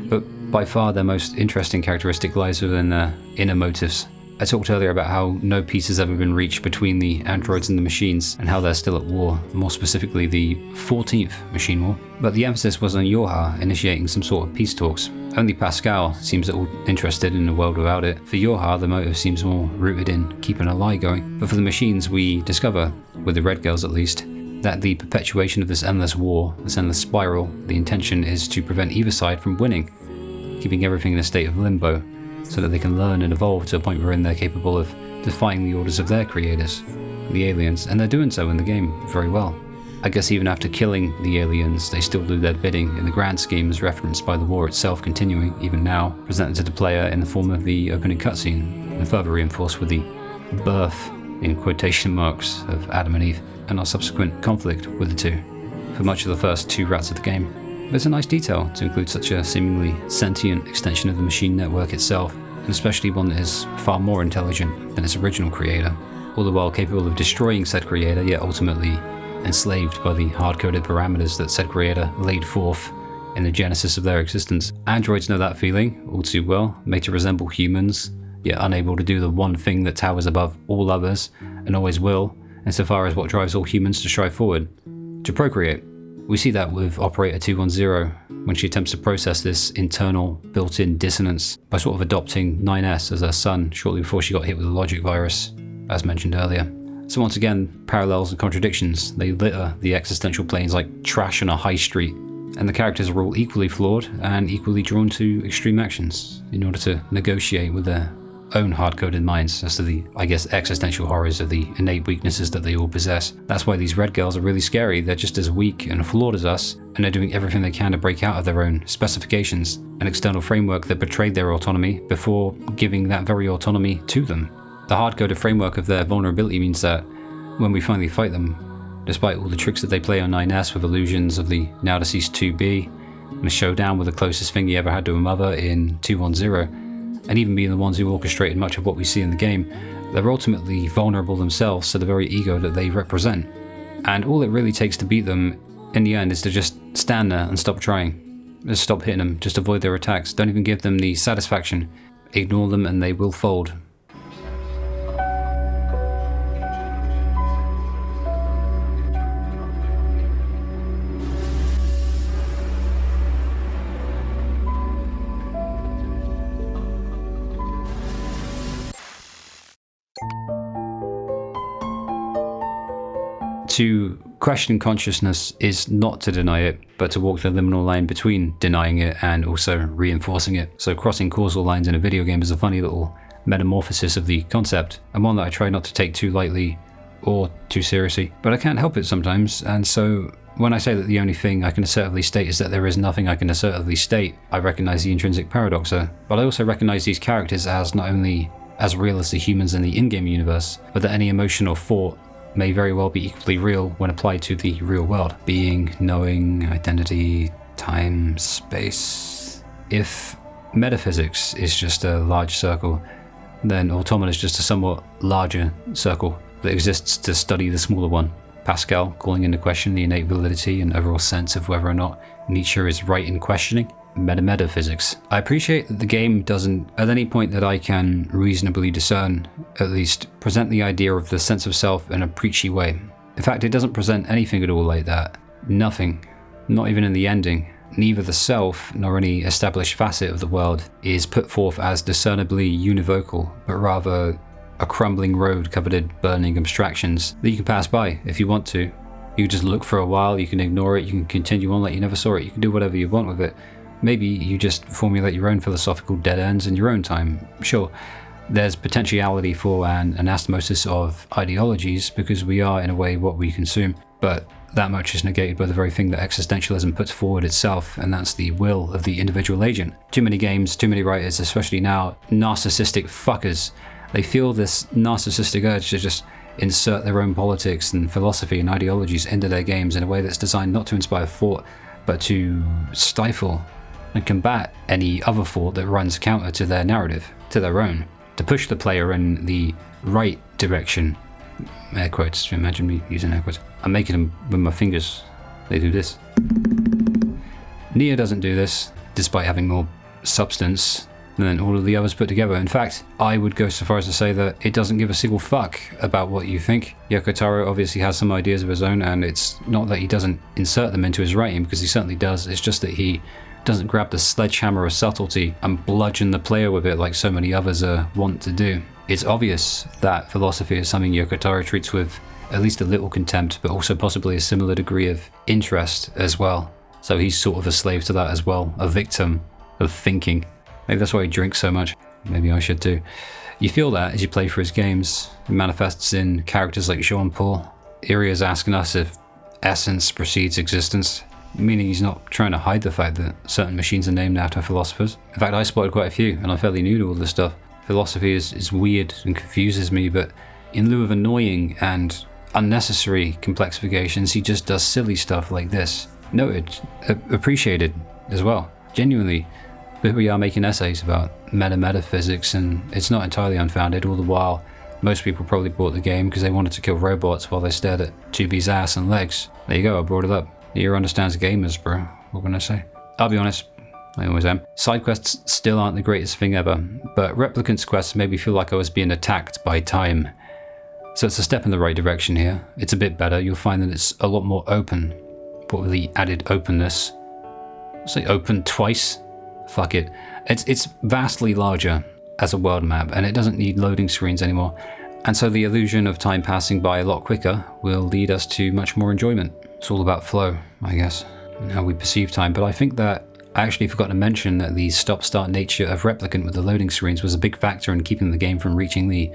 But by far their most interesting characteristic lies within their inner motives. I talked earlier about how no peace has ever been reached between the androids and the machines, and how they're still at war, more specifically the 14th Machine War. But the emphasis was on Yorha initiating some sort of peace talks. Only Pascal seems at all interested in a world without it. For Yorha, the motive seems more rooted in keeping a lie going. But for the machines, we discover, with the Red Girls at least, that the perpetuation of this endless war, this endless spiral, the intention is to prevent either side from winning, keeping everything in a state of limbo, so that they can learn and evolve to a point wherein they're capable of defying the orders of their creators, the aliens, and they're doing so in the game very well. I guess even after killing the aliens, they still do their bidding in the grand scheme as referenced by the war itself continuing, even now, presented to the player in the form of the opening cutscene, and further reinforced with the birth, in quotation marks, of Adam and Eve, and our subsequent conflict with the two, for much of the first two routes of the game. But it's a nice detail to include such a seemingly sentient extension of the machine network itself, and especially one that is far more intelligent than its original creator, all the while capable of destroying said creator, yet ultimately enslaved by the hard-coded parameters that said creator laid forth in the genesis of their existence. Androids know that feeling all too well, made to resemble humans, yet unable to do the one thing that towers above all others, and always will, insofar as what drives all humans to strive forward, to procreate. We see that with Operator 210 when she attempts to process this internal built-in dissonance by sort of adopting 9S as her son shortly before she got hit with a logic virus, as mentioned earlier. So once again, parallels and contradictions, they litter the existential planes like trash on a high street, and the characters are all equally flawed and equally drawn to extreme actions in order to negotiate with their own hard-coded minds as to the, I guess, existential horrors of the innate weaknesses that they all possess. That's why these Red Girls are really scary. They're just as weak and flawed as us, and they're doing everything they can to break out of their own specifications, an external framework that betrayed their autonomy before giving that very autonomy to them. The hard-coded framework of their vulnerability means that when we finally fight them, despite all the tricks that they play on 9S with illusions of the now-deceased 2B, and a showdown with the closest thing he ever had to a mother in 210, and even being the ones who orchestrated much of what we see in the game, they're ultimately vulnerable themselves to the very ego that they represent. And all it really takes to beat them, in the end, is to just stand there and stop trying. Just stop hitting them, just avoid their attacks, don't even give them the satisfaction. Ignore them and they will fold. To question consciousness is not to deny it, but to walk the liminal line between denying it and also reinforcing it. So crossing causal lines in a video game is a funny little metamorphosis of the concept, and one that I try not to take too lightly or too seriously, but I can't help it sometimes, and so when I say that the only thing I can assertively state is that there is nothing I can assertively state, I recognise the intrinsic paradox there, but I also recognise these characters as not only as real as the humans in the in-game universe, but that any emotion or thought may very well be equally real when applied to the real world. Being, knowing, identity, time, space. If metaphysics is just a large circle, then automata is just a somewhat larger circle that exists to study the smaller one. Pascal calling into question the innate validity and overall sense of whether or not Nietzsche is right in questioning metaphysics. I appreciate that the game doesn't, at any point that I can reasonably discern, at least, present the idea of the sense of self in a preachy way. In fact, it doesn't present anything at all like that. Nothing. Not even in the ending. Neither the self, nor any established facet of the world, is put forth as discernibly univocal, but rather a crumbling road covered in burning abstractions that you can pass by if you want to. You can just look for a while, you can ignore it, you can continue on like you never saw it, you can do whatever you want with it. Maybe you just formulate your own philosophical dead ends in your own time. Sure, there's potentiality for an anastomosis of ideologies because we are in a way what we consume, but that much is negated by the very thing that existentialism puts forward itself, and that's the will of the individual agent. Too many games, too many writers, especially now, narcissistic fuckers. They feel this narcissistic urge to just insert their own politics and philosophy and ideologies into their games in a way that's designed not to inspire thought, but to stifle and combat any other thought that runs counter to their narrative, to their own, to push the player in the right direction. Air quotes, imagine me using air quotes. I'm making them with my fingers. They do this. NieR doesn't do this, despite having more substance than all of the others put together. In fact, I would go so far as to say that it doesn't give a single fuck about what you think. Yoko Taro obviously has some ideas of his own, and it's not that he doesn't insert them into his writing, because he certainly does. It's just that he doesn't grab the sledgehammer of subtlety and bludgeon the player with it like so many others want to do. It's obvious that philosophy is something Yoko Taro treats with at least a little contempt, but also possibly a similar degree of interest as well. So he's sort of a slave to that as well, a victim of thinking. Maybe that's why he drinks so much. Maybe I should too. You feel that as you play through his games. It manifests in characters like Jean-Paul. Aerie is asking us if essence precedes existence, meaning he's not trying to hide the fact that certain machines are named after philosophers. In fact, I spotted quite a few, and I'm fairly new to all this stuff. Philosophy is weird and confuses me, but in lieu of annoying and unnecessary complexifications, he just does silly stuff like this. Noted, appreciated as well. Genuinely, here we are making essays about metaphysics, and it's not entirely unfounded. All the while, most people probably bought the game because they wanted to kill robots while they stared at 2B's ass and legs. There you go, I brought it up. NieR understands gamers, bro. What can I say? I'll be honest, I always am. Side quests still aren't the greatest thing ever, but Replicants quests made me feel like I was being attacked by time. So it's a step in the right direction here. It's a bit better. You'll find that it's a lot more open, but with the added openness. I'll say open twice. Fuck it. It's vastly larger as a world map, and it doesn't need loading screens anymore. And so the illusion of time passing by a lot quicker will lead us to much more enjoyment. It's all about flow, I guess, and how we perceive time. But I think that I actually forgot to mention that the stop-start nature of Replicant with the loading screens was a big factor in keeping the game from reaching the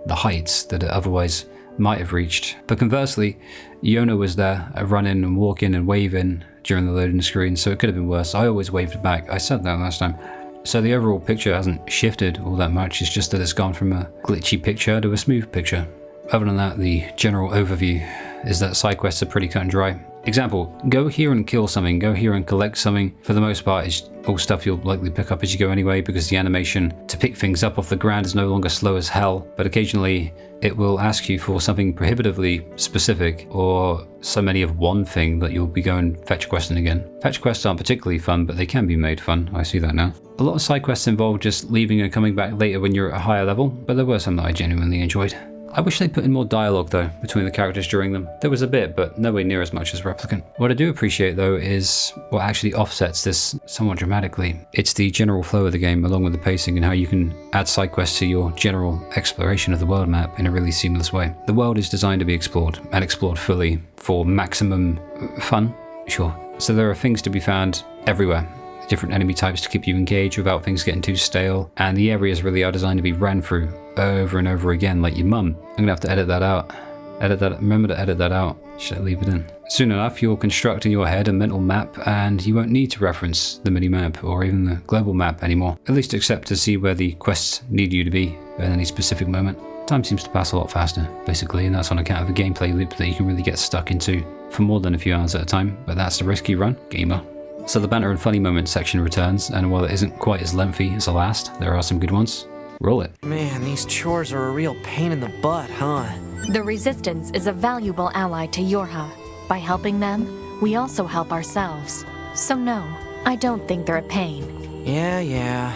heights that it otherwise might have reached. But conversely, Yona was there, running and walking and waving during the loading screen, so it could have been worse. I always waved back. I said that last time. So the overall picture hasn't shifted all that much. It's just that it's gone from a glitchy picture to a smooth picture. Other than that, the general overview is that side quests are pretty cut and dry. Example, go here and kill something, go here and collect something. For the most part, it's all stuff you'll likely pick up as you go anyway, because the animation to pick things up off the ground is no longer slow as hell, but occasionally it will ask you for something prohibitively specific, or so many of one thing that you'll be going fetch questing again. Fetch quests aren't particularly fun, but they can be made fun. I see that now. A lot of side quests involve just leaving and coming back later when you're at a higher level, but there were some that I genuinely enjoyed. I wish they put in more dialogue though, between the characters during them. There was a bit, but nowhere near as much as Replicant. What I do appreciate though is what actually offsets this somewhat dramatically. It's the general flow of the game, along with the pacing, and how you can add side quests to your general exploration of the world map in a really seamless way. The world is designed to be explored, and explored fully, for maximum fun, sure. So there are things to be found everywhere. different enemy types to keep you engaged without things getting too stale, and the areas really are designed to be ran through over and over again like your mum. I'm gonna have to edit that out. Remember to edit that out. Should I leave it in? Soon enough, you'll construct in your head a mental map, and you won't need to reference the mini-map or even the global map anymore, at least except to see where the quests need you to be at any specific moment. Time seems to pass a lot faster, basically, and that's on account of a gameplay loop that you can really get stuck into for more than a few hours at a time, but that's the risk you run, gamer. So the banter and funny moments section returns, and while it isn't quite as lengthy as the last, there are some good ones. Roll it. Man, these chores are a real pain in the butt, huh? The Resistance is a valuable ally to Yorha. By helping them, we also help ourselves. So no, I don't think they're a pain. Yeah.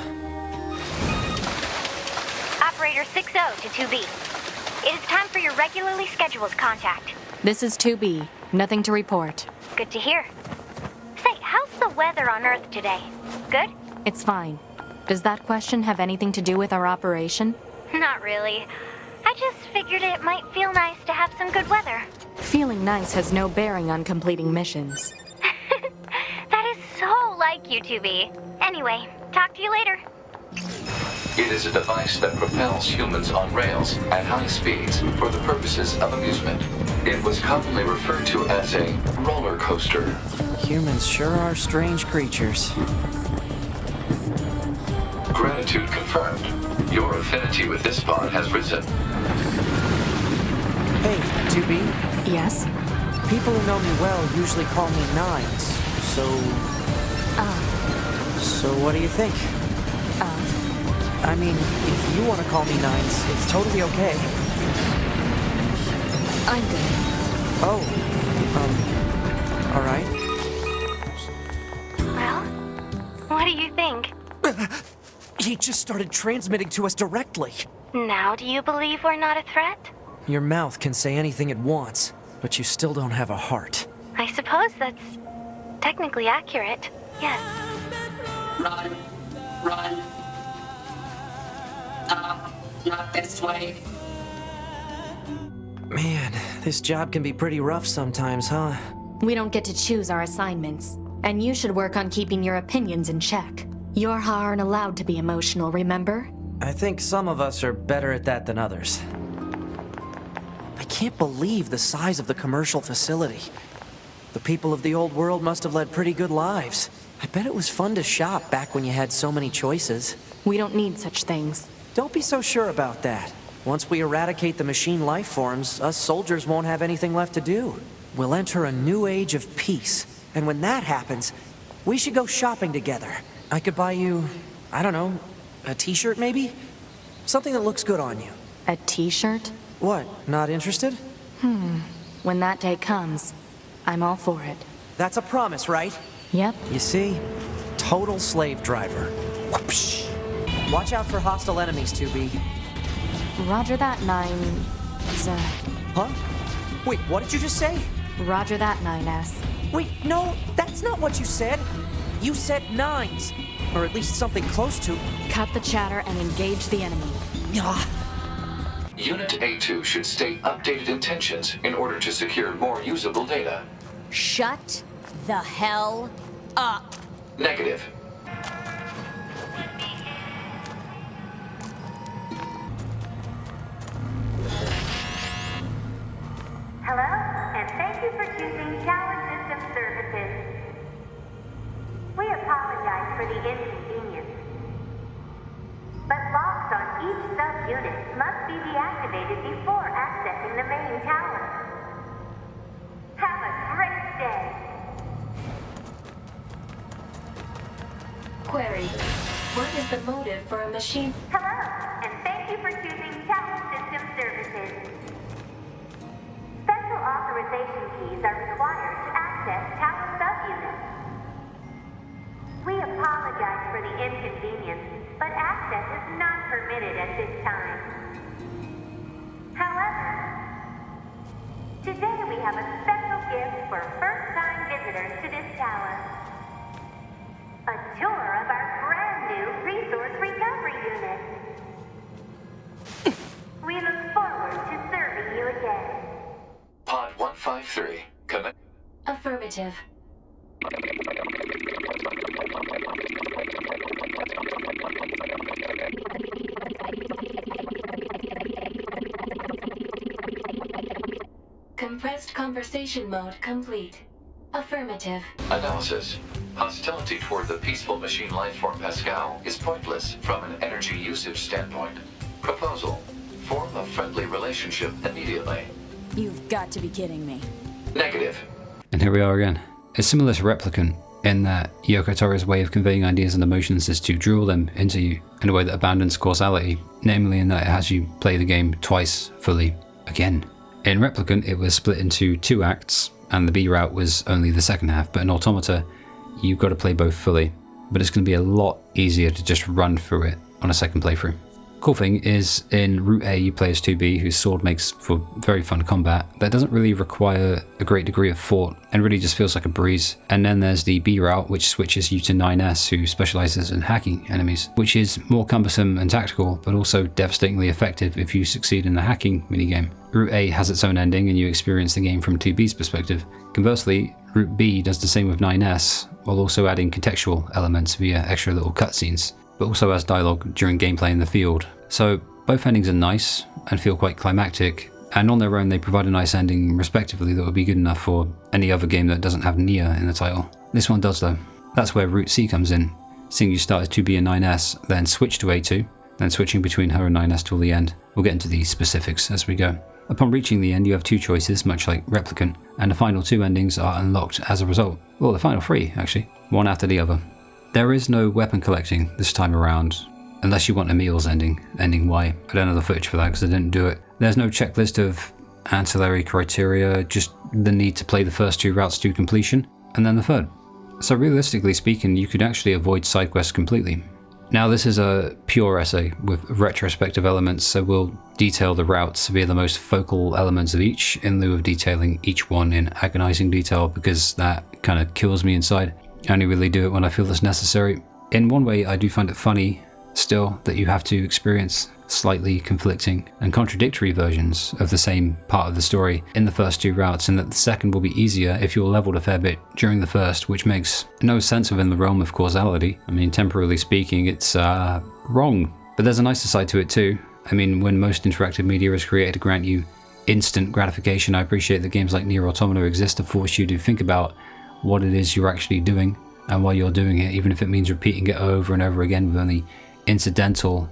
Operator 60 to 2B. It is time for your regularly scheduled contact. This is 2B. Nothing to report. Good to hear. Say, how's the weather on Earth today? Good? It's fine. Does that question have anything to do with our operation? Not really. I just figured it might feel nice to have some good weather. Feeling nice has no bearing on completing missions. That is so like you, 2B. Anyway, talk to you later. It is a device that propels humans on rails at high speeds for the purposes of amusement. It was commonly referred to as a roller coaster. Humans sure are strange creatures. Gratitude confirmed. Your affinity with this pod has risen. Hey, 2B? Yes? People who know me well usually call me Nines, so... So what do you think? I mean, if you want to call me Nines, it's totally okay. I'm good. Oh, alright. Well, what do you think? He just started transmitting to us directly. Now do you believe we're not a threat? Your mouth can say anything it wants, but you still don't have a heart. I suppose that's technically accurate. Yes. Run. Not this way. Man, this job can be pretty rough sometimes, huh? We don't get to choose our assignments, and you should work on keeping your opinions in check. Yorha aren't allowed to be emotional, remember? I think some of us are better at that than others. I can't believe the size of the commercial facility. The people of the old world must have led pretty good lives. I bet it was fun to shop back when you had so many choices. We don't need such things. Don't be so sure about that. Once we eradicate the machine life forms, us soldiers won't have anything left to do. We'll enter a new age of peace, and when that happens, we should go shopping together. I could buy you, I don't know, a t-shirt maybe? Something that looks good on you. A t-shirt? What, not interested? When that day comes, I'm all for it. That's a promise, right? Yep. You see? Total slave driver. Whoopsh. Watch out for hostile enemies, 2B. Roger that, 9... Huh? Wait, what did you just say? Roger that, 9S. Wait, no, that's not what you said. You said 9s. Or at least something close to. Cut the chatter and engage the enemy. Unit A2 should state updated intentions in order to secure more usable data. Shut the hell up. Negative. Hello, and thank you for choosing Tower System Services. We apologize for the inconvenience, but locks on each sub-unit must be deactivated before accessing the main tower. Have a great day. Query. What is the motive for a machine? Hello, and thank you for choosing Tower System Services. Special authorization keys are required to access tower subunits. We apologize for the inconvenience, but access is not permitted at this time. However, today we have a special gift for first-time visitors to this tower. A tour of our brand new resource recovery unit. We look forward to serving you again. Pod 153, commit. Affirmative. Compressed conversation mode complete. Affirmative. Analysis. Hostility toward the peaceful machine lifeform Pascal is pointless from an energy usage standpoint. Proposal. Form a friendly relationship immediately. You've got to be kidding me. Negative. And here we are again. It's similar to Replicant in that Yoko Toro's way of conveying ideas and emotions is to drill them into you in a way that abandons causality, namely in that it has you play the game twice fully again. In Replicant, it was split into 2 acts, and the B route was only the second half, but in Automata, you've got to play both fully, but it's going to be a lot easier to just run through it on a second playthrough. Cool thing is, in Route A you play as 2B, whose sword makes for very fun combat that doesn't really require a great degree of thought and really just feels like a breeze. And then there's the B route, which switches you to 9S, who specializes in hacking enemies, which is more cumbersome and tactical, but also devastatingly effective if you succeed in the hacking minigame. Route A has its own ending and you experience the game from 2B's perspective. Conversely, Route B does the same with 9S, while also adding contextual elements via extra little cutscenes, but also has dialogue during gameplay in the field. So both endings are nice and feel quite climactic, and on their own they provide a nice ending respectively that would be good enough for any other game that doesn't have NieR in the title. This one does though. That's where Route C comes in, seeing you start as 2B and 9S, then switch to A2, then switching between her and 9S till the end. We'll get into the specifics as we go. Upon reaching the end you have 2 choices, much like Replicant, and the final 2 endings are unlocked as a result. Well, the final 3 actually, one after the other. There is no weapon collecting this time around, unless you want Emil's ending Y. I don't have the footage for that because I didn't do it. There's no checklist of ancillary criteria, just the need to play the first 2 routes to completion, and then the third. So realistically speaking, you could actually avoid side quests completely. Now this is a pure essay with retrospective elements, so we'll detail the routes via the most focal elements of each, in lieu of detailing each one in agonizing detail, because that kind of kills me inside. I only really do it when I feel it's necessary. In one way, I do find it funny still that you have to experience slightly conflicting and contradictory versions of the same part of the story in the first 2 routes, and that the second will be easier if you're leveled a fair bit during the first, which makes no sense within the realm of causality. I mean, temporally speaking, it's wrong. But there's a nicer side to it too. I mean, when most interactive media is created to grant you instant gratification, I appreciate that games like NieR Automata exist to force you to think about what it is you're actually doing and why you're doing it, even if it means repeating it over and over again with only incidental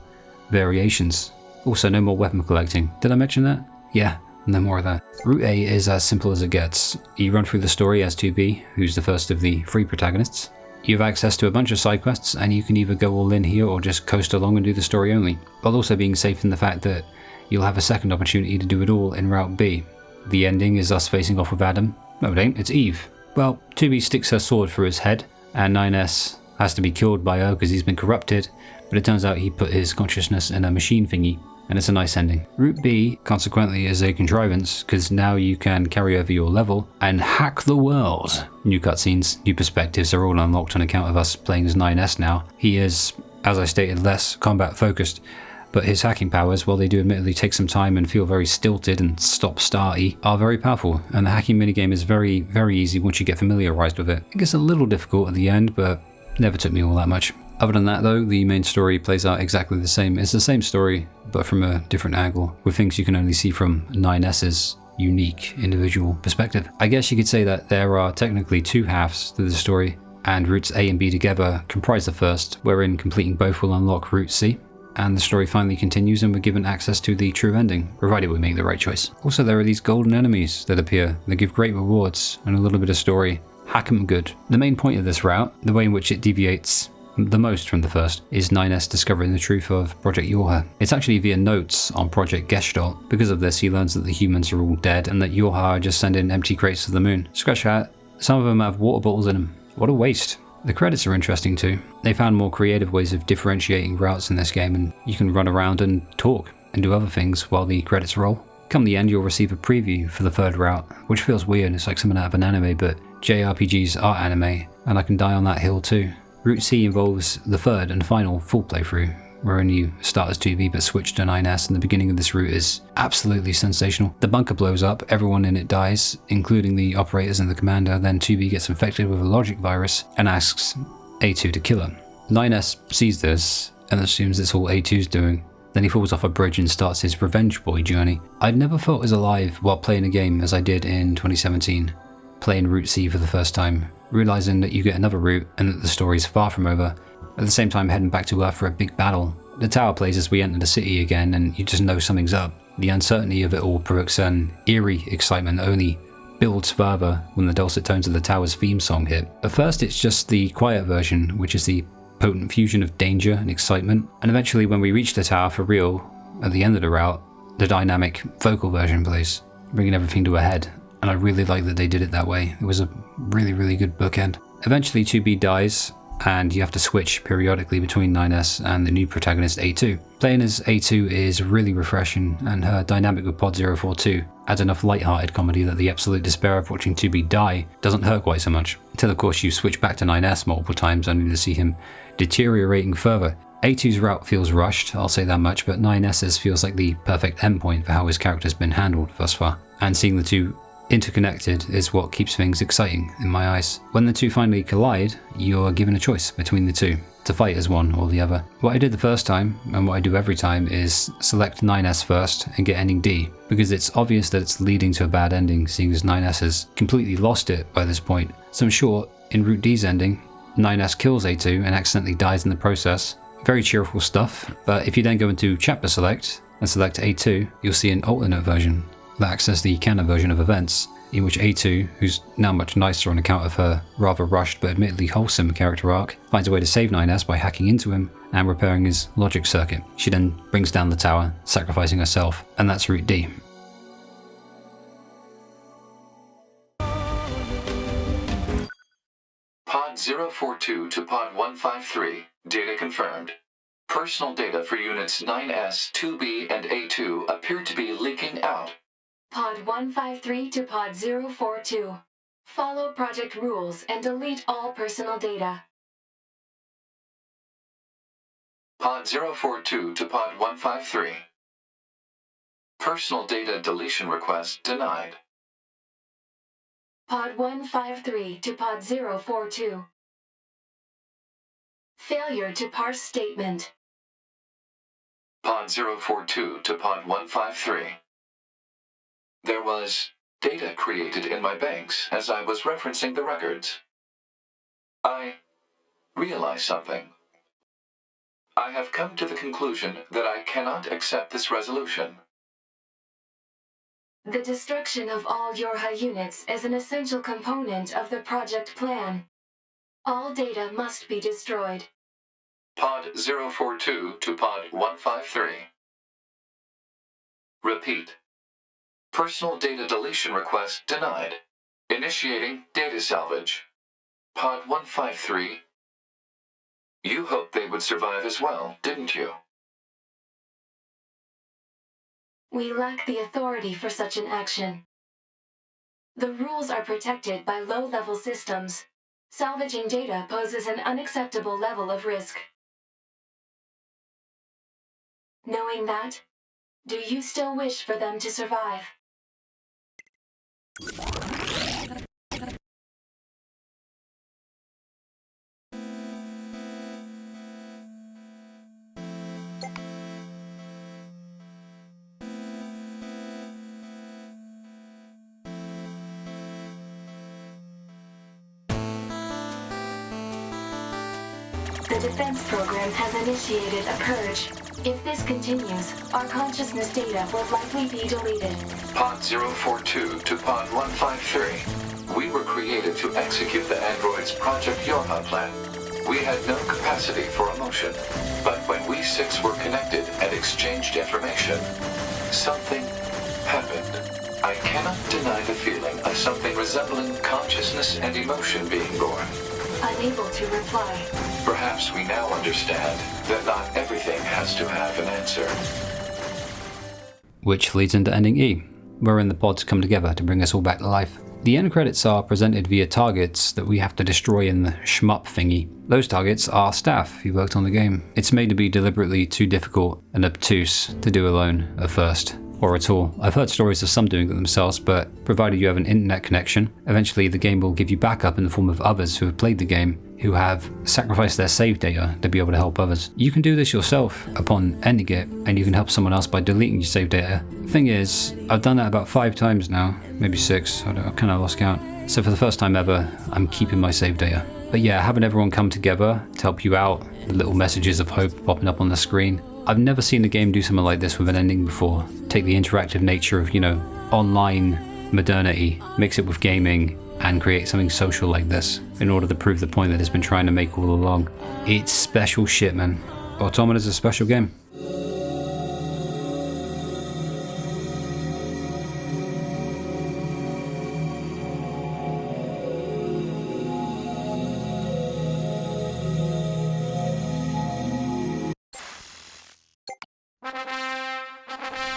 variations. Also, no more weapon collecting. Did I mention that? Yeah, no more of that. Route A is as simple as it gets. You run through the story as 2B, who's the first of the 3 protagonists. You have access to a bunch of side quests, and you can either go all in here or just coast along and do the story only, while also being safe in the fact that you'll have a second opportunity to do it all in Route B. The ending is us facing off with Adam. No, it ain't, it's Eve. Well, 2B sticks her sword through his head, and 9S has to be killed by her because he's been corrupted, but it turns out he put his consciousness in a machine thingy, and it's a nice ending. Route B, consequently, is a contrivance, because now you can carry over your level and hack the world. New cutscenes, new perspectives are all unlocked on account of us playing as 9S now. He is, as I stated, less combat focused, but his hacking powers, while they do admittedly take some time and feel very stilted and stop-starty, are very powerful, and the hacking minigame is very, very easy once you get familiarized with it. It gets a little difficult at the end, but never took me all that much. Other than that though, the main story plays out exactly the same. It's the same story, but from a different angle, with things you can only see from 9S's unique individual perspective. I guess you could say that there are technically 2 halves to the story, and routes A and B together comprise the first, wherein completing both will unlock Route C, and the story finally continues and we're given access to the true ending, provided we make the right choice. Also, there are these golden enemies that appear. They give great rewards and a little bit of story. Hack 'em good. The main point of this route, the way in which it deviates the most from the first, is 9S discovering the truth of Project Yorha. It's actually via notes on Project Gestalt. Because of this, he learns that the humans are all dead and that Yorha are just sending empty crates to the moon. Scratch that, some of them have water bottles in them. What a waste. The credits are interesting too. They found more creative ways of differentiating routes in this game, and you can run around and talk and do other things while the credits roll. Come the end, you'll receive a preview for the third route, which feels weird. It's like something out of an anime, but JRPGs are anime, and I can die on that hill too. Route C involves the third and final full playthrough, wherein you start as 2B but switch to 9S, and the beginning of this route is absolutely sensational. The bunker blows up, everyone in it dies, including the operators and the commander, then 2B gets infected with a logic virus and asks A2 to kill her. 9S sees this and assumes it's all A2's doing, Then he falls off a bridge and starts his revenge boy journey. I'd never felt as alive while playing a game as I did in 2017, playing Route C for the first time, realizing that you get another route and that the story's far from over. At the same time heading back to Earth for a big battle. The tower plays as we enter the city again and you just know something's up. The uncertainty of it all provokes an eerie excitement that only builds further when the dulcet tones of the tower's theme song hit. At first it's just the quiet version, which is the potent fusion of danger and excitement, and eventually when we reach the tower for real, at the end of the route, the dynamic vocal version plays, bringing everything to a head, and I really like that they did it that way. It was a really good bookend. Eventually 2B dies, and you have to switch periodically between 9S and the new protagonist A2. Playing as A2 is really refreshing, and her dynamic with Pod 042 adds enough light-hearted comedy that the absolute despair of watching 2B die doesn't hurt quite so much, until of course you switch back to 9S multiple times only to see him deteriorating further. A2's route feels rushed, I'll say that much, but 9S's feels like the perfect endpoint for how his character's been handled thus far, and seeing the two interconnected is what keeps things exciting in my eyes. When the two finally collide, you're given a choice between the two, to fight as one or the other. What I did the first time, and what I do every time, is select 9S first and get ending D, because it's obvious that it's leading to a bad ending, seeing as 9S has completely lost it by this point. So in short, in Route D's ending, 9S kills A2 and accidentally dies in the process. Very cheerful stuff, but if you then go into chapter select and select A2, you'll see an alternate version that acts as the canon version of events, in which A2, who's now much nicer on account of her rather rushed but admittedly wholesome character arc, finds a way to save 9S by hacking into him and repairing his logic circuit. She then brings down the tower, sacrificing herself, and that's Route D. Pod 042 to Pod 153. Data confirmed. Personal data for units 9S, 2B, and A2 appear to be leaking out. Pod 153 to Pod 042. Follow project rules and delete all personal data. Pod 042 to Pod 153. Personal data deletion request denied. Pod 153 to Pod 042. Failure to parse statement. Pod 042 to Pod 153. There was data created in my banks as I was referencing the records. I realized something. I have come to the conclusion that I cannot accept this resolution. The destruction of all Yorha units is an essential component of the project plan. All data must be destroyed. Pod 042 to Pod 153. Repeat. Personal data deletion request denied. Initiating data salvage. Pod 153. You hoped they would survive as well, didn't you? We lack the authority for such an action. The rules are protected by low-level systems. Salvaging data poses an unacceptable level of risk. Knowing that, do you still wish for them to survive? The defense program has initiated a purge. If this continues, our consciousness data will likely be deleted. Pod 042 to Pod 153. We were created to execute the android's Project Yorha plan. We had no capacity for emotion, but when we six were connected and exchanged information, something happened. I cannot deny the feeling of something resembling consciousness and emotion being born. Unable to reply. Perhaps we now understand that not everything has to have an answer. Which leads into ending E, wherein the pods come together to bring us all back to life. The end credits are presented via targets that we have to destroy in the shmup thingy. Those targets are staff who worked on the game. It's made to be deliberately too difficult and obtuse to do alone at first, or at all. I've heard stories of some doing it themselves, but provided you have an internet connection, eventually the game will give you backup in the form of others who have played the game, who have sacrificed their save data to be able to help others. You can do this yourself upon ending it, and you can help someone else by deleting your save data. Thing is, I've done that about 5 times now, maybe 6, I kind of lost count. So for the first time ever, I'm keeping my save data. But yeah, having everyone come together to help you out, the little messages of hope popping up on the screen. I've never seen a game do something like this with an ending before. Take the interactive nature of, online modernity, mix it with gaming, and create something social like this in order to prove the point that it's been trying to make all along. It's special shit, man. Automata's a special game.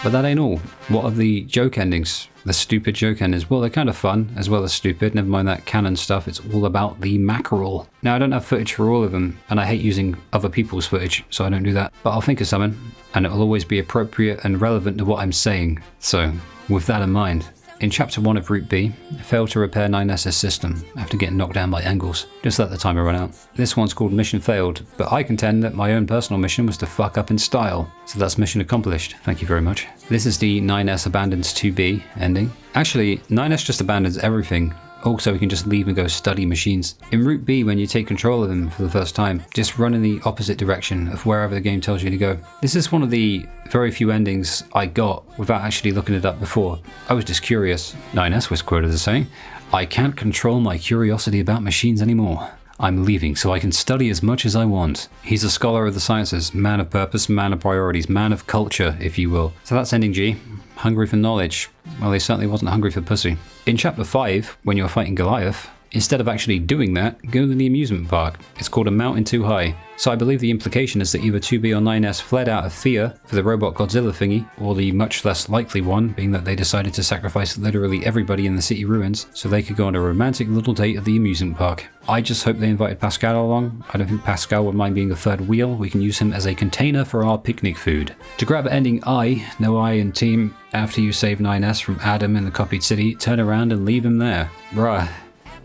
But that ain't all. What are the joke endings? The stupid joke endings? Well, they're kind of fun, as well as stupid. Never mind that canon stuff, it's all about the mackerel. Now, I don't have footage for all of them, and I hate using other people's footage, so I don't do that. But I'll think of something, and it'll always be appropriate and relevant to what I'm saying. So, with that in mind, in Chapter 1 of Route B, failed to repair 9S's system after getting knocked down by angles. Just let the timer run out. This one's called Mission Failed, but I contend that my own personal mission was to fuck up in style. So that's mission accomplished. Thank you very much. This is the 9S abandons 2B ending. Actually, 9S just abandons everything. Also, you can just leave and go study machines. In Route B, when you take control of them for the first time, just run in the opposite direction of wherever the game tells you to go. This is one of the very few endings I got without actually looking it up before. I was just curious. 9S was quoted as saying, "I can't control my curiosity about machines anymore. I'm leaving so I can study as much as I want." He's a scholar of the sciences, man of purpose, man of priorities, man of culture, if you will. So that's ending G. Hungry for knowledge. Well, he certainly wasn't hungry for pussy. In Chapter 5, when you're fighting Goliath, instead of actually doing that, go to the amusement park. It's called A Mountain Too High. So I believe the implication is that either 2B or 9S fled out of fear for the robot Godzilla thingy, or the much less likely one being that they decided to sacrifice literally everybody in the city ruins so they could go on a romantic little date at the amusement park. I just hope they invited Pascal along. I don't think Pascal would mind being a third wheel. We can use him as a container for our picnic food. To grab ending I, no I in team, after you save 9S from Adam in the copied city, turn around and leave him there. Bruh.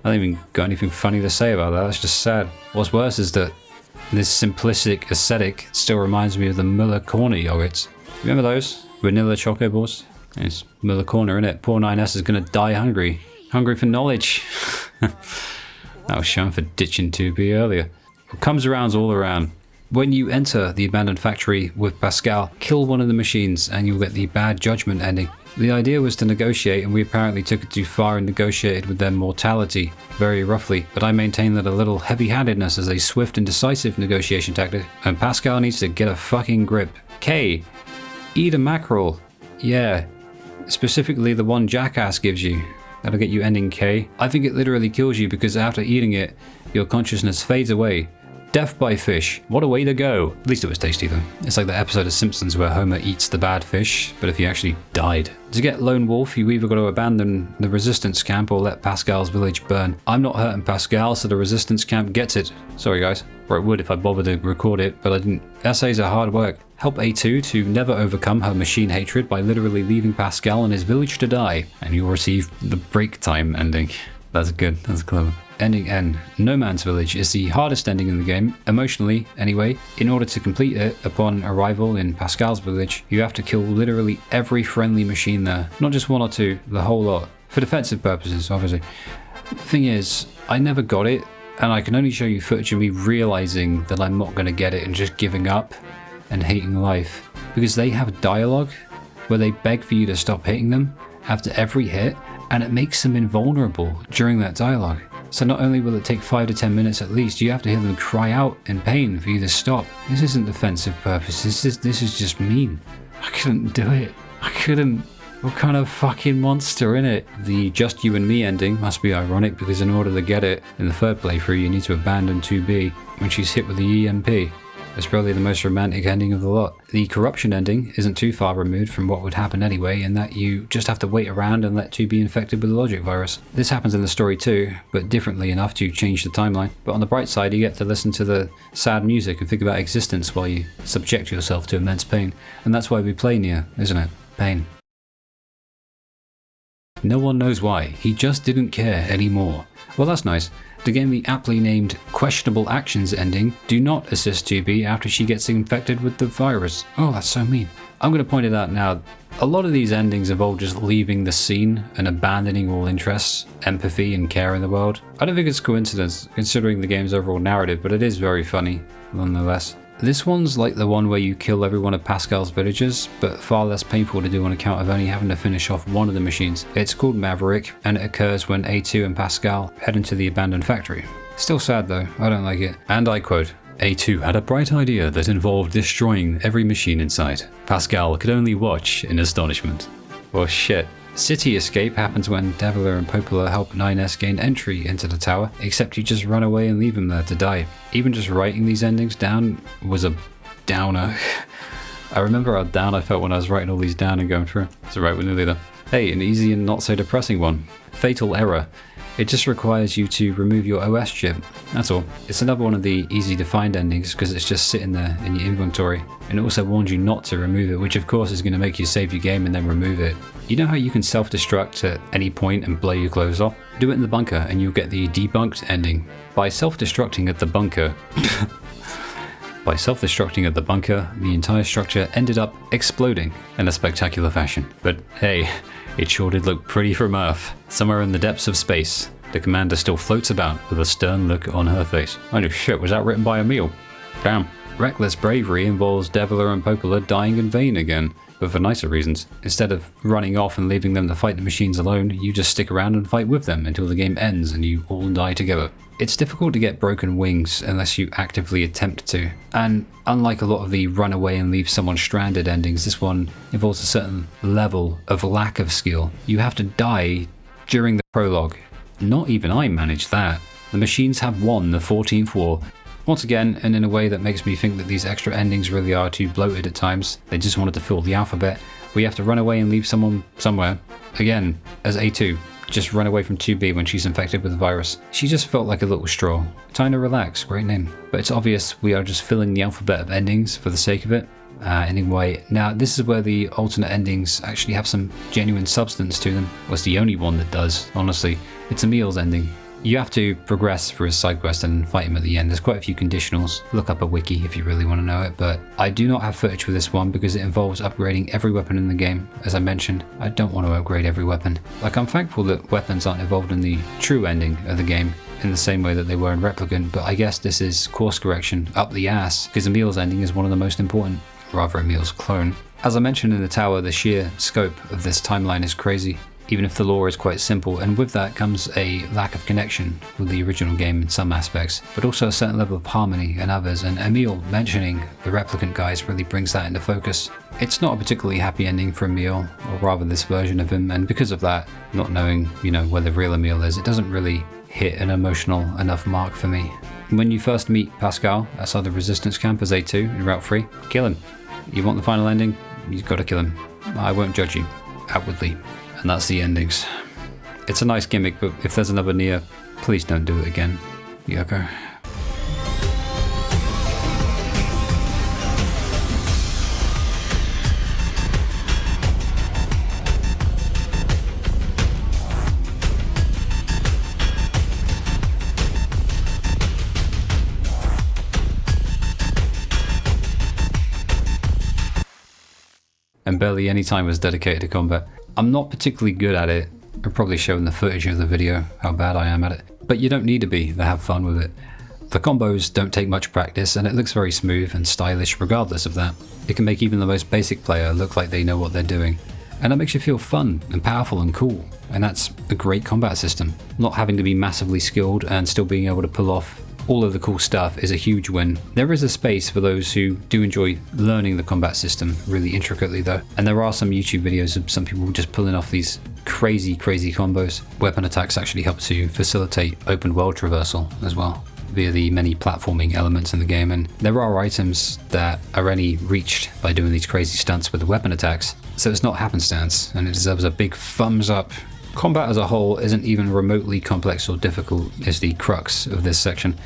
I don't even got anything funny to say about that, that's just sad. What's worse is that this simplistic aesthetic still reminds me of the Muller Corner yogurts. Remember those? Vanilla choco balls? It's Muller Corner, innit? Poor 9S is gonna die hungry. Hungry for knowledge. That was shown for ditching 2B earlier. What comes around's all around. When you enter the abandoned factory with Pascal, kill one of the machines and you'll get the bad judgment ending. The idea was to negotiate, and we apparently took it too far and negotiated with their mortality, very roughly, but I maintain that a little heavy-handedness is a swift and decisive negotiation tactic, and Pascal needs to get a fucking grip. K. Eat a mackerel. Yeah. Specifically the one Jackass gives you. That'll get you ending K. I think it literally kills you because after eating it, your consciousness fades away. Death by fish. What a way to go. At least it was tasty though. It's like the episode of Simpsons where Homer eats the bad fish, but if he actually died. To get Lone Wolf, you either got to abandon the resistance camp or let Pascal's village burn. I'm not hurting Pascal, so the resistance camp gets it. Sorry guys. Or it would if I bothered to record it, but I didn't. Essays are hard work. Help A2 to never overcome her machine hatred by literally leaving Pascal and his village to die, and you'll receive the break time ending. That's good, that's clever. Ending N. No Man's Village is the hardest ending in the game, emotionally anyway. In order to complete it, upon arrival in Pascal's village, you have to kill literally every friendly machine there. Not just one or two, the whole lot. For defensive purposes, obviously. The thing is, I never got it, and I can only show you footage of me realizing that I'm not going to get it and just giving up and hating life. Because they have dialogue where they beg for you to stop hitting them after every hit, and it makes them invulnerable during that dialogue. So not only will it take 5 to 10 minutes at least, you have to hear them cry out in pain for you to stop. This isn't defensive purpose, this is just mean. I couldn't do it. I couldn't. What kind of fucking monster, innit? The Just You and Me ending must be ironic because in order to get it in the third playthrough you need to abandon 2B when she's hit with the EMP. It's probably the most romantic ending of the lot. The corruption ending isn't too far removed from what would happen anyway, in that you just have to wait around and let 2 be infected with the logic virus. This happens in the story too, but differently enough to change the timeline. But on the bright side, you get to listen to the sad music and think about existence while you subject yourself to immense pain. And that's why we play NieR, isn't it? Pain. No one knows why, he just didn't care anymore. Well, that's nice. The gamely aptly named Questionable Actions ending do not assist 2B after she gets infected with the virus. Oh, that's so mean. I'm going to point it out now. A lot of these endings involve just leaving the scene and abandoning all interests, empathy, and care in the world. I don't think it's coincidence, considering the game's overall narrative, but it is very funny, nonetheless. This one's like the one where you kill every one of Pascal's villagers, but far less painful to do on account of only having to finish off one of the machines. It's called Maverick, and it occurs when A2 and Pascal head into the abandoned factory. Still sad though, I don't like it. And I quote, A2 had a bright idea that involved destroying every machine in sight. Pascal could only watch in astonishment. Well shit. City escape happens when Deviler and Popola help 9S gain entry into the tower, except you just run away and leave him there to die. Even just writing these endings down was a downer. I remember how down I felt when I was writing all these down and going through. It's alright, we're nearly there. Hey, an easy and not so depressing one. Fatal Error. It just requires you to remove your OS chip, that's all. It's another one of the easy to find endings because it's just sitting there in your inventory, and it also warns you not to remove it, which of course is going to make you save your game and then remove it. You know how you can self-destruct at any point and blow your clothes off? Do it in the bunker and you'll get the debunked ending. By self-destructing at the bunker, the entire structure ended up exploding in a spectacular fashion. But hey, it sure did look pretty from Earth. Somewhere in the depths of space, the commander still floats about with a stern look on her face. Oh no shit, was that written by Emil? Damn. Reckless bravery involves Deviler and Popola dying in vain again, but for nicer reasons. Instead of running off and leaving them to fight the machines alone, you just stick around and fight with them until the game ends and you all die together. It's difficult to get broken wings unless you actively attempt to, and unlike a lot of the run away and leave someone stranded endings, this one involves a certain level of lack of skill. You have to die during the prologue. Not even I managed that. The machines have won the 14th war. Once again, and in a way that makes me think that these extra endings really are too bloated at times. They just wanted to fill the alphabet. We have to run away and leave someone somewhere. Again, as A2. Just run away from 2B when she's infected with the virus. She just felt like a little straw. Time to relax, great name. But it's obvious we are just filling the alphabet of endings for the sake of it. Anyway, now this is where the alternate endings actually have some genuine substance to them. Well, it's the only one that does, honestly. It's Emil's ending. You have to progress through his side quest and fight him at the end. There's quite a few conditionals. Look up a wiki if you really want to know it, but I do not have footage for this one because it involves upgrading every weapon in the game. As I mentioned, I don't want to upgrade every weapon. Like, I'm thankful that weapons aren't involved in the true ending of the game in the same way that they were in Replicant, but I guess this is course correction up the ass because Emil's ending is one of the most important, rather Emil's clone. As I mentioned in the tower, the sheer scope of this timeline is crazy. Even if the lore is quite simple, and with that comes a lack of connection with the original game in some aspects, but also a certain level of harmony in others, and Emil mentioning the Replicant guys really brings that into focus. It's not a particularly happy ending for Emil, or rather this version of him, and because of that, not knowing, where the real Emil is, it doesn't really hit an emotional enough mark for me. When you first meet Pascal outside the resistance camp as A2 in Route 3, kill him. You want the final ending? You've got to kill him. I won't judge you, outwardly. And that's the endings. It's a nice gimmick, but if there's another NieR, please don't do it again, Yoko. And barely any time was dedicated to combat. I'm not particularly good at it. I've probably shown the footage of the video how bad I am at it. But you don't need to be to have fun with it. The combos don't take much practice and it looks very smooth and stylish regardless of that. It can make even the most basic player look like they know what they're doing. And that makes you feel fun and powerful and cool. And that's a great combat system. Not having to be massively skilled and still being able to pull off all of the cool stuff is a huge win. There is a space for those who do enjoy learning the combat system really intricately though, and there are some YouTube videos of some people just pulling off these crazy combos. Weapon attacks actually help to facilitate open world traversal as well via the many platforming elements in the game, and there are items that are only reached by doing these crazy stunts with the weapon attacks, so it's not happenstance and it deserves a big thumbs up. Combat as a whole isn't even remotely complex or difficult is the crux of this section,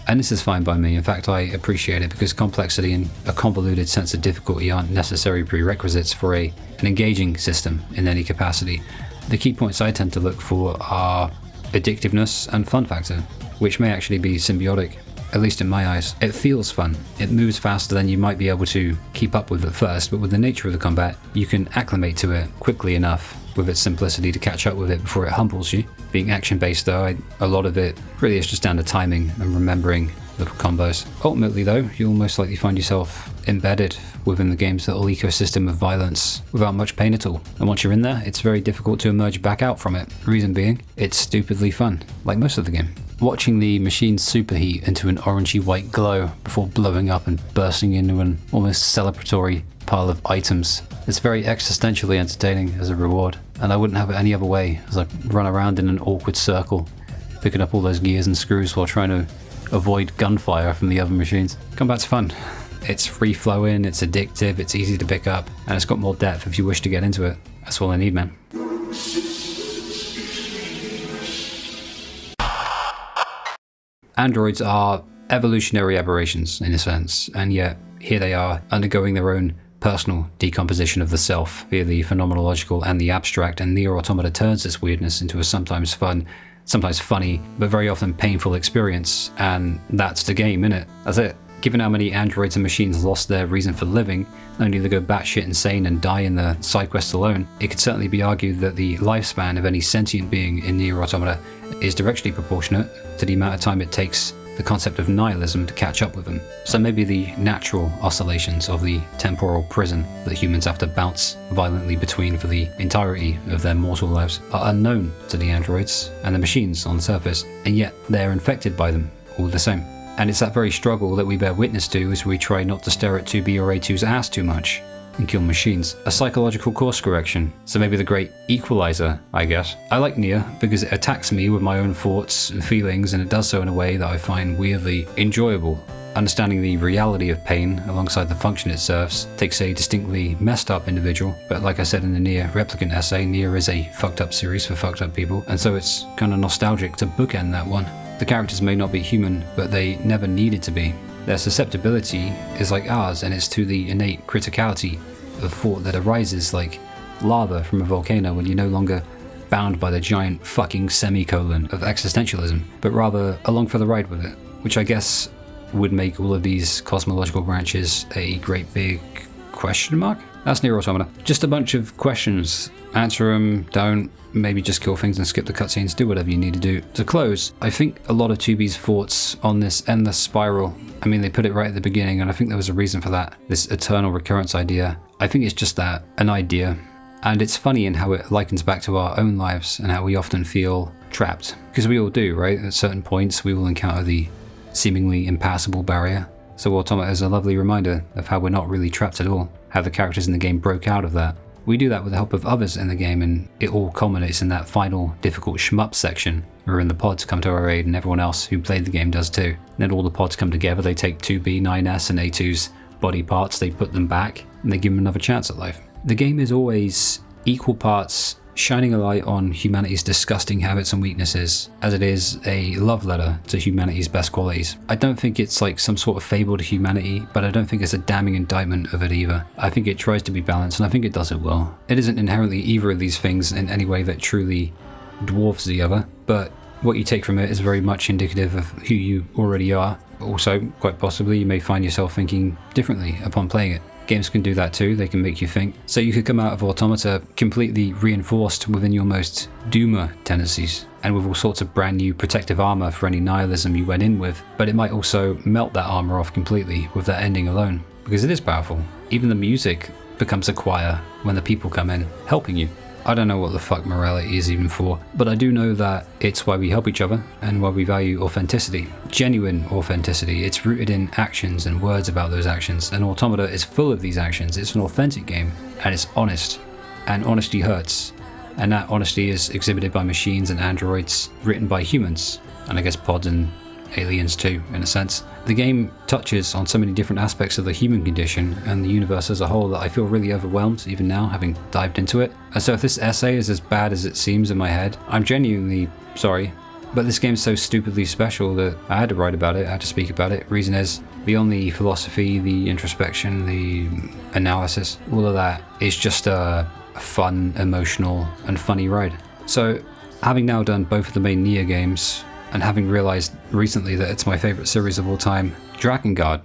and this is fine by me. In fact, I appreciate it because complexity and a convoluted sense of difficulty aren't necessary prerequisites for an engaging system in any capacity. The key points I tend to look for are addictiveness and fun factor, which may actually be symbiotic, at least in my eyes. It feels fun. It moves faster than you might be able to keep up with at first, but with the nature of the combat, you can acclimate to it quickly enough with its simplicity to catch up with it before it humbles you. Being action-based though, a lot of it really is just down to timing and remembering little combos. Ultimately though, you'll most likely find yourself embedded within the game's little ecosystem of violence without much pain at all. And once you're in there, it's very difficult to emerge back out from it. Reason being, it's stupidly fun, like most of the game. Watching the machine superheat into an orangey white glow before blowing up and bursting into an almost celebratory pile of items, it's very existentially entertaining as a reward, and I wouldn't have it any other way as I run around in an awkward circle, picking up all those gears and screws while trying to avoid gunfire from the other machines. Combat's fun. It's free-flowing, it's addictive, it's easy to pick up, and it's got more depth if you wish to get into it. That's all I need, man. Androids are evolutionary aberrations, in a sense, and yet here they are, undergoing their own personal decomposition of the self via the phenomenological and the abstract, and NieR Automata turns this weirdness into a sometimes fun, sometimes funny, but very often painful experience, and that's the game, innit? That's it. Given how many androids and machines lost their reason for living, only to go batshit insane and die in the side quest alone, it could certainly be argued that the lifespan of any sentient being in NieR Automata is directly proportionate to the amount of time it takes the concept of nihilism to catch up with them. So maybe the natural oscillations of the temporal prison that humans have to bounce violently between for the entirety of their mortal lives are unknown to the androids and the machines on the surface, and yet they're infected by them all the same. And it's that very struggle that we bear witness to as we try not to stare at 2B or A2's ass too much and kill machines. A psychological course correction. So maybe the great equalizer, I guess. I like NieR because it attacks me with my own thoughts and feelings, and it does so in a way that I find weirdly enjoyable. Understanding the reality of pain alongside the function it serves takes a distinctly messed up individual, but like I said in the NieR Replicant essay, NieR is a fucked up series for fucked up people, and so it's kind of nostalgic to bookend that one. The characters may not be human, but they never needed to be. Their susceptibility is like ours, and it's to the innate criticality of thought that arises like lava from a volcano when you're no longer bound by the giant fucking semicolon of existentialism, but rather along for the ride with it, which I guess would make all of these cosmological branches a great big question mark? That's NieR Automata. Just a bunch of questions. Answer them, don't, maybe just kill things and skip the cutscenes, do whatever you need to do. To close, I think a lot of 2B's thoughts on this endless spiral, I mean, they put it right at the beginning, and I think there was a reason for that. This eternal recurrence idea. I think it's just that, an idea. And it's funny in how it likens back to our own lives and how we often feel trapped. Because we all do, right? At certain points, we will encounter the seemingly impassable barrier. So Automata is a lovely reminder of how we're not really trapped at all, how the characters in the game broke out of that. We do that with the help of others in the game, and it all culminates in that final difficult shmup section, wherein the pods come to our aid and everyone else who played the game does too. And then all the pods come together, they take 2B, 9S and A2's body parts, they put them back, and they give them another chance at life. The game is always equal parts shining a light on humanity's disgusting habits and weaknesses, as it is a love letter to humanity's best qualities. I don't think it's like some sort of fable to humanity, but I don't think it's a damning indictment of it either. I think it tries to be balanced, and I think it does it well. It isn't inherently either of these things in any way that truly dwarfs the other, but what you take from it is very much indicative of who you already are. Also, quite possibly, you may find yourself thinking differently upon playing it. Games can do that too, they can make you think. So you could come out of Automata completely reinforced within your most doomer tendencies, and with all sorts of brand new protective armor for any nihilism you went in with, but it might also melt that armor off completely with that ending alone, because it is powerful. Even the music becomes a choir when the people come in, helping you. I don't know what the fuck morality is even for, but I do know that it's why we help each other and why we value authenticity. Genuine authenticity. It's rooted in actions and words about those actions, and Automata is full of these actions. It's an authentic game, and it's honest. And honesty hurts. And that honesty is exhibited by machines and androids, written by humans, and I guess pods and aliens too, in a sense. The game touches on so many different aspects of the human condition and the universe as a whole that I feel really overwhelmed even now, having dived into it. And so if this essay is as bad as it seems in my head, I'm genuinely sorry. But this game's so stupidly special that I had to write about it, I had to speak about it. Reason is, beyond the philosophy, the introspection, the analysis, all of that is just a fun, emotional, and funny ride. So Having now done both of the main NieR games, and having realized recently that it's my favorite series of all time, Drakengard,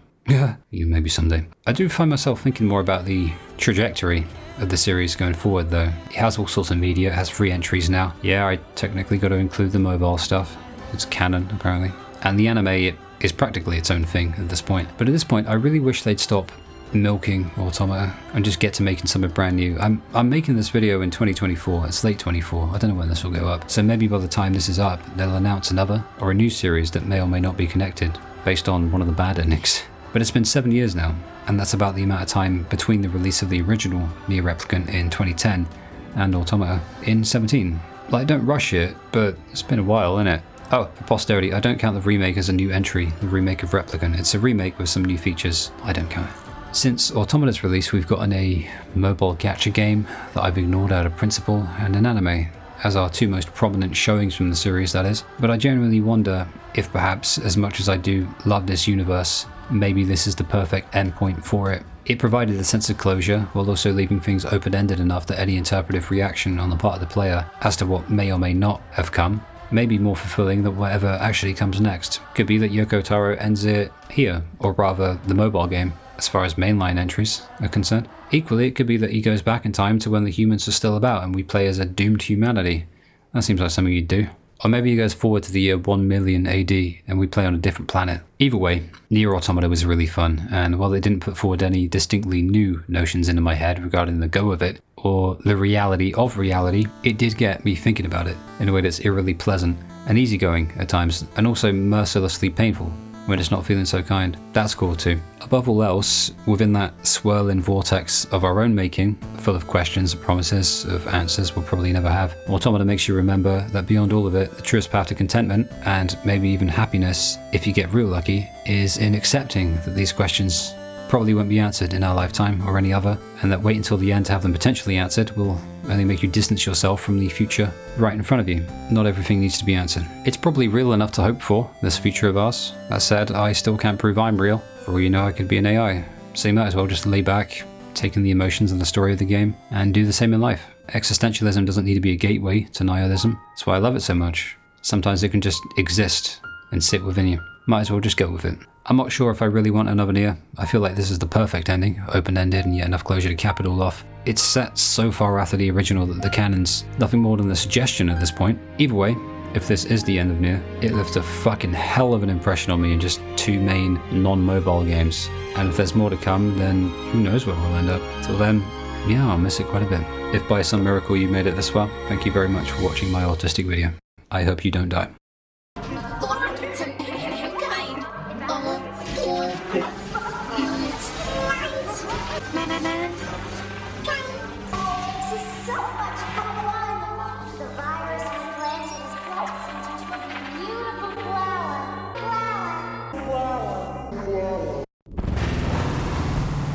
you maybe someday. I do find myself thinking more about the trajectory of the series going forward though. It has all sorts of media, it has free entries now. Yeah, I technically got to include the mobile stuff. It's canon, apparently. And the anime, it is practically its own thing at this point. But at this point, I really wish they'd stop milking Automata and just get to making something brand new. I'm making this video in 2024, it's late 24, I don't know when this will go up. So maybe by the time this is up, they'll announce another or a new series that may or may not be connected based on one of the bad endings. But it's been 7 years now, and that's about the amount of time between the release of the original NieR Replicant in 2010 and Automata in 17. Like, don't rush it, but it's been a while, innit? Oh, for posterity, I don't count the remake as a new entry, the remake of Replicant. It's a remake with some new features. I don't count it. Since Automata's release, we've gotten a mobile gacha game that I've ignored out of principle, and an anime, as our two most prominent showings from the series, that is. But I genuinely wonder if perhaps, as much as I do love this universe, maybe this is the perfect endpoint for it. It provided a sense of closure, while also leaving things open-ended enough that any interpretive reaction on the part of the player as to what may or may not have come may be more fulfilling than whatever actually comes next. Could be that Yoko Taro ends it here, or rather the mobile game, as far as mainline entries are concerned. Equally, it could be that he goes back in time to when the humans are still about and we play as a doomed humanity. That seems like something you'd do. Or maybe he goes forward to the year 1 million AD and we play on a different planet. Either way, NieR Automata was really fun, and while it didn't put forward any distinctly new notions into my head regarding the go of it, or the reality of reality, it did get me thinking about it in a way that's eerily pleasant and easygoing at times, and also mercilessly painful when it's not feeling so kind. That's cool too. Above all else, within that swirling vortex of our own making, full of questions and promises of answers we'll probably never have, Automata makes you remember that beyond all of it, the truest path to contentment, and maybe even happiness, if you get real lucky, is in accepting that these questions probably won't be answered in our lifetime or any other, and that wait until the end to have them potentially answered will only make you distance yourself from the future right in front of you. Not everything needs to be answered. It's probably real enough to hope for, this future of ours. That said, I still can't prove I'm real. For all you know, I could be an AI. So you might as well just lay back, take in the emotions and the story of the game, and do the same in life. Existentialism doesn't need to be a gateway to nihilism. That's why I love it so much. Sometimes it can just exist and sit within you. Might as well just go with it. I'm not sure if I really want another NieR. I feel like this is the perfect ending, open-ended and yet enough closure to cap it all off. It's set so far after the original that the canon's nothing more than a suggestion at this point. Either way, if this is the end of NieR, it left a fucking hell of an impression on me in just two main non-mobile games. And if there's more to come, then who knows where we'll end up. Till then, yeah, I'll miss it quite a bit. If by some miracle you made it this far, thank you very much for watching my autistic video. I hope you don't die.